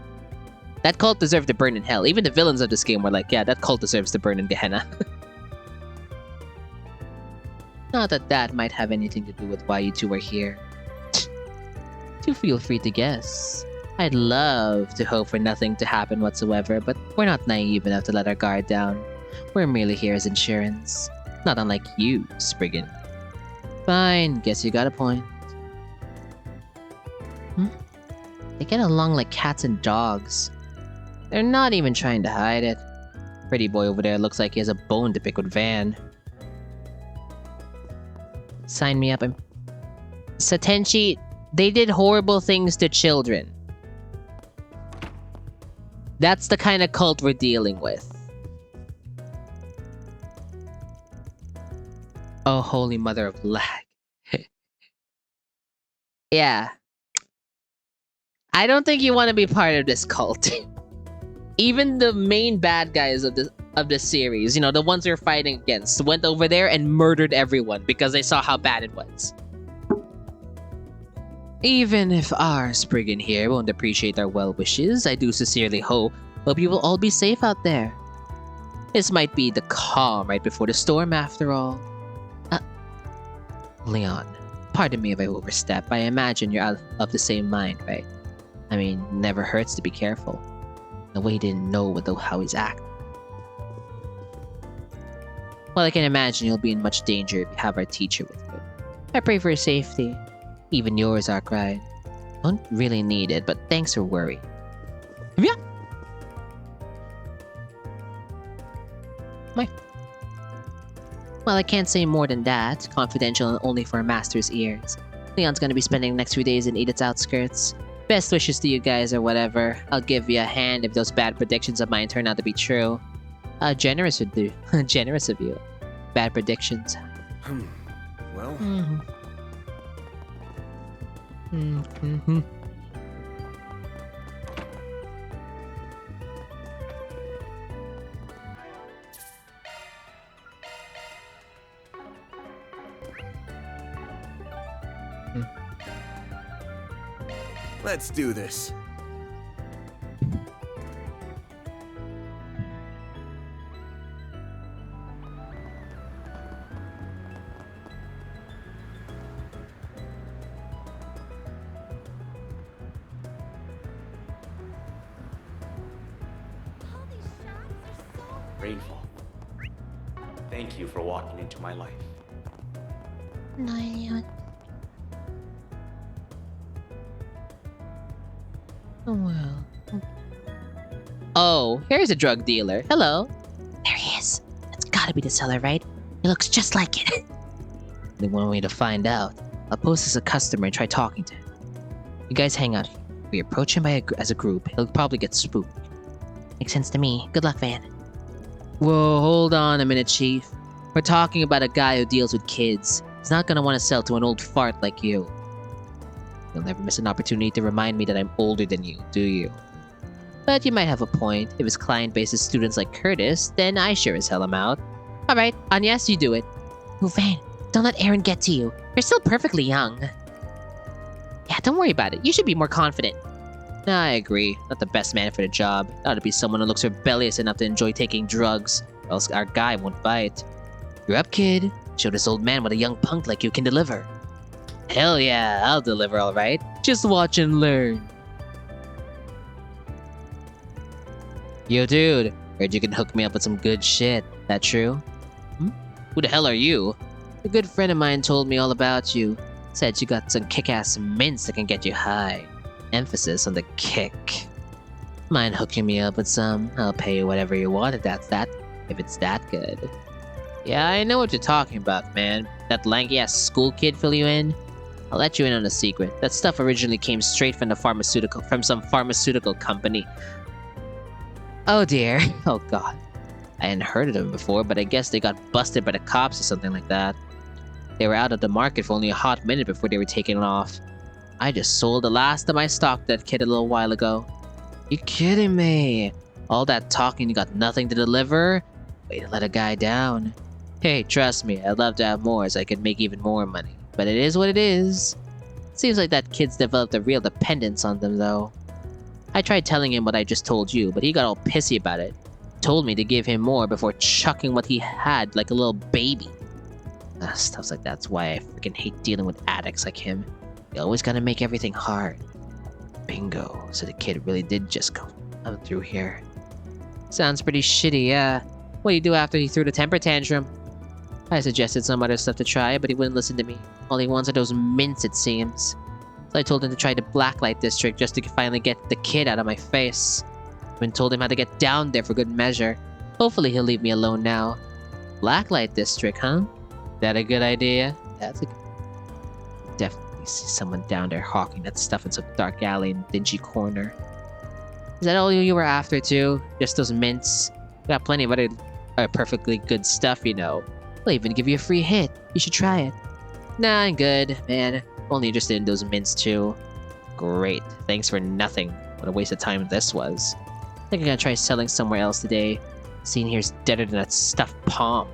That cult deserved to burn in hell. Even the villains of this game were like, yeah, that cult deserves to burn in Gehenna. Not that that might have anything to do with why you two are here. Do feel free to guess. I'd love to hope for nothing to happen whatsoever, but we're not naive enough to let our guard down. We're merely here as insurance. Not unlike you, Spriggan. Fine, guess you got a point. They get along like cats and dogs. They're not even trying to hide it. Pretty boy over there looks like he has a bone to pick with Van. Sign me up. Satenchi, they did horrible things to children. That's the kind of cult we're dealing with. Oh, holy mother of lag. Yeah. I don't think you want to be part of this cult. Even the main bad guys of the series, you know, the ones you're fighting against, went over there and murdered everyone because they saw how bad it was. Even if our Spriggan here won't appreciate our well wishes, I do sincerely hope you will all be safe out there. This might be the calm right before the storm after all. Leon, pardon me if I overstep. I imagine you're out of the same mind, right? I mean, never hurts to be careful. The way he didn't know how he's acting. Well, I can imagine you'll be in much danger if you have our teacher with you. I pray for your safety. Even yours, Arkwright. Don't really need it, but thanks for worry. Yeah. Well, I can't say more than that. Confidential and only for a master's ears. Leon's gonna be spending the next few days in Edith's outskirts. Best wishes to you guys or whatever. I'll give you a hand if those bad predictions of mine turn out to be true. Generous of you. Generous of you. Bad predictions. Well... Let's do this. Rainfall. Thank you for walking into my life. Well. Oh, here's a drug dealer. Hello. There he is. That's gotta be the seller, right? He looks just like it. They want me to find out. I'll pose as a customer and try talking to him. You guys hang out here. If we approach him as a group, he'll probably get spooked. Makes sense to me. Good luck, Van. Whoa, hold on a minute, Chief. We're talking about a guy who deals with kids. He's not gonna want to sell to an old fart like you. You'll never miss an opportunity to remind me that I'm older than you, do you? But you might have a point. If his client base is students like Curtis, then I sure as hell am out. Alright, Agnes, you do it. Oh, Van, don't let Aaron get to you. You're still perfectly young. Yeah, don't worry about it. You should be more confident. Nah, I agree. Not the best man for the job. Ought to be someone who looks rebellious enough to enjoy taking drugs, or else our guy won't bite. You're up, kid. Show this old man what a young punk like you can deliver. Hell yeah, I'll deliver alright. Just watch and learn. Yo, dude. Heard you can hook me up with some good shit. That true? Who the hell are you? A good friend of mine told me all about you. Said you got some kick-ass mints that can get you high. Emphasis on the kick. Mind hooking me up with some? I'll pay you whatever you want if it's that good. Yeah, I know what you're talking about, man. That lanky-ass school kid fill you in? I'll let you in on a secret. That stuff originally came straight from some pharmaceutical company. Oh dear. Oh god. I hadn't heard of them before, but I guess they got busted by the cops or something like that. They were out of the market for only a hot minute before they were taken off. I just sold the last of my stock to that kid a little while ago. You kidding me? All that talking, you got nothing to deliver? Way to let a guy down. Hey, trust me, I'd love to have more so I could make even more money. But it is what it is. Seems like that kid's developed a real dependence on them, though. I tried telling him what I just told you, but he got all pissy about it. Told me to give him more before chucking what he had like a little baby. Stuff like that's why I freaking hate dealing with addicts like him. You always gotta make everything hard. Bingo, so the kid really did just come through here. Sounds pretty shitty, yeah. What do you do after he threw the temper tantrum? I suggested some other stuff to try, but he wouldn't listen to me. All he wants are those mints, it seems. So I told him to try the Blacklight District just to finally get the kid out of my face. Even told him how to get down there for good measure. Hopefully he'll leave me alone now. Blacklight District, huh? That a good idea? That's a good... Definitely see someone down there hawking that stuff in some dark alley and dingy corner. Is that all you were after too? Just those mints? Got plenty of other perfectly good stuff, you know. I'll even give you a free hit. You should try it. Nah, I'm good, man. Only interested in those mints too. Great. Thanks for nothing. What a waste of time this was. I think I'm gonna try selling somewhere else today. Scene here's deader than that stuffed palm.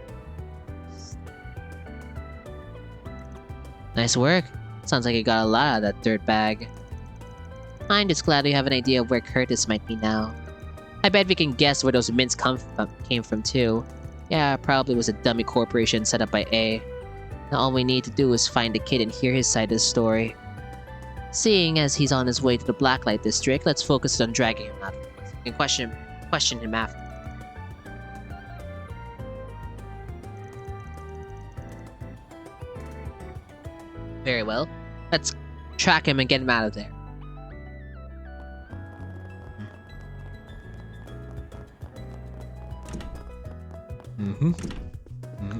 Nice work. Sounds like you got a lot out of that dirt bag. I'm just glad we have an idea of where Curtis might be now. I bet we can guess where those mints came from too. Yeah, probably was a dummy corporation set up by A. Now all we need to do is find the kid and hear his side of the story. Seeing as he's on his way to the Blacklight District, let's focus on dragging him out. We can question him after. Very well. Let's track him and get him out of there.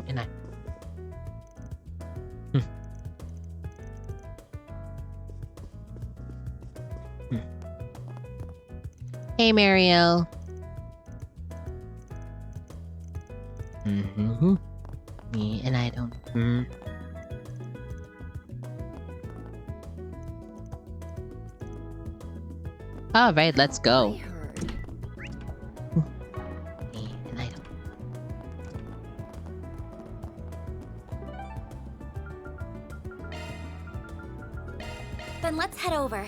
And I... Hey, Mariel. Me and I don't... Alright, let's go. Then let's head over.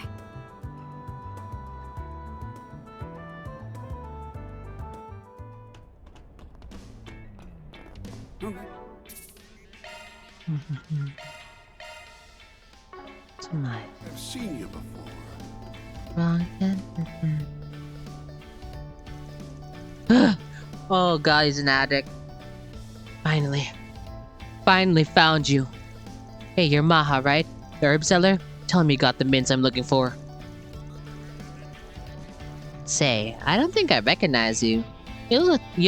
I've seen you before. Oh god, he's an addict. Finally. Finally found you. Hey, you're Maha, right? The herb seller? Tell him you got the mints I'm looking for. Say, I don't think I recognize you. You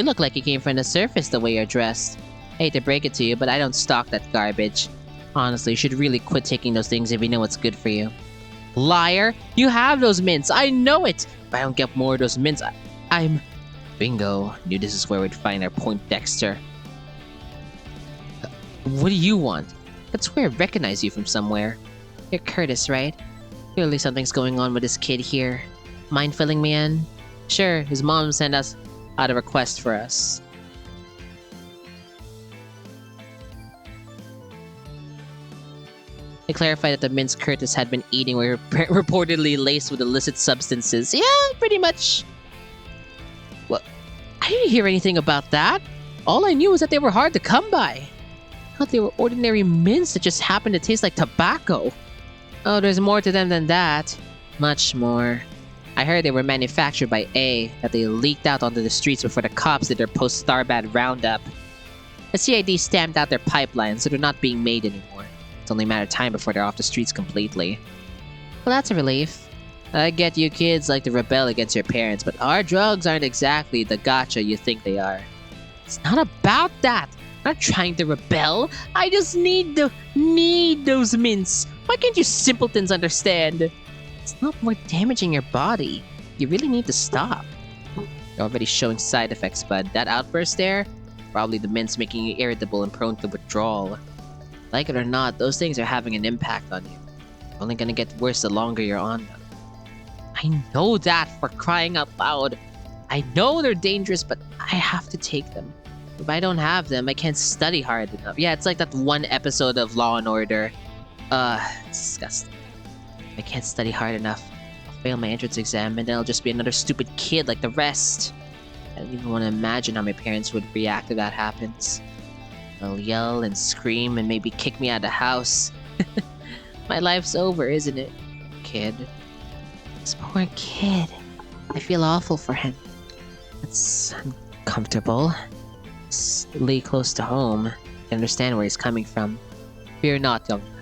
look like you came from the surface the way you're dressed. Hate to break it to you, but I don't stock that garbage. Honestly, you should really quit taking those things if you know what's good for you. Liar! You have those mints! I know it! If I don't get more of those mints, I'm... Bingo. Knew this is where we'd find our Poindexter. What do you want? I swear I recognize you from somewhere. You're Curtis, right? Clearly something's going on with this kid here. Mind filling me in? Sure, his mom sent us out a request for us. They clarified that the mints Curtis had been eating were reportedly laced with illicit substances. Yeah, pretty much. Well, I didn't hear anything about that. All I knew was that they were hard to come by. I thought they were ordinary mints that just happened to taste like tobacco. Oh, there's more to them than that. Much more. I heard they were manufactured by A, that they leaked out onto the streets before the cops did their post-Starbad roundup. The CID stamped out their pipeline, so they're not being made anymore. It's only a matter of time before they're off the streets completely. Well, that's a relief. I get you kids like to rebel against your parents, but our drugs aren't exactly the gotcha you think they are. It's not about that! I'm not trying to rebel. I just need those mints. Why can't you simpletons understand? It's not more damaging your body. You really need to stop. You're already showing side effects, bud. That outburst there? Probably the mints making you irritable and prone to withdrawal. Like it or not, those things are having an impact on you. It's only gonna get worse the longer you're on them. I know that, for crying out loud. I know they're dangerous, but I have to take them. If I don't have them, I can't study hard enough. Yeah, it's like that one episode of Law & Order. It's disgusting. I can't study hard enough. I'll fail my entrance exam, and then I'll just be another stupid kid like the rest. I don't even want to imagine how my parents would react if that happens. They'll yell and scream and maybe kick me out of the house. My life's over, isn't it? Kid. This poor kid. I feel awful for him. It's uncomfortable. Really close to home. I understand where he's coming from. Fear not, young man.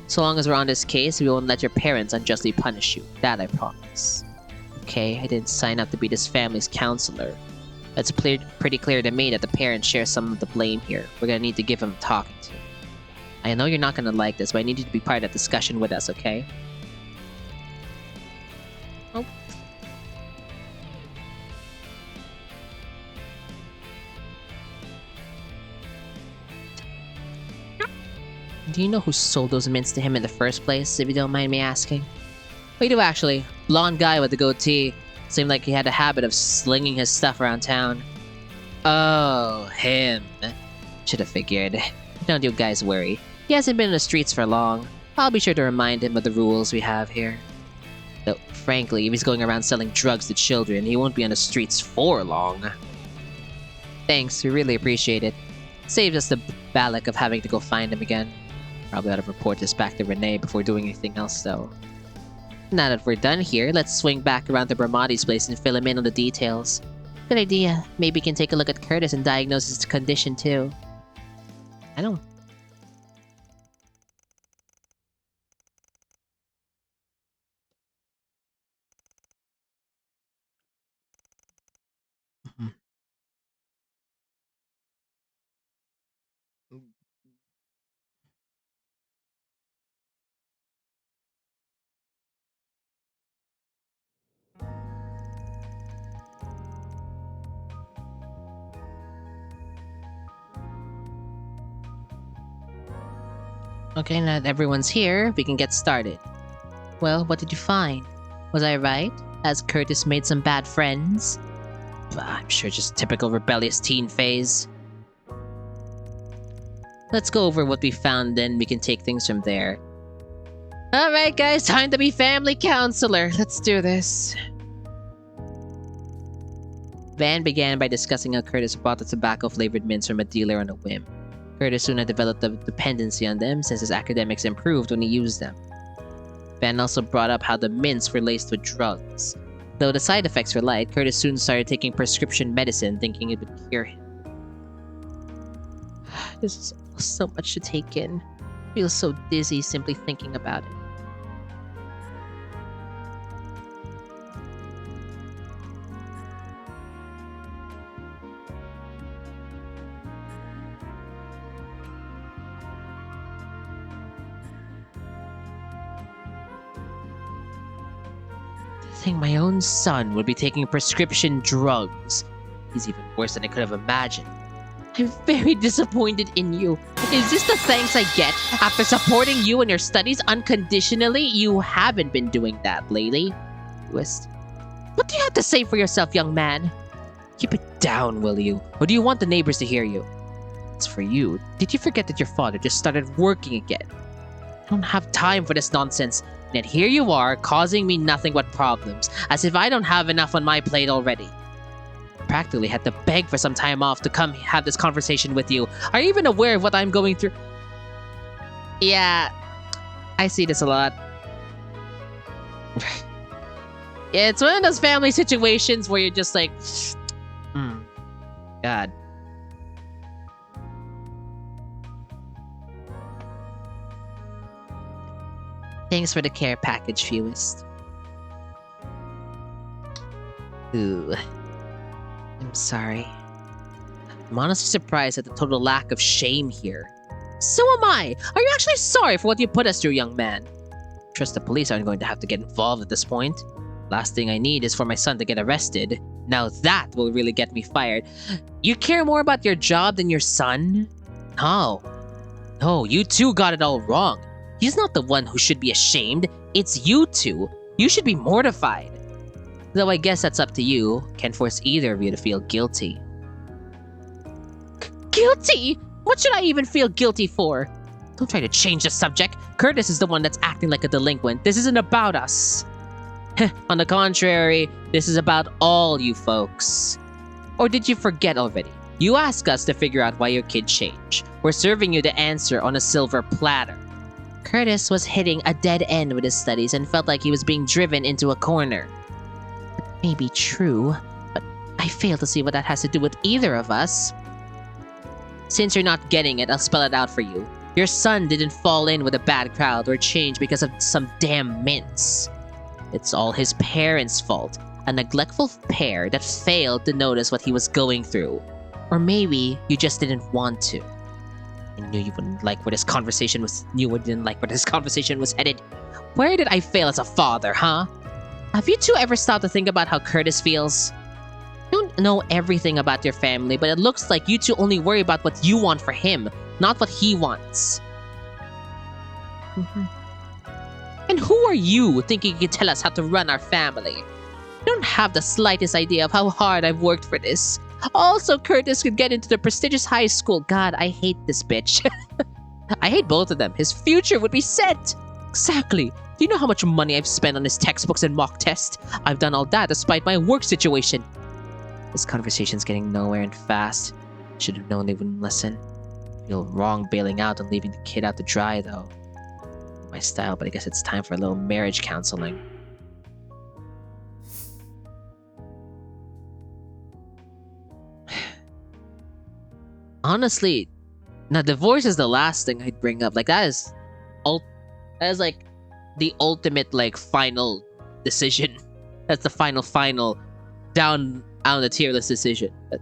So long as we're on this case, we won't let your parents unjustly punish you. That I promise. Okay, I didn't sign up to be this family's counselor. It's pretty clear to me that the parents share some of the blame here. We're gonna need to give them a talking to. I know you're not gonna like this, but I need you to be part of that discussion with us, okay? Oh. Do you know who sold those mints to him in the first place, if you don't mind me asking? We do actually. Blonde guy with the goatee. Seemed like he had a habit of slinging his stuff around town. Oh, him. Should have figured. Don't you guys worry. He hasn't been in the streets for long. I'll be sure to remind him of the rules we have here. Though, frankly, if he's going around selling drugs to children, he won't be on the streets for long. Thanks, we really appreciate it. Saves us the balak of having to go find him again. Probably ought to report this back to Renee before doing anything else, though. Now that we're done here, let's swing back around to Bramati's place and fill him in on the details. Good idea. Maybe we can take a look at Curtis and diagnose his condition, too. I don't... Okay, now that everyone's here, we can get started. Well, what did you find? Was I right? Has Curtis made some bad friends? I'm sure just typical rebellious teen phase. Let's go over what we found, then we can take things from there. Alright guys, time to be family counselor. Let's do this. Van began by discussing how Curtis bought the tobacco-flavored mints from a dealer on a whim. Curtis soon had developed a dependency on them since his academics improved when he used them. Van also brought up how the mints were laced with drugs. Though the side effects were light, Curtis soon started taking prescription medicine, thinking it would cure him. This is so much to take in. I feel so dizzy simply thinking about it. To think my own son would be taking prescription drugs. He's even worse than I could have imagined. I'm very disappointed in you. Is this the thanks I get after supporting you in your studies unconditionally? You haven't been doing that lately. Twist. What do you have to say for yourself, young man? Keep it down, will you? Or do you want the neighbors to hear you? As for you, did you forget that your father just started working again? I don't have time for this nonsense. And yet here you are, causing me nothing but problems, as if I don't have enough on my plate already. Practically had to beg for some time off to come have this conversation with you. Are you even aware of what I'm going through? Yeah, I see this a lot. Yeah, it's one of those family situations where you're just like, God. Thanks for the care package, fewest. Ooh. I'm sorry. I'm honestly surprised at the total lack of shame here. So am I! Are you actually sorry for what you put us through, young man? Trust the police aren't going to have to get involved at this point. Last thing I need is for my son to get arrested. Now that will really get me fired. You care more about your job than your son? No. No, you two got it all wrong. He's not the one who should be ashamed. It's you two. You should be mortified. Though I guess that's up to you. Can't force either of you to feel guilty. Guilty? What should I even feel guilty for? Don't try to change the subject. Curtis is the one that's acting like a delinquent. This isn't about us. On the contrary, this is about all you folks. Or did you forget already? You asked us to figure out why your kid changed. We're serving you the answer on a silver platter. Curtis was hitting a dead end with his studies and felt like he was being driven into a corner. That may be true, but I fail to see what that has to do with either of us. Since you're not getting it, I'll spell it out for you. Your son didn't fall in with a bad crowd or change because of some damn mints. It's all his parents' fault. A neglectful pair that failed to notice what he was going through. Or maybe you just didn't want to. I knew you wouldn't like where this conversation was. Headed. Where did I fail as a father, huh? Have you two ever stopped to think about how Curtis feels? I don't know everything about your family, but it looks like you two only worry about what you want for him, not what he wants. And who are you thinking you can tell us how to run our family? You don't have the slightest idea of how hard I've worked for this. Also, Curtis could get into the prestigious high school. God, I hate this bitch. I hate both of them. His future would be set. Exactly. Do you know how much money I've spent on his textbooks and mock tests? I've done all that despite my work situation. This conversation's getting nowhere and fast. Should have known they wouldn't listen. Feel wrong bailing out and leaving the kid out to dry, though. My style, but I guess it's time for a little marriage counseling. Honestly, now divorce is the last thing I'd bring up. Like that is like the ultimate like final decision. That's the final down on the tier list decision. But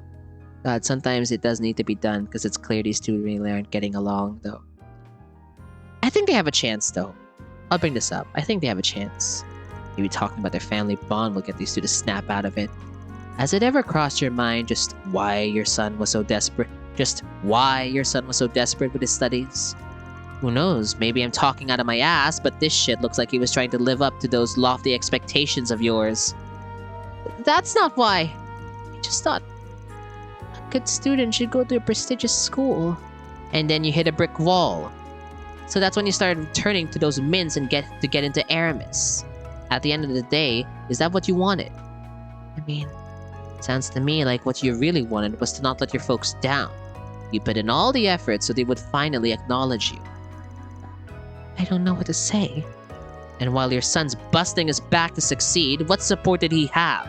God, sometimes it does need to be done because it's clear these two really aren't getting along though. I think they have a chance though. I'll bring this up. I think they have a chance. Maybe talking about their family bond will get these two to snap out of it. Has it ever crossed your mind just why your son was so desperate? Just why your son was so desperate with his studies? Who knows, maybe I'm talking out of my ass, but this shit looks like he was trying to live up to those lofty expectations of yours. That's not why. I just thought a good student should go to a prestigious school. And then you hit a brick wall. So that's when you started turning to those mints and get into Aramis. At the end of the day, is that what you wanted? I mean, sounds to me like what you really wanted was to not let your folks down. You put in all the effort so they would finally acknowledge you. I don't know what to say. And while your son's busting his back to succeed, what support did he have?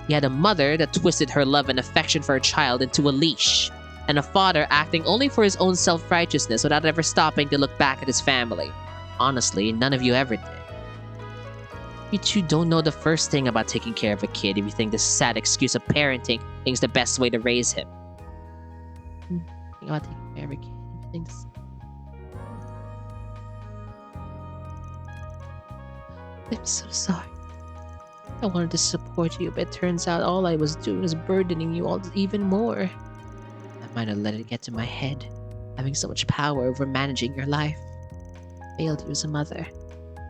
He had a mother that twisted her love and affection for her child into a leash, and a father acting only for his own self-righteousness without ever stopping to look back at his family. Honestly, none of you ever did. You two don't know the first thing about taking care of a kid if you think this sad excuse of parenting is the best way to raise him. Think about taking care of a kid if you think this... I'm so sorry. I wanted to support you, but it turns out all I was doing was burdening you all even more. I might have let it get to my head, having so much power over managing your life. I failed you as a mother.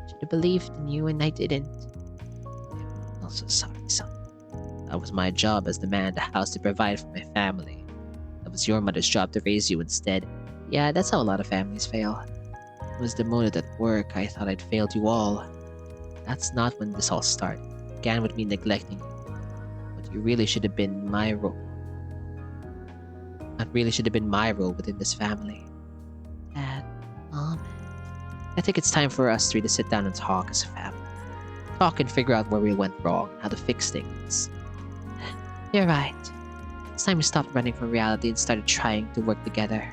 Should have believed in you, and I didn't. I'm also sorry, son. That was my job as the man of the house to provide for my family. That was your mother's job to raise you instead. Yeah, that's how a lot of families fail. I was demoted at work. I thought I'd failed you all. That's not when this all started. It began with me neglecting you. But you really should have been my role. That really should have been my role within this family. Dad, Mom, I think it's time for us three to sit down and talk as a family. Talk and figure out where we went wrong and how to fix things. You're right. It's time we stopped running from reality and started trying to work together.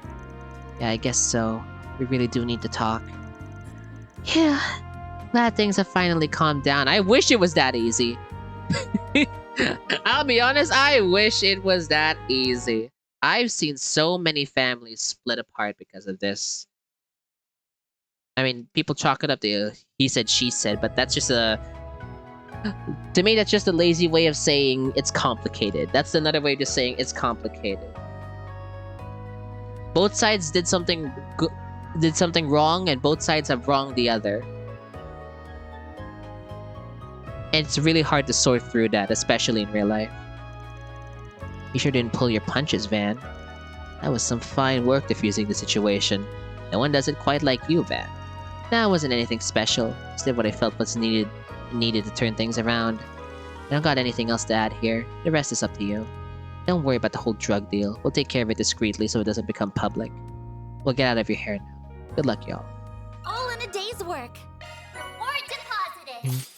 Yeah, I guess so. We really do need to talk. Yeah. Glad things have finally calmed down. I wish it was that easy. I'll be honest, I wish it was that easy. I've seen so many families split apart because of this. I mean, people chalk it up to he said, she said, but that's just a... To me, that's just a lazy way of saying it's complicated. That's another way of just saying it's complicated. Both sides did something wrong, and both sides have wronged the other. And it's really hard to sort through that, especially in real life. You sure didn't pull your punches, Van. That was some fine work diffusing the situation. No one does it quite like you, Van. That wasn't anything special. Just did what I felt was needed to turn things around. I don't got anything else to add here. The rest is up to you. Don't worry about the whole drug deal. We'll take care of it discreetly so it doesn't become public. We'll get out of your hair now. Good luck, y'all. All in a day's work. Reward deposited.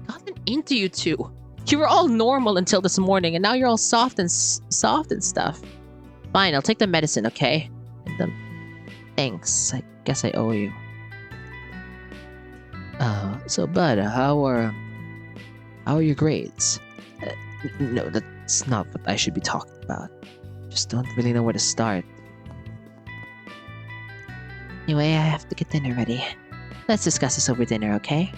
Gotten into you two. You were all normal until this morning, and now you're all soft and stuff. Fine, I'll take the medicine, okay? Thanks. I guess I owe you. So Bud, how are your grades? No, that's not what I should be talking about. Just don't really know where to start. Anyway, I have to get dinner ready. Let's discuss this over dinner, okay?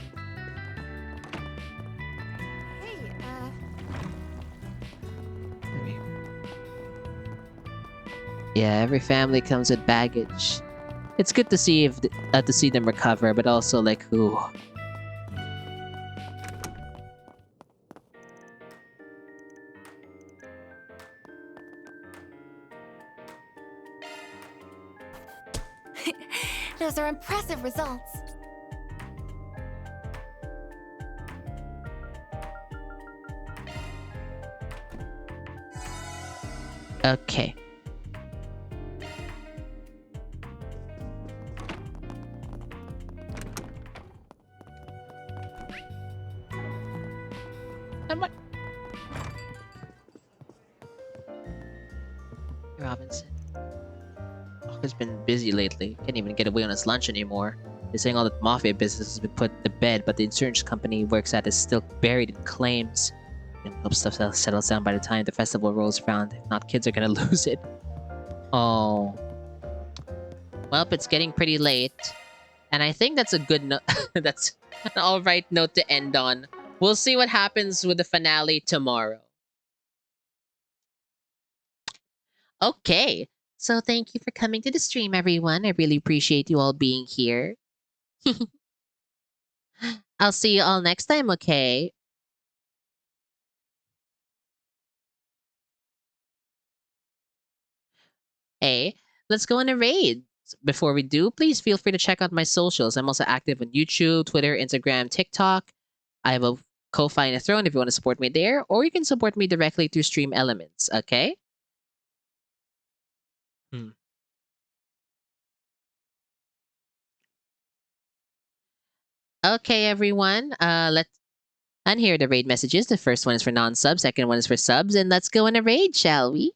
Yeah, every family comes with baggage. It's good to see to see them recover, but also like who. Those are impressive results. Okay. Robinson. Has been busy lately. Can't even get away on his lunch anymore. They're saying all the mafia business has been put to bed, but the insurance company he works at is still buried in claims. And hope stuff settles down by the time the festival rolls around. If not, kids are gonna lose it. Oh. Well, it's getting pretty late. And I think that's a good note. That's an alright note to end on. We'll see what happens with the finale tomorrow. Okay. So thank you for coming to the stream, everyone. I really appreciate you all being here. I'll see you all next time, okay? Hey, let's go on a raid. Before we do, please feel free to check out my socials. I'm also active on YouTube, Twitter, Instagram, TikTok. I have a Ko-Fi and a Throne if you want to support me there, or you can support me directly through Stream Elements, okay? Okay, everyone. And here are the raid messages. The first one is for non-subs, second one is for subs, and let's go on a raid, shall we?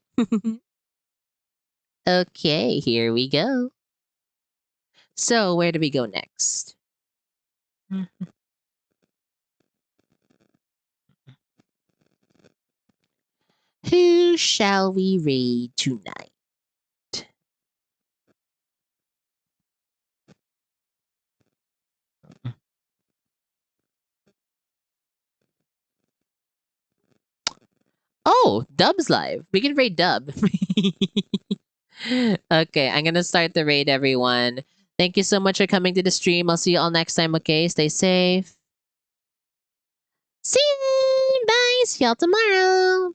Okay, here we go. So, where do we go next? Who shall we raid tonight? Oh, Dub's live. We can raid Dub. Okay, I'm gonna start the raid, everyone. Thank you so much for coming to the stream. I'll see you all next time, okay? Stay safe. See you! Bye! See y'all tomorrow!